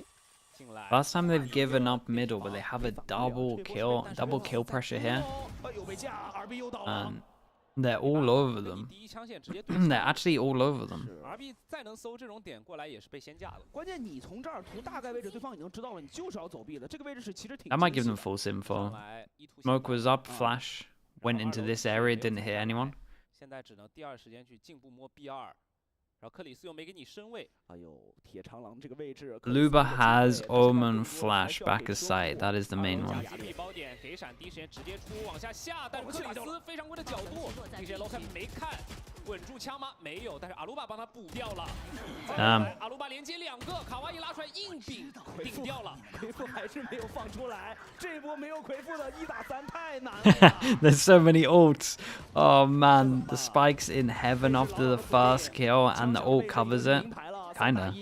进来。Last time they've given up middle, but they have a double kill pressure here. And they're all over them. They're actually all over them. RB 再能搜这种点过来也是被先架了。关键你从这儿图大概位置，对方已经知道了，你就是要走 B 的。这个位置是其实挺。 I might give them false info. Smoke was up, flash went into this area, didn't hit anyone. 现在只能第二时间去进步摸 B2。 然后克里斯又没给你身位，哎呦，铁长狼这个位置。Luba has Omen flash back as sight. That is the main one. 包点给闪，第一时间直接出往下下，但是克里斯非常规的角度，第一时间 low cam 没看，稳住枪吗？没有，但是阿鲁巴帮他补掉了。阿鲁巴连接2个，卡哇伊拉出来硬顶，顶掉了。回复还是没有放出来，这波没有回复的1打3太难了。There's so many ults. Oh man, the spikes in heaven after the first kill and the ult covers it. Kinda.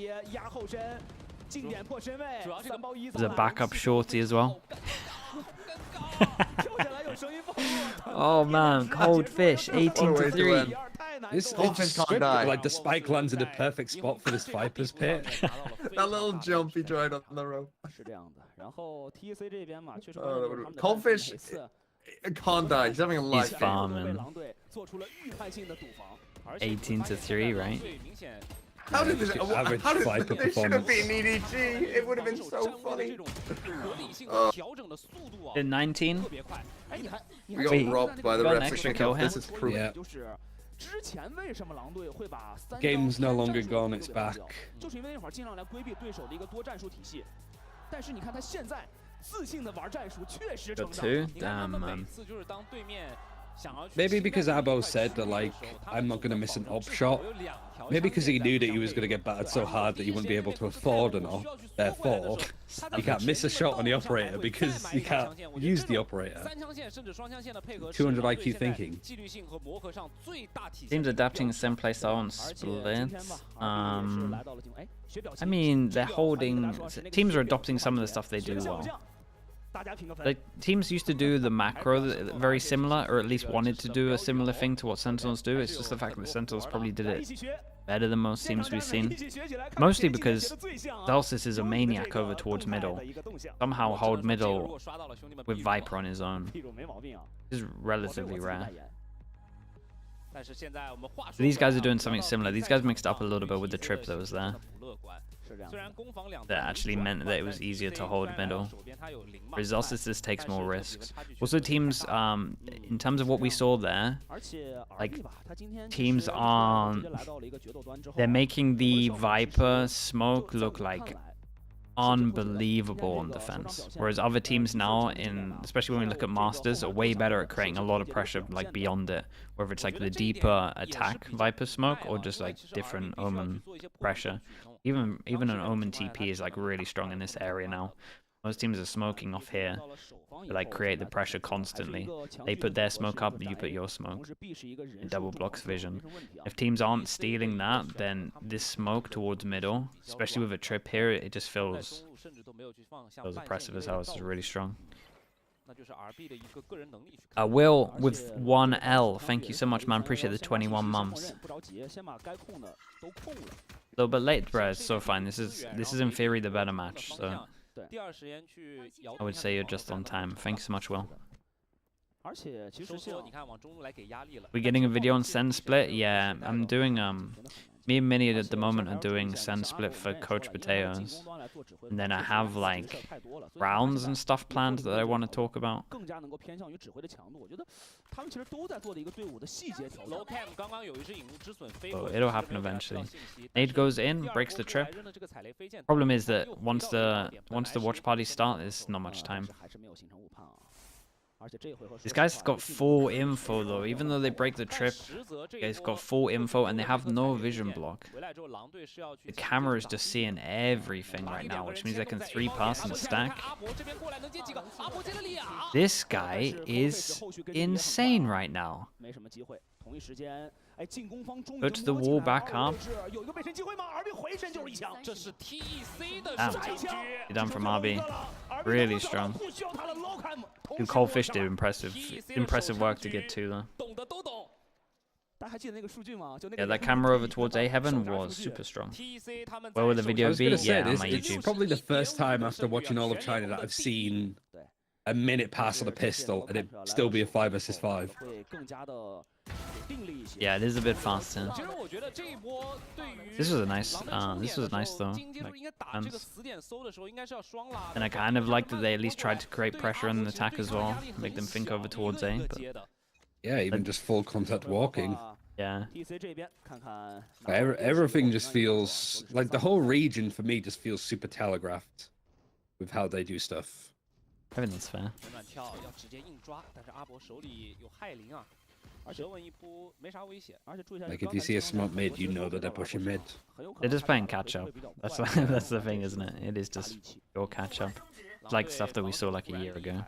There's a backup shorty as well. Oh man, Coldfish, 18-3. This script, like the spike lands in the perfect spot for this Viper's pit. That little jump he tried on the rope. Coldfish can't die. He's having a life. He's farming. 18-3, right? How did this? Average How did Viper this should have performance. been EDG. It would have been so funny. In 19? We got robbed by the got an refs. extra kill here. This is proof. Yeah. Game's no longer gone, it's back. 就是因为那会儿尽量来规避对手的一个多战术体系，但是你看他现在自信的玩战术，确实成长。 Damn, man. Maybe because Abo said that, like, I'm not going to miss an op shot. Maybe because he knew that he was going to get battered so hard that he wouldn't be able to afford an op. Therefore, he can't miss a shot on the operator because he can't use the operator. 200 IQ thinking. Teams adapting the same play style on split. I mean, they're holding. Teams are adopting some of the stuff they do well. Like, teams used to do the macro very similar, or at least wanted to do a similar thing to what Sentinels do. It's just the fact that Sentinels probably did it better than most teams we've seen. Mostly because Zelsis is a maniac over towards middle. Somehow hold middle with Viper on his own. This is relatively rare. These guys are doing something similar. These guys mixed up a little bit with the trip that was there. That actually meant that it was easier to hold middle. Zelsis just takes more risks. Also, teams, in terms of what we saw there, like, teams aren't... They're making the Viper smoke look like unbelievable on defense, whereas other teams now, especially when we look at Masters, are way better at creating a lot of pressure like beyond it, whether it's like the deeper attack Viper smoke or just like different Omen pressure. Even an Omen TP is like really strong in this area now. Most teams are smoking off here to like create the pressure constantly. They put their smoke up, you put your smoke. It double blocks vision. If teams aren't stealing that, then this smoke towards middle, especially with a trip here, it just feels oppressive as hell. It's really strong. Will with 1L, thank you so much, man. Appreciate the 21 months. A little bit late, bro. It's so fine. This is in theory the better match. So I would say you're just on time. Thanks so much, Will. We're getting a video on Sen split. Yeah, I'm doing Me and Minnie at the moment are doing Sand Split for Coach Potatoes. And then I have like rounds and stuff planned that I want to talk about. Oh, it'll happen eventually. Nade goes in, breaks the trip. Problem is that once the watch parties start, there's not much time. These guys got full info though, even though they break the trip. They've got full info and they have no vision block. The camera is just seeing everything right now, which means they can 3-pass and stack. This guy is insane right now. Go to the wall back up. Damn. You're done from RB. Really strong. Dude, Coldfish did impressive work to get 2 though. Yeah, that camera over towards A Heaven was super strong. Where will the video be? Yeah, on my It's YouTube. probably the first time after watching all of China that I've seen a minute pass on a pistol and it still be a 5 versus 5. Yeah, it is a bit faster. This was nice though. Like, and I kind of like that they at least tried to create pressure on the attack as well, make them think over towards A. But yeah, even just full contact walking. Yeah. Everything just feels like the whole region for me just feels super telegraphed with how they do stuff. Everything's fair. Like if you see a smart mid, you know that they're pushing mid. They're just playing catch up. That's the thing, isn't it? It is just pure catch up. It's like stuff that we saw like a year ago.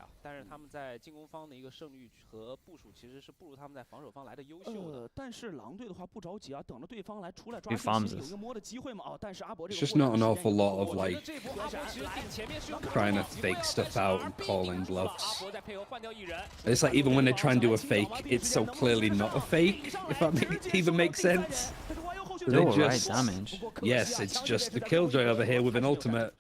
但是狼队的话不着急啊，等着对方来出来抓 Who 自 farms 己有 this? 一个摸的机会嘛。哦，但是阿伯 It's just not an awful lot of like trying to fake stuff out and calling bluffs. It's like even when they try and do a fake, it's so clearly not a fake. If that even makes sense. They Alright, damage. Yes, it's just the Killjoy over here with an ultimate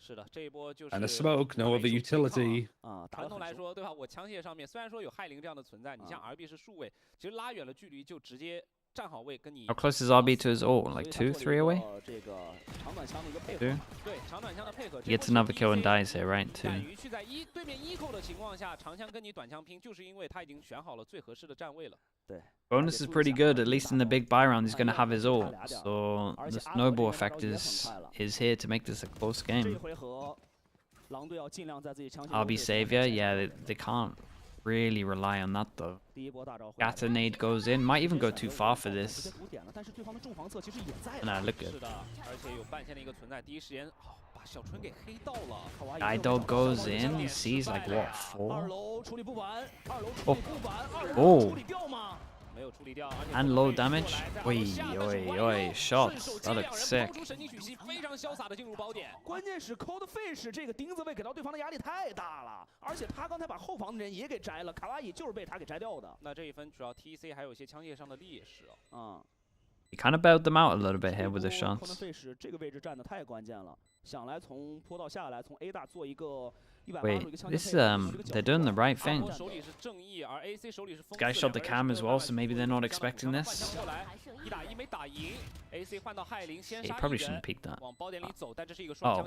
and a smoke, no other utility. 传统来说，对吧？我枪械上面虽然说有害灵这样的存在，你像 RB 是数位，其实拉远了距离就直接站好位跟你。 How close is RB to his ult? Like 2, 3 away? 这个长短枪的一个配合。 2? 对，长短枪的配合。 He gets another kill and dies here, right? 2. 敢于去在对面扣的情况下，长枪跟你短枪拼，就是因为他已经选好了最合适的站位了。对。 Bonus is pretty good, at least in the big buy round he's going to have his ult. So the snowball effect is here to make this a close game. RB Savior, yeah, they can't really rely on that though. Scatter nade goes in, might even go too far for this. Nah, look good. Guy dog goes in, sees like what, 4? Oh. And low damage. Oi, oi, oi, shots. That looks sick. 非常潇洒的进入宝点，关键是 Coldfish 这个钉子位给到对方的压力太大了，而且他刚才把后防的人也给摘了，卡哇伊就是被他给摘掉的。那这一分主要 TC 还有一些枪械上的劣势哦。He kind of bailed them out a little bit here with the shots. Coldfish 这个位置站的太关键了，想来从坡道下来，从 A 大做一个。 Wait, this they're doing the right thing. This guy shot the cam as well, so maybe they're not expecting this. He probably shouldn't have peeked that. Oh.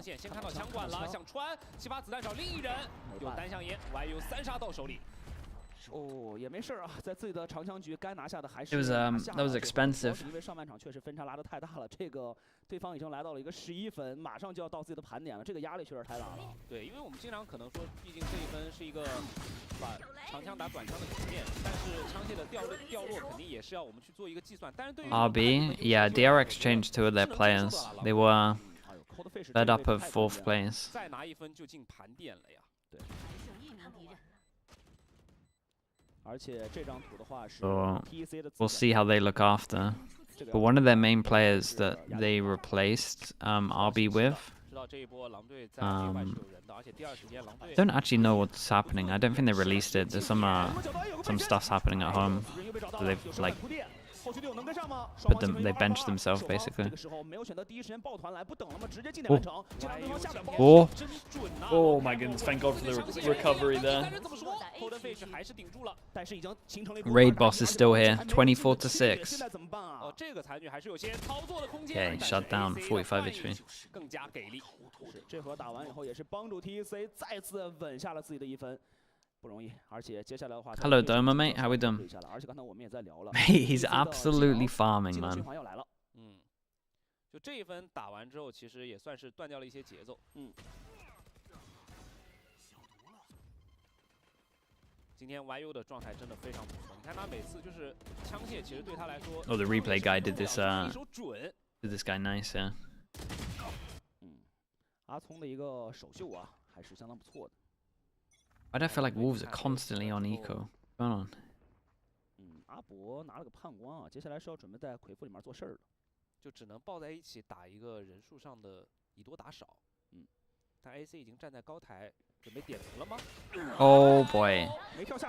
Oh, 也没事啊，在自己的长枪局该拿下的还是 that was expensive. 因为上半场确实分差拉得太大了，这个对方已经来到了一个11分，马上就要到自己的盘点了，这个压力确实太大了。对，因为我们经常可能说，毕竟这一分是一个把长枪打短枪的局面，但是枪械的掉落肯定也是要我们去做一个计算。但是对于 RB, yeah, DRX changed 2 of their players. They were fed up of 4th players. 再拿一分就进盘点了呀。对。 So we'll see how they look after. But one of their main players that they replaced RB with, I don't actually know what's happening. I don't think they released it. There's some stuff's happening at home. So they've like But they benched themselves basically. Oh. Oh my goodness! Thank God for the recovery there. Raid boss is still here. 24-6. Okay, shut down. 45 HP. 这回打完以后，也是帮助 TEC 再次稳下了自己的一分，不容易。而且接下来的话 ，Hello Doma mate, how we doing? 而且刚才我们也在聊了 Mate, he's absolutely farming, 技能循 man. 环要来了。就这一分打完之后，其实也算是断掉了一些节奏。今天 YU 的状态真的非常不错，你看他每次就是枪械，其实对他来说。Oh, the replay guy did this. Did this guy nice? Yeah. 阿聪的一个首秀啊，还是相当不错的。Why do I feel like Wolves are constantly on eco? What's going on? 阿博拿了个判官啊，接下来是要准备在魁父里面做事儿了，就只能抱在一起打一个人数上的以多打少。但 AC 已经站在高台，准备点名了吗 Oh boy.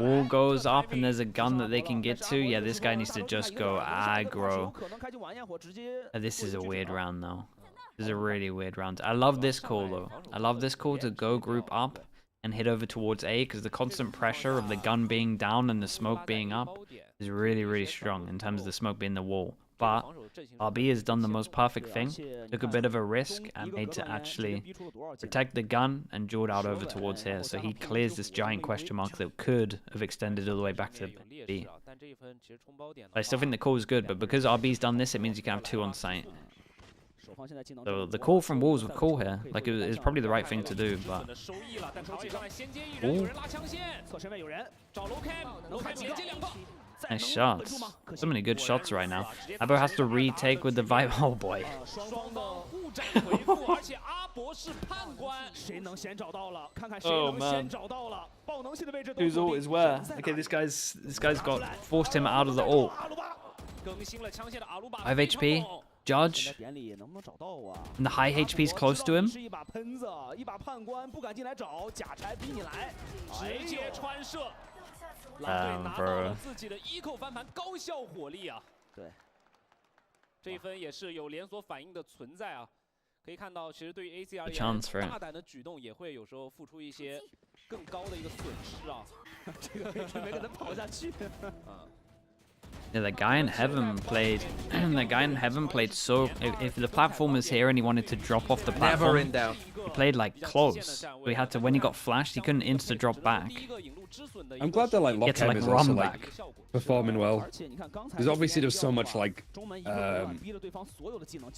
Wall goes up and there's a gun that they can get to. Yeah, this guy needs to just go aggro. This is a weird round though. This is a really weird round. I love this call though. I love this call to go group up and head over towards A because the constant pressure of the gun being down and the smoke being up is really, really strong in terms of the smoke being the wall. But RB has done the most perfect thing, took a bit of a risk and made to actually protect the gun and jawed out over towards here. So he clears this giant question mark that could have extended all the way back to B. I still think the call is good, but because RB's done this, it means you can have 2 on site. So the call from Wolves was cool here. Like, it was probably the right thing to do, but... Ooh. Nice shots. So many good shots right now. Abo has to retake with the vibe. Oh boy. Oh man. Whose ult is where? Okay, this guy's got forced him out of the ult. 5 HP. Judge. And the high HP is close to him. Bro. 自己的eco 翻盘高效火力啊！对，这一分也是有连锁反应的存在啊。可以看到，其实对于 AC 而言， chance for it. 大胆的举动也会有时候付出一些更高的一个损失啊。这个没给他跑下去。Yeah, the guy in heaven played. The guy in heaven played so. If the platform was here and he wanted to drop off the platform, he played like close. We had to, when he got flashed, he couldn't insta drop back. I'm glad that like He had to, Lockham like, is run also back. like performing well. Because obviously there's so much like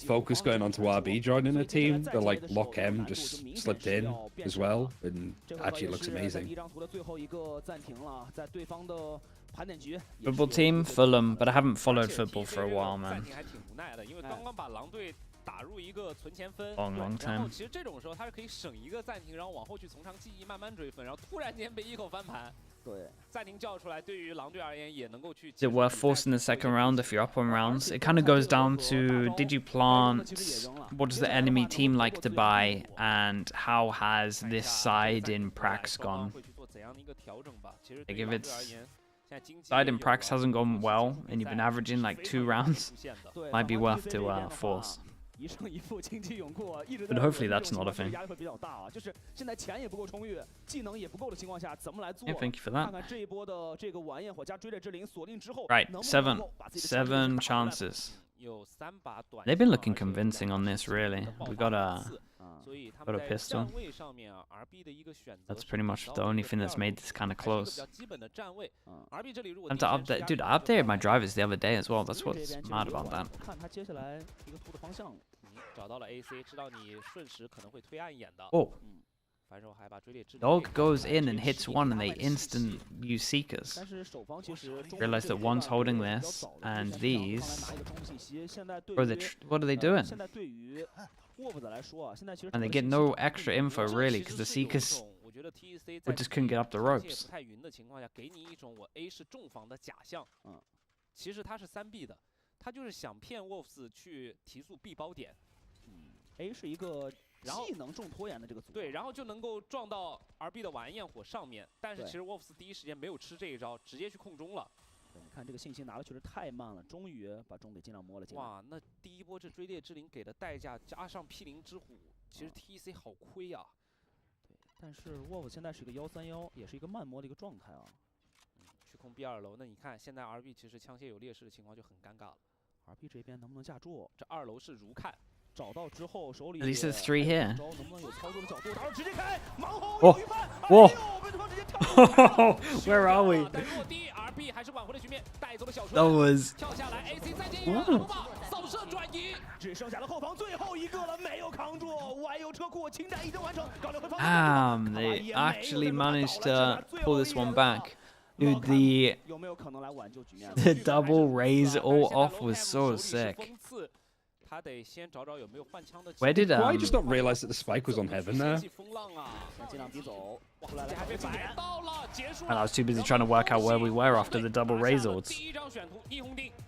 focus going on to RB joining the team, but like Lockham just slipped in as well, and actually looks amazing. Football team, Fulham, but I haven't followed football for a while, man. Long time. 其实这种时候他是可以省一个暂停，然后往后去从长计议，慢慢追分，然后突然间被eco 翻盘。对，暂停叫出来，对于狼队而言也能够去。Is it worth forcing the second round if you're up on rounds? It kind of goes down to did you plant, what does the enemy team like to buy, and how has this side in Prax gone? Like if it's side in Prax hasn't gone well and you've been averaging like 2 rounds, might be worth to force. But hopefully that's not a thing. Yeah, thank you for that. Right, 7 chances. They've been looking convincing on this, really. We got a pistol. That's pretty much the only thing that's made this kind of close. And to update, dude, I updated my drivers the other day as well. That's what's mad about that. 找到了 AC， 知道你瞬时可能会推暗眼的。 Oh. 反手还把追猎制 Dog goes in and hits one and they instant use Seekers. Realize that one's holding this and these. Bro, what are they doing? And they get no extra info really because the Seekers just couldn't get up the ropes. 不太匀的情况下，给你一种我 A 是重防的假象。其实他是3B 的，他就是想骗 Wolves 去提速 B 包点。A 是一个技能重拖延的这个组，对，然后就能够撞到 RB 的晚焰火上面，但是其实 Wolves 第一时间没有吃这一招，直接去控中了。你看这个信息拿的确实太慢了，终于把钟给尽量摸了进来。哇，那第一波这追猎之灵给的代价加上 P0之虎，其实 TEC 好亏啊。对，但是 Wolf 现在是一个131，也是一个慢摸的一个状态啊。去控 B2楼，那你看现在 RB 其实枪械有劣势的情况就很尴尬了。RB 这边能不能架住？这2楼是如看。找到之后手里 At least there's 3 here. 能不能有操作的角度？然后直接开，盲猴 Oh, 有预判， whoa. 被对方直接跳出来 Where are we? 但落地 RB 还是挽回了局面，带走了小锤。 That was 跳下来 AC 再见一人，红帽扫射转移，只剩下了后防最后一个了，没有扛住。外有车库，侵占已经完成，高亮回防。They actually managed to pull this one back. Dude, the double raise all off was so sick. Where did Why I just not realize that the spike was on heaven there? And I was too busy trying to work out where we were after the double raise ords.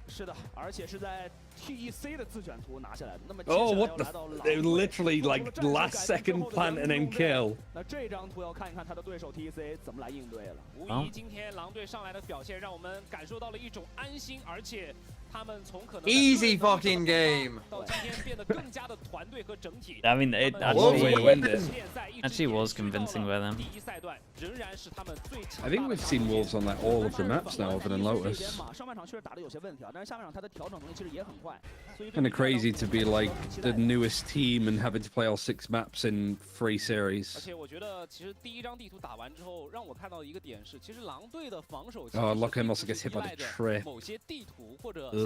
是的，而且是在 TEC 的自选图拿下来的。那么 Oh, what the? They literally like last second plant and then kill. 那这张图要看一看他的对手 TEC 怎么来应对了。无疑，今天狼队上来的表现让我们感受到了一种安心，而且他们从可能 easy fucking game 到今天变得更加的团队和整体。 I mean, it actually was convincing by them. 第一赛段仍然是他们最强。 I think we've seen Wolves on like all of the maps now, other than Lotus. 上半场确实打得有些问题啊，但是下半场他的调整能力其实也很快。 Kind of crazy to be like the newest team and having to play all 6 maps in 3 series. 而且我觉得，其实第一张地图打完之后，让我看到一个点是，其实狼队的防守 Oh, Lockham also gets hit by the trip. 某些地图或者像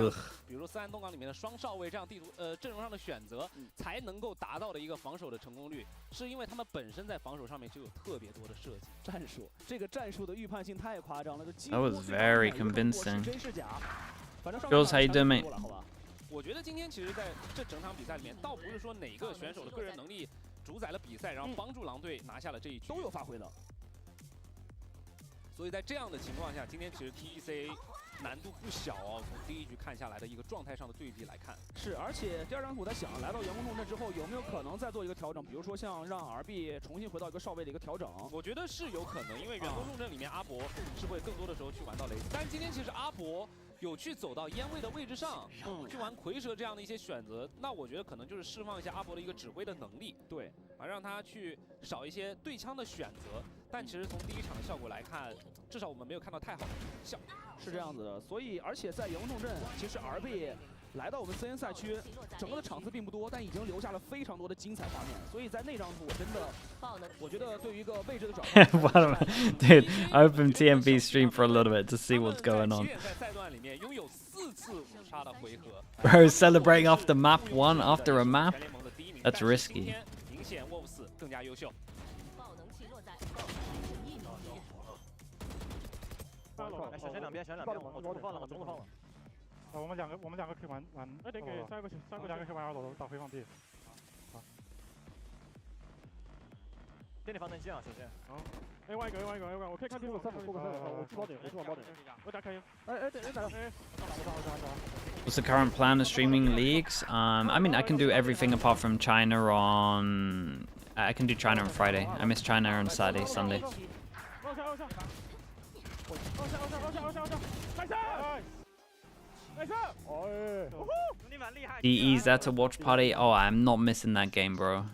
比如说3东港里面的双少尉这样地图阵容上的选择，才能够达到的一个防守的成功率，是因为他们本身在防守上面就有特别多的设计战术。这个战术的预判性太夸张了， That was very convincing. 真是假？ Jules, how you doing, mate? 我觉得今天其实在这整场比赛里面，倒不是说哪个选手的个人能力主宰了比赛，然后帮助狼队拿下了这一局，都有发挥的。所以在这样的情况下，今天其实 TEC 难度不小哦。从第一局看下来的一个状态上的对比来看，是，而且第二张图我在想，来到员工重镇之后，有没有可能再做一个调整？比如说像让 RB 重新回到一个少尉的一个调整？我觉得是有可能，因为员工重镇里面阿博是会更多的时候去玩到雷斯，但今天其实阿博 有去走到烟卫的位置上，去玩蝰蛇这样的一些选择，那我觉得可能就是释放一下阿博的一个指挥的能力，对，让他去少一些对枪的选择。但其实从第一场的效果来看，至少我们没有看到太好的效果。是这样子的，所以而且在员工重镇，其实 RB 来到我们 CN 赛区，整个的场次并不多，但已经留下了非常多的精彩画面。所以在那张图，我真的，我觉得对于一个位置的转换 Dude, I opened TMB stream for a little bit to see what's going on. 在赛段里面拥有4次5杀的回合 Bro, celebrating after map 1 after a map? That's risky. 明显 Wolves 更加优秀。小两边，我中路放了，我们两个可以玩。哎，得给3个可以玩2楼打回放 B。好。电力防震器啊，首先。好。A 一个，我可以看天路3个，我去包点，我打开。哎，等人打了。What's the current plan of streaming leagues? I mean, I can do everything apart from China on... I can do China on Friday. I miss China on Saturday, Sunday. DE's that's a watch party. Oh, I'm not missing that game, bro.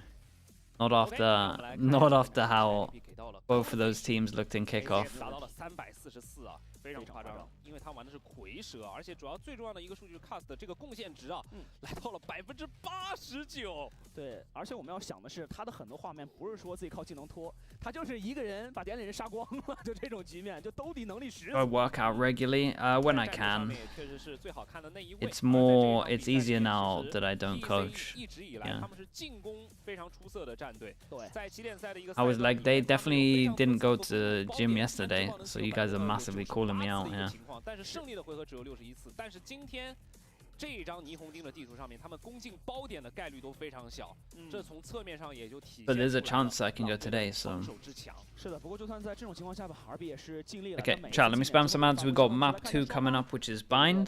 Not after how both of those teams looked in kickoff. 非常夸张，因为他玩的是蝰蛇，而且主要最重要的一个数据 cast 的这个贡献值啊，来到了89%。对，而且我们要想的是，他的很多画面不是说自己靠技能拖，他就是一个人把点里人杀光了，就这种局面，就兜底能力10。I work out regularly when I can. It's easier now that I don't coach. Yeah. I was like, they definitely didn't go to gym yesterday, so you guys are massively calling me out. Yeah. 但是胜利的回合只有61次，但是今天这一张霓虹钉的地图上面，他们攻进包点的概率都非常小，这从侧面上也就体现。But there's a chance I can go today, so. 是的，不过就算在这种情况下吧，RB也是尽力了。 Okay, chat. Let me spam some ads. We got map 2 coming up, which is Bind.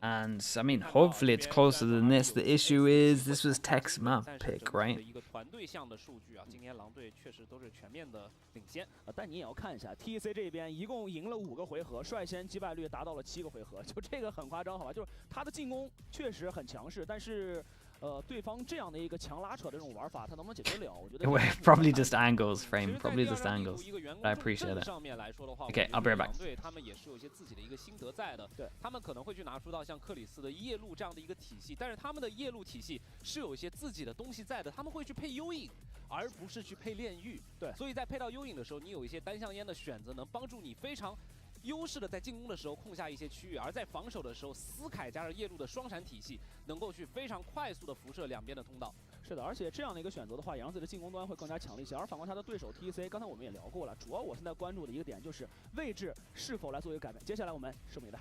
And I mean, hopefully it's closer than this. The issue is this was Tech's map pick, right? 一个团队项的数据啊，今天狼队确实都是全面的领先但你也要看一下 TEC 这边一共赢了5个回合，率先击败率达到了7个回合，就这个很夸张，好吧？就是他的进攻确实很强势，但是。对方这样的一个强拉扯的这种玩法，他能不能解决了？我觉得 probably just angles, frame, probably just angles. But I appreciate it. 上面来说的话 Okay, I'll be right back. 狼队他们也是有一些自己的一个心得在的，对他们可能会去拿出到像克里斯的夜路这样的一个体系，但是他们的夜路体系是有一些自己的东西在的，他们会去配幽影，而不是去配炼狱。对，所以在配到幽影的时候，你有一些单向烟的选择，能帮助你非常。优势的在进攻的时候控下一些区域，而在防守的时候，斯凯加上夜路的双闪体系能够去非常快速的辐射两边的通道。是的，而且这样的一个选择的话，也让自己的进攻端会更加强力一些。而反观他的对手 TEC， 刚才我们也聊过了，主要我现在关注的一个点就是位置是否来做一个改变。接下来我们拭目以待。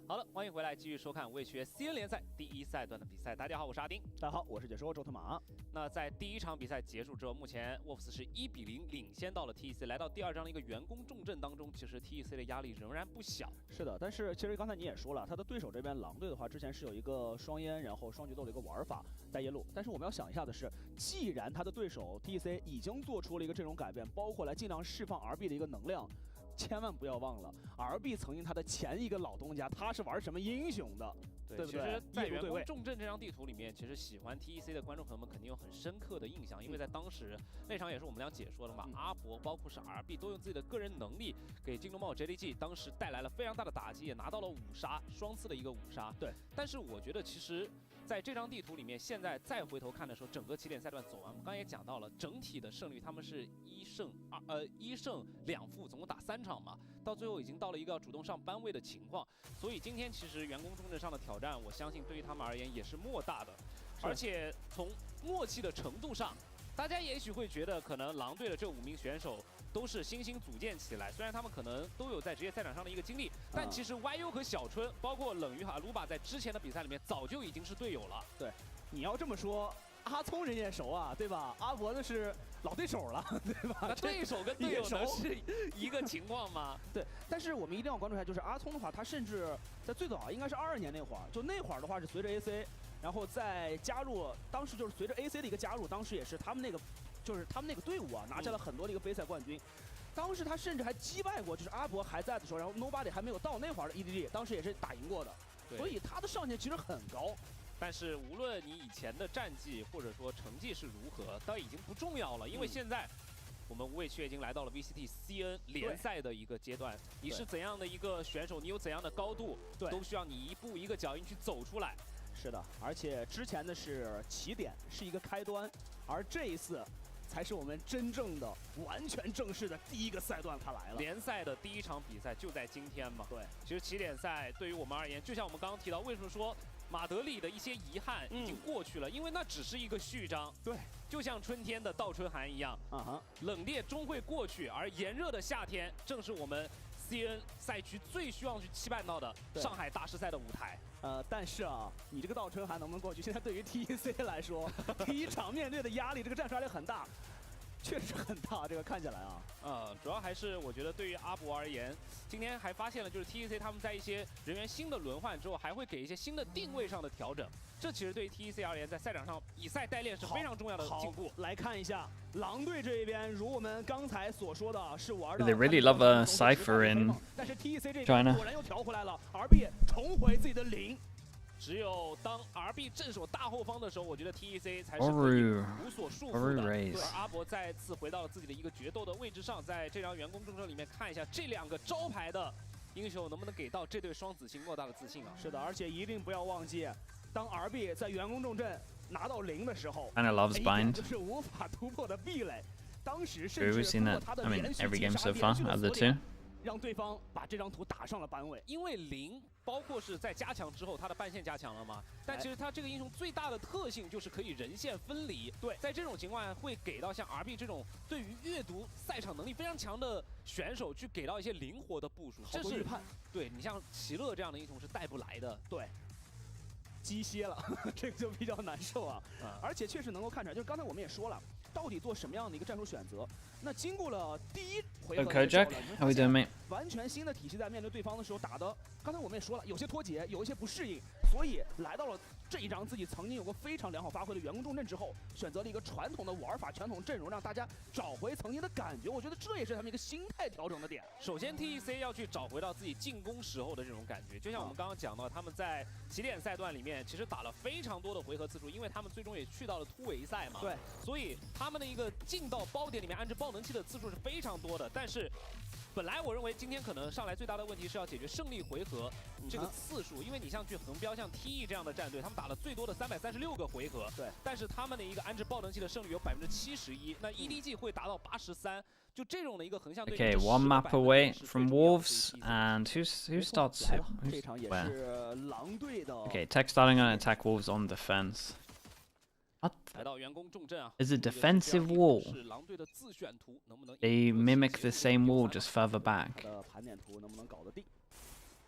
好了，欢迎回来，继续收看卫学 CN 联赛第1赛段的比赛。大家好，我是阿丁。大家好，我是解说周特马。那在第1场比赛结束之后，目前 Wolves 是1比0领先到了 TEC， 来到第2章的一个员工重镇当中，其实 TEC 的压力仍然不小。是的，但是其实刚才你也说了，他的对手这边狼队的话，之前是有一个双烟，然后双决斗的一个玩法带夜路。但是我们要想一下的是，既然他的对手 TEC 已经做出了一个阵容改变，包括来尽量释放 RB 的一个能量。千万不要忘了 ，RB 曾经他的前一个老东家，他是玩什么英雄的，对不对？其实，在员工重镇这张地图里面，其实喜欢 TEC 的观众朋友们肯定有很深刻的印象，因为在当时那场也是我们俩解说的嘛，阿博包括是 RB 都用自己的个人能力给金龙猫 JDG 当时带来了非常大的打击，也拿到了5杀，双次的一个5杀。对，但是我觉得其实。在这张地图里面，现在再回头看的时候，整个起点赛段走完，我们刚刚也讲到了，整体的胜率他们是1胜2负，总共打3场嘛，到最后已经到了一个要主动上班位的情况，所以今天其实员工重镇上的挑战，我相信对于他们而言也是莫大的，而且从默契的程度上，大家也许会觉得可能狼队的这5名选手。都是新兴组建起来，虽然他们可能都有在职业赛场上的一个经历，但其实 YU 和小春，包括冷鱼和卢巴，在之前的比赛里面早就已经是队友了。对，你要这么说，阿聪人也熟啊，对吧？阿博那是老对手了，对吧？那对手跟队友呢是一个情况吗？对，但是我们一定要关注一下，就是阿聪的话，他甚至在最早应该是22年那会儿，就那会儿的话是随着 AC， 然后再加入，当时就是随着 AC 的一个加入，当时也是他们那个。就是他们那个队伍啊，拿下了很多的一个杯赛冠军。当时他甚至还击败过，就是阿博还在的时候，然后 Nobody 还没有到那会儿的 EDG， 当时也是打赢过的。所以他的上限其实很高。但是无论你以前的战绩或者说成绩是如何，倒已经不重要了，因为现在我们无畏却已经来到了 VCT CN 联赛的一个阶段。你是怎样的一个选手，你有怎样的高度，都需要你一步一个脚印去走出来。是的，而且之前的是起点，是一个开端，而这一次才是我们真正的、完全正式的第一个赛段，它来了。联赛的第一场比赛就在今天嘛。对，其实起点赛对于我们而言，就像我们刚刚提到，为什么说马德里的一些遗憾已经过去了，因为那只是一个序章。对，就像春天的倒春寒一样，冷冽终会过去，而炎热的夏天正是我们 CN 赛区最需要去期盼到的上海大师赛的舞台。但是啊，你这个倒春寒能不能过去？现在对于 TEC 来说，第一场面对的压力，这个战术压力很大，确实很大。这个看起来啊，主要还是我觉得对于阿博而言，今天还发现了就是 TEC 他们在一些人员新的轮换之后，还会给一些新的定位上的调整。这其实对于 TEC 而言，在赛场上以赛代练是非常重要的进步。来看一下狼队这一边，如我们刚才所说的，是玩的。 They really love a Cypher in 但是 TEC 这边 China. 果然又调回来了 ，RB 重回自己的零。只有当 RB 镇守大后方的时候，我觉得 TEC 才是可以无所束缚的。而阿博再次回到了自己的一个决斗的位置上，在这张员工重症里面看一下这两个招牌的英雄能不能给到这对双子星莫大的自信啊！是的，而且一定不要忘记，当 RB 在员工重镇拿到0的时候 ，Kinda loves bind. 就是无法突破的壁垒。当时甚 We've 至 seen that. I mean, every game so far out of the two. 让对方把这张图打上了班尾，因为0包括是在加强之后，它的半线加强了嘛。但其实它这个英雄最大的特性就是可以人线分离。对，在这种情况下会给到像 RB 这种对于阅读赛场能力非常强的选手，去给到一些灵活的部署。这是对你像奇乐这样的英雄是带不来的。对。鸡歇了，这个就比较难受啊。而且确实能够看出来，就是刚才我们也说了，到底做什么样的一个战术选择？那经过了第一回合的时候， How we doing, mate? 完全新的体系在面对对方的时候打的，刚才我们也说了，有些脱节，有一些不适应，所以来到了这一张自己曾经有过非常良好发挥的员工重镇之后，选择了一个传统的玩法、传统阵容，让大家找回曾经的感觉。我觉得这也是他们一个心态调整的点。首先 TEC 要去找回到自己进攻时候的这种感觉，就像我们刚刚讲到，他们在起点赛段里面其实打了非常多的回合次数，因为他们最终也去到了突围赛嘛。对，所以他们的一个进到包点里面安置爆能器的次数是非常多的。但是本来我认为今天可能上来最大的问题是要解决胜利回合这个次数，因为你像去横标像 TE 这样的战队，他们打了最多的336个回合，对，但是他们的一个安置爆能器的胜率有71%，那 EDG 会达到83%，就这种的一个横向对决。 Okay, one map away from Wolves, and who starts? Where? Okay, Tech starting on attack, Wolves on defense. What? Is a defensive wall. They mimic the same wall just further back.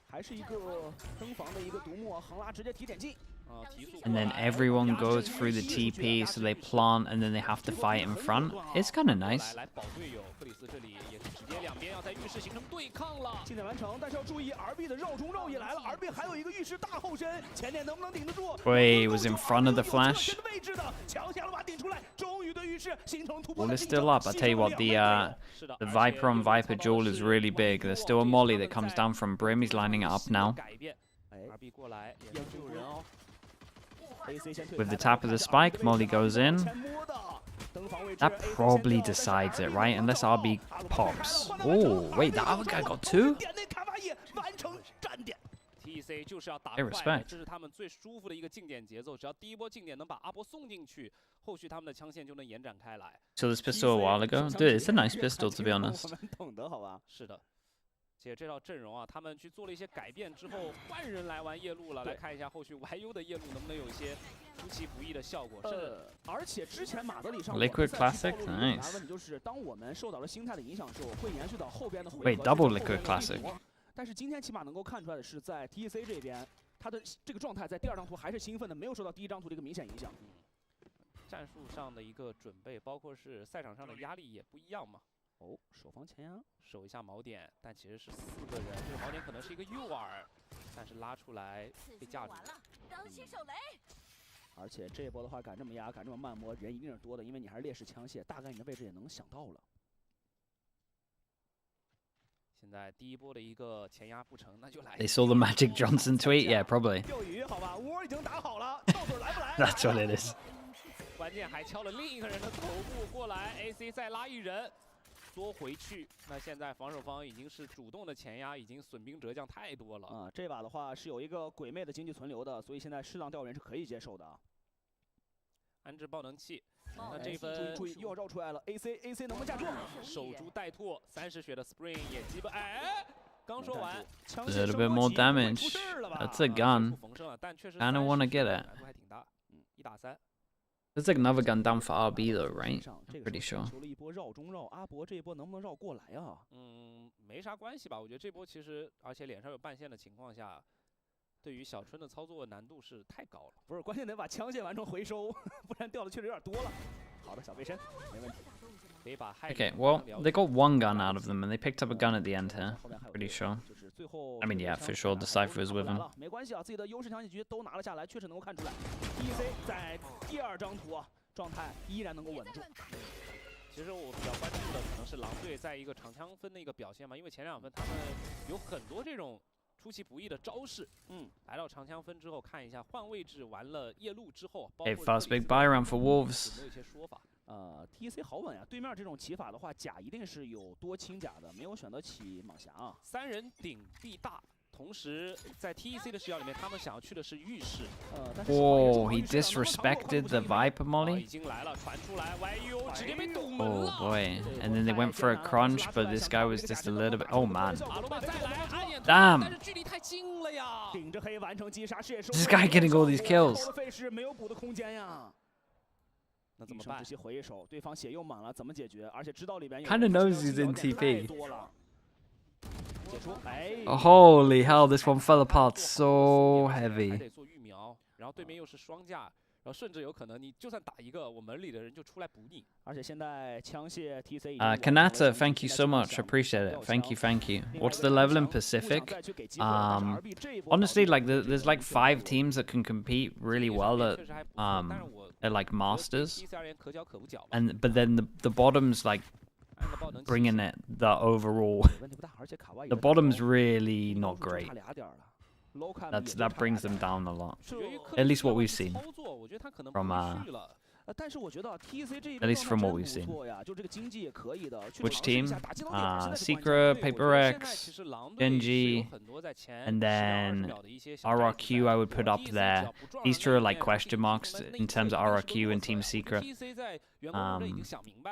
还是一个登防的一个独木啊，横拉直接提点进。 And then everyone goes through the TP, so they plant, and then they have to fight in front. It's kind of nice. 来保队友，克里斯这里也是直接两边要在浴室形成对抗了。进点完成，但是要注意 RB 的绕中绕也来了 ，RB 还有一个浴室大后身，前点能不能顶得住 Wait, was in front of the flash. 位置的强行把顶出来，终于对浴室形成突破。 Wall is still up. I tell you what, the Viper on Viper duel is really big. There's still a molly that comes down from Brim. He's lining it up now. With the tap of the spike, Molly goes in. That probably decides it, right? Unless RB pops. Oh, wait, the other guy got 2? TEC 就是要打快，这是他们最舒服的一个竞点节奏。只要第一波竞点能把阿波送进去，后续他们的枪线就能延展开来。 So this pistol a while ago, dude, it's a nice pistol to be honest. 懂得好吧？是的。 且这套阵容啊，他们去做了一些改变之后，换人来玩夜路了。来看一下后续 YU 的夜路能不能有一些出其不意的效果。而且之前马德里上 Liquid Classic, nice. 问题就是当我们受到了心态的影响之后，会延续到后边的回合。 Wait, double Liquid Classic. 但是今天起码能够看出来的是，在 TEC 这边，他的这个状态在第2张图还是兴奋的，没有受到第1张图的一个明显影响。战术上的一个准备，包括是赛场上的压力也不一样嘛。 哦，守防前仰，守一下锚点，但其实是4个人，这个锚点可能是一个诱饵，但是拉出来被架住。当心手雷。而且这一波的话，敢这么压，敢这么慢摸，人一定是多的，因为你还是劣势枪械，大概你的位置也能想到了。现在第一波的一个前压不成，那就来。 They saw the Magic Johnson tweet, yeah, probably. 钓鱼好吧，窝已经打好了，到手来不来 That's what it is. 关键还敲了另一个人的头部过来 ，AC 再拉一人，缩回去。那现在防守方已经是主动的前压，已经损兵折将太多了。啊，这把的话是有一个鬼魅的经济存留的，所以现在适当调人是可以接受的。安置爆能器，那这一分注意又要绕出来了 ，AC 能不能架住？守株待兔，30血的 Spring 也基本刚说完， A little bit more damage. That's a gun. Kinda wanna get it. 还挺大，1打3。 There's like another gun down for RB though, right? Pretty sure. 求了一波绕中绕，阿博这一波能不能绕过来啊？没啥关系吧？我觉得这波其实，而且脸上有半线的情况下，对于小春的操作难度是太高了。不是，关键得把枪械完成回收，不然掉的确实有点多了。好的，小背身，没问题。 Okay, well, they got one gun out of them, and they picked up a gun at the end here. Pretty sure. I mean, yeah, for sure, the Cypher is with him. 没关系啊，自己的优势强袭局都拿了下来，确实能够看出来。EC 在第2张图啊，状态依然能够稳住。其实我比较关注的可能是狼队在一个长枪分的一个表现嘛，因为前2分他们有很多这种出其不意的招式。来到长枪分之后，看一下换位置完了夜路之后，包括 Hey, fast big buy round for Wolves. 有没有一些说法？ TEC 好稳呀，对面这种起法的话，甲一定是有多轻甲的，没有选择起蟒侠啊。3人顶必大，同时在 TEC 的视角里面，他们想要去的是浴室。Oh, he disrespected the Viper 已 molly. 经来了，传出来 ，YU 直接被堵门 Oh 了。 boy. And then they went for a crunch, but this guy was just a little bit. Oh man. 阿罗曼再来，暗眼 Damn. 但是距离太近了呀。顶着黑完成击杀，视野收。 This guy getting all these kills. 费时没有补的空间呀。 那怎么办？这些回手，对方血又满了，怎么解决？而且知道里边有 Kinda knows he's in TP. 多了。解除，Oh, holy hell, this one fell apart so 还 heavy. 得做预苗，然后对面又是双架，然后甚至有可能你就算打一个，我门里的人就出来补你。而且现在枪械 TC Kanata, thank you so much. Appreciate it. Thank you. What's the level in Pacific? Honestly, like there's like 5 teams that can compete really well at like Masters, but then the bottom's like bringing it the overall. The bottom's really not great. That brings them down a lot. At least what we've seen from at least from what we've seen. Which team? Secret, Paper X, Genji, and then RRQ I would put up there. These 2 are like question marks in terms of RRQ and Team Secret.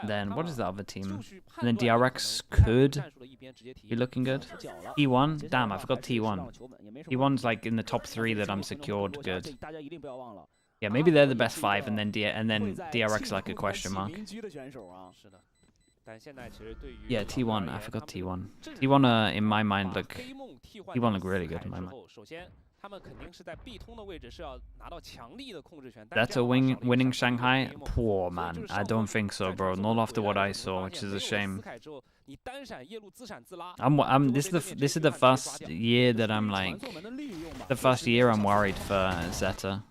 Then what is the other team? And then DRX could be looking good. T1? Damn, I forgot T1. T1's like in the top 3 that I'm secured good. Yeah, maybe they're the best 5, and then DRX like a question mark. Yeah, T1. I forgot T1. T1 in my mind look really good in my mind. That's a winning Shanghai? Poor man. I don't think so, bro. Not after what I saw, which is a shame. This is the first year that I'm like the first year I'm worried for Zeta.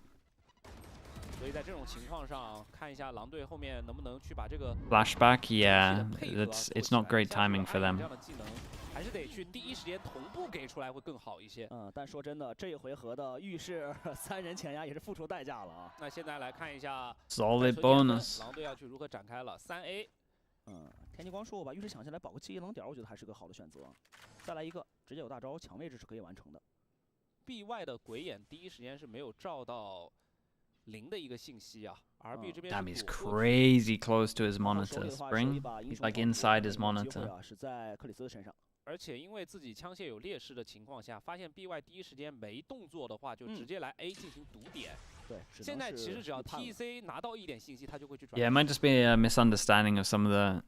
所以在这种情况上，看一下狼队后面能不能去把这个 flashback. Yeah, it's not great timing for them. 这样的技能还是得去第一时间同步给出来会更好一些。但说真的，这一回合的浴室3人前压也是付出代价了啊。那现在来看一下 solid bonus. 狼队要去如何展开了3A。天际光说我把浴室抢下来保个记忆冷点，我觉得还是个好的选择。再来一个，直接有大招抢位置是可以完成的。BY 的鬼眼第一时间是没有照到0的一个信息啊。RB 这边 Damn, he's crazy close to his monitor. Spring, he's like inside his monitor. 是在克里斯身上。而且因为自己枪械有劣势的情况下，发现 BY 第一时间没动作的话，就直接来 A 进行堵点。对，现在其实只要 TEC 拿到一点信息，他就会去转。Yeah, it might just be a misunderstanding of some of the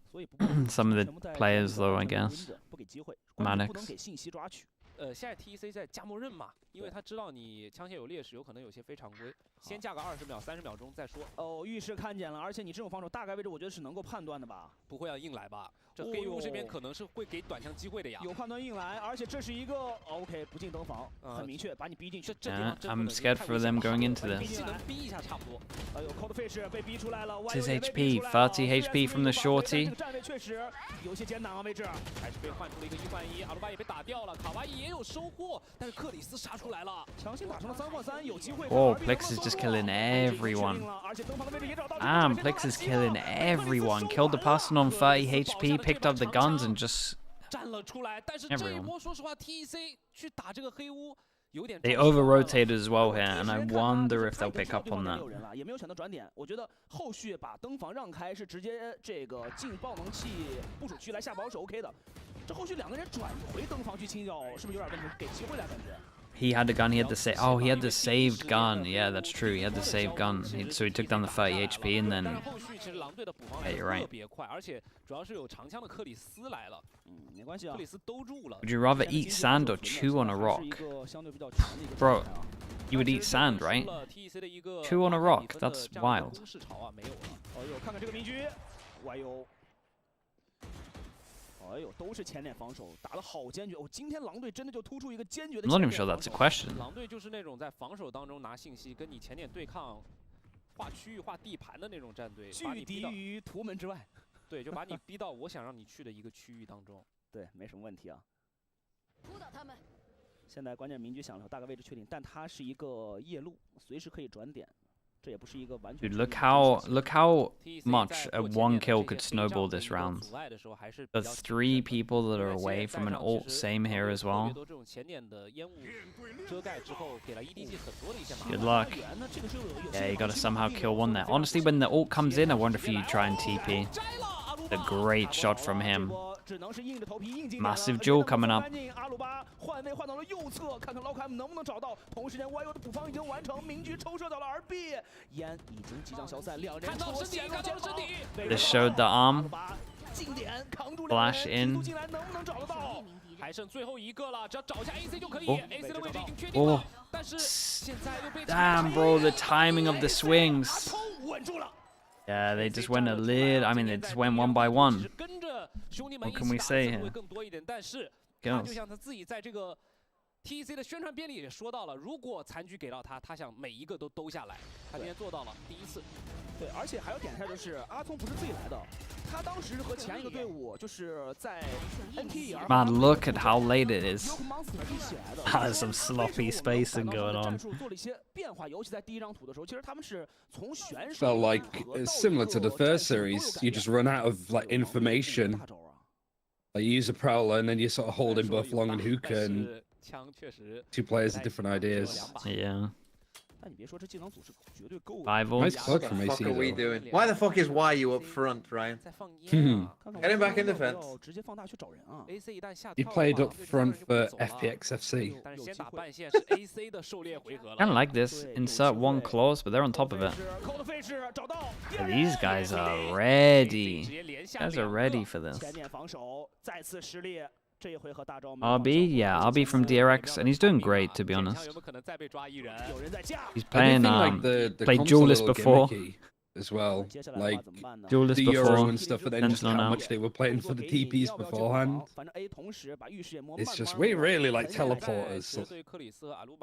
players, though. I guess. 不给机会， Maddox. 不能给信息抓取。现在 TEC 在加默认嘛，因为他知道你枪械有劣势，有可能有些非常规，先架个20秒、30秒钟再说。哦，浴室看见了，而且你这种防守大概位置，我觉得是能够判断的吧？不会要硬来吧？这黑屋这边可能是会给短枪机会的呀。有判断硬来，而且这是一个 OK 不进登防，很明确，把你逼进去。I'm scared for them going into this. 技能逼一下差不多。哎呦 ，Cold Fish 被逼出来了。His HP, 30 HP from the shorty. 这个战位确实有些艰难啊，位置。还是被换出了一个1换1，阿鲁巴也被打掉了，卡哇伊。也有收获，但是克里斯杀出来了，强行打成了3换3，有机会。Oh, Plix is just killing everyone. Damn, Plix is killing everyone. Killed the person on 30 HP, picked up the guns, and just 站了出来。但是这一波，说实话 ，TEC 去打这个黑屋。 They over-rotated as well here, and I wonder if they'll pick up on that. 也没有选择转点，我觉得后续把灯房让开是直接这个进爆能器部署区来下包是 OK 的。这后续2个人转回灯房去清掉，是不是有点问题？给机会了感觉。 He had the gun, he had the save. Oh, he had the saved gun. Yeah, that's true. He had the saved gun. So he took down the 30 HP and then. Yeah, you're right. Would you rather eat sand or chew on a rock? Bro, you would eat sand, right? Chew on a rock. That's wild. I'm not even sure that's a question. 狼队就是那种在防守当中拿信息，跟你前点对抗、画区域、画地盘的那种战队，把你逼到于图门之外。对，就把你逼到我想让你去的一个区域当中。对，没什么问题啊。扑倒他们。现在关键民居想了大概位置确定，但它是一个夜路，随时可以转点。 Dude, look how much a 1 kill could snowball this round. The 3 people that are away from an ult, same here as well. Good luck. Yeah, you gotta somehow kill one there. Honestly, when the ult comes in, I wonder if you try and TP. A great shot from him. Massive duel coming up. 换位换到了右侧，看看老凯能不能找到。同时间 YU 的补方已经完成，明局抽射到了 RB， 烟已经即将消散，两人抽陷入监场。This showed the arm. Flash in. 还剩最后一个了，只要找一下 AC 就可以。AC 的位置已经确定 Oh. 了，但是现在又被 Damn, bro, the timing of the swings. 稳住了。 Yeah, they just went a little. I mean, they just went 1 by 1. What can we say here? 他就像他自己在这个 TEC 的宣传片里也说到了，如果残局给到他，他想每一个都兜下来。他今天做到了第一次。对，而且还有点一下就是阿聪不是自己来的，他当时和前一个队伍就是在 NTR。Man, look at how late it is. There's some sloppy spacing going on. 做了一些变化，尤其在第一张图的时候，其实他们是从选手 Felt like it's similar to the first series. You just run out of like information. Like you use a prowler and then you sort of hold him both long and hookah, and 2 players have different ideas. Yeah. 但你别说，这技能组是绝对够。 5 Nice ults. plug from What the AC. fuck are we though. doing? Why the fuck is YU up front, Ryan? Get him back in defense. 直接放大去找人啊 ！AC 一旦下 He played up front for FPXFC. 但是先打半线是 AC 的狩猎回合了。 I don't like this. Insert 1 clause, but they're on top of it. Yeah, these guys are ready. These guys are ready for this. 前面防守再次失利。 RB, yeah, RB from DRX, and he's doing great, to be honest. He's playing, like the played comps Duelist a little before. gimmicky as well, like Duelist the before, Euro and stuff, but then just Sentinel how now. much they were playing for the TPs beforehand. It's just, we really like teleporters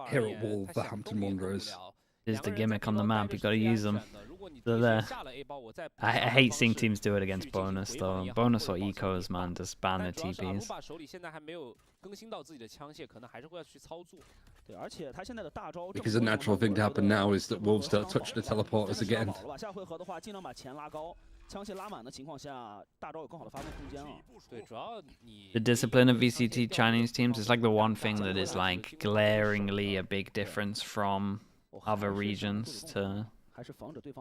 here at Wolverhampton Wanderers. Is the gimmick on the map, you gotta use them. They're there. I hate seeing teams do it against bonus though. Bonus or ecos, man, just ban the TPs. Because the natural thing to happen now is that Wolves don't touch the teleporters again. The discipline of VCT Chinese teams is like the one thing that is like glaringly a big difference from other regions to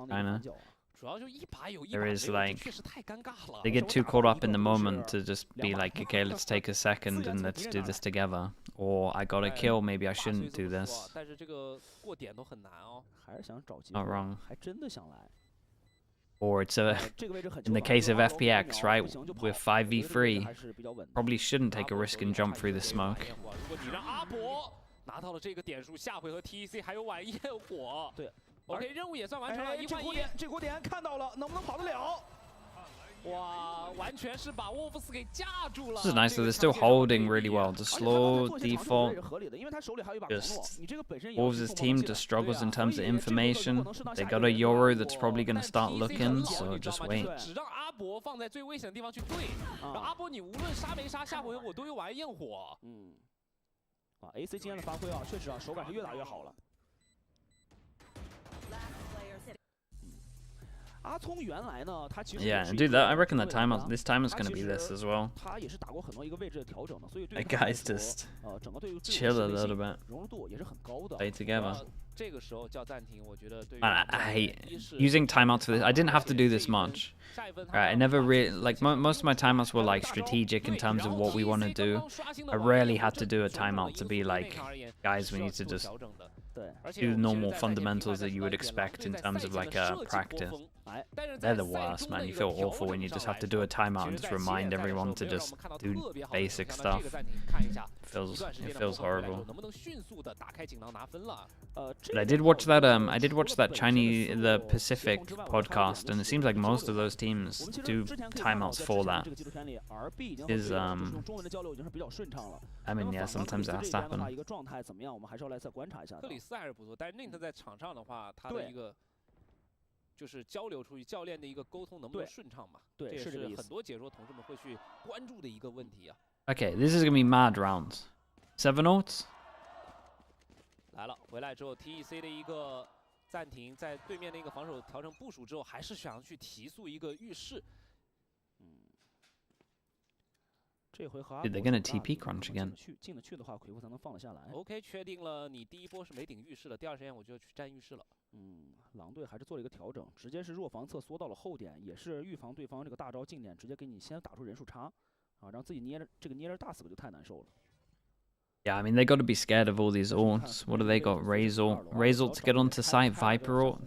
China. There is like, they get too caught up in the moment to just be like, okay, let's take a second and let's do this together. Or I got a kill, maybe I shouldn't do this. Not wrong. Or it's a, in the case of FPX, right, with 5v3, probably shouldn't take a risk and jump through the smoke. 拿到了这个点数，下回和 TEC 还有晚焰火。对 ，OK， 任务也算完成了。这锅点看到了，能不能跑得了？哇，完全是把沃夫斯给架住了。This is nice that they're still holding really well. The slow default. Just Wolves' team just struggles in terms of information. They got a Euro that's probably going to start looking, so just wait. 只让阿伯放在最危险的地方去对，阿伯你无论杀没杀，下回我都有晚焰火。AC 今天的发挥啊，确实啊，手感是越打越好了。阿聪原来呢，他其实 Yeah, dude, that I reckon that timeout, this timeout's gonna be this as well. 他也是打过很多一个位置的调整的，所以对 That guy's just 整个队伍 chill a little bit. 融入度也是很高的。 Play together. 这个时候叫暂停，我觉得对于 Man, I hate using timeouts for this. I didn't have to do this much. Right, I never really like most of my timeouts were like strategic in terms of what we want to do. I rarely had to do a timeout to be like, guys, we need to just do normal fundamentals that you would expect in terms of like a practice. They're the worst, man. You feel awful when you just have to do a timeout and just remind everyone to just do basic stuff. It feels horrible. But I did watch that the Pacific podcast, and it seems like most of those teams do timeouts for that. I mean, yeah, sometimes it has to happen. 克里斯还是不错，但是 Nint 在场上的话，他的一个就是交流出去，教练的一个沟通能不能顺畅嘛？对，这是也是很多解说同事们会去关注的一个问题啊。Okay, this is gonna be mad rounds. 7 ults. 来了，回来之后 TEC 的一个暂停，在对面的一个防守调整部署之后，还是想要去提速一个浴室。这回和 Dude, they're gonna TP crunch again. 进得去的话，奎夫才能放得下来。 OK， 确定了，你第一波是没顶浴室了，第二时间我就去占浴室了。狼队还是做了一个调整，直接是弱防侧缩到了后点，也是预防对方这个大招近点，直接给你先打出人数差，啊，让自己捏着大死个就太难受了。 Yeah, I mean, they got to be scared of all these ults. What do they got? Razor ult to get onto site, Viper ult.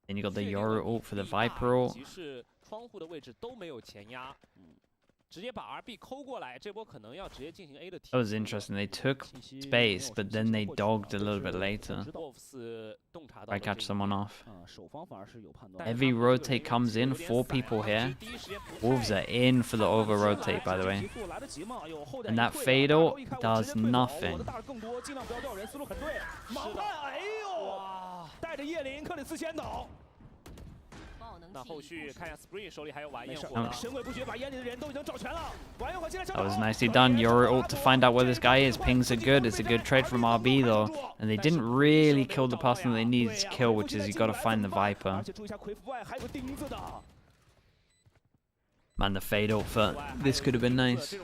Then you got the Yoru ult for the Viper ult. 其实窗户的位置都没有前压，直接把 RB 抠过来，这波可能要直接进行 A 的提。 That was interesting. They took space, but then they dogged a little bit later. I catch someone off. Heavy rotate comes in, 4 people here. Wolves are in for the over rotate, by the way. And that fade ult does nothing. 带着叶林，克里斯先倒。 那后续看一下 Spring 手里还有晚焰火，神鬼不绝，把眼里的人都已经找全了。晚焰火进来。 That was nicely done. Yoru ult to find out where this guy is. Pings are good. It's a good trade from RB though. And they didn't really kill the person that they needed to kill, which is you got to find the Viper. Man, the fade ult for this could have been nice.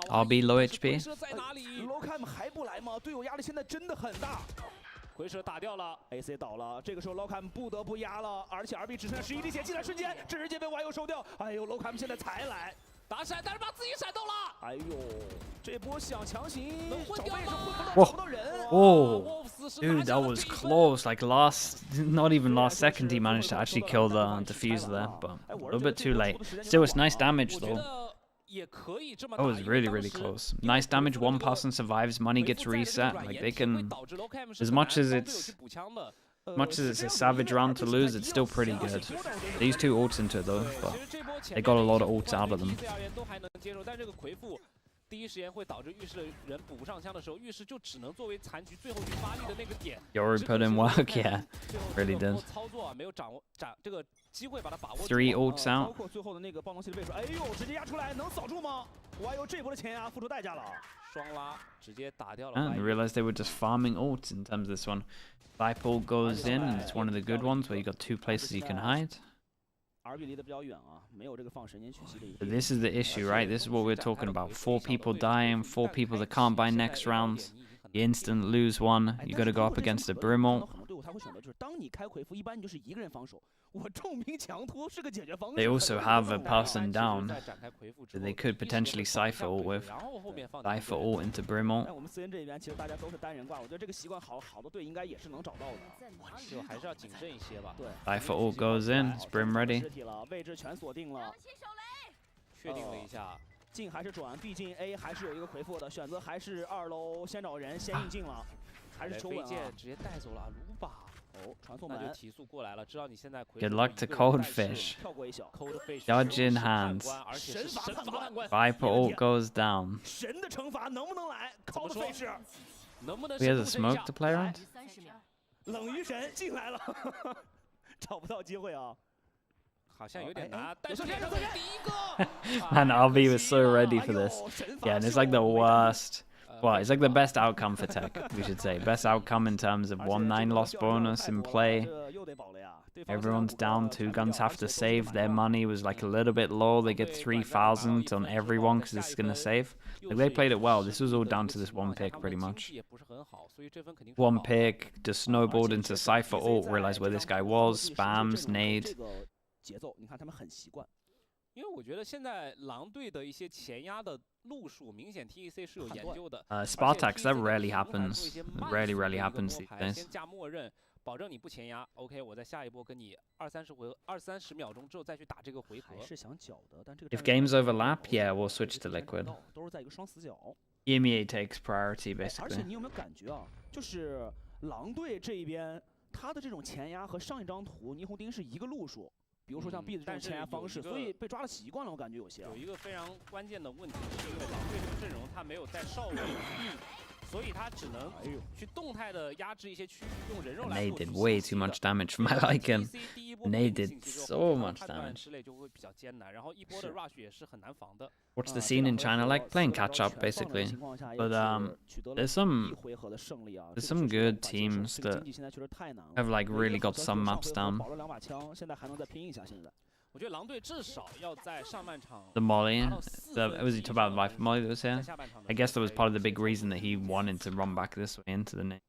RB low HP. 回蛇打掉了 ，AC 倒了，这个时候 Locam 不得不压了，而且 RB 只剩下11滴血，进来瞬间直接被网友收掉。哎呦 ，Locam 现在才来打闪，但是把自己闪到了。哎呦，这波想强行找位置混不到人。Whoa, dude, that was close. Like not even last second, he managed to actually kill the diffuser there, but a little bit too late. Still, it's nice damage though. That was really, really close. Nice damage, 1 person survives, money gets reset. Like they can, as much as it's a savage round to lose, it's still pretty good. These 2 ults into it though, but they got a lot of ults out of them. 第一时间会导致浴室的人补不上枪的时候，浴室就只能作为残局最后去发力的那个点。Yoru put in work, yeah, really did. 操作啊，没有掌握这个机会把它把握。 3 ults out. 包括最后的那个暴龙系的位置，哎呦，直接压出来，能扫住吗？哎呦，这波的前压付出代价了。双拉直接打掉了。 And realized they were just farming ults in terms of this one. Viper ult goes in, and it's one of the good ones where you got 2 places you can hide. RB 离得比较远啊，没有这个放神间取息的一个。 But this is the issue, right? This is what we're talking about. 4 people dying, 4 people that can't buy next rounds. You instant lose one. You got to go up against a Brim ult. 很多队伍他会选择就是当你开回复，一般你就是一个人防守。我重兵强突是个解决方式。 They also have a person down that they could potentially Cypher ult with. Cypher ult into Brim ult. 在我们4人这边，其实大家都是单人挂，我觉得这个习惯好的队应该也是能找到的。就还是要谨慎一些吧。对。Cypher ult goes in. It's Brim ready. 位置全锁定了。确定了一下。 进还是转？毕竟 A 还是有一个回复的选择，还是2楼先找人，先硬进了，还是求稳啊！直接带走了卢巴。哦，传送门那就提速过来了，知道你现在。Good luck to Coldfish. 跳过一小 Judge in hands. Viper ult goes down. 神的惩罚能不能来 ？Coldfish 能不能 We has a smoke to play around. 冷鱼神进来了，找不到机会啊！ And RB was so ready for this. Yeah, and it's like the worst. Well, it's like the best outcome for Tech, we should say. Best outcome in terms of 1-9 loss bonus in play. Everyone's down, 2 guns have to save. Their money was like a little bit low. They get 3,000 on everyone because it's going to save. Like, they played it well. This was all down to this one pick, pretty much. One pick, just snowballed into Cypher ult, realized where this guy was, spams, nade. 因为我觉得现在狼队的一些前压的路数，明显 TEC 是有研究的。Spartax, that rarely happens. Rarely happens these days. 先架默认，保证你不前压。OK， 我在下一波跟你20-30秒钟之后再去打这个回合。 If games overlap, yeah, we'll switch to Liquid. 都是在一个双死角。EMEA takes priority, 而且 basically. 你有没有感觉啊？就是狼队这一边，他的这种前压和上一张图霓虹钉是一个路数。 比如说像 B 的这种前压方式，所以被抓了习惯了，我感觉有些。有一个非常关键的问题，是因为狼队这个阵容他没有在哨位，所以他只能去动态的压制一些区域，用人肉来。They did way too much damage for my liking. They did so much damage. 之类就会比较艰难，然后一波的 rush 也是很难防的。 What's the scene in China like? Playing catch up, basically. But there's some good teams that have like really got some maps down. 保了2把枪，现在还能再拼一下。现在。 我觉得狼队至少要在上半场。 The Molly, was he talking about the Viper Molly that was here? I guess that was part of the big reason that he wanted to run back this way into the net.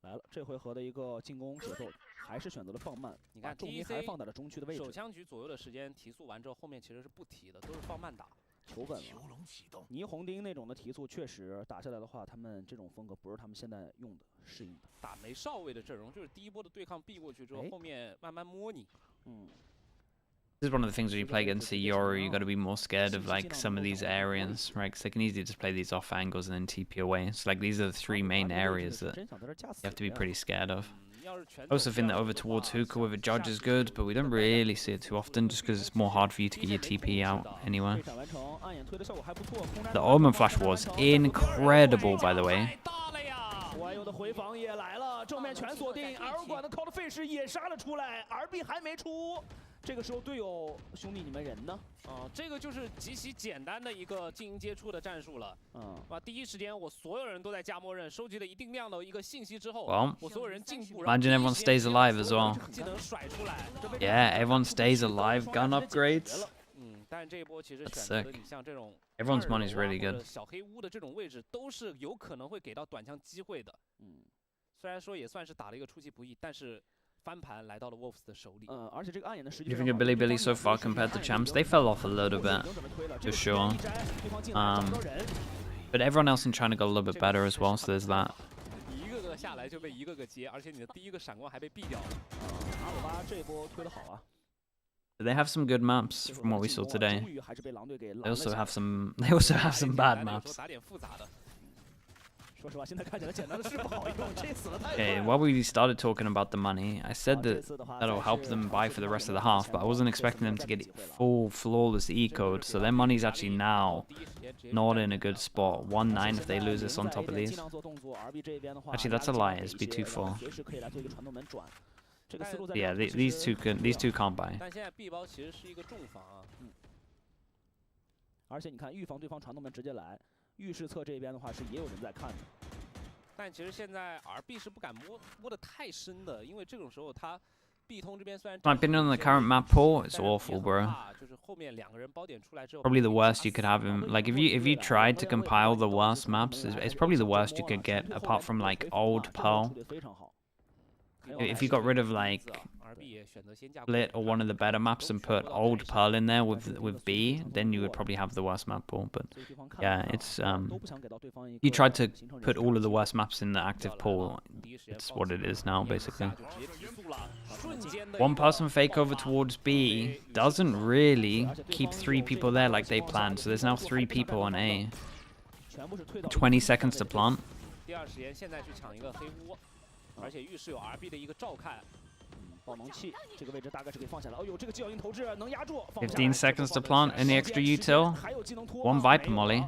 来了，这回合的一个进攻节奏还是选择了放慢。你看，重兵还放在了中区的位置。手枪局左右的时间提速完之后，后面其实是不提的，都是放慢打。求稳了。霓虹钉那种的提速确实打下来的话，他们这种风格不是他们现在用的适应的。打没哨位的阵容，就是第一波的对抗避过去之后，后面慢慢摸你。This is one of the things when you play against the Yoru, you got to be more scared of like some of these areas, right? Because they can easily just play these off angles and then TP away. So like these are the 3 main areas that you have to be pretty scared of. I also think that over towards Hookah with a judge is good, but we don't really see it too often just because it's more hard for you to get your TP out anywhere. The Omen flash was incredible, by the way. 怀有的回防也来了，正面全锁定，R管的 call 的费时也杀了出来 ，RB 还没出。这个时候队友兄弟你们人呢？这个就是极其简单的一个经营接触的战术了。第一时间我所有人都在加默认，收集了一定量的一个信息之后，我所有人进步。Imagine everyone stays alive as well. 技能甩出来。Yeah, everyone stays alive. Gun upgrades. 但这一波其实选择的你像这种 Everyone's money is really good. 小黑屋的这种位置都是有可能会给到短枪机会的。虽然说也算是打了一个出其不意，但是翻盘来到了 Wolves 的手里。而且这个暗眼的实际 You think of Billy so far compared to champs? They fell off a little bit, for sure. But everyone else in China got a little bit better as well, so there's that. 一个个下来就被一个个接，而且你的第一个闪光还被避掉了。阿58这一波推得好啊。 They have some good maps from what we saw today. They also have some. They also have some bad maps. Okay, while we started talking about the money, I said that that'll help them buy for the rest of the half, but I wasn't expecting them to get full flawless E-code, so their money's actually now not in a good spot. 1-9 if they lose this on top of these. Actually, that's a lie. It's B2-4. Yeah, these two can't buy. 但现在 B 包其实是一个重防啊。而且你看预防对方传动门直接来，浴室侧这边的话是也有人在看的。但其实现在 RB 是不敢摸得太深的，因为这种时候他 B 通这边虽然 My opinion on the current map pool, it's awful, bro. 就是后面2个人包点出来之后 Probably the worst you could have him. Like if you tried to compile the worst maps, it's probably the worst you could get apart from like old Pearl. If you got rid of like Split or one of the better maps and put old Pearl in there with B, then you would probably have the worst map pool. But yeah, it's you tried to put all of the worst maps in the active pool. It's what it is now, basically. One person fake over towards B doesn't really keep 3 people there like they planned. So there's now 3 people on A. 20 seconds to plant. 第二时间现在去抢一个黑屋，而且浴室有 RB 的一个照看。爆能器这个位置大概是可以放下来。哦呦，这个技巧型投掷能压住。15 seconds to plant. Any extra util? 1 Viper Molly.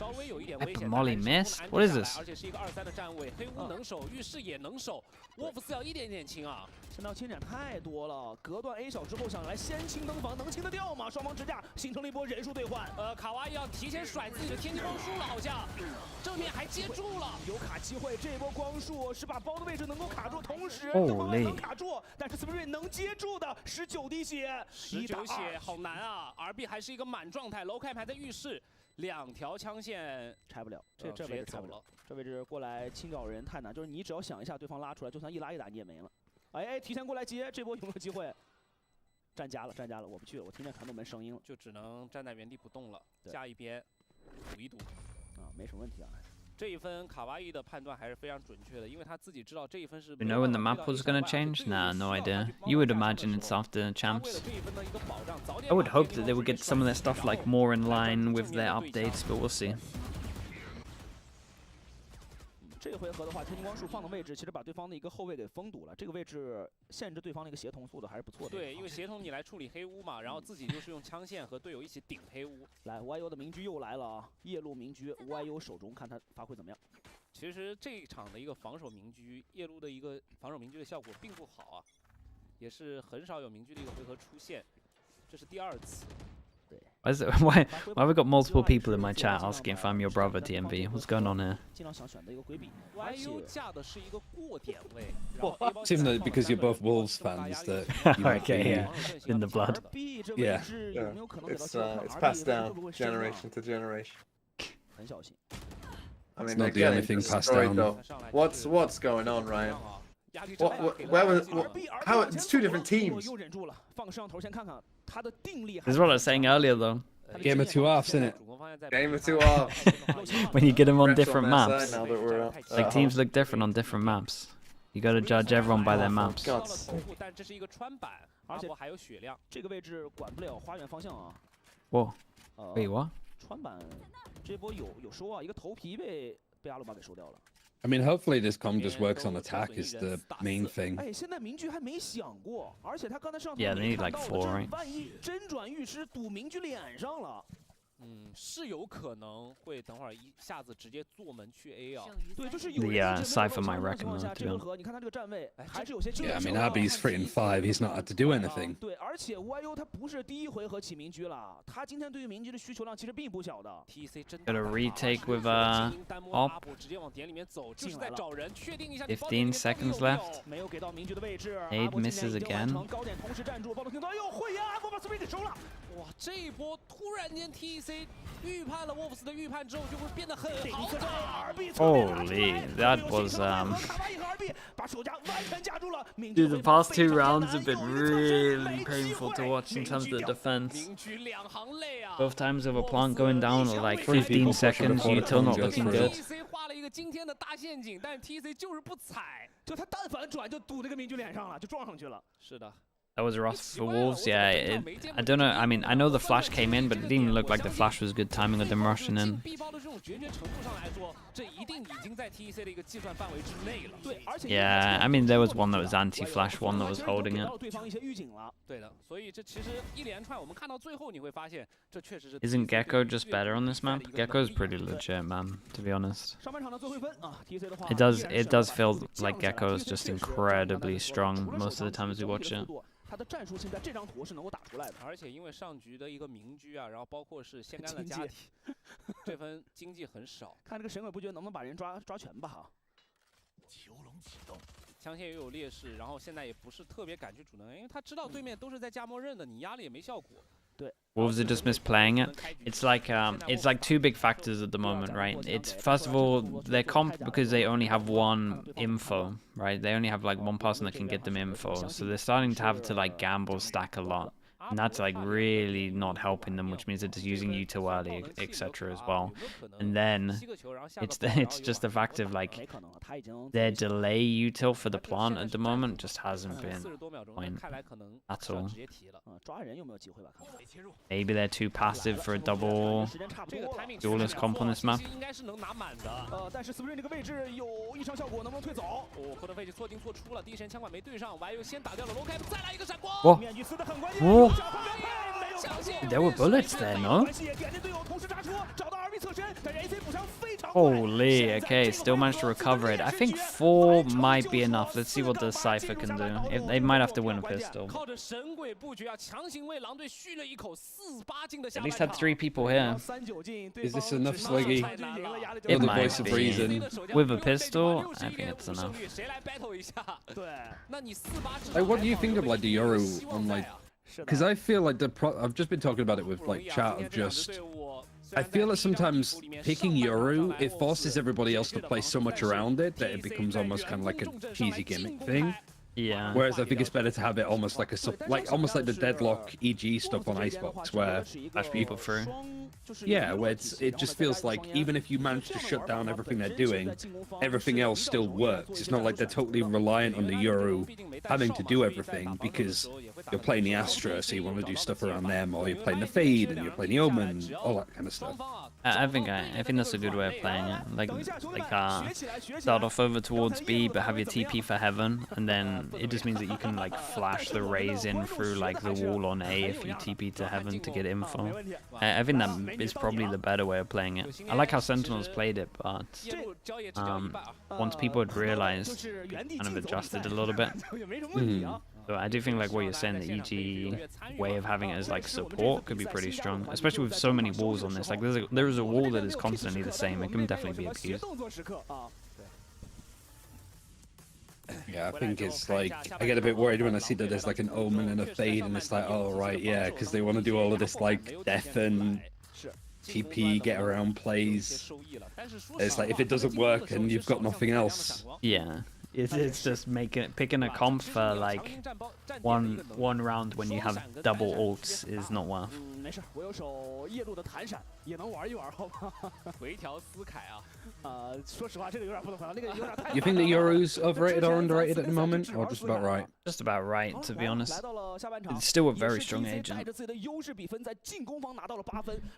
稍微有一点危险。 Molly missed? What is this? 而且是一个2-3的站位，黑屋能守，浴室也能守，沃夫斯要一点点清啊。 现在要清点太多了，隔断 A 小之后想来先清登防，能清得掉吗？双方支架形成了一波人数兑换。卡哇伊要提前甩自己的天际光束了，好像正面还接住了，有卡机会。这波光束是把包的位置能够卡住，同时哦对方能卡住，但是 Spring 能接住的19滴血，19血好难啊 ！RB 还是一个满状态 ，low cap 还在浴室，2条枪线拆不了，这位置拆不了，这位置过来清掉人太难，就是你只要想一下对方拉出来，就算一拉一打你也没了。 哎，提前过来接，这波有没有机会？站家了，我不去了，我听见传动门声音了，就只能站在原地不动了，下一边赌一赌啊，没什么问题啊。这一分卡哇伊的判断还是非常准确的，因为他自己知道这一分是。You know when the map was gonna change? Nah, no idea. You would imagine it's after champs. I would hope that they would get some of their stuff like more in line with their updates, but we'll see. 这回合的话，天津光束放的位置其实把对方的一个后卫给封堵了，这个位置限制对方的一个协同速度还是不错的。对，因为协同你来处理黑屋嘛，然后自己就是用枪线和队友一起顶黑屋。来 ，YU 的明狙又来了啊！夜路明狙 ，YU 手中看他发挥怎么样。其实这一场的一个防守明狙，夜路的一个防守明狙的效果并不好啊，也是很少有明狙的一个回合出现，这是第2次。 Why have we got multiple people in my chat asking if I'm your brother, TMV? What's going on here? Seems like because you're both Wolves fans that you okay, yeah, in the blood. Yeah. It's passed down generation to generation. I mean, not the only thing passed down. Though. What's going on, Ryan? Where was how? It's 2 different teams. This is what I was saying earlier, though. Game of 2 halves, isn't it? Game of 2 halves. When you get them on Refs different their maps, side now that we're like teams look different on different maps. You gotta judge everyone by their maps. 但这是一个穿板，而且还有血量。这个位置管不了花园方向啊。Whoa. Wait, what? 穿板这波有收啊，一个头皮被阿鲁巴给收掉了。 I mean, hopefully this comp just works on attack is the main thing. 哎，现在明狙还没想过，而且他刚才上 Yeah, they need like 4, right? 万一真转预知堵明狙脸上了。 是有可能会等会儿一下子直接坐门去 A 啊。对，就是有 Yeah, Cypher might recommend 这回合你看他这个站位，还是有些 Yeah, I mean, RB's 3 and 5. He's not had to do anything. 对，而且 YU 他不是第1回合起明狙了，他今天对于明狙的需求量其实并不小的。TC 真 Got a retake with op. 直接往点里面走，就是在找人确定一下。 15 seconds left. 没有给到明狙的位置。 Aid misses again. 高点同时站住，包头听到，哎呦，会呀，我把 Spring 给收了。哇，这一波突然间 TC 预判了沃夫斯的预判之后，就会变得很好打。 Holy, that was Dude, the past 2 rounds have been really painful to watch in terms of the defense. Both times of a plant going down at like 15 seconds, util not looking good. TC 画了一个惊天的大陷阱，但是 TC 就是不踩，就他但凡转就堵那个明狙脸上了，就撞上去了。是的。 That was rough for Wolves, yeah. I don't know, I mean, I know the flash came in, but it didn't look like the flash was good timing with them rushing in. Yeah, I mean, there was one that was anti-flash, one that was holding it. Isn't Gecko just better on this map? Gecko's pretty legit, man, to be honest. It does feel like Gecko is just incredibly strong most of the time as we watch it. 他的战术性在这张图是能够打出来的，而且因为上局的一个明狙啊，然后包括是先干的家体，这分经济很少。看这个神鬼不觉能不能把人抓全吧哈。囚笼启动，枪线又有劣势，然后现在也不是特别敢去主能，因为他知道对面都是在加默认的，你压了也没效果。 Wolves are just misplaying it. It's like 2 big factors at the moment, right? It's first of all their comp because they only have 1 info, right? They only have like 1 person that can get them info, so they're starting to have to like gamble stack a lot. And that's like really not helping them, which means they're just using you too early, etc. as well. And then it's just the fact of like their delay util for the plant at the moment just hasn't been point at all. Maybe they're too passive for a double duelist comp on this map. 但是 Spring 这个位置有异常效果，能不能退走？可能位置错进错出了，第一时间枪管没对上，YU先打掉了 low cap， 再来一个闪光，哇！面具撕得很关键。 没 There were bullets there, no? Holy, okay, still managed to recover it. I think 4 might be enough. Let's see what the Cypher can do. They might have to win a pistol. At least had 3 people here. Is this enough, Sliggy? It the might voice of be. reason. With a pistol, I think it's enough. Like, what do you think of like the Yoru on like? Because I feel like I've just been talking about it with like chat of just. I feel that sometimes picking Yoru, it forces everybody else to play so much around it that it becomes almost kind of like a cheesy gimmick thing. Yeah. Whereas I think it's better to have it almost like almost like the deadlock EG stuff on Icebox, where flash people through. Yeah, where it just feels like even if you manage to shut down everything they're doing, everything else still works. It's not like they're totally reliant on the Yoru having to do everything because you're playing the Astra, so you want to do stuff around them, or you're playing the Fade and you're playing the Omen, all that kind of stuff. I think that's a good way of playing it. Like start off over towards B, but have your TP for Heaven, and then it just means that you can like flash the rays in through like the wall on A if you TP to Heaven to get info. I think that is probably the better way of playing it. I like how Sentinels played it, but once people had realized, kind of adjusted a little bit. So I do think like what you're saying, the EG way of having it as like support could be pretty strong, especially with so many walls on this. Like there is a wall that is constantly the same. It can definitely be abused. Yeah, I think it's like, I get a bit worried when I see that there's like an Omen and a Fade, and it's like, oh right, yeah, because they want to do all of this like death and TP, get around plays. It's like, if it doesn't work and you've got nothing else. Yeah. It's just picking a comp for like one round when you have double ults is not worth. You think that Yoru's overrated or underrated at the moment, or just about right? Just about right, to be honest. It's still a very strong agent.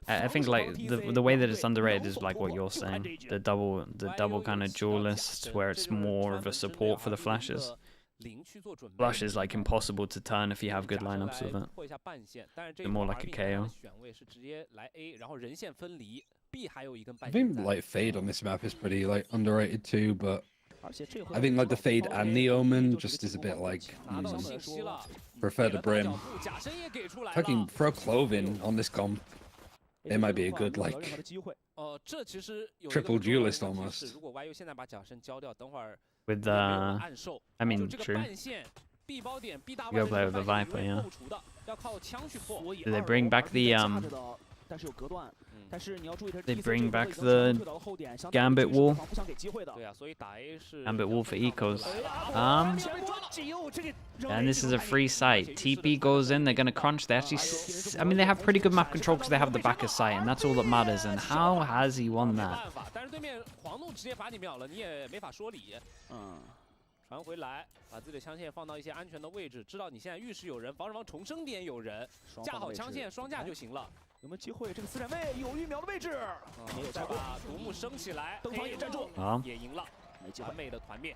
I think like the way that it's underrated is like what you're saying, the double kind of duelist, where it's more of a support for the flashes. Flash is like impossible to turn if you have good lineups with it. It's more like a KO. I think like Fade on this map is pretty like underrated too, but I think like the Fade and the Omen just is a bit like prefer the Brim. Fucking throw Cloven on this comp. It might be a good like triple duelist almost. With I mean, true. You go play with the Viper, yeah. Do they bring back the They bring back the Gambit wall. Gambit wall for ecos. And this is a free site. TP goes in, they're gonna crunch. They actually, I mean, they have pretty good map control because they have the backer site, and that's all that matters. And how has he won that? 传回来，把自己的枪线放到一些安全的位置，知道你现在浴室有人，防守方重生点有人，架好枪线双架就行了。有没有机会？这个4闪位有1秒的位置，没有再把独木升起来，灯房也站住，也赢了，完美的团灭。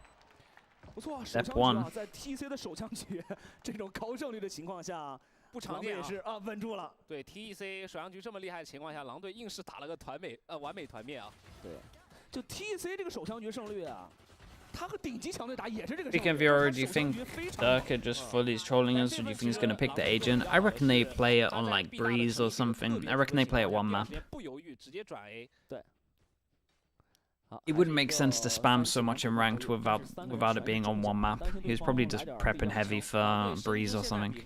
不错，手枪局在 TC 的手枪局这种高胜率的情况下，不常见也是稳住了。对 TC 手枪局这么厉害的情况下，狼队硬是打了个完美团灭啊。对，就 TC 这个手枪局胜率啊。 Speaking of Yoru, do you think Durka just fully is trolling us, or do you think he's going to pick the agent? I reckon they play it on like Breeze or something. I reckon they play it one map. It wouldn't make sense to spam so much in ranked without it being on one map. He was probably just prepping heavy for Breeze or something.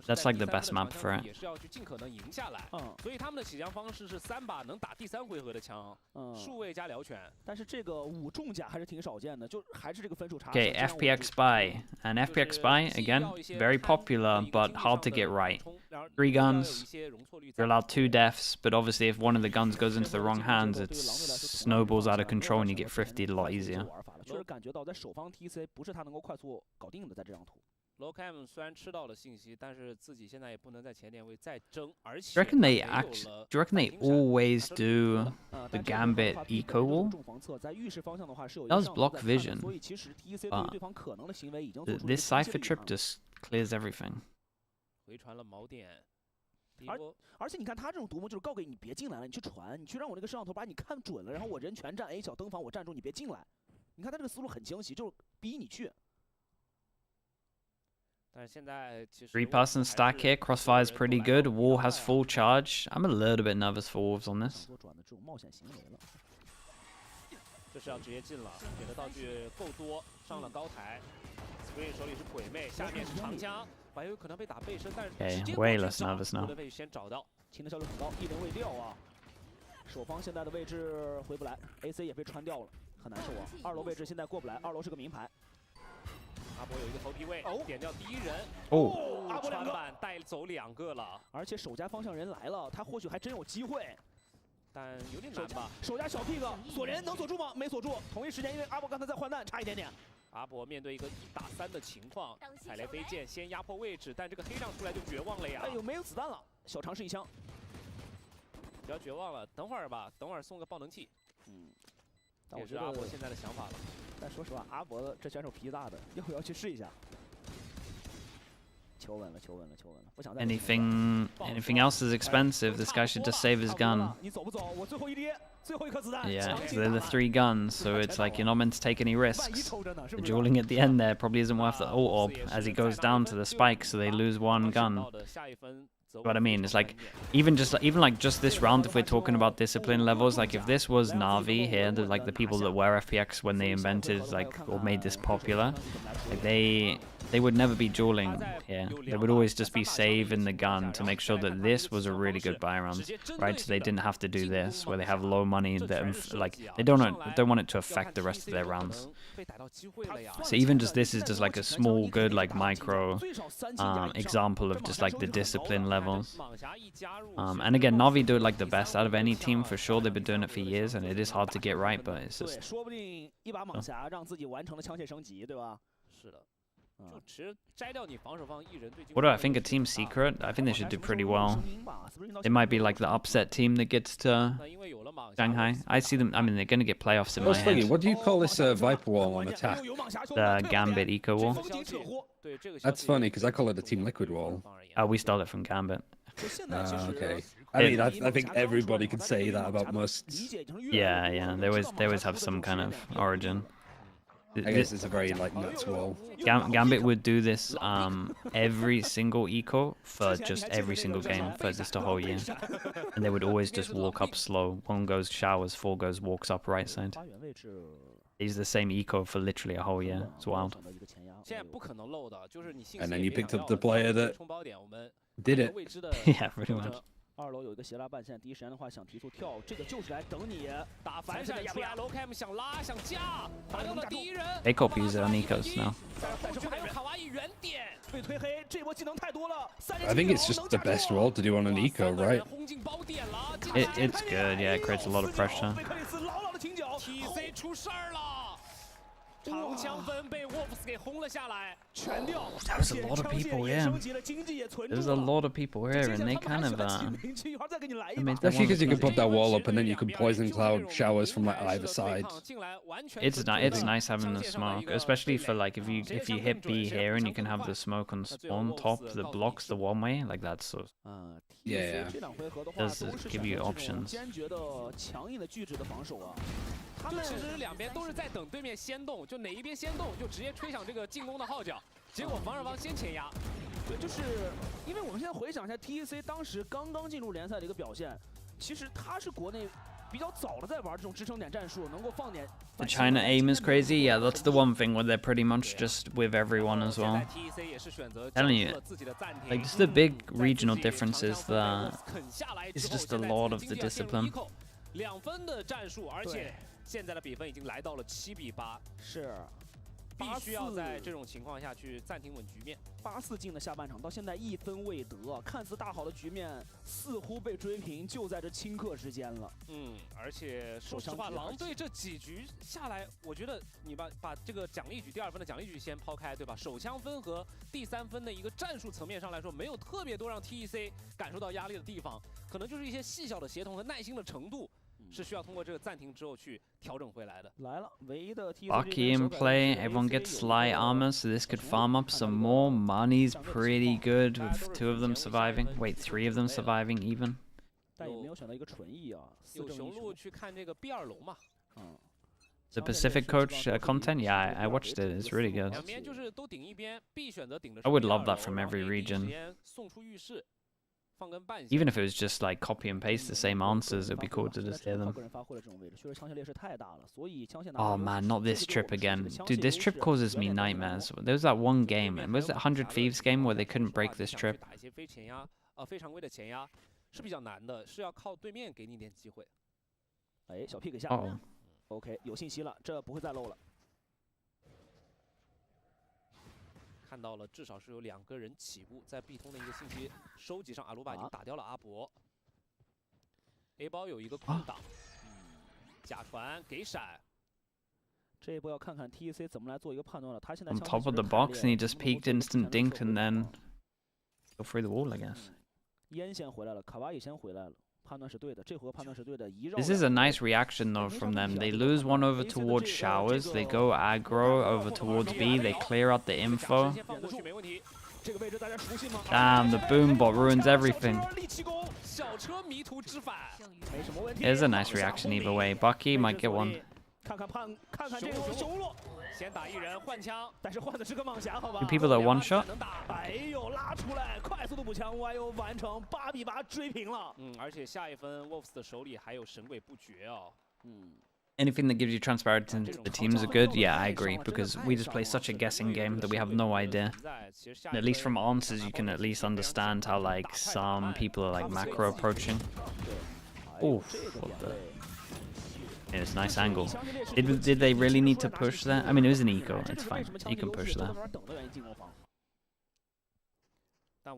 That's like the best map for it. Okay, FPX Spy. And FPX Spy, again, very popular, but hard to get right. 3 guns, you're allowed 2 deaths, but obviously if one of the guns goes into the wrong hands, it snowballs out of control and you get thrifted a lot easier. Do you reckon they always do the Gambit eco wall? That was block vision, but this Cypher trip just clears everything. 而且你看他这种独木就是告给你别进来了，你去传，你去让我那个摄像头把你看准了，然后我人全站 A 小灯房，我站住，你别进来。你看他这个思路很清晰，就是逼你去。 3-person stack here. Crossfire is pretty good. Wall has full charge. I'm a little bit nervous for Wolves on this. 这是要直接进了，给的道具够多，上了高台。Screen 手里是鬼魅，下面是长枪，还有可能被打背身，但是直接 way less nervous now. 的位置先找到，清的效率很高，一人未掉啊。守方现在的位置回不来 ，AC 也被穿掉了，很难受啊。2楼位置现在过不来，2楼是个名牌。 阿博有一个头皮位，点掉第1人。阿博穿板带走2个了，而且守家方向人来了，他或许还真有机会，但有点难吧。守家小 pick 锁人能锁住吗？没锁住。同一时间，因为阿博刚才在换弹，差一点点。阿博面对一个1打3的情况，踩雷飞剑先压迫位置，但这个黑杖出来就绝望了呀。哎呦，没有子弹了，小尝试一枪。不要绝望了，等会儿吧，等会儿送个爆能器。也是阿博现在的想法了。 但说实话，阿博这选手脾气大的，要不要去试一下？求稳了，求稳了，求稳了！不想再。Anything else is expensive. This guy should just save his gun. 你走不走？我最后一滴，最后一颗子弹。Yeah, they're the 3 guns, so it's like you're not meant to take any risks. The dueling at the end there probably isn't worth the ult orb as he goes down to the spike, so they lose 1 gun. What I mean is like even like just this round, if we're talking about discipline levels, like if this was Na'Vi here, like the people that were FPX when they invented like or made this popular, like they would never be dueling here. They would always just be saving the gun to make sure that this was a really good buy round, right? So they didn't have to do this where they have low money that like they don't want it to affect the rest of their rounds. So even just this is just like a small good like micro example of just like the discipline levels. And again, Na'Vi do it like the best out of any team for sure. They've been doing it for years, and it is hard to get right, but it's just. 说不定一把蟒侠让自己完成了枪械升级，对吧？是的。 就其实摘掉你防守方1人对。 What do I think? A team secret? I think they should do pretty well. They might be like the upset team that gets to Shanghai. I see them. I mean, they're going to get playoffs in my head. What do you call this Viper wall on attack? The Gambit Eco wall. That's funny because I call it a Team Liquid wall. We stole it from Gambit. Okay. I mean, I think everybody could say that about most. Yeah, yeah. They always have some kind of origin. I guess it's a very like nuts wall. Gambit would do this every single eco for just every single game for just a whole year, and they would always just walk up slow. 1 goes showers, 4 goes walks up right side. He's the same eco for literally a whole year. It's wild. And then you picked up the player that did it. Yeah, pretty much. 2楼有一个斜拉半线，第一时间的话想提速跳，这个就是来等你打反闪出来 ，low cam 想拉想架，打掉了第1人。They copy user on ecos now. 还有卡哇伊原点，被推黑，这波技能太多了。I think it's just the best role to do on an eco, right? It's good, yeah. It creates a lot of pressure. TC 出事儿了。 长枪分被 Wolves 给轰了下来，全掉。 There was a lot of people here. There was a lot of people here, and they kind of Especially because you can put that wall up and then you can poison cloud showers from like either side. It's nice having the smoke, especially for like if you hit B here and you can have the smoke on top that blocks the 1 way, like that's so. Yeah. Does give you options. 他们其实2边都是在等对面先动，就哪一边先动就直接吹响这个进攻的号角，结果防守方先前压。对，就是因为我们现在回想一下 TEC 当时刚刚进入联赛的一个表现，其实他是国内比较早的在玩这种支撑点战术，能够放点。The China aim is crazy. Yeah, that's the one thing where they're pretty much just with everyone as well. Telling you, like just the big regional differences that it's just a lot of the discipline. 2分的战术，而且现在的比分已经来到了7比8，是必须要在这种情况下去暂停稳局面。8-4进的下半场到现在1分未得，看似大好的局面似乎被追平，就在这顷刻之间了。而且说实话，狼队这几局下来，我觉得你把这个奖励局第2分的奖励局先抛开，对吧？手枪分和第3分的一个战术层面上来说，没有特别多让 TEC 感受到压力的地方，可能就是一些细小的协同和耐心的程度。是需要通过这个暂停之后去调整回来的。来了，唯一的 Bucky in play, everyone gets sly armor, so this could farm up some more. Money's pretty good with 2 of them surviving. Wait, 3 of them surviving even. 但也没有选择一个纯 E 啊。有雄鹿去看这个 B2龙嘛。The Pacific Coach content, yeah, I watched it. It's really good. 两边就是都顶一边 ，B 选择顶的。 I would love that from every region. 送出浴室，放根半。 Even if it was just like copy and paste the same answers, it'd be cool to just hear them. 个人发挥了这种位置，确实枪械劣势太大了，所以枪械拿。 Oh man, not this trip again. Dude, this trip causes me nightmares. There was that one game, and was it 100 Thieves game where they couldn't break this trip? 打一些非前压，非常规的前压是比较难的，是要靠对面给你一点机会。哎，小 P 给下。 OK， 有信息了，这不会再漏了。看到了，至少是有2个人起步，在 B 通的一个信息收集上，阿鲁巴已经打掉了阿博。A 包有一个空档，假传给闪。这一波要看看 TEC 怎么来做一个判断了。他现在 On top of the box, and he just peeked, instant dinked, and then go through the wall, I guess. 烟先回来了，卡哇伊先回来了。 判断是对的，这回判断是对的。This is a nice reaction though from them. They lose one over towards showers. They go aggro over towards B. They clear out the info. Damn, the boom bot ruins everything. There's a nice reaction either way. Bucky might get one. 看看这个雄鹿，先打一人换枪，但是换的是个蟒侠，好吧 People that one shot. 哎呦，拉出来，快速的补枪 ，YO 完成8比8追平了。而且下一分 Wolves 的手里还有神鬼不绝哦。Anything that gives you transparency into the teams are good. Yeah, I agree, because we just play such a guessing game that we have no idea. At least from answers, you can at least understand how like some people are like macro approaching. Oof. Yeah, it's a nice angle. Did they really need to push that? I mean, it was an eco. It's fine. You can push that. That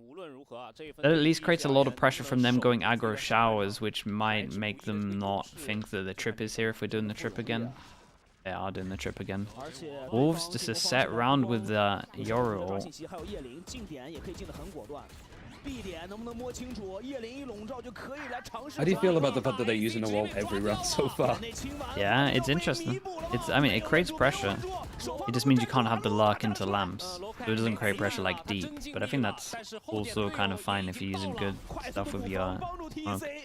at least creates a lot of pressure from them going aggro showers, which might make them not think that the trip is here if we're doing the trip again. They are doing the trip again. Wolves just a set round with the Yoru ult. How do you feel about the fact that they're using a wall every round so far? Yeah, it's interesting. I mean, it creates pressure. It just means you can't have the lurk into lamps. So it doesn't create pressure like deep. But I think that's also kind of fine if you're using good stuff with your...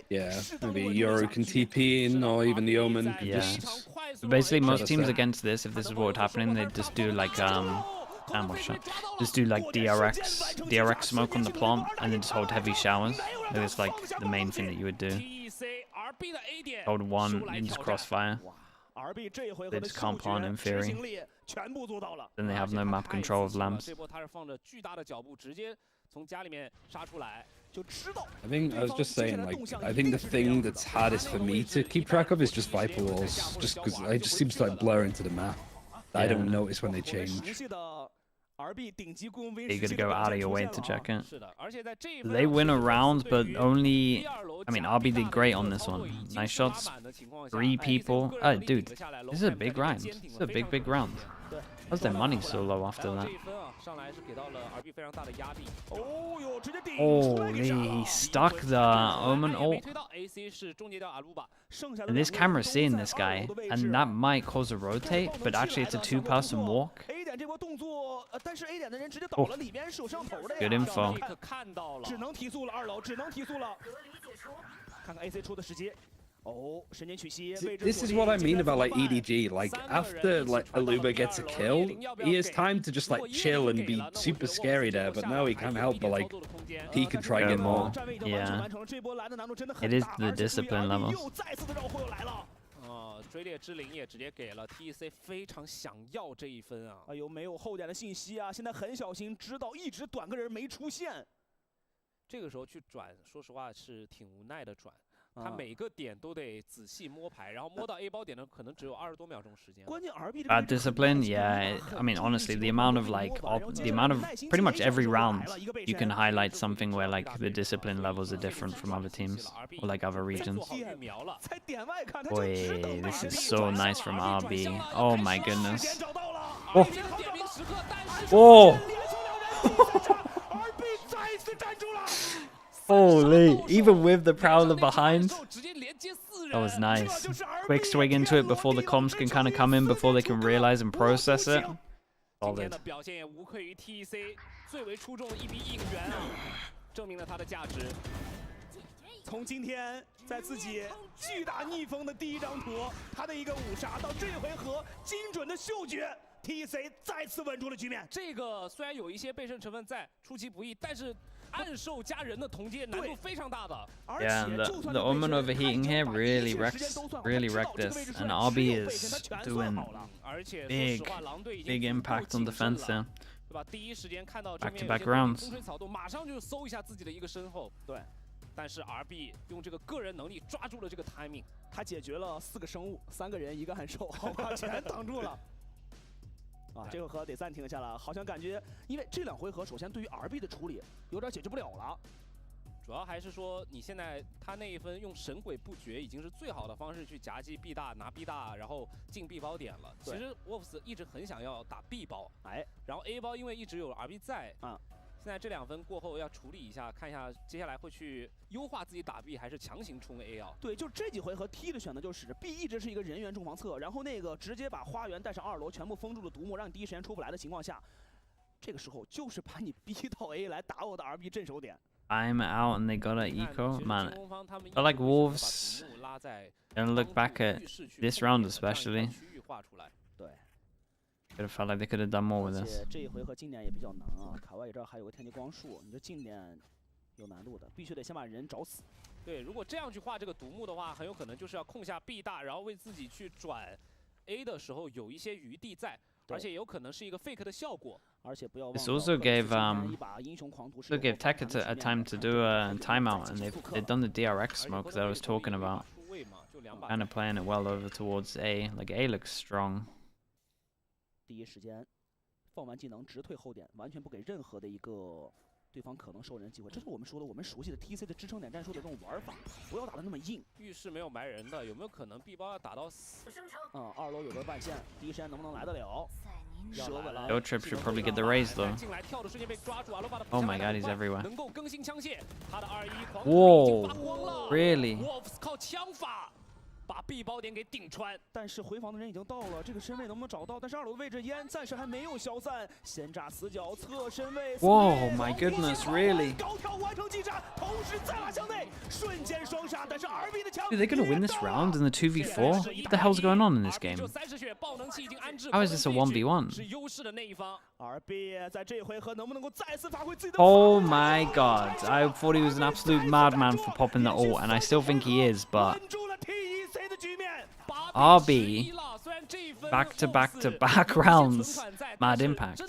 Yeah, maybe Yoru can TP in, or even the Omen can just... Basically, most teams against this, if this is what would happen, they'd just do like, just do like DRX smoke on the plant, and then just hold heavy showers. That's like the main thing that you would do. Hold one and just crossfire. They just can't plant in theory. Then they have no map control of lamps. I think I was just saying, like, I think the thing that's hardest for me to keep track of is just Viper walls, just because it just seems to like blur into the map. I don't notice when they change. You gotta go out of your way to check it. They win a round, but only... I mean, RB did great on this one. Nice shots. 3 people. Oh, dude, this is a big round. This is a big round. How's their money so low after that? Holy, he stuck the Omen ult. And this camera's seeing this guy, and that might cause a rotate, but actually it's a 2-person walk. Oh, good info. This is what I mean about like EDG. Like after like Aluba gets a kill, he has time to just like chill and be super scary there. But no, he can't help but like he can try and get more. Yeah, it is the discipline levels. 追猎之灵也直接给了 TEC 非常想要这一分啊！哎呦，没有后点的信息啊！现在很小心，知道一直短个人没出现。这个时候去转，说实话是挺无奈的转。他每个点都得仔细摸牌，然后摸到 A 包点的可能只有20多秒钟时间。Bad discipline, yeah. I mean, honestly, the amount of pretty much every round you can highlight something where like the discipline levels are different from other teams or like other regions. Boy, this is so nice from RB. Oh my goodness. Oh. Oh. Holy, even with the Prowler behind. That was nice. Quick swing into it before the comms can kind of come in, before they can realize and process it. Solid. 表现也无愧于 TEC 最为出众的一笔应援啊，证明了他的价值。从今天在自己巨大逆风的第一张图，他的一个五杀到这回合精准的嗅觉 ，TEC 再次稳住了局面。这个虽然有一些备胜成分在，出其不意，但是暗兽加人的同阶难度非常大的。 Yeah, and the Omen overheating here really wrecked this, and RB is doing big impact on defense here. 对吧？第一时间看到这边 Back-to-back rounds. 风吹草动，马上就搜一下自己的一个身后。对，但是 RB 用这个个人能力抓住了这个 timing， 他解决了4个生物，3个人1个暗兽，好吧，全挡住了。啊，这回合得暂停一下了，好像感觉因为这2回合，首先对于 RB 的处理有点解决不了了。 主要还是说，你现在他那一分用神鬼不绝已经是最好的方式去夹击 B 大，拿 B 大，然后进 B 包点了。其实 Wolves 一直很想要打 B 包，然后 A 包因为一直有 RB 在啊，现在这2分过后要处理一下，看一下接下来会去优化自己打 B 还是强行冲 A 啊？对，就这几回合 T 的选择就是 B 一直是一个人员重防侧，然后那个直接把花园带上2楼全部封住了独木，让你第一时间出不来的情况下，这个时候就是把你逼到 A 来打我的 RB 镇守点。 I'm out and they got an eco. Man, I like Wolves. Gonna look back at this round especially. Could have felt like they could have done more with this. 这一回合近点也比较难啊，卡外这儿还有个天地光束，你这近点有难度的，必须得先把人找死。对，如果这样去画这个独木的话，很有可能就是要控下 B 大，然后为自己去转 A 的时候有一些余地在。 而且有可能是一个 fake 的效果，而且不要忘 This also gave Tech a time to do a timeout, and they've done the DRX smoke that I was talking about. Kind of playing it well over towards A. Like A looks strong. 第一时间放完技能直退后点，完全不给任何的一个对方可能受人机会。这是我们说的我们熟悉的 TC 的支撑点战术的这种玩法，不要打得那么硬。浴室没有埋人的，有没有可能 B 包要打到死？2楼有个半线，第一时间能不能来得了？ Yo Trip should probably get the raise though. Oh my god, he's everywhere. Whoa, really? 把 B 包点给顶穿，但是回防的人已经到了，这个身位能不能找到？但是2楼的位置烟暂时还没有消散，先炸死角侧身位。Whoa, my goodness, really? 高跳完成击杀，同时再拉向内，瞬间双杀，但是 RB 的枪。Dude, they're gonna win this round in the 2v4? What the hell's going on in this game? How is this a 1v1? 是优势的那一方。RB 在这回合能不能够再次发挥自己的 Oh my god, I thought he was an absolute madman for popping the ult, and I still think he is, but RB back to back rounds, mad impact. 3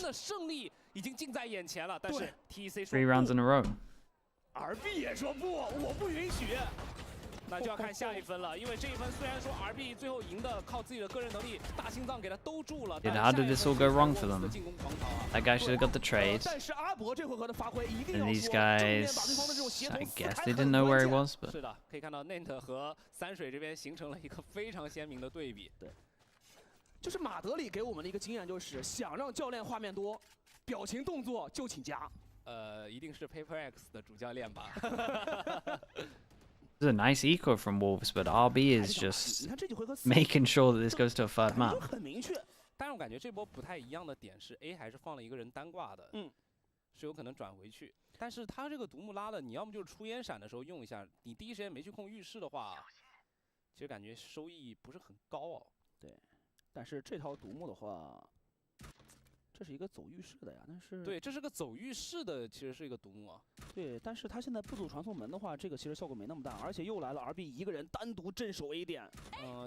rounds in a row. RB 也说不，我不允许。那就要看下一分了，因为这一分虽然说 RB 最后赢的靠自己的个人能力，大心脏给他兜住了。 How did this all go wrong for them? That guy should have got the trade. 但是阿伯这回合的发挥一定 And these guys, I guess they didn't know where he was, but 是的，可以看到 Nate 和三水这边形成了一个非常鲜明的对比。对，就是马德里给我们的一个经验就是，想让教练画面多，表情动作就请加。一定是 Paper X 的主教练吧。It's a nice eco from Wolves, but RB is just making sure that this goes to a third map. 很明确，但是我感觉这波不太一样的点是 A 还是放了一个人单挂的，是有可能转回去。但是他这个独木拉的，你要么就是出烟闪的时候用一下，你第一时间没去控浴室的话，其实感觉收益不是很高哦。对，但是这套独木的话。 这是一个走浴室的呀，但是对，这是个走浴室的，其实是一个独木啊。对，但是他现在不走传送门的话，这个其实效果没那么大，而且又来了 RB 一个人单独镇守 A 点。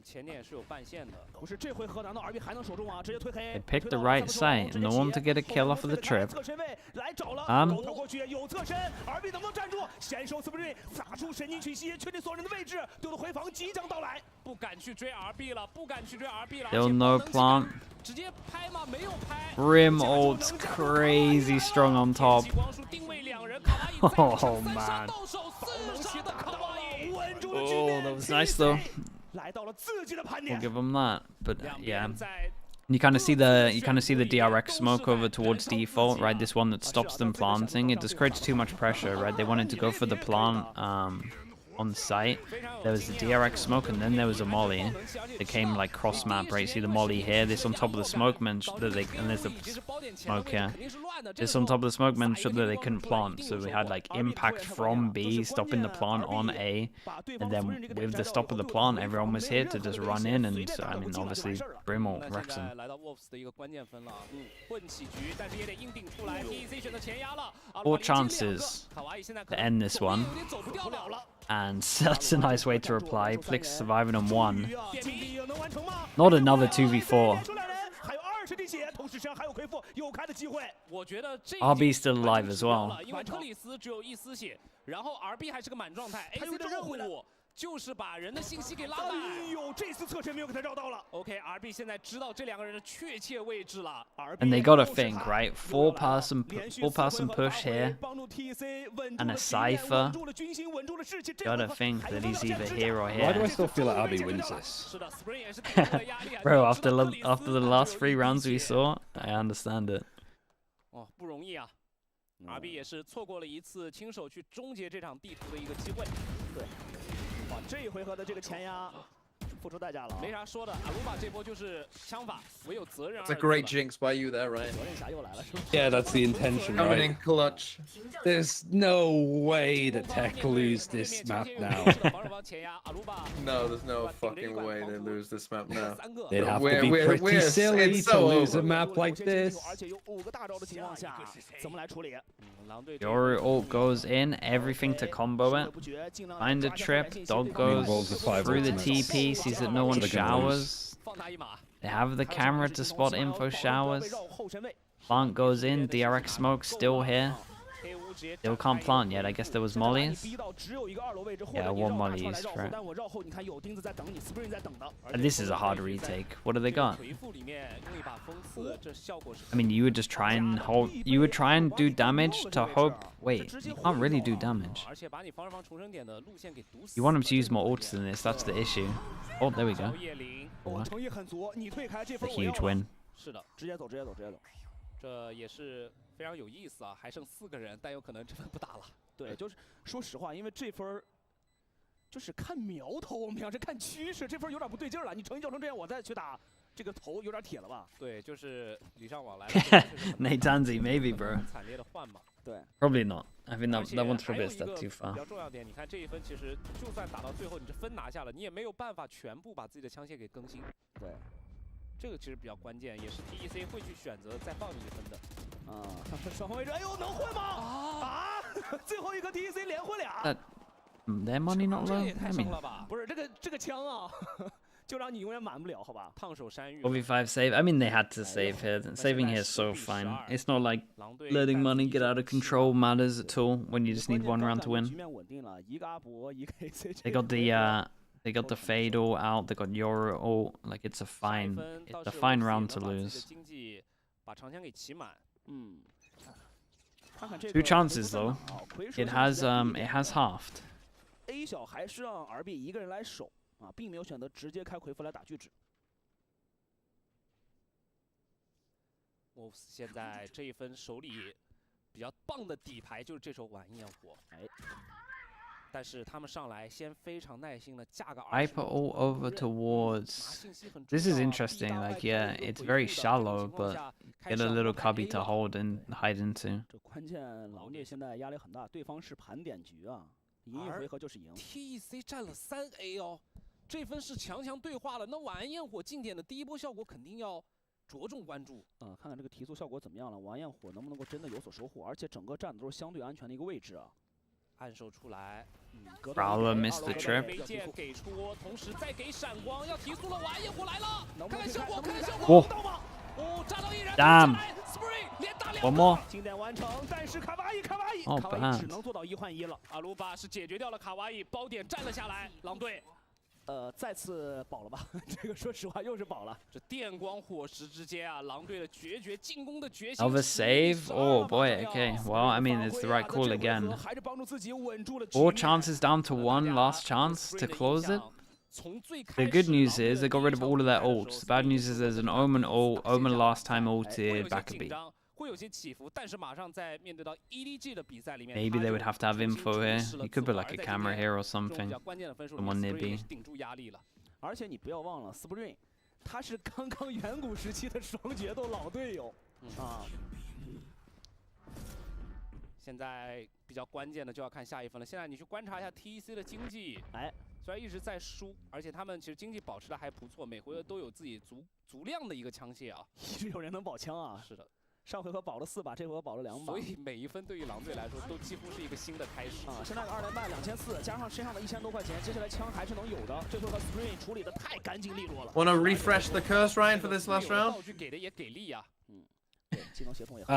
前点是有半线的。不是这回合，难道 RB 还能守住吗？直接推黑。They picked the right side, no one to get a kill off of the trip. 侧身位来找了，高跳过去有侧身 ，RB 能不能站住？先手 Spring 发出神经曲息，确定所有人的位置，丢的回防即将到来。不敢去追 RB 了，不敢去追 RB 了。 Still no plant. 直接拍吗？没有拍。 Brim ult's crazy strong on top. Oh man. Oh, that was nice though. We'll give him that. But yeah, You kind of see the DRX smoke over towards default, right? This one that stops them planting. It just creates too much pressure, right? They wanted to go for the plant on site. There was the DRX smoke, and then there was a molly that came like cross map, right? See the molly here. This on top of the smoke meant that they, and there's the smoke here. This on top of the smoke meant that they couldn't plant. So we had like impact from B stopping the plant on A, and then with the stop of the plant, everyone was here to just run in, and I mean obviously Brimble wrecks him. 4 chances to end this one. And that's a nice way to reply. Plix surviving on 1. Not another 2v4. RB still alive as well. 就是把人的信息给拉满。哎呦，这次侧身没有给他绕到了。OK，RB 现在知道这两个人的确切位置了。And they gotta think, right? Four person push here, and a cipher. Gotta think that he's either here or here. Why do I still feel like RB wins this? Bro, after the last 3 rounds we saw, I understand it. 哦，不容易啊。RB 也是错过了一次亲手去终结这场地图的一个机会。对。 哇，这一回合的这个前压，付出代价了。没啥说的，阿鲁巴这波就是枪法，唯有责任。 It's a great jinx by you there, Ryan. Yeah, that's the intention, Coming in right? clutch. There's no way that Tech lose this map now. No, there's no fucking way they lose this map now. They'd have to be pretty silly to lose a map like this. Your ult goes in, everything to combo it. Find a trip, dog goes through the TP, sees that no one showers. They have the camera to spot info showers. Plant goes in, DRX smoke still here. Still can't plant yet, I guess there was mollies. Yeah, 1 molly used for it. And this is a hard retake. What do they got? I mean, you would just try and hold, you would try and do damage to hope. Wait, you can't really do damage. You want him to use more ults than this, that's the issue. Oh, there we go. Oh, a huge win. 这也是非常有意思啊，还剩4个人，但有可能这分不打了。对，就是说实话，因为这分就是看苗头，我们要是看趋势，这分有点不对劲了。你成绩教成这样，我再去打这个头，有点铁了吧？对，就是礼尚往来。Natanzi, maybe, bro. 惨烈的换嘛。对。 Probably not. I think that one's probably a step too far. 比较重要点，你看这一分，其实就算打到最后，你这分拿下了，你也没有办法全部把自己的枪械给更新。对。 这个其实比较关键，也是 TEC 会去选择再放你1分的。啊，双方位置，哎呦，能混吗？啊！最后一个 TEC 连混俩。Their money not low. 这也太伤了吧！不是这个枪啊，就让你永远满不了，好吧？烫手山芋。4v5 save. I mean, they had to save here. Saving here is so fine. It's not like letting money get out of control matters at all when you just need 1 round to win. They got the fade all out. They got Euro all. Like it's a fine round to lose. 2 chances though. It has halved. A 小还是让 RB 一个人来守啊，并没有选择直接开回复来打锯指。Wolves 现在这一分手里比较棒的底牌就是这手晚焰火。哎。 但是他们上来先非常耐心的架个 Viper all over towards. This is interesting. Like, yeah, it's very shallow, but get a little cubby to hold and hide into. 这关键狼队现在压力很大，对方是盘点局啊，赢一回合就是赢。TEC 占了3A 哦，这分是强强对话了。那晚安焰火进点的第一波效果肯定要着重关注。看看这个提速效果怎么样了，晚安焰火能不能够真的有所收获？而且整个站的都是相对安全的一个位置啊。 暗手出来 Prowler missed the trip. 给出，同时再给闪光，要提速了，晚焰火来了，看看效果，看看效果，到吗？哦，炸到一人 Damn. One more. 清点完成，但是卡哇伊卡哇伊只能做到1换1了。阿鲁巴是解决掉了卡哇伊，包点占了下来，狼队。 再次保了吧？这个说实话又是保了。这电光火石之间啊，狼队的决绝进攻的决心。Of a save? Oh boy. Okay. Well, I mean, it's the right call again. 4 chances down to 1. Last chance to close it. The good news is they got rid of all of their ults. The bad news is there's an Omen ult. Omen last time ulted back a beat. Maybe they would have to have info here. You could put like a camera here or something. Someone near B. 而且你不要忘了 Spring， 他是刚刚远古时期的双决斗老队友啊。现在比较关键的就要看下一分了。现在你去观察一下 TEC 的经济，虽然一直在输，而且他们其实经济保持的还不错，每回合都有自己足量的一个枪械啊，一直有人能保枪啊。是的。 上回合保了4把，这回合保了2把，所以每一分对于狼队来说都几乎是一个新的开始啊！现在个2连败2400，加上身上的1000多块钱，接下来枪还是能有的。这回合 Spring 处理的太干净利落了。Wanna refresh the curse, Ryan, for this last round? 道具给的也给力啊。对，技能协同也好。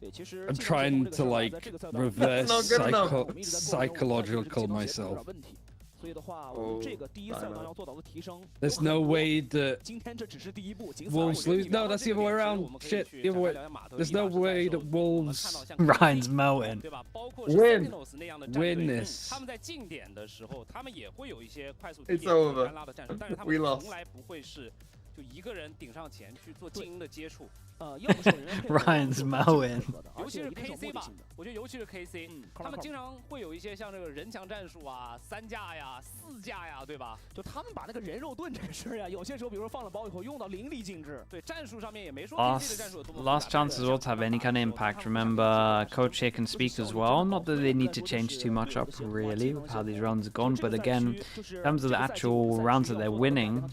对，其实 I'm trying to like reverse psychological myself. There's no way that Wolves lose. No, that's the other way around. Shit, the other way. There's no way that Wolves. Ryan's melting. Win this. It's over. We lost. 就一个人顶上前去做精英的接触。Ryan's melting. 尤其是 KC 吧，我觉得尤其是 KC，他们经常会有一些像这个人墙战术啊，3架呀、4架呀，对吧？就他们把那个人肉盾这个事儿呀，有些时候比如说放了包以后用到淋漓尽致。对，战术上面也没说 KC 的战术有多么。Last chance as well to have any kind of impact. Remember, Coach here can speak as well. Not that they need to change too much up really with how these rounds are gone, but again, in terms of the actual rounds that they're winning,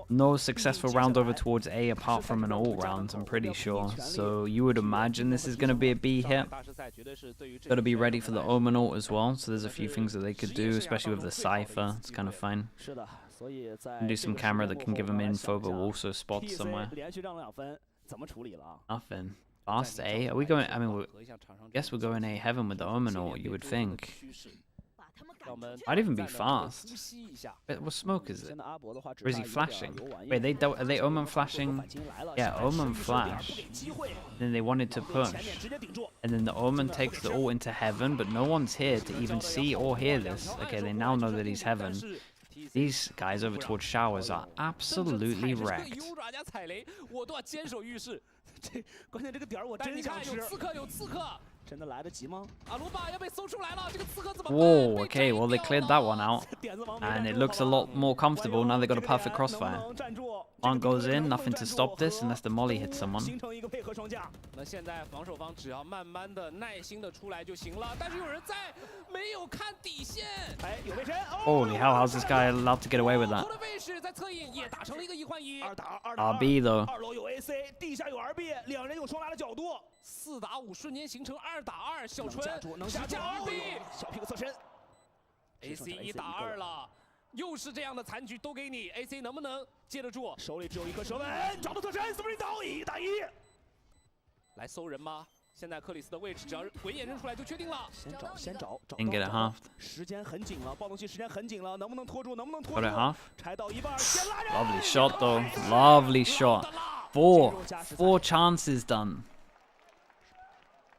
no successful round over towards A apart from an ult round, I'm pretty sure. So you would imagine this is going to be a B hit. Got to be ready for the Omen ult as well, so there's a few things that they could do, especially with the Cypher. It's kind of fine. And do some camera that can give them info, but will also spot somewhere. Nothing. Fast A? Are we going? I mean, I guess we're going A heaven with the Omen ult, you would think. Might even be fast. What smoke is it? Or is he flashing? Wait, are they Omen flashing? Yeah, Omen flash. Then they wanted to push. And then the Omen takes the ult into heaven, but no one's here to even see or hear this. Okay, they now know that he's heaven. These guys over towards showers are absolutely wrecked. 真的来得及吗？ Whoa, okay, well they cleared that one out. And it looks a lot more comfortable now they got a perfect crossfire. One goes in, nothing to stop this unless the molly hits someone. 那现在防守方只要慢慢的、耐心的出来就行了，但是有人在没有看底线。哎，有位置。Holy hell, how's this guy allowed to get away with that? 位置在侧影也打成了一个1换1。2打2。RB though. 2楼有 AC， 地下有 RB， 两人有双拉的角度。 4打5瞬间形成2打2，小纯下架 RB， 小屁股侧身 ，AC 1打2了，又是这样的残局都给你 ，AC 能不能接得住？手里只有一颗蛇纹，找到侧身，Spring倒1打1，来搜人吗？现在克里斯的位置只要鬼眼认出来就确定了。先找。 Didn't get it halved. 时间很紧了，暴动期时间很紧了，能不能拖住？能不能拖 Got 住 it half. 拆到一半，先拉人。Lovely shot though. Lovely shot. Four chances done.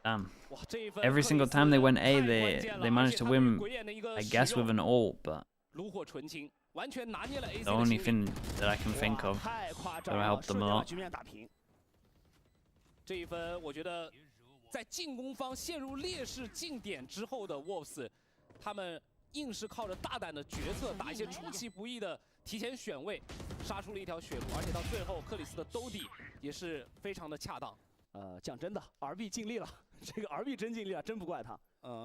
Damn. Every single time they went A, they managed to win, I guess, with an ult, but the only thing that I can think of that will help them a lot. 这一分，我觉得在进攻方陷入劣势近点之后的 Wolves， 他们硬是靠着大胆的决策，打一些出其不意的提前选位，杀出了一条血路，而且到最后克里斯的兜底也是非常的恰当。讲真的 ，RB 尽力了。 这个 RB 真尽力了，真不怪他。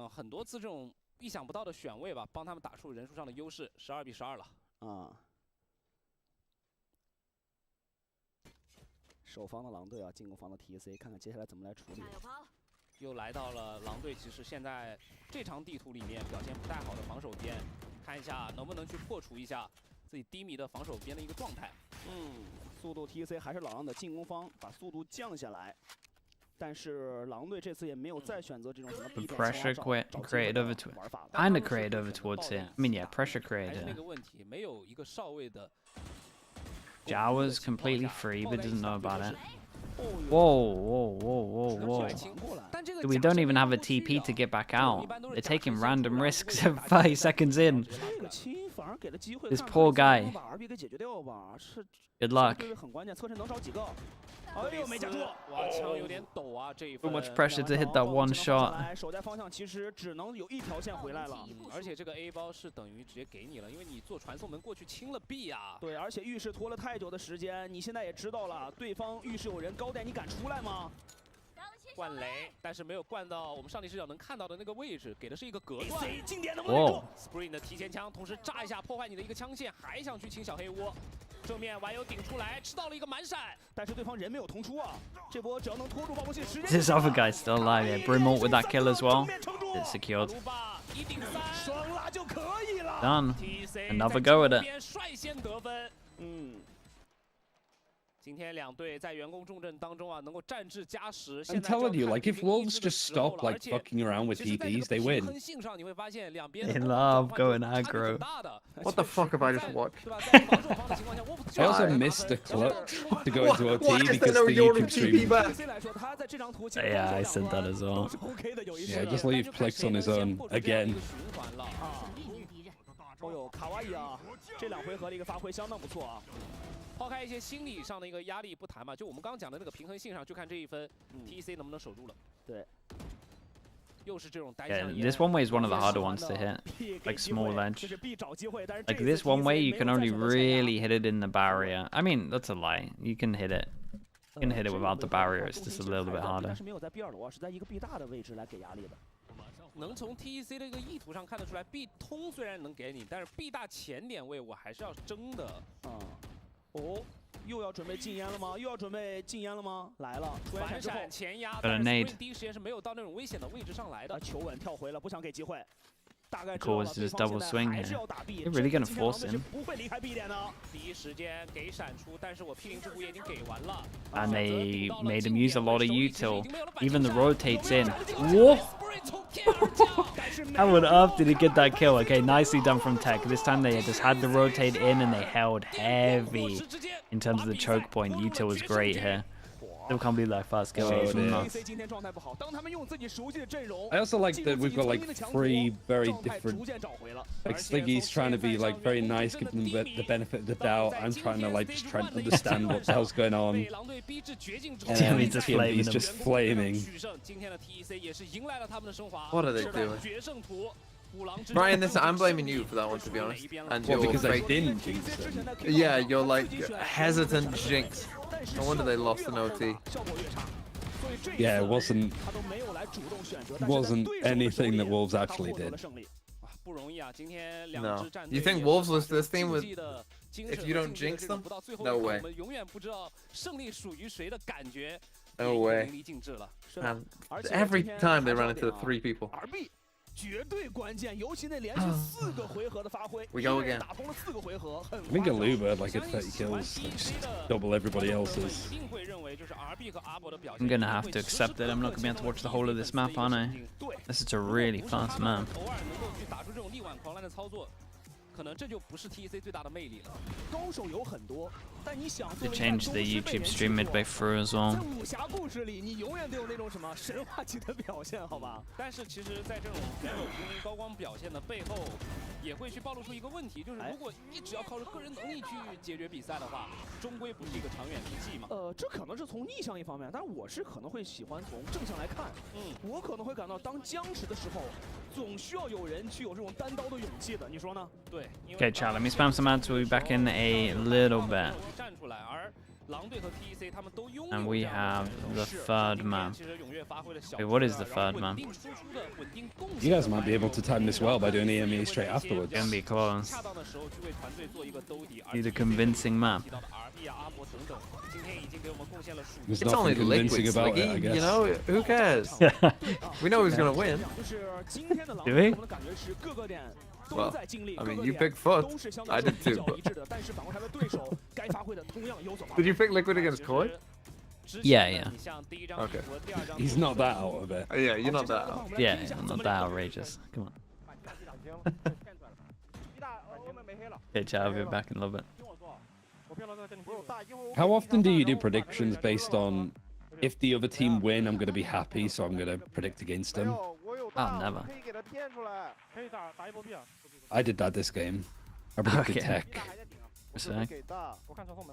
很多次这种意想不到的选位吧，帮他们打出人数上的优势，12比12了。守方的狼队啊，进攻方的 TEC， 看看接下来怎么来处理。又来到了狼队，其实现在这场地图里面表现不太好的防守边，看一下能不能去破除一下自己低迷的防守边的一个状态。速度 TEC 还是老样的，进攻方把速度降下来。 但是狼队这次也没有再选择这种什么 pressure created over to kind of created over towards it. I mean, yeah, pressure created. Jawa's completely free, but doesn't know about it. Whoa. Dude, we don't even have a TP to get back out. They're taking random risks 5 seconds in. This poor guy. Good luck. Too much pressure to hit that one shot. 而且这个 A 包是等于直接给你了，因为你做传送门过去清了 B 啊。对，而且浴室拖了太久的时间，你现在也知道了，对方浴室有人高带，你敢出来吗？灌雷，但是没有灌到我们上帝视角能看到的那个位置，给的是一个隔断。经典的位置 ，Spring 的提前枪，同时炸一下破坏你的一个枪线，还想去清小黑屋。正面完友顶出来，吃到了一个满闪，但是对方人没有同出啊。这波只要能拖住报复性时间。 This other guy's still alive. Yeah, Brimalt with that kill as well. It's secured. 双拉就可以了。 Done. Another go at it. 率先得分。今天两队在员工重镇当中啊，能够战至加时。 I'm telling you, like if Wolves just stop like fucking around with TPs, they win. They love going aggro. What the fuck have I just watched? I also missed the clutch to go into OT Why because no the Jordan YouTube TP stream. back? Yeah, I said that as well. Yeah, just leave Plex on his own again. 哦呦，卡哇伊啊，这2回合的一个发挥相当不错啊。 抛开一些心理上的一个压力不谈嘛，就我们刚刚讲的那个平衡性上，就看这一分，TEC 能不能守住了。对，又是这种单 Yeah, 向 this one way is one of the harder ones to hit. Like small ledge. Like this one way, you can only really hit it in the barrier. I mean, that's a lie. You can hit it. You can hit it without the barrier. It's just a little bit harder. 但是没有在 B 2楼啊，是在一个 B 大的位置来给压力的。 能从 TEC 的一个意图上看得出来 ，B 通虽然能给你，但是 B 大前点位我还是要争的。哦，又要准备禁烟了吗？又要准备禁烟了吗？来了，反闪前压， Got a nade. 第一时间是没有到那种危险的位置上来的。求稳跳回了，不想给机会。 Cool, it's just double swing here. They're really gonna force him. And they made him use a lot of util. Even the rotates in. Whoa! I would have to get that kill. Okay, nicely done from Tech. This time they just had the rotate in and they held heavy in terms of the choke point. Util was great here. Still can't believe that first kill. I also like that we've got like 3 very different. Like Sliggy's trying to be like very nice, give them the benefit of the doubt. I'm trying to like just try and understand what the hell's going on. And TMV's just flaming. What are they doing? Brian, I'm blaming you for that one, to be honest. And Well, your because I fake- didn't jinx them. Yeah, you're like hesitant jinx. No wonder they lost an OT. Yeah, it wasn't anything that Wolves actually did. No. You think Wolves lose to this team with if you don't jinx them? No way. No way. And every time they run into 3 people. 绝对关键，尤其那连续4个回合的发挥， We go again. 打通了4个回合，很 I think Aluba had like a 30 kills, like just double everybody else's. I'm gonna have to accept that I'm not gonna be able to watch the whole of this map, aren't I? This is a really fast map. 可能这就不是 TEC 最大的魅力了。高手有很多，但你想 They changed the YouTube stream midway through as well. 在武侠故事里，你永远都有那种什么神话级的表现，好吧？但是其实，在这种没有无名高光表现的背后，也会去暴露出一个问题，就是如果一直要靠着个人能力去解决比赛的话，终归不是一个长远之计嘛。这可能是从逆向一方面，但是我是可能会喜欢从正向来看。我可能会感到，当僵持的时候，总需要有人去有这种单刀的勇气的，你说呢？对。 Okay, chat, let me spam some ads. We'll be back in a little bit. And we have the 3rd map. Wait, what is the 3rd map? You guys might be able to time this well by doing EME straight afterwards. Gonna be close. Need a convincing map. There's It's only nothing liquid, convincing about it, I Sliggy. guess. You know, who cares? We know who's gonna win. Do we? Well, I mean, you picked Foot. I did too. But... Did you pick Liquid against Koi? Yeah. Okay. He's not that out of it. Yeah, you're not that out. Yeah, I'm not that outrageous. Come on. Okay, chat, I'll be back in a little bit. How often do you do predictions based on if the other team win, I'm going to be happy, so I'm going to predict against them. Oh, never. I did that this game. I predicted Okay. tech.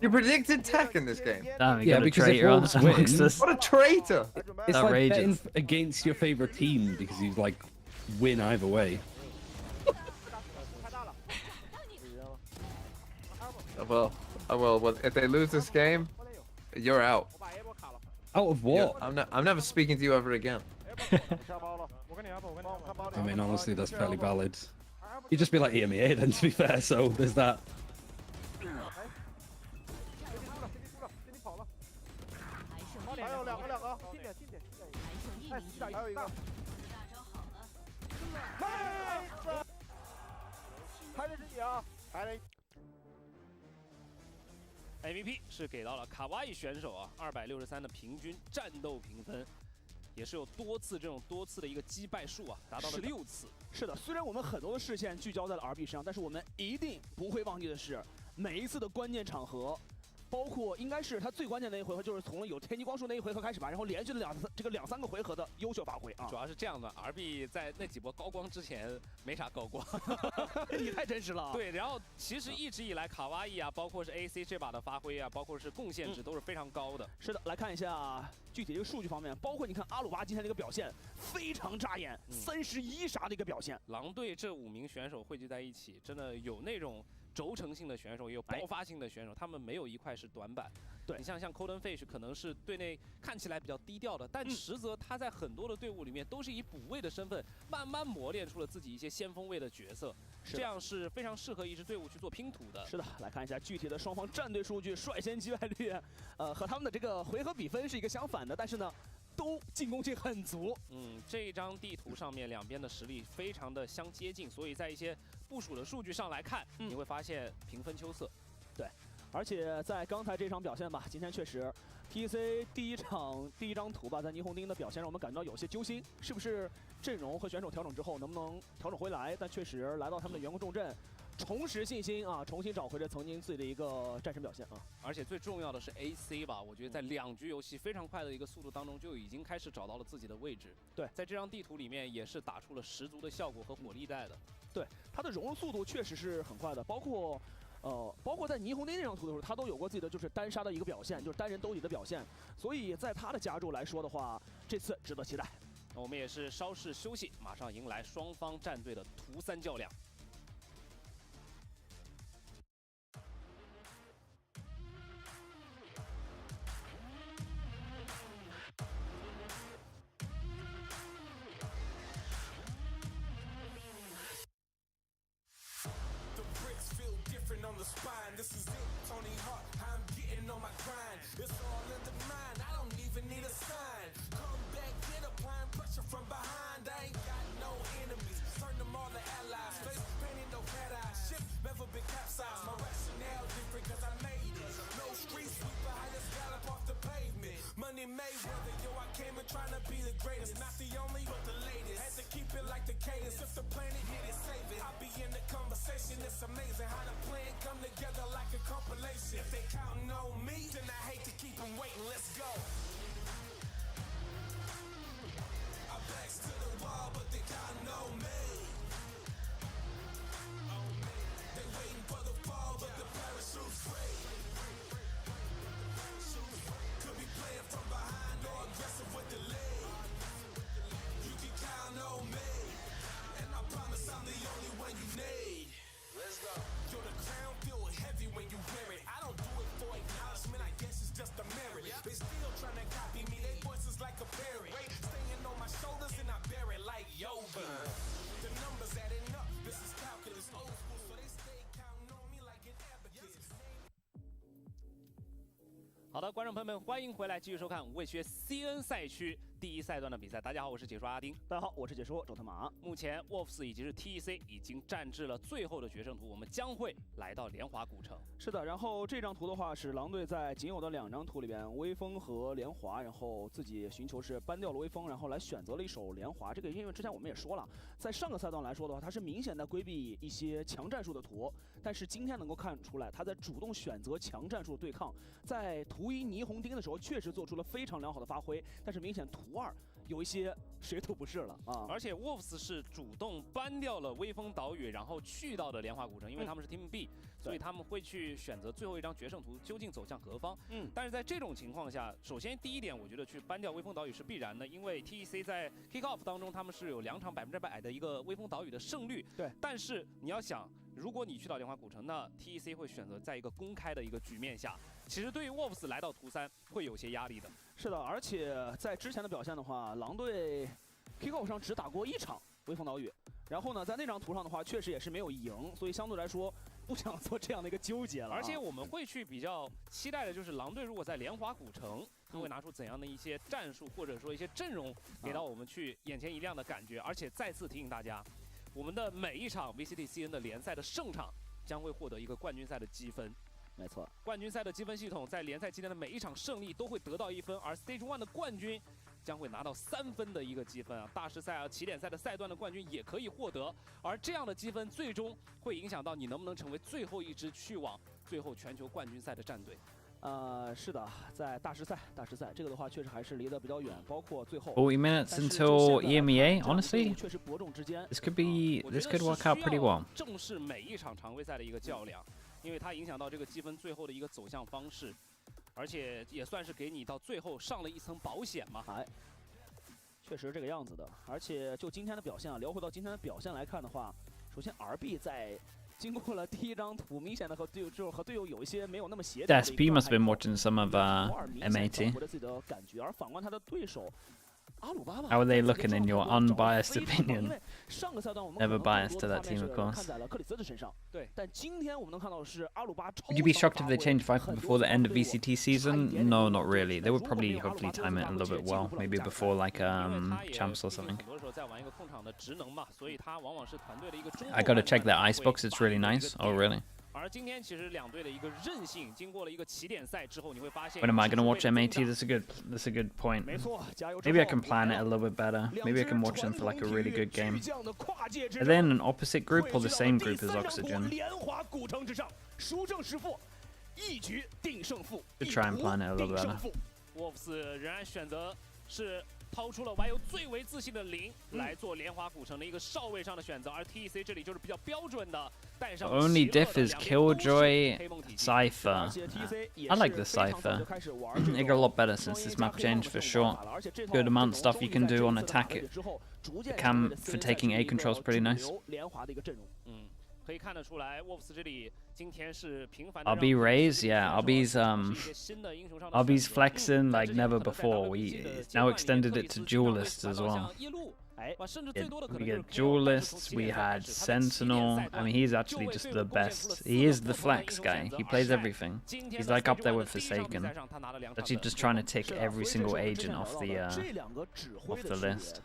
You predicted tech in this game? Damn, you Yeah, got a because if traitor Wolves win, amongst us. What a traitor! it's like Outrageous. betting against your favorite team because you like win either way. Well, if they lose this game, you're out. Out of what? I'm never speaking to you ever again. I mean, honestly, that's fairly valid. You'd just be like EMEA then, to be fair, so there's that. MVP 是给到了卡哇伊选手啊，263的平均战斗评分，也是有多次的一个击败数啊，达到了6次。是的，虽然我们很多的视线聚焦在了 RB 身上，但是我们一定不会忘记的是，每一次的关键场合，包括应该是他最关键的一回合，就是从有天机光束那一回合开始吧，然后连续的两三个回合的优秀发挥啊。主要是这样的 ，RB 在那几波高光之前没啥高光，你太真实了。对，然后其实一直以来卡哇伊啊，包括是 AC 这把的发挥啊，包括是贡献值都是非常高的。是的，来看一下具体这个数据方面，包括你看阿鲁巴今天这个表现非常扎眼，31杀的一个表现。狼队这5名选手汇聚在一起，真的有那种轴承性的选手，也有爆发性的选手，他们没有一块是短板。对，你像 Golden Fish 可能是队内看起来比较低调的，但实则他在很多的队伍里面都是以补位的身份，慢慢磨练出了自己一些先锋位的角色，这样是非常适合一支队伍去做拼图的。是的，来看一下具体的双方战队数据，率先击败率，和他们的这个回合比分是一个相反的，但是呢，都进攻性很足。这一张地图上面两边的实力非常的相接近，所以在一些部署的数据上来看，你会发现平分秋色。对，而且在刚才这场表现吧，今天确实 TC 第一张图吧，在霓虹钉的表现让我们感到有些揪心，是不是阵容和选手调整之后能不能调整回来？但确实来到他们的员工重镇，重拾信心啊，重新找回了曾经自己的一个战神表现啊。而且最重要的是 AC 吧，我觉得在2局游戏非常快的一个速度当中，就已经开始找到了自己的位置。对，在这张地图里面也是打出了十足的效果和火力带的。对，他的融入速度确实是很快的，包括在霓虹钉那张图的时候，他都有过自己的就是单杀的一个表现，就是单人兜底的表现。所以在他的加入来说的话，这次值得期待。我们也是稍事休息，马上迎来双方战队的图3较量。Mayweather, yo, I came in trying to be the greatest, not the only, but the latest. Had to keep it like the cadence. If the planet hit it, save it. I'll be in the conversation. It's amazing how the plan come together like a compilation. If they counting on me, then I hate to keep them waiting. Let's go. Our backs to the wall, but they counting on me. They waiting for the fall, but the parachute's free. Could be playing from behind or aggressive with the lead. You can count on me, and I promise I'm the only one you need. Let's go. Yo, the crown feel heavy when you wear it. I don't do it for acknowledgement, I guess it's just a merit. They still trying to copy me, they voices like a parrot. Staying on my shoulders and I bear it like yogi. The numbers adding up, this is calculus old school, so they stay counting on me like an abacus. 好的，观众朋友们，欢迎回来继续收看5位学 CN 赛区第一赛段的比赛。大家好，我是解说阿丁。大家好，我是解说周特马。目前 Wolves 以及是 TEC 已经战至了最后的决胜图，我们将会来到莲华古城。是的，然后这张图的话是狼队在仅有的2张图里边，微风和莲华，然后自己寻求是搬掉了微风，然后来选择了一手莲华。这个因为之前我们也说了，在上个赛段来说的话，他是明显在规避一些强战术的图，但是今天能够看出来，他在主动选择强战术对抗，在图1霓虹钉的时候确实做出了非常良好的发挥，但是明显图2有一些水土不适了啊！而且 Wolves 是主动搬掉了微风岛屿，然后去到的莲华古城，因为他们是 Team B，所以他们会去选择最后一张决胜图究竟走向何方。但是在这种情况下，首先第一点，我觉得去搬掉微风岛屿是必然的，因为 TEC 在 Kickoff 当中他们是有2场100%的一个微风岛屿的胜率。对，但是你要想，如果你去到莲华古城，那 TEC 会选择在一个公开的一个局面下，其实对于 Wolves 来到图3会有些压力的。是的，而且在之前的表现的话，狼队 Kickoff 上只打过1场微风岛屿，然后呢，在那张图上的话，确实也是没有赢，所以相对来说不想做这样的一个纠结了。而且我们会去比较期待的就是狼队如果在莲华古城，他会拿出怎样的一些战术或者说一些阵容，给到我们去眼前一亮的感觉。而且再次提醒大家，我们的每一场 VCT CN 的联赛的胜场将会获得一个冠军赛的积分。没错，冠军赛的积分系统在联赛期间的每一场胜利都会得到1分，而 Stage 1的冠军将会拿到3分的一个积分啊。大师赛啊、起点赛的赛段的冠军也可以获得，而这样的积分最终会影响到你能不能成为最后一支去往最后全球冠军赛的战队。是的，在大师赛这个的话，确实还是离得比较远，包括最后。40 minutes until EMEA. Honestly, this could work out pretty well. 正是每一场常规赛的一个较量，因为它影响到这个积分最后的一个走向方式，而且也算是给你到最后上了一层保险嘛。确实这个样子的。而且就今天的表现啊，聊回到今天的表现来看的话，首先 RB 在经过了第1张图，明显的和队友有一些没有那么协调。SP must have been watching some of M80. 获得自己的感觉，而反观他的对手。How are they looking in your unbiased opinion? 上个赛段我们 Never biased to that team, of course. 看在了克里斯的身上，对。但今天我们能看到的是阿鲁巴。Would you be shocked if they changed Viper before the end of VCT season? No, not really. They would probably hopefully time it a little bit well, maybe before like champs or something. I gotta check their icebox. It's really nice. Oh, really? 而今天其实两队的一个韧性，经过了一个起点赛之后，你会发现。 When am I gonna watch M80? That's a good point. Maybe I can plan it a little bit better. Maybe I can watch them for like a really good game. Are they in an opposite group or the same group as Oxygen? Could try and plan it a little better. Wolves 仍然选择是掏出了玩有最为自信的0来做莲华古城的一个哨位上的选择，而 TEC 这里就是比较标准的带上。 Only diff is Killjoy, Cypher. I like the Cypher. It got a lot better since this map changed for sure. Good amount of stuff you can do on attack. The cam for taking A control is pretty nice. 可以看得出来 ，Wolves 这里今天是频繁的。RB Raze, yeah, RB's flexing like never before. We now extended it to duelists as well. We get duelists, we had Sentinel. I mean, he's actually just the best. He is the flex guy. He plays everything. He's like up there with Forsaken. Actually just trying to tick every single agent off the list.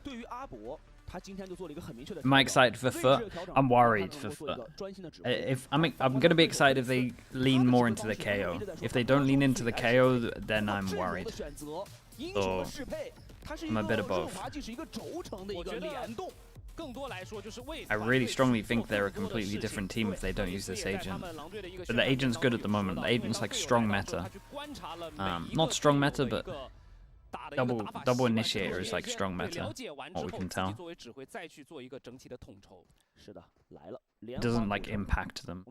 Am I excited for Foot? I'm worried for Foot. I'm gonna be excited if they lean more into the KO. If they don't lean into the KO, then I'm worried. So I'm a bit of both. I really strongly think they're a completely different team if they don't use this agent. But the agent's good at the moment. The agent's like strong meta. Not strong meta, but double initiator is like strong meta, what we can tell. It doesn't like impact them.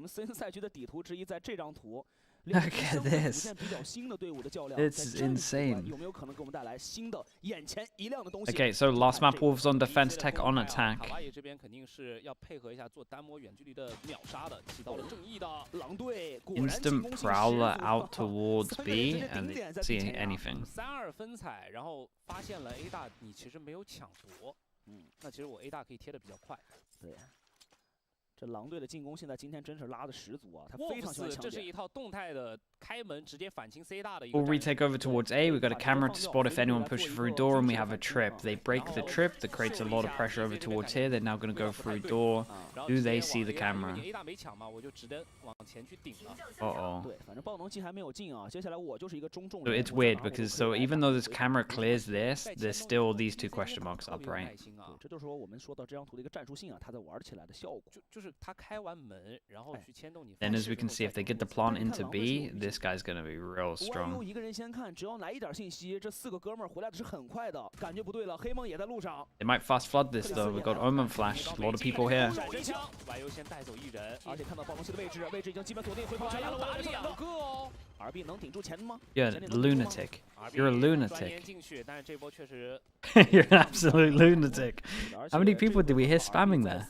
Look at this. It's insane. Okay, so last map Wolves on defense, Tech on attack. Instant Prowler out towards B and they didn't see anything. 3-2分踩，然后发现了 A 大你其实没有抢夺，那其实我 A 大可以贴的比较快。对。这狼队的进攻现在今天真是拉的十足啊，他非常喜欢抢点。这是一套动态的开门直接反清 C 大的一个。We'll retake over towards A. We've got a camera to spot if anyone pushes through door, and we have a trip. They break the trip. That creates a lot of pressure over towards here. They're now going to go through door. Do they see the camera? Uh-oh. So it's weird because even though this camera clears this, there's still these two question marks up, right? 这就是说我们说到这张图的一个战术性啊，它在玩起来的效果。就是他开完门，然后去牵动你。And as we can see, if they get the plant into B, this guy's gonna be real strong. 一个人先看，只要来一点信息，这4个哥们儿回来的是很快的。感觉不对了，黑梦也在路上。They might fast flood this though. We've got Omen Flash. A lot of people here. YU 先带走一人，而且看到暴龙系的位置，位置已经基本锁定，回防全要打2个哦。RB 能顶住前吗 ？You're a lunatic. You're a lunatic. 进去，但是这波确实。You're an absolute lunatic. How many people did we hear spamming there?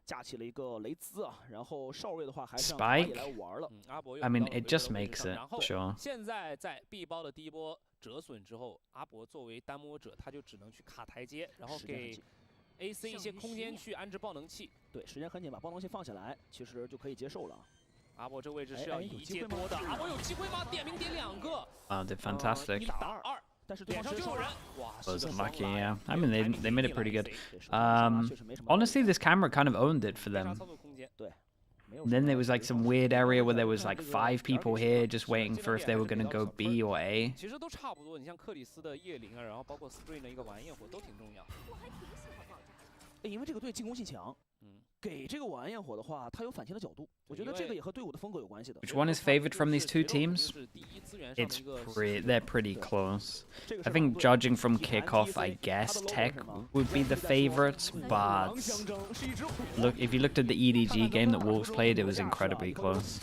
架起了一个雷兹啊，然后少瑞的话还是 Spike. 来玩了。I mean, it just makes it. Sure. 现在在 B 包的第一波折损之后，阿博作为单摸者，他就只能去卡台阶，然后给 AC 一些空间去安置爆能器。对，时间很紧，把爆能器放下来，其实就可以接受了。阿博这位置是要一接多的，阿博有机会吗？点名点2个。Wow, they're fantastic. 1打2。脸上就有人，哇 Wasn't lucky, yeah. I mean, they made it pretty good. Honestly, this camera kind of owned it for them. And then there was like some weird area where there was like 5 people here just waiting for if they were going to go B or A. 其实都差不多，你像克里斯的叶灵啊，然后包括 Spring 的一个玩焰火都挺重要。因为这个队进攻性强，给这个玩焰火的话，他有反切的角度，我觉得这个也和队伍的风格有关系的。 Which one is favored from these two teams? They're pretty close. I think judging from kickoff, I guess Tech would be the favorites, but look, if you looked at the EDG game that Wolves played, it was incredibly close.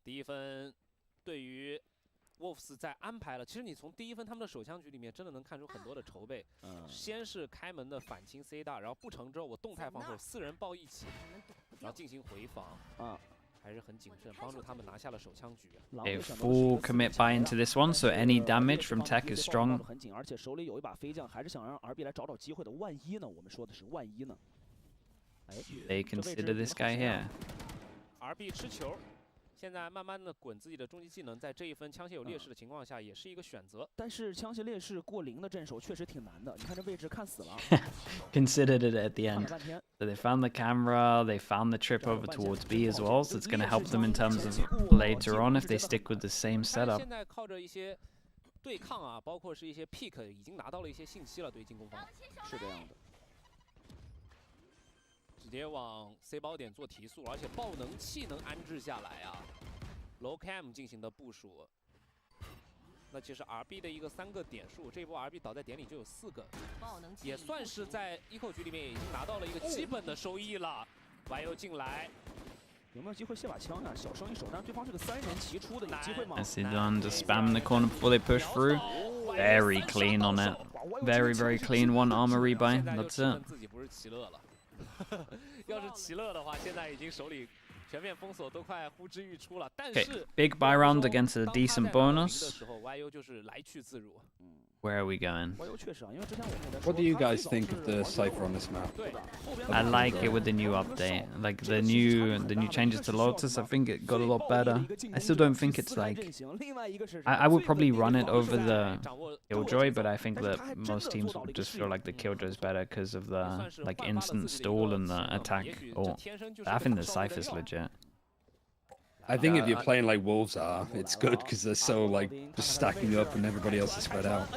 第一分对于 Wolves 在安排了，其实你从第一分他们的手枪局里面真的能看出很多的筹备。先是开门的反清 C 大，然后不成之后我动态防守，4人抱一起，然后进行回防。还是很谨慎，帮助他们拿下了手枪局。A full commit buy into this one, so any damage from Tech is strong. 很紧，而且手里有一把飞将，还是想让 RB 来找找机会的。万一呢？我们说的是万一呢？They consider this guy here. RB 吃球。 现在慢慢的滚自己的终极技能，在这一分枪械有劣势的情况下，也是一个选择。但是枪械劣势过0的阵手确实挺难的。你看这位置看死了。Considered it at the end. So they found the camera, they found the trip over towards B as well, so it's going to help them in terms of later on if they stick with the same setup. 现在靠着一些对抗啊，包括是一些 pick， 已经拿到了一些信息了，对进攻方。是这样的。 直接往 C 包点做提速，而且爆能器能安置下来啊 ，low cam 进行的部署。那其实 RB 的一个3个点数，这一波 RB 倒在点里就有4个，也算是在eco局里面已经拿到了一个基本的收益了。YU 进来，有没有机会卸把枪啊？小声一手，但是对方是个3人齐出的，有机会吗 Nicely done, just spam the corner before they push through. Very clean on it. Very, very clean one armor rebuy. That's it. 自己不是齐乐了。 要是齐乐的话，现在已经手里全面封锁都快呼之欲出了。但是 big buy round against a decent bonus. 的时候 YU 就是来去自如。 Where are we going? What do you guys think of the cipher on this map? I like it with the new update, like the new changes to Lotus. I think it got a lot better. I still don't think it's like I would probably run it over the Killjoy, but I think that most teams will just feel like the Killjoy is better because of the like instant stall and the attack. Or I think the Cypher's legit. I think if you're playing like Wolves are, it's good because they're so like just stacking up and everybody else is spread out.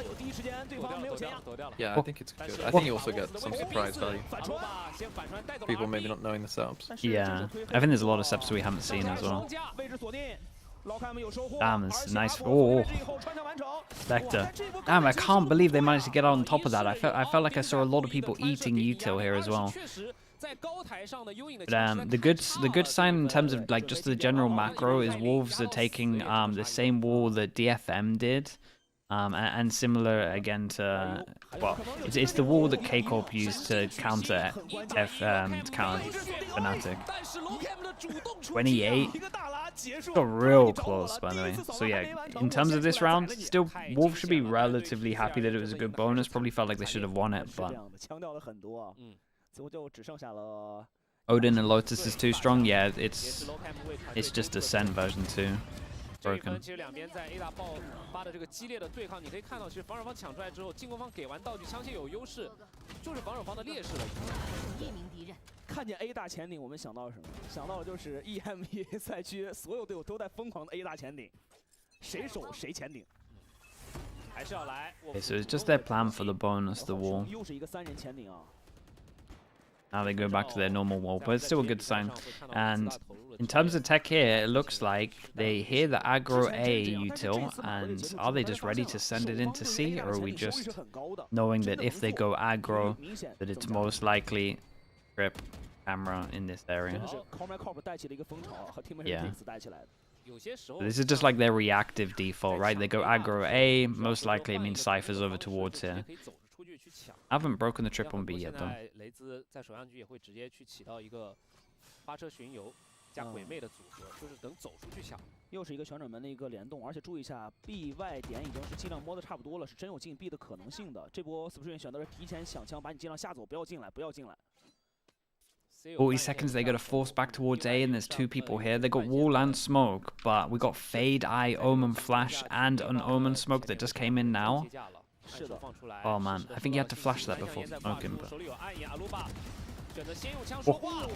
Yeah, I think it's good. I think you also get some surprise value. People maybe not knowing the setups. Yeah, I think there's a lot of setups we haven't seen as well. Damn, this is nice. Oh, Spectre. Damn, I can't believe they managed to get on top of that. I felt like I saw a lot of people eating util here as well. But the good sign in terms of like just the general macro is Wolves are taking the same wall that DFM did, and similar again to well, it's the wall that K-Corp used to counter Fnatic. 28. Got real close, by the way. So yeah, in terms of this round, still Wolves should be relatively happy that it was a good bonus. Probably felt like they should have won it, but Odin and Lotus is too strong. Yeah, it's just Ascent version 2. Broken. 其实两边在 A 大爆发的这个激烈的对抗，你可以看到，其实防守方抢出来之后，进攻方给完道具，枪械有优势，就是防守方的劣势了。一名敌人。看见 A 大前顶，我们想到了什么？想到的就是 EMEA 赛区所有队伍都在疯狂的 A 大前顶，谁守谁前顶。还是要来。Okay, so it's just their plan for the bonus, the wall. 又是一个3人前顶啊。 Now they go back to their normal wall, but it's still a good sign. And in terms of tech here, it looks like they hear the aggro A util, and are they just ready to send it into C, or are we just knowing that if they go aggro, that it's most likely trip camera in this area? Yeah. So this is just like their reactive default, right? They go aggro A, most likely it means Cypher's over towards here. I haven't broken the trip on B yet, though. 雷兹在首相局也会直接去起到一个发车巡游加鬼魅的组合，就是等走出去抢。又是一个旋转门的一个联动，而且注意一下 B 外点已经是尽量摸的差不多了，是真有进 B 的可能性的。这波 Spring 选择是提前抢枪，把你尽量吓走，不要进来，不要进来。 40 seconds, they got to force back towards A, and there's 2 people here. They got wall and smoke, but we got Fade, Eye, Omen Flash, and an Omen smoke that just came in now. Oh man, I think you had to flash that before smoking, but...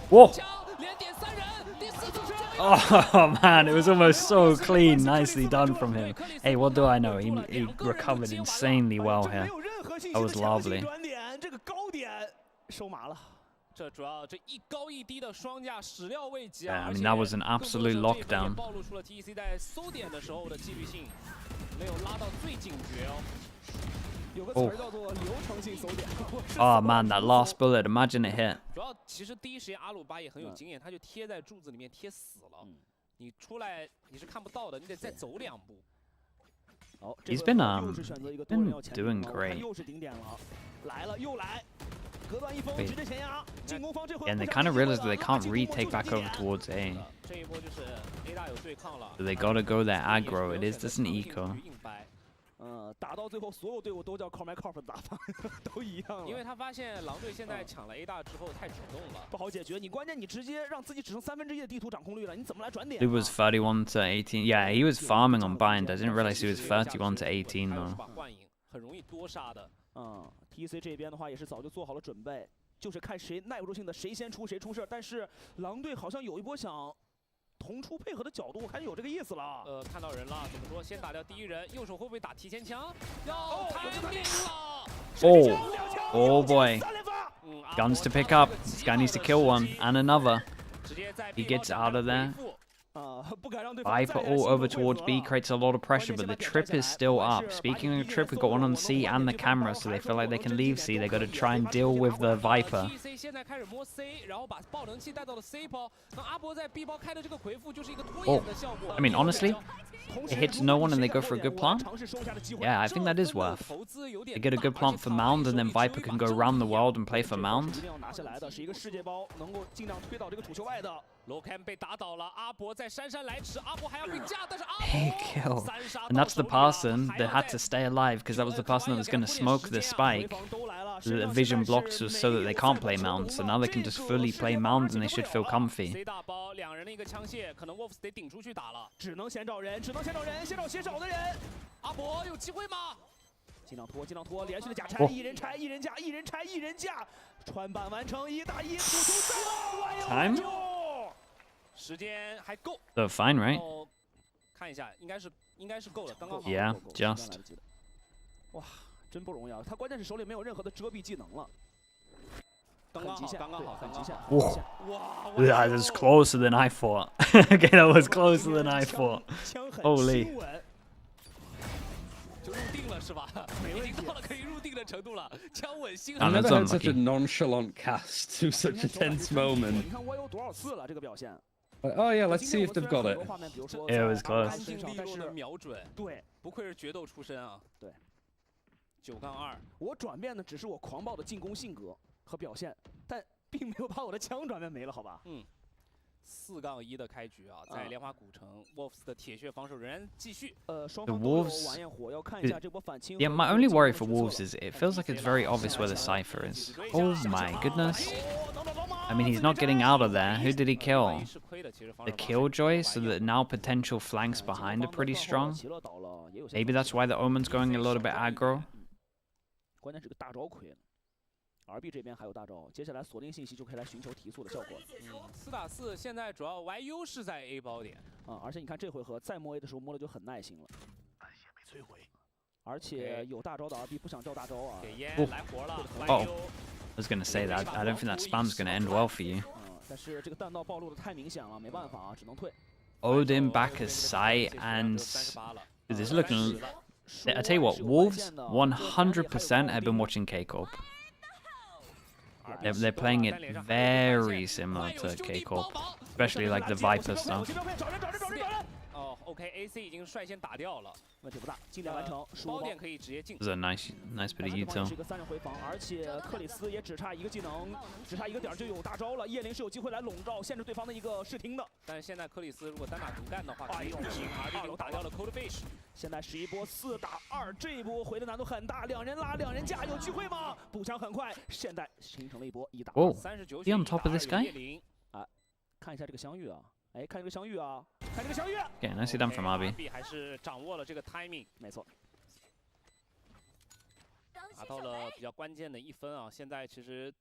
Whoa! Oh man, it was almost so clean. Nicely done from him. Hey, what do I know? He recovered insanely well here. That was lovely. Yeah, I mean, that was an absolute lockdown. Oh man, that last bullet, imagine it hit. 主要其实第一时间阿鲁巴也很有经验，他就贴在柱子里面贴死了，你出来你是看不到的，你得再走2步。 He's been doing great. And they kind of realized that they can't retake back over towards A. So they gotta go there aggro. It is just an eco. 打到最后，所有队伍都叫 call my call 的打法，都一样了。因为他发现狼队现在抢了 A 大之后太主动了，不好解决。你关键你直接让自己只剩1/3的地图掌控率了，你怎么来转点？ It was 31 to 18. Yeah, he was farming on bind. I didn't realize he was 31 to 18 though. 很容易多杀的。TC 这边的话也是早就做好了准备，就是看谁耐不住性子，谁先出谁出事。但是狼队好像有一波想 同出配合的角度还是有这个意思了。看到人了，怎么说？先打掉第一人，右手会不会打提前枪？要开命了！ Oh boy. Guns to pick up. This guy needs to kill one and another. He gets out of there. Viper all over towards B creates a lot of pressure, but the trip is still up. Speaking of the trip, we've got one on C and the camera, so they feel like they can leave C. They've got to try and deal with the Viper. Oh, I mean, honestly, it hits no one and they go for a good plant? Yeah, I think that is worth. They get a good plant for Mound, and then Viper can go around the world and play for Mound. Big kill. And that's the person that had to stay alive, because that was the person that was going to smoke the spike. The vision blocked so that they can't play Mound, so now they can just fully play Mound and they should feel comfy. Time? So fine, right? Yeah, just. 哇，真不容易啊！他关键是手里没有任何的遮蔽技能了。很极限，很极限。哇 That was closer than I thought. Okay, that was closer than I thought. Holy. 就入定了是吧？已经到了可以入定的程度了，枪稳心 I've never had such a nonchalant cast to such a tense moment. 你看我有多少次了这个表现？ Oh yeah, let's see if they've got it. It was close. 安定利落的瞄准，对，不愧是决斗出身啊。对，9-2。我转变的只是我狂暴的进攻性格和表现，但并没有把我的枪转变没了，好吧？ 4-1的开局啊，在莲花古城 ，Wolves 的铁血防守仍然继续。The Wolves. Yeah, my only worry for Wolves is it feels like it's very obvious where the Cypher is. Oh my goodness. I mean, he's not getting out of there. Who did he kill? The Killjoy, so that now potential flanks behind are pretty strong. Maybe that's why the Omen's going a little bit aggro. 关键是个大招亏了。RB 这边还有大招，接下来锁定信息就可以来寻求提速的效果。4打4，现在主要 YU 是在 A 包点啊，而且你看这回合再摸 A 的时候摸的就很耐心了。摧毁。而且有大招的 RB 不想掉大招啊。给烟来活了。Oh, I was gonna say that. I don't think that spam's gonna end well for you. 但是这个弹道暴露的太明显了，没办法啊，只能退。Odin back as sight and this is looking. I tell you what, Wolves 100% have been watching K-Corp. They're playing it very similar to K-Corp, especially like the Viper stuff. OK，AC 已经率先打掉了，问题不大，尽量完成。包点可以直接进。This is a nice bit of util. 是一个3人回防，而且克里斯也只差一个技能，只差一个点就有大招了。叶灵是有机会来笼罩、限制对方的一个视听的。但是现在克里斯如果单打独干的话，可以不行。2流打掉了 Cold Fish。现在11波4打2，这一波回的难度很大，两人拉两人架，有机会吗？步枪很快，现在形成了一波1打2。Oh, he on top of this guy? 啊，看一下这个相遇啊。 哎，看这个相遇啊，看这个相遇。Okay, nice done from RB. 还是掌握了这个 timing， 没错，拿到了比较关键的1分啊。现在其实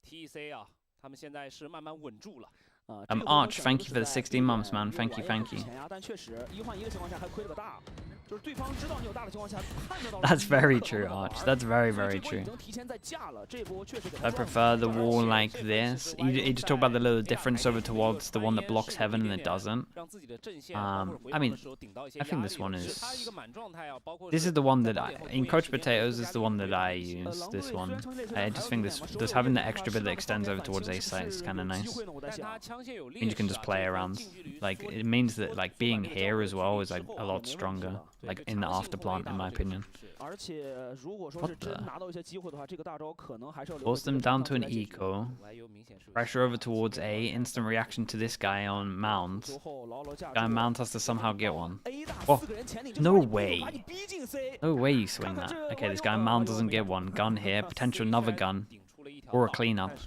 TEC 啊，他们现在是慢慢稳住了。Arch, thank you for the 16 months, man. Thank you, thank you. 但确实1换1的情况下还亏了个大，就是对方知道你有大的情况下看得到。That's very true, Arch. That's very, very true. I prefer the wall like this. You just talk about the little difference over towards the one that blocks heaven and it doesn't. I mean, I think this one is. This is the one that in Coach Potatoes is the one that I use. This one. I just think this does having the extra bit that extends over towards A side is kind of nice. And you can just play around. Like it means that like being here as well is like a lot stronger. Like in the after plant, in my opinion. Force them down to an eco. Pressure over towards A. Instant reaction to this guy on Mount. Guy on Mount has to somehow get one. Oh, no way. No way you swing that. Okay, this guy on Mount doesn't get one. Gun here. Potential another gun. Or a cleanup.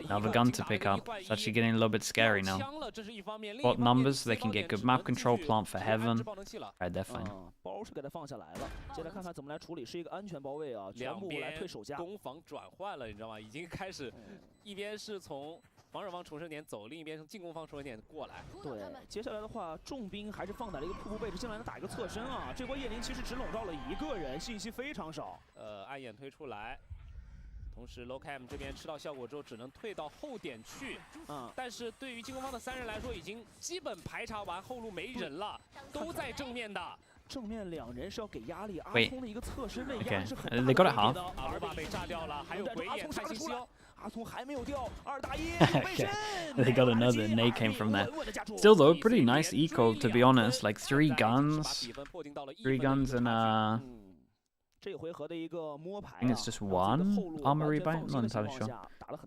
Another gun to pick up. It's actually getting a little bit scary now. What numbers? They can get good map control, plant for heaven. Right, they're fine. 包是给他放下来了，接着看看怎么来处理，是一个安全包围啊，全部来退守家。攻防转换了，你知道吗？已经开始，一边是从防守方重生点走，另一边从进攻方重生点过来。对，接下来的话，重兵还是放在了一个瀑布位置，进来打一个侧身啊。这波叶灵其实只笼罩了1个人，信息非常少。暗眼推出来。 同时 ，Low Cam 这边吃到效果之后，只能退到后点去。但是对于进攻方的3人来说，已经基本排查完后路没人了，都在正面的。正面2人是要给压力，阿聪的一个侧身位压力是很大的。They got it half. 阿鲁巴被炸掉了，还有鬼眼太清晰哦。阿聪还没有掉，2打1。Okay, they got another, and they came from there. Still though, pretty nice eco to be honest. Like 3 guns, 3 guns and这回合的一个摸牌 I think it's just 1 armory bite. I'm not entirely sure.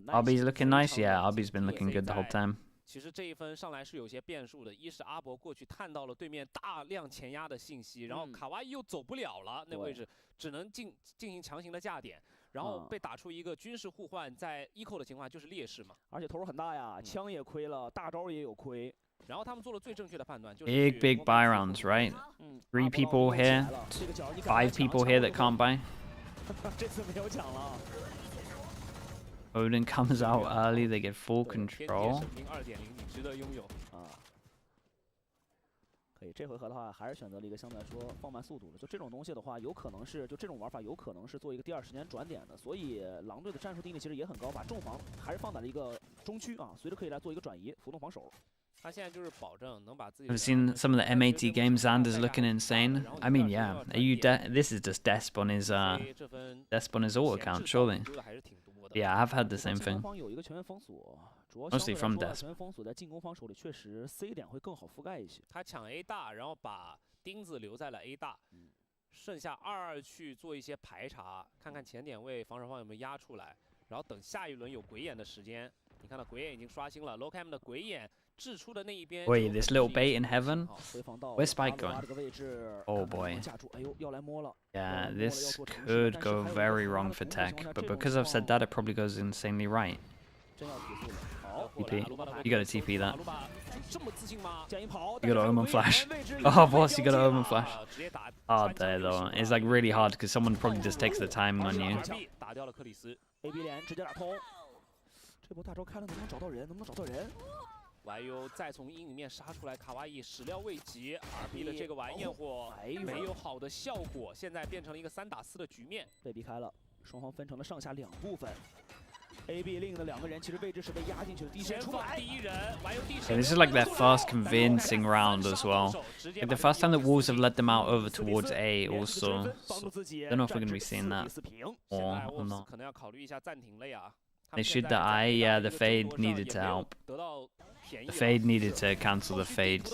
RB's looking nice. Yeah, RB's been looking good the whole time. 其实这1分上来是有些变数的，一是阿伯过去探到了对面大量前压的信息，然后卡哇伊又走不了了，那位置只能进行强行的架点，然后被打出一个军事互换，在eco的情况下就是劣势嘛。而且投入很大呀，枪也亏了，大招也有亏。 然后他们做了最正确的判断，就是 big buy rounds, right? 3 people here, 5 people here that can't buy. 这次没有抢了。 Odin comes out early, they get full control. 你值得拥有啊。可以，这回合的话还是选择了一个相对来说放慢速度的。就这种东西的话，有可能是就这种玩法有可能是做一个第2时间转点的。所以狼队的战术定力其实也很高，把重防还是放在了一个中区啊，随时可以来做一个转移，浮动防守。 他现在就是保证能把自己。 I've seen some of the M80 games. Xander's looking insane. I mean, yeah. Are you? This is just Desp on his alt account, surely. Yeah, I've had the same thing. Mostly from Desp. 全封锁在进攻方手里，确实 C 点会更好覆盖一些。他抢 A 大，然后把钉子留在了 A 大，剩下2-2去做一些排查，看看前点位防守方有没有压出来，然后等下一轮有鬼眼的时间。你看到鬼眼已经刷新了 ，low cam 的鬼眼掷出的那一边。Wait, this little bait in heaven? Where's Spike going? Oh boy. Yeah, this could go very wrong for Tech, but because I've said that, it probably goes insanely right. TP. You gotta TP that. You gotta Omen Flash. Oh, boss, you gotta Omen Flash. Hard there, though. It's like really hard because someone probably just takes the time on you. YU 再从阴里面杀出来，卡哇伊始料未及，RB 的这个玩焰火没有好的效果，现在变成了一个3打4的局面，被避开了，双方分成了上下2部分。AB 另的2个人其实位置是被压进去的，第一时间出来。Yeah, this is like their first convincing round as well. Like the first time the Wolves have led them out over towards A also. So, don't know if we're gonna be seeing that or not. 可能要考虑一下暂停了呀。They should die. Yeah, the fade needed to help. The fade needed to cancel the fade.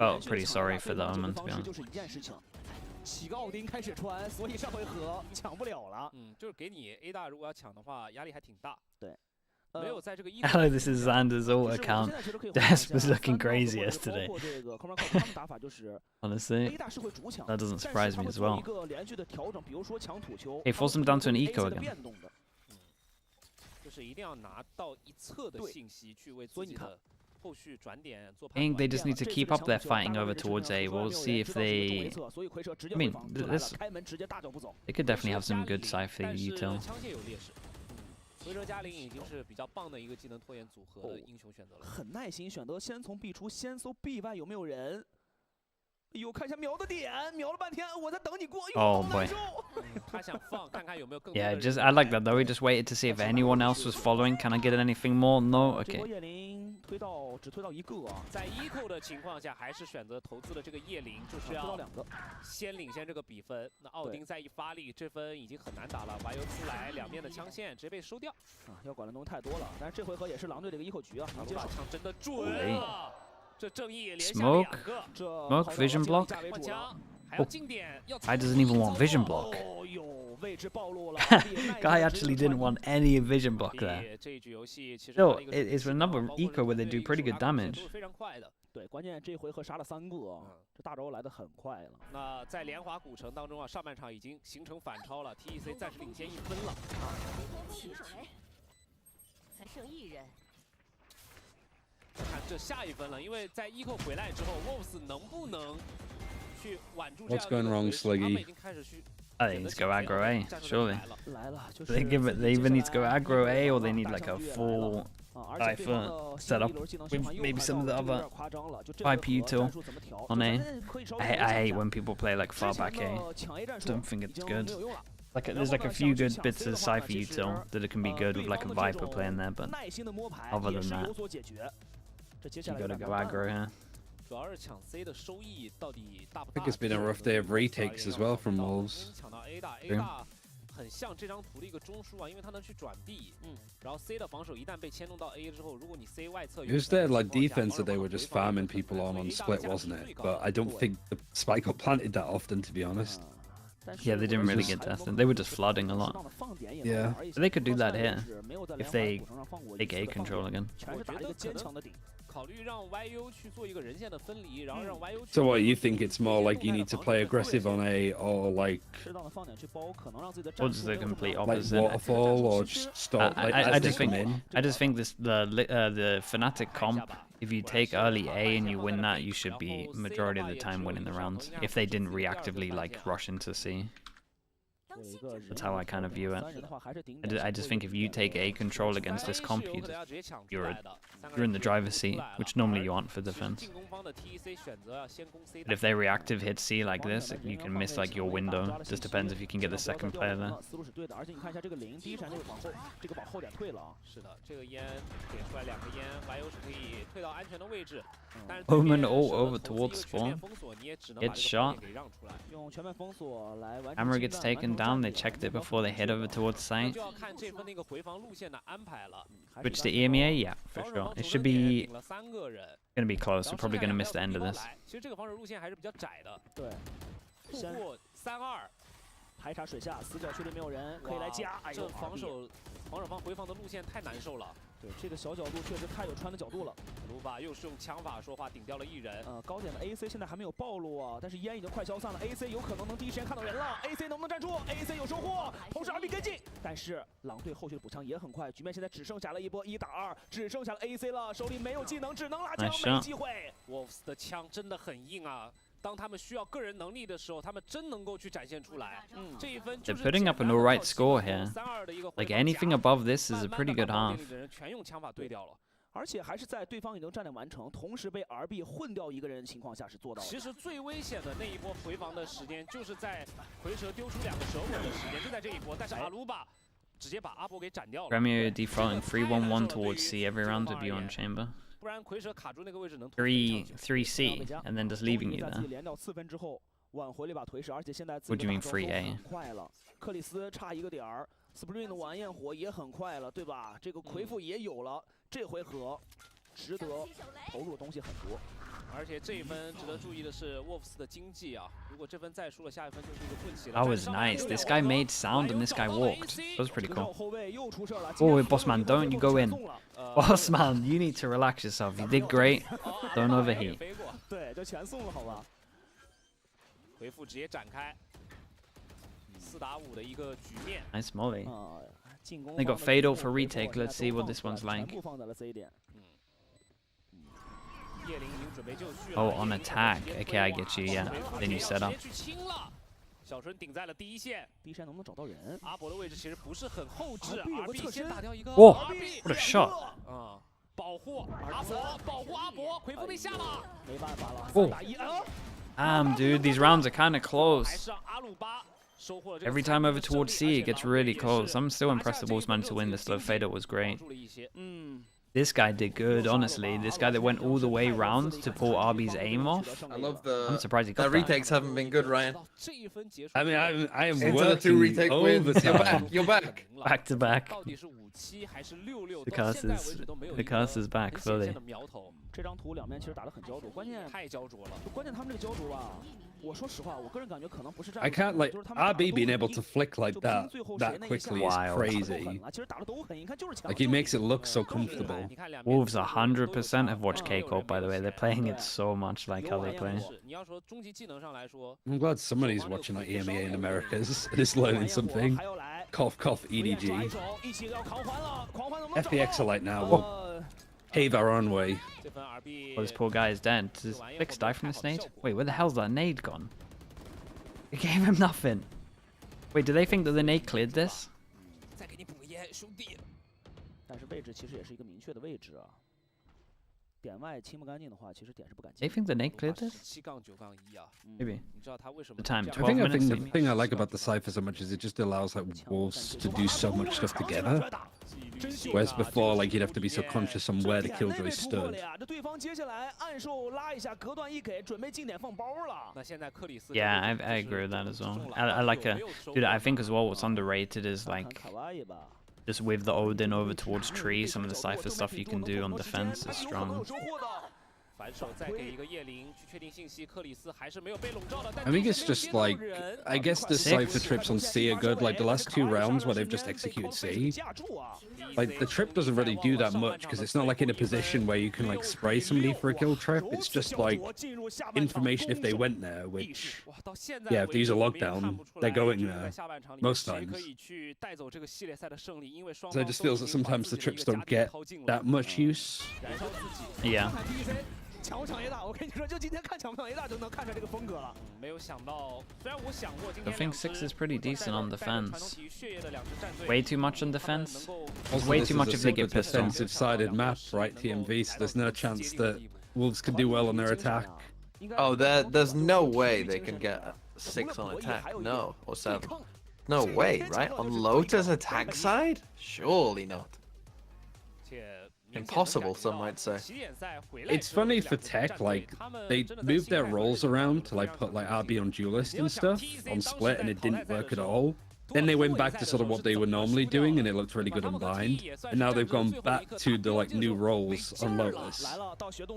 Oh, pretty sorry for the Omen, to be honest. 起个奥丁开始穿，所以上回合抢不了了。就是给你 A 大，如果要抢的话，压力还挺大。对，没有在这个一。Hello, this is Xander's alt account. Des was looking crazy yesterday. Honestly, that doesn't surprise me as well. Hey, force them down to an eco again. 就是一定要拿到一侧的信息去为自己的。I think they just need to keep up their fighting over towards A. We'll see if they... I mean, they could definitely have some good cypher util. 回车嘉玲已经是比较棒的一个技能拖延组合的英雄选择了。很耐心，选择先从 B 出，先搜 B 外有没有人。哎呦，看一下瞄的点，瞄了半天，我在等你过。Oh boy. 他想放，看看有没有更多 Yeah, just I like that though. We just waited to see if anyone else was following. Can I get anything more? No. Okay. 只推到1个。在eco的情况下，还是选择投资了这个叶灵，就是要先领先这个比分。那奥丁再一发力，这分已经很难打了。YU出来，两面的枪线直接被收掉。要管的东西太多了，但是这回合也是狼队的一个eco局啊。这把枪真的准啊！这正义连下2个。Smoke vision block. Oh, I doesn't even want vision block. Guy actually didn't want any vision block there. Still, it's another eco where they do pretty good damage. 对，关键这回合杀了3个，这大招来得很快了。那在莲华古城当中啊，上半场已经形成反超了 ，TEC 暂时领先1分了。清水，才剩1人。看这下一分了，因为在eco回来之后 ，Wolves 能不能去挽住这样 What's going wrong, Sluggy? I think it's go aggro A, surely. They either need to go aggro A or they need like a full cypher setup with maybe some of the other IP util on A. I hate when people play like far back A. Don't think it's good. Like there's like a few good bits of cypher util that it can be good with like a Viper playing there, but other than that, you gotta go aggro here. I think it's been a rough day of retakes as well from Wolves. 很像这张图的一个中枢啊，因为它能去转 B， 然后 C 的防守一旦被牵动到 A 之后，如果你 C 外侧 It was their like defense that they were just farming people on split, wasn't it? But I don't think the spike got planted that often, to be honest. Yeah, they didn't really get tested. They were just flooding a lot. Yeah. So they could do that here if they take A control again. So what, you think it's more like you need to play aggressive on A or like what's the complete like opposite? waterfall or just stop like I just think this the Fnatic comp, if you take early A and you win that, you should be majority of the time winning the round if they didn't reactively like rush into C. That's how I kind of view it. I just think if you take A control against this comp, you're in the driver's seat, which normally you aren't for defense. But if they reactive hit C like this, you can miss like your window. Just depends if you can get the second player there. Omen all over towards spawn. Gets shot. Camera gets taken down. They checked it before they head over towards site. Switch to EMEA? Yeah, for sure. It should be gonna be close. We're probably gonna miss the end of this. 排查水下，死角确定没有人，可以来加。哎呦，这防守方回防的路线太难受了。对，这个小角度确实太有穿的角度了。卢巴又是用枪法说话，顶掉了一人。高点的 AC 现在还没有暴露啊，但是烟已经快消散了。AC 有可能能第一时间看到人了。AC 能不能站住 ？AC 有收获，同时 RB 跟进。但是狼队后续的补枪也很快，局面现在只剩下了一波1打2，只剩下了 AC 了，手里没有技能，只能拉枪，没机会。Wolves 的枪真的很硬啊。当他们需要个人能力的时候，他们真能够去展现出来。这一分 They're putting up an alright score here. Like anything above this is a pretty good half. 全用枪法对掉了。而且还是在对方已经战略完成，同时被 RB 混掉一个人的情况下是做到的。其实最危险的那一波回防的时间，就是在蝰蛇丢出2个蛇尾的时间，就在这一波。但是阿鲁巴直接把阿波给斩掉了。Premier defaulting 3-1-1 towards C every round with you on chamber. 不然蝰蛇卡住那个位置能 3C and then just leaving you there. 连掉4分之后，挽回了一把颓势，而且现在 What do you mean 3A? 很快了，克里斯差一个点儿 ，Spring 的晚焰火也很快了，对吧？这个魁父也有了，这回合值得投入的东西很多。而且这一分值得注意的是 Wolves 的经济啊，如果这分再输了，下一分就是一个混棋了。That was nice. This guy made sound and this guy walked. That was pretty cool. Oh, Bossman, don't you go in. Bossman, you need to relax yourself. You did great. Don't overheat. 对，就全送了，好吧。回复直接展开，4打5的一个局面。 Nice molly. They got fatal for retake. Let's see what this one's like. Oh, on attack. Okay, I get you. Yeah. Then you set up. 小春顶在了第一线，第一线能不能找到人？阿博的位置其实不是很后置，RB 先打掉一个。哇 ，What a shot！ 保护阿博，保护阿博，魁父被下了，没办法了，3打1。Dude, these rounds are kind of close. Every time over towards C, it gets really close. I'm still impressed the Wolves managed to win this though. Fader was great. This guy did good, honestly. This guy that went all the way round to pull RB's aim off. I love the. I'm surprised he got that. retakes haven't been good, Ryan. I mean, I am Into working the 2 retake wins. You're back. overtime. You're back. Back to back. The curse is back fully. 这张图两边其实打得很焦灼，关键太焦灼了。关键他们这个焦灼吧，我说实话，我个人感觉可能不是战 I can't like RB being able to flick like that quickly is Wild. crazy. Like he makes it look so comfortable. Wolves 100% have watched K-Corp, by the way. They're playing it so much like how they play. I'm glad somebody's watching like EMEA in Americas and is learning something. Cough, cough, EDG. FPX are like now, we'll pave our own way. Oh, this poor guy is dead. Does Fix die from this nade? Wait, where the hell's that nade gone? It gave him nothing. Wait, do they think that the nade cleared this? 再给你补个烟，兄弟。但是位置其实也是一个明确的位置啊。点外清不干净的话，其其实点是不敢 They think the nade cleared this? 7-9-1啊。 Maybe. 你知道他为什么 The time, I 12 think minutes. the thing I like about the Cypher so much is it just allows like Wolves to do so much stuff together. Whereas before, like you'd have to be so conscious on where the killjoy stood. 这对方接下来按手拉一下，隔断一给，准备进点放包了。那现在克里斯 Yeah, I agree with that as well. I like dude, I think as well what's underrated is like just with the Odin over towards tree, some of the Cypher stuff you can do on defense is strong. 反手再给一个叶灵去确定信息，克里斯还是没有被笼罩的。 I think it's just like, I guess the Cypher trips on C are good. Like the last 2 rounds where they've just executed C. Like the trip doesn't really do that much because it's not like in a position where you can like spray somebody for a kill trip. It's just like information if they went there, which, yeah, if they use a lockdown, they're going there most times. So it just feels that sometimes the trips don't get that much use. Yeah. 抢不抢 A 大，我跟你说，就今天看抢不抢 A 大就能看出来这个风格了。没有想到，虽然我想过今 I 天 think 6 is pretty decent on defense. 传统体育血液的两支战队 Way too much on defense. Also, Way this too is much a if they super get pissed off. defensive-sided map, right? TMV, so there's no chance that Wolves could do well on their attack. Oh, there's no way they can get 6 on attack. No, or 7. No way, right? On Lota's attack side? Surely not. Impossible, some might say. It's funny for Tech, like, they moved their roles around to, like, put, like, RB on duelist and stuff on split, and it didn't work at all. Then they went back to sort of what they were normally doing, and it looked really good on blind. And now they've gone back to the, like, new roles on Lotus.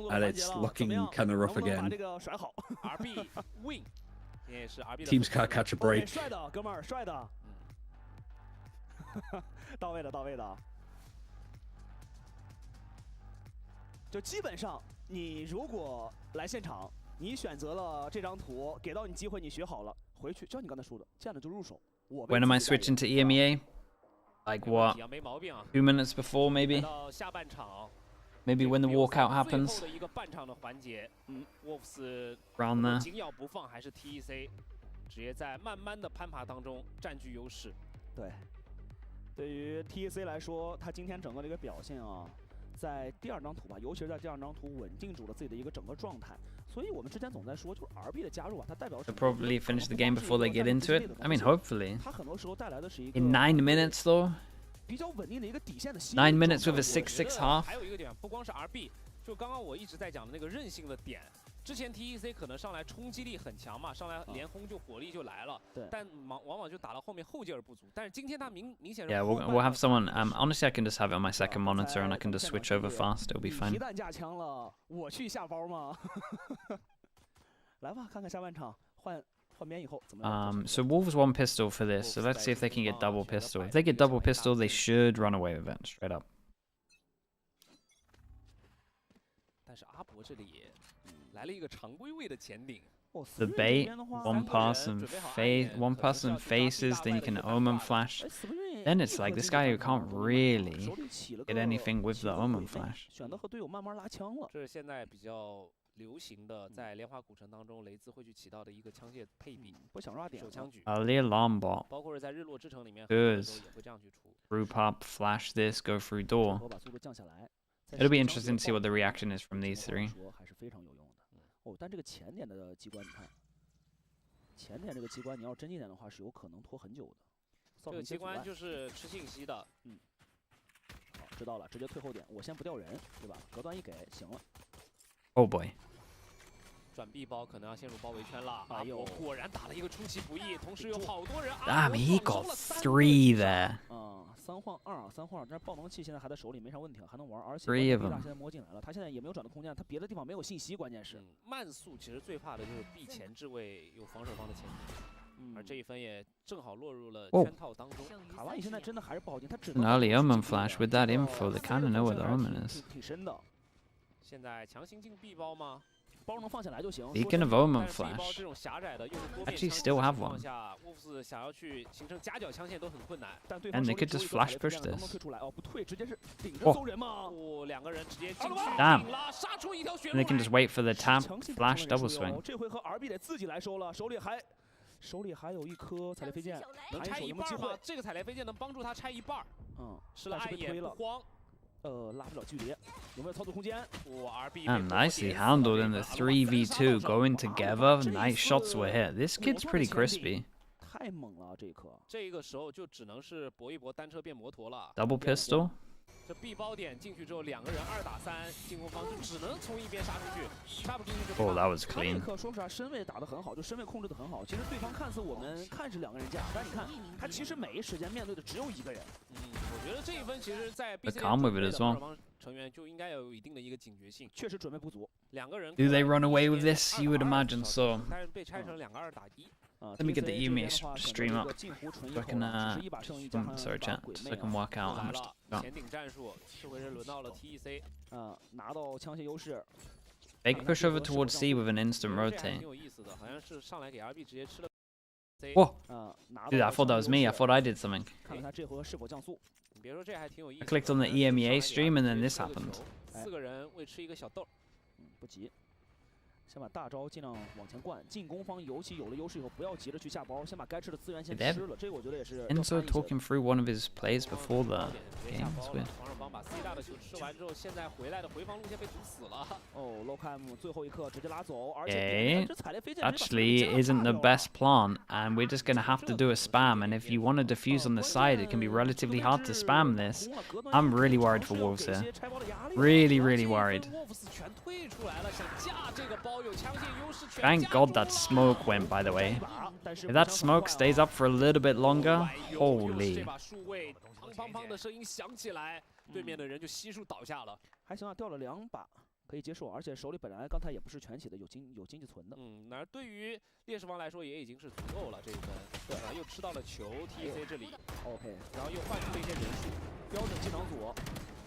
And it's looking kind of rough again. Teams can't catch a break. 帅的哥们儿，帅的。到位的，到位的。就基本上，你如果来现场，你选择了这张图，给到你机会，你学好了，回去就像你刚才说的，这样的就入手。When am I switching to EMEA? Like what? 2 minutes before, maybe? 到下半场。 Maybe when the walkout happens. 最后的一个半场的环节，Wolves Round there. 紧咬不放，还是 TEC 直接在慢慢的攀爬当中占据优势。对，对于 TEC 来说，他今天整个的一个表现啊，在第2张图吧，尤其是在第2张图稳定住了自己的一个整个状态。所以我们之前总在说，就是 RB 的加入啊，它代表 They'll probably finish the game before they get into it. I mean, hopefully. 它很多时候带来的是一个 In 9 minutes, though. 比较稳定的一个底线的 9 minutes with a 6-6 half. 还有一个点，不光是 RB， 就刚刚我一直在讲的那个韧性的点。之前 TEC 可能上来冲击力很强嘛，上来连轰就火力就来了，但往往就打到后面后劲儿不足。但是今天他明显 Yeah, we'll have someone. Honestly, I can just have it on my second monitor and I can just switch over fast. It'll be fine. 皮蛋架枪了，我去下包吗？来吧，看看下半场换边以后怎么样。 So Wolves 1 pistol for this. So let's see if they can get double pistol. If they get double pistol, they should run away with it straight up. 但是阿博这里来了一个常规位的前顶。 The bait, one person faces, then you can omen flash. Then it's like this guy who can't really get anything with the omen flash. 选择和队友慢慢拉枪了。这是现在比较流行的，在莲花古城当中，雷兹会去起到的一个枪械配比。不想抓点手枪举。Early alarm bot. 包括是在日落之城里面， Good. 也会这样去出。Group up, flash this, go through door. 把速度降下来。 It'll be interesting to see what the reaction is from these 3. 还是非常有用的。哦，但这个前点的机关，你看，前点这个机关，你要真一点的话，是有可能拖很久的。这个机关就是吃信息的。好，知道了，直接退后点，我先不掉人，对吧？隔断一给，行了。 Oh boy. 转 B 包可能要陷入包围圈了。哎呦，果然打了一个出其不意，同时有好多人。Damn, he got 3 there. 3换2，3换2，但是爆能器现在还在手里，没啥问题，还能玩。而且 3 of them. 现在摸进来了，他现在也没有转的空间，他别的地方没有信息，关键是。慢速其实最怕的就是 B 前置位有防守方的前提，而这一分也正好落入了圈套当中。卡哇伊现在真的还是不好进，他只 An early omen flash with that info. They kind of know where the omen is. 挺深的。现在强行进 B 包吗？ 包能放下来就行。 Beacon of Omen flash. Actually, still have one. And they could just flash push this. 哦，不退，直接是顶着搜人吗？两个人直接进去。 Damn. And they can just wait for the tap, flash, double swing. 这回合 RB 得自己来收了，手里还有一颗踩雷飞剑，能拆一半吗？这个踩雷飞剑能帮助他拆一半。是了，暗也不慌。 拉不了距离，有没有操作空间？ Nicely handled in the 3v2 going together. Nice shots were hit. This kid's pretty crispy. 太猛了，这一颗。这个时候就只能是搏一搏单车变摩托了。 Double pistol. 这 B 包点进去之后，两个人2打3，进攻方就只能从一边杀出去，杀不进去就。 Oh, that was clean. 这颗说实话，身位打得很好，就身位控制得很好。其实对方看似我们看是2个人架，但你看他其实每一时间面对的只有1个人。我觉得这一分其实在 But calm with it as well. 成员就应该要有一定的一个警觉性，确实准备不足。两个人 Do they run away with this? You would imagine so. 但是被拆成2个2打1。 Let me get the EMEA stream up. So I can, sorry, chat. So I can work out how much. 前顶战术，这回是轮到了 TEC。拿到枪械优势。 Big push over towards C with an instant rotate. 挺有意思的，好像是上来给 RB 直接吃了。 Whoa! Dude, I thought that was me. I thought I did something. 看看他这回合是否降速。你别说，这还挺有意思。 I clicked on the EMEA stream and then this happened. 4个人为吃一个小豆。不急。 先把大招尽量往前灌，进攻方尤其有了优势以后，不要急着去下包，先把该吃的资源先吃了。这个我觉得也是。Enzo talking through one of his plays before the game. It's weird. 防守方把 C 大的球吃完之后，现在回来的回防路线被堵死了。哦 ，Locam 最后一刻直接拉走，而 Okay. Actually, isn't the best plan, and we're just gonna have to do a spam. And if you want to defuse on the side, it can be relatively hard to spam this. I'm really worried for Wolves here. Really, really worried. Thank God that smoke went, by the way. If that smoke stays up for a little bit longer, holy. 砰砰的声音响起来，对面的人就悉数倒下了。还行啊，掉了2把。可以接受，而且手里本来刚才也不是全起的，有经济存的。那对于劣势方来说也已经是足够了这一分。对啊，又吃到了球 ，TC 这里 OK， 然后又换出了一些人数，标准技能组，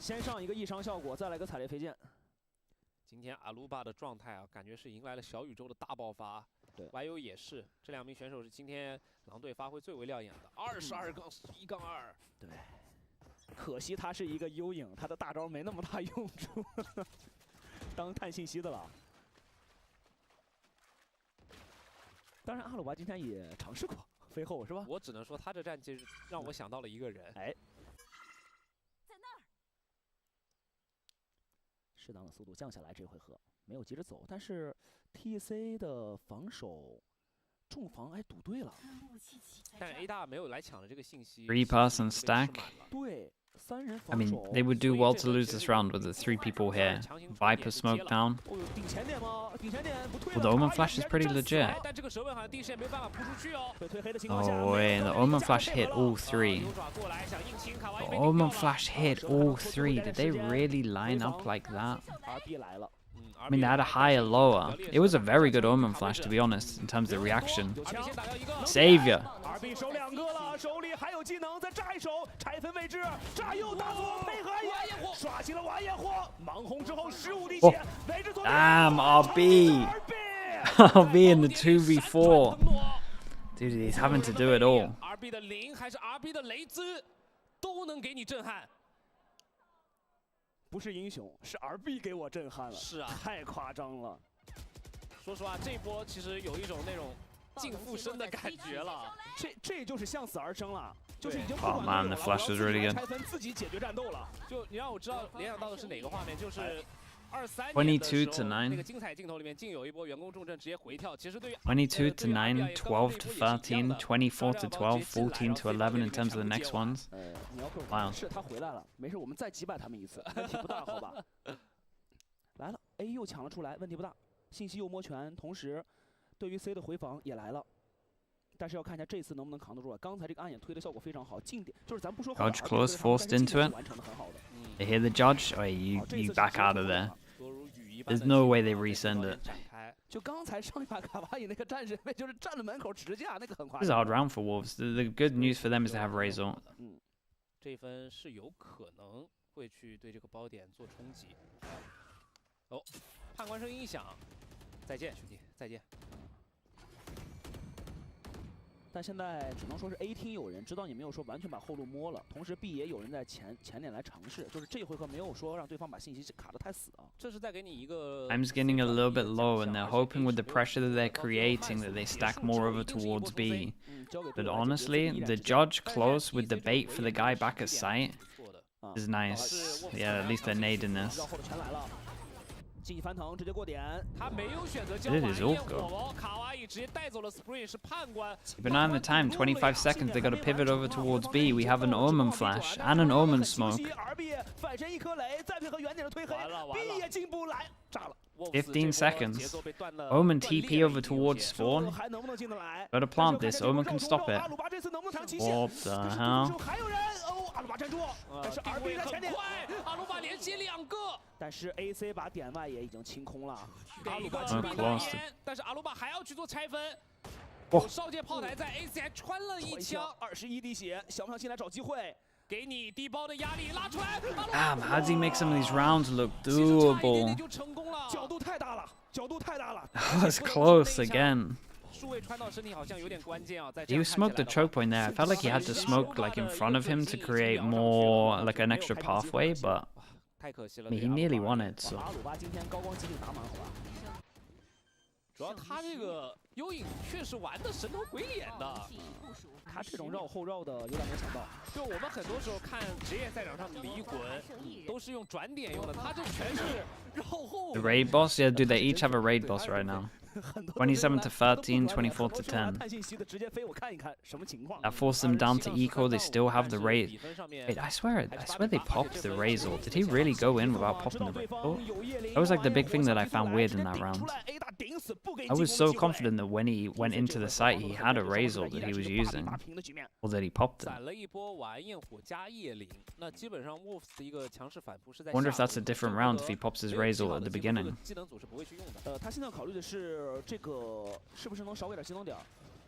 先上一个异伤效果，再来个踩雷飞剑。今天阿鲁巴的状态啊，感觉是迎来了小宇宙的大爆发。对 ，YU 也是，这两名选手是今天狼队发挥最为亮眼的，22-1-2。对，可惜他是一个幽影，他的大招没那么大用处，当探信息的了。当然，阿鲁巴今天也尝试过飞后，是吧？我只能说他这战绩让我想到了一个人，哎，适当的速度降下来，这回合没有急着走，但是 TC 的防守重防哎赌对了，但是 A 大没有来抢的这个信息。 3-person stack. 对。 I mean, they would do well to lose this round with the 3 people here. Viper smoke down. Well, the Omen Flash is pretty legit. Oh wait, the Omen Flash hit all 3. The Omen Flash hit all 3. Did they really line up like that? I mean, they had a higher, lower. It was a very good Omen Flash, to be honest, in terms of reaction. Savior. Oh. Damn, RB. RB in the 2v4. Dude, he's having to do it all. RB 的0还是 RB 的雷兹，都能给你震撼。 不是英雄，是 RB 给我震撼了。是啊，太夸张了。说实话，这波其实有一种那种净附身的感觉了。这就是向死而生了，就是已经不 Oh 管 man, the flash was really good. 拆分自己解决战斗了。就你让我知道联想到的是哪个画面，就是23 22 to 9. 那个精彩镜头里面，竟有一波员工重镇直接回跳。其实对于22 to 9, 12 to 13, 24 to 12, 14 to 11 in terms of the next ones. Wow. 是他回来了，没事，我们再击败他们一次，问题不大，好吧？来了 ，A 又抢了出来，问题不大，信息又摸全，同时对于 C 的回防也来了。 但是要看一下这次能不能扛得住啊！刚才这个暗眼推的效果非常好，近点就是咱不说。Judge close, forced into it. They hit the judge. Oh, you back out of there. There's no way they resend it. 就刚才上一把卡哇伊那个战士，就是站在门口持架，那个很夸 This is a hard round for Wolves. The good news for them is they have Razor. 这分是有可能会去对这个包点做冲击。哦，判官声音一响，再见，兄弟，再见。 但现在只能说是 A 厅有人知道你没有说完全把后路摸了，同时 B 也有人在前点来尝试，就是这回合没有说让对方把信息卡得太死啊。这是在给你一个。Time's getting a little bit low, and they're hoping with the pressure that they're creating that they stack more over towards B. But honestly, the judge close with the bait for the guy back at site is nice. Yeah, at least they're nading this. 继续翻腾，直接过点。他没有选择交换焰火，卡哇伊直接带走了 Spring， 是判官。 Keep an eye on the time. 25 seconds. They got to pivot over towards B. We have an Omen flash and an Omen smoke. 15 seconds. Omen TP over towards spawn. Got to plant this. Omen can stop it. What the hell? 阿鲁巴站住，但是RB在前点，阿鲁巴连接2个，但是 AC 把点外也已经清空了，阿鲁巴清空了，但是阿鲁巴还要去做拆分。哦，少剑炮台在 AC 还穿了一枪，21滴血，想不想进来找机会？给你低包的压力拉出来。Damn, how does he make some of these rounds look doable? 角度太大了，角度太大了。That's close again. He smoked the choke point there. I felt like he had to smoke like in front of him to create more like an extra pathway, but I mean, he nearly won it. So. 主要他这个幽影确实玩的神头鬼脸的，他这种绕后绕的有点没想到。就我们很多时候看职业赛场上的离魂，都是用转点用的，他这全是绕后。The raid boss, yeah, dude, they each have a raid boss right now. 27 to 13, 24 to 10. That forced them down to eco. They still have the raid. Wait, I swear they popped the Razor. Did he really go in without popping the Razor? That was like the big thing that I found weird in that round. I was so confident that when he went into the site, he had a Razor that he was using, or that he popped it. I wonder if that's a different round if he pops his Razor at the beginning. 他现在考虑的是这个是不是能少给点技能点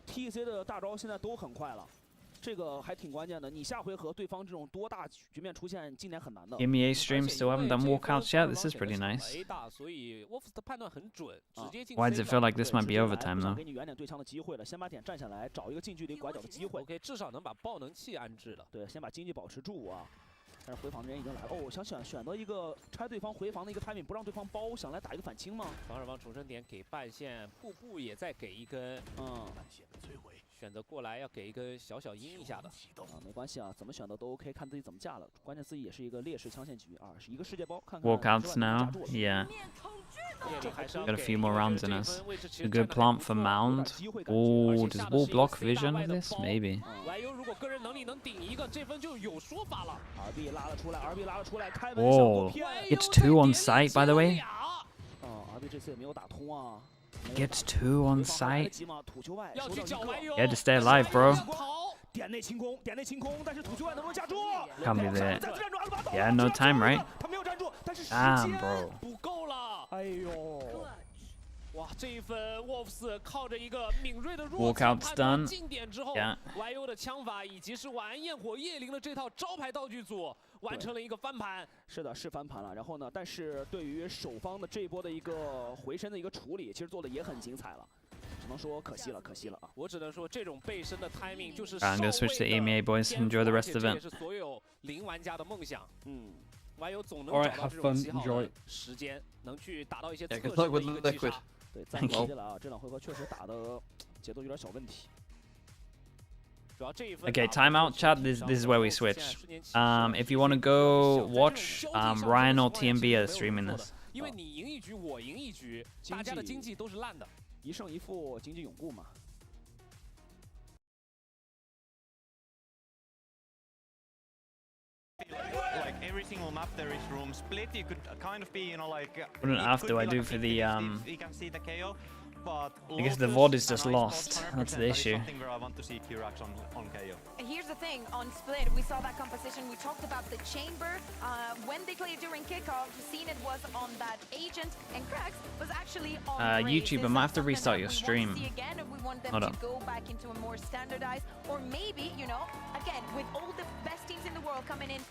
？TEC 的大招现在都很快了。 这个还挺关键的，你下回合对方这种多大局面出现，今年很难的。EMEA stream still haven't done walkouts yet. This is pretty nice. Why does it feel like this might be overtime though? 给你远点对枪的机会了，先把点站下来，找一个近距离拐角的机会。OK， 至少能把爆能器安置了。对，先把经济保持住啊。但是回防的人已经来了。哦，想选择一个拆对方回防的一个 timing， 不让对方包，想来打一个反清吗？防守方重生点给半线，瀑布也在给一根。选择过来要给一根小阴一下的。没关系啊，怎么选择都 OK， 看自己怎么架了。关键自己也是一个劣势枪线局啊，是一个世界包。看看 Walkouts now, yeah. Got a few more rounds in us. A good plant for Mound. Oh, does Wall block vision of this? Maybe. Whoa, it's 2 on site, by the way. Gets 2 on site. Yeah, to stay alive, bro. Can't be there. Yeah, no time, right? Damn, bro. 哇，这一分 Wolves 靠着一个敏锐的弱枪判断进点之后 ，YU 的枪法以及是晚安焰火夜灵的这套招牌道具组完成了一个翻盘。是的，是翻盘了。然后呢，但是对于守方的这一波的一个回身的一个处理，其实做的也很精彩了。只能说可惜了，可惜了啊！我只能说这种背身的 timing 就是 I'm gonna switch to EMEA, boys. Enjoy the rest of it. 这也是所有零玩家的梦想。YU 总能 Alright, 找到 have 这种 fun, 极好 enjoy. 的时间，能去打到一些侧 Yeah, 身 good 的 luck 一 with 个击 Liquid. 杀。对，暂时的啊，这两回合确实打的节奏有点小问题。 Okay, timeout, chat. This is where we switch. If you want to go watch, Ryan or TMB are streaming this. 因为你赢一局，我赢一局，大家的经济都是烂的，一胜一负，经济永固嘛。 Like every single map there is room split. You could kind of be, you know, like. What on earth do I do for the You can see the KO, but I guess the VOD is just lost. That's the issue. Something where I want to see Qrax on KO. Here's the thing, on Split, we saw that composition, we talked about the chamber. When they played during kickoff, Sentinel was on that agent, and Krax was actually on YouTube, I might have to restart your stream. Again, we want them Hold to on. go back into a more standardized, or maybe, you know, again, with all the best teams in the world coming in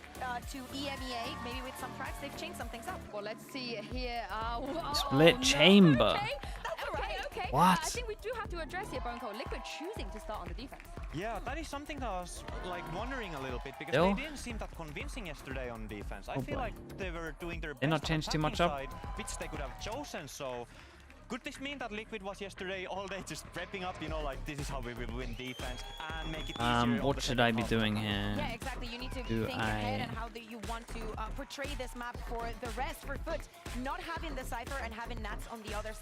to EMEA, maybe with some Krax, they've changed some things up. Well, let's see here. Split chamber. Okay, that's right. Okay. What? I think we do have to address here, Bonko. Liquid choosing to start on the defense. Yeah, that is something that I was like wondering a little bit because Still? they didn't seem that convincing yesterday on defense. I Oh feel boy. like they were doing their They're best not changed too on much attacking up? side, which they could have chosen. So could this mean that Liquid was yesterday all day just prepping up, you know, like this is how we will win defense and make it easier? What should I be doing here? Yeah, exactly. You need to Do think ahead and I- how you want to portray this map for the rest, for Foot, not having the Cypher and having Nats on the other side.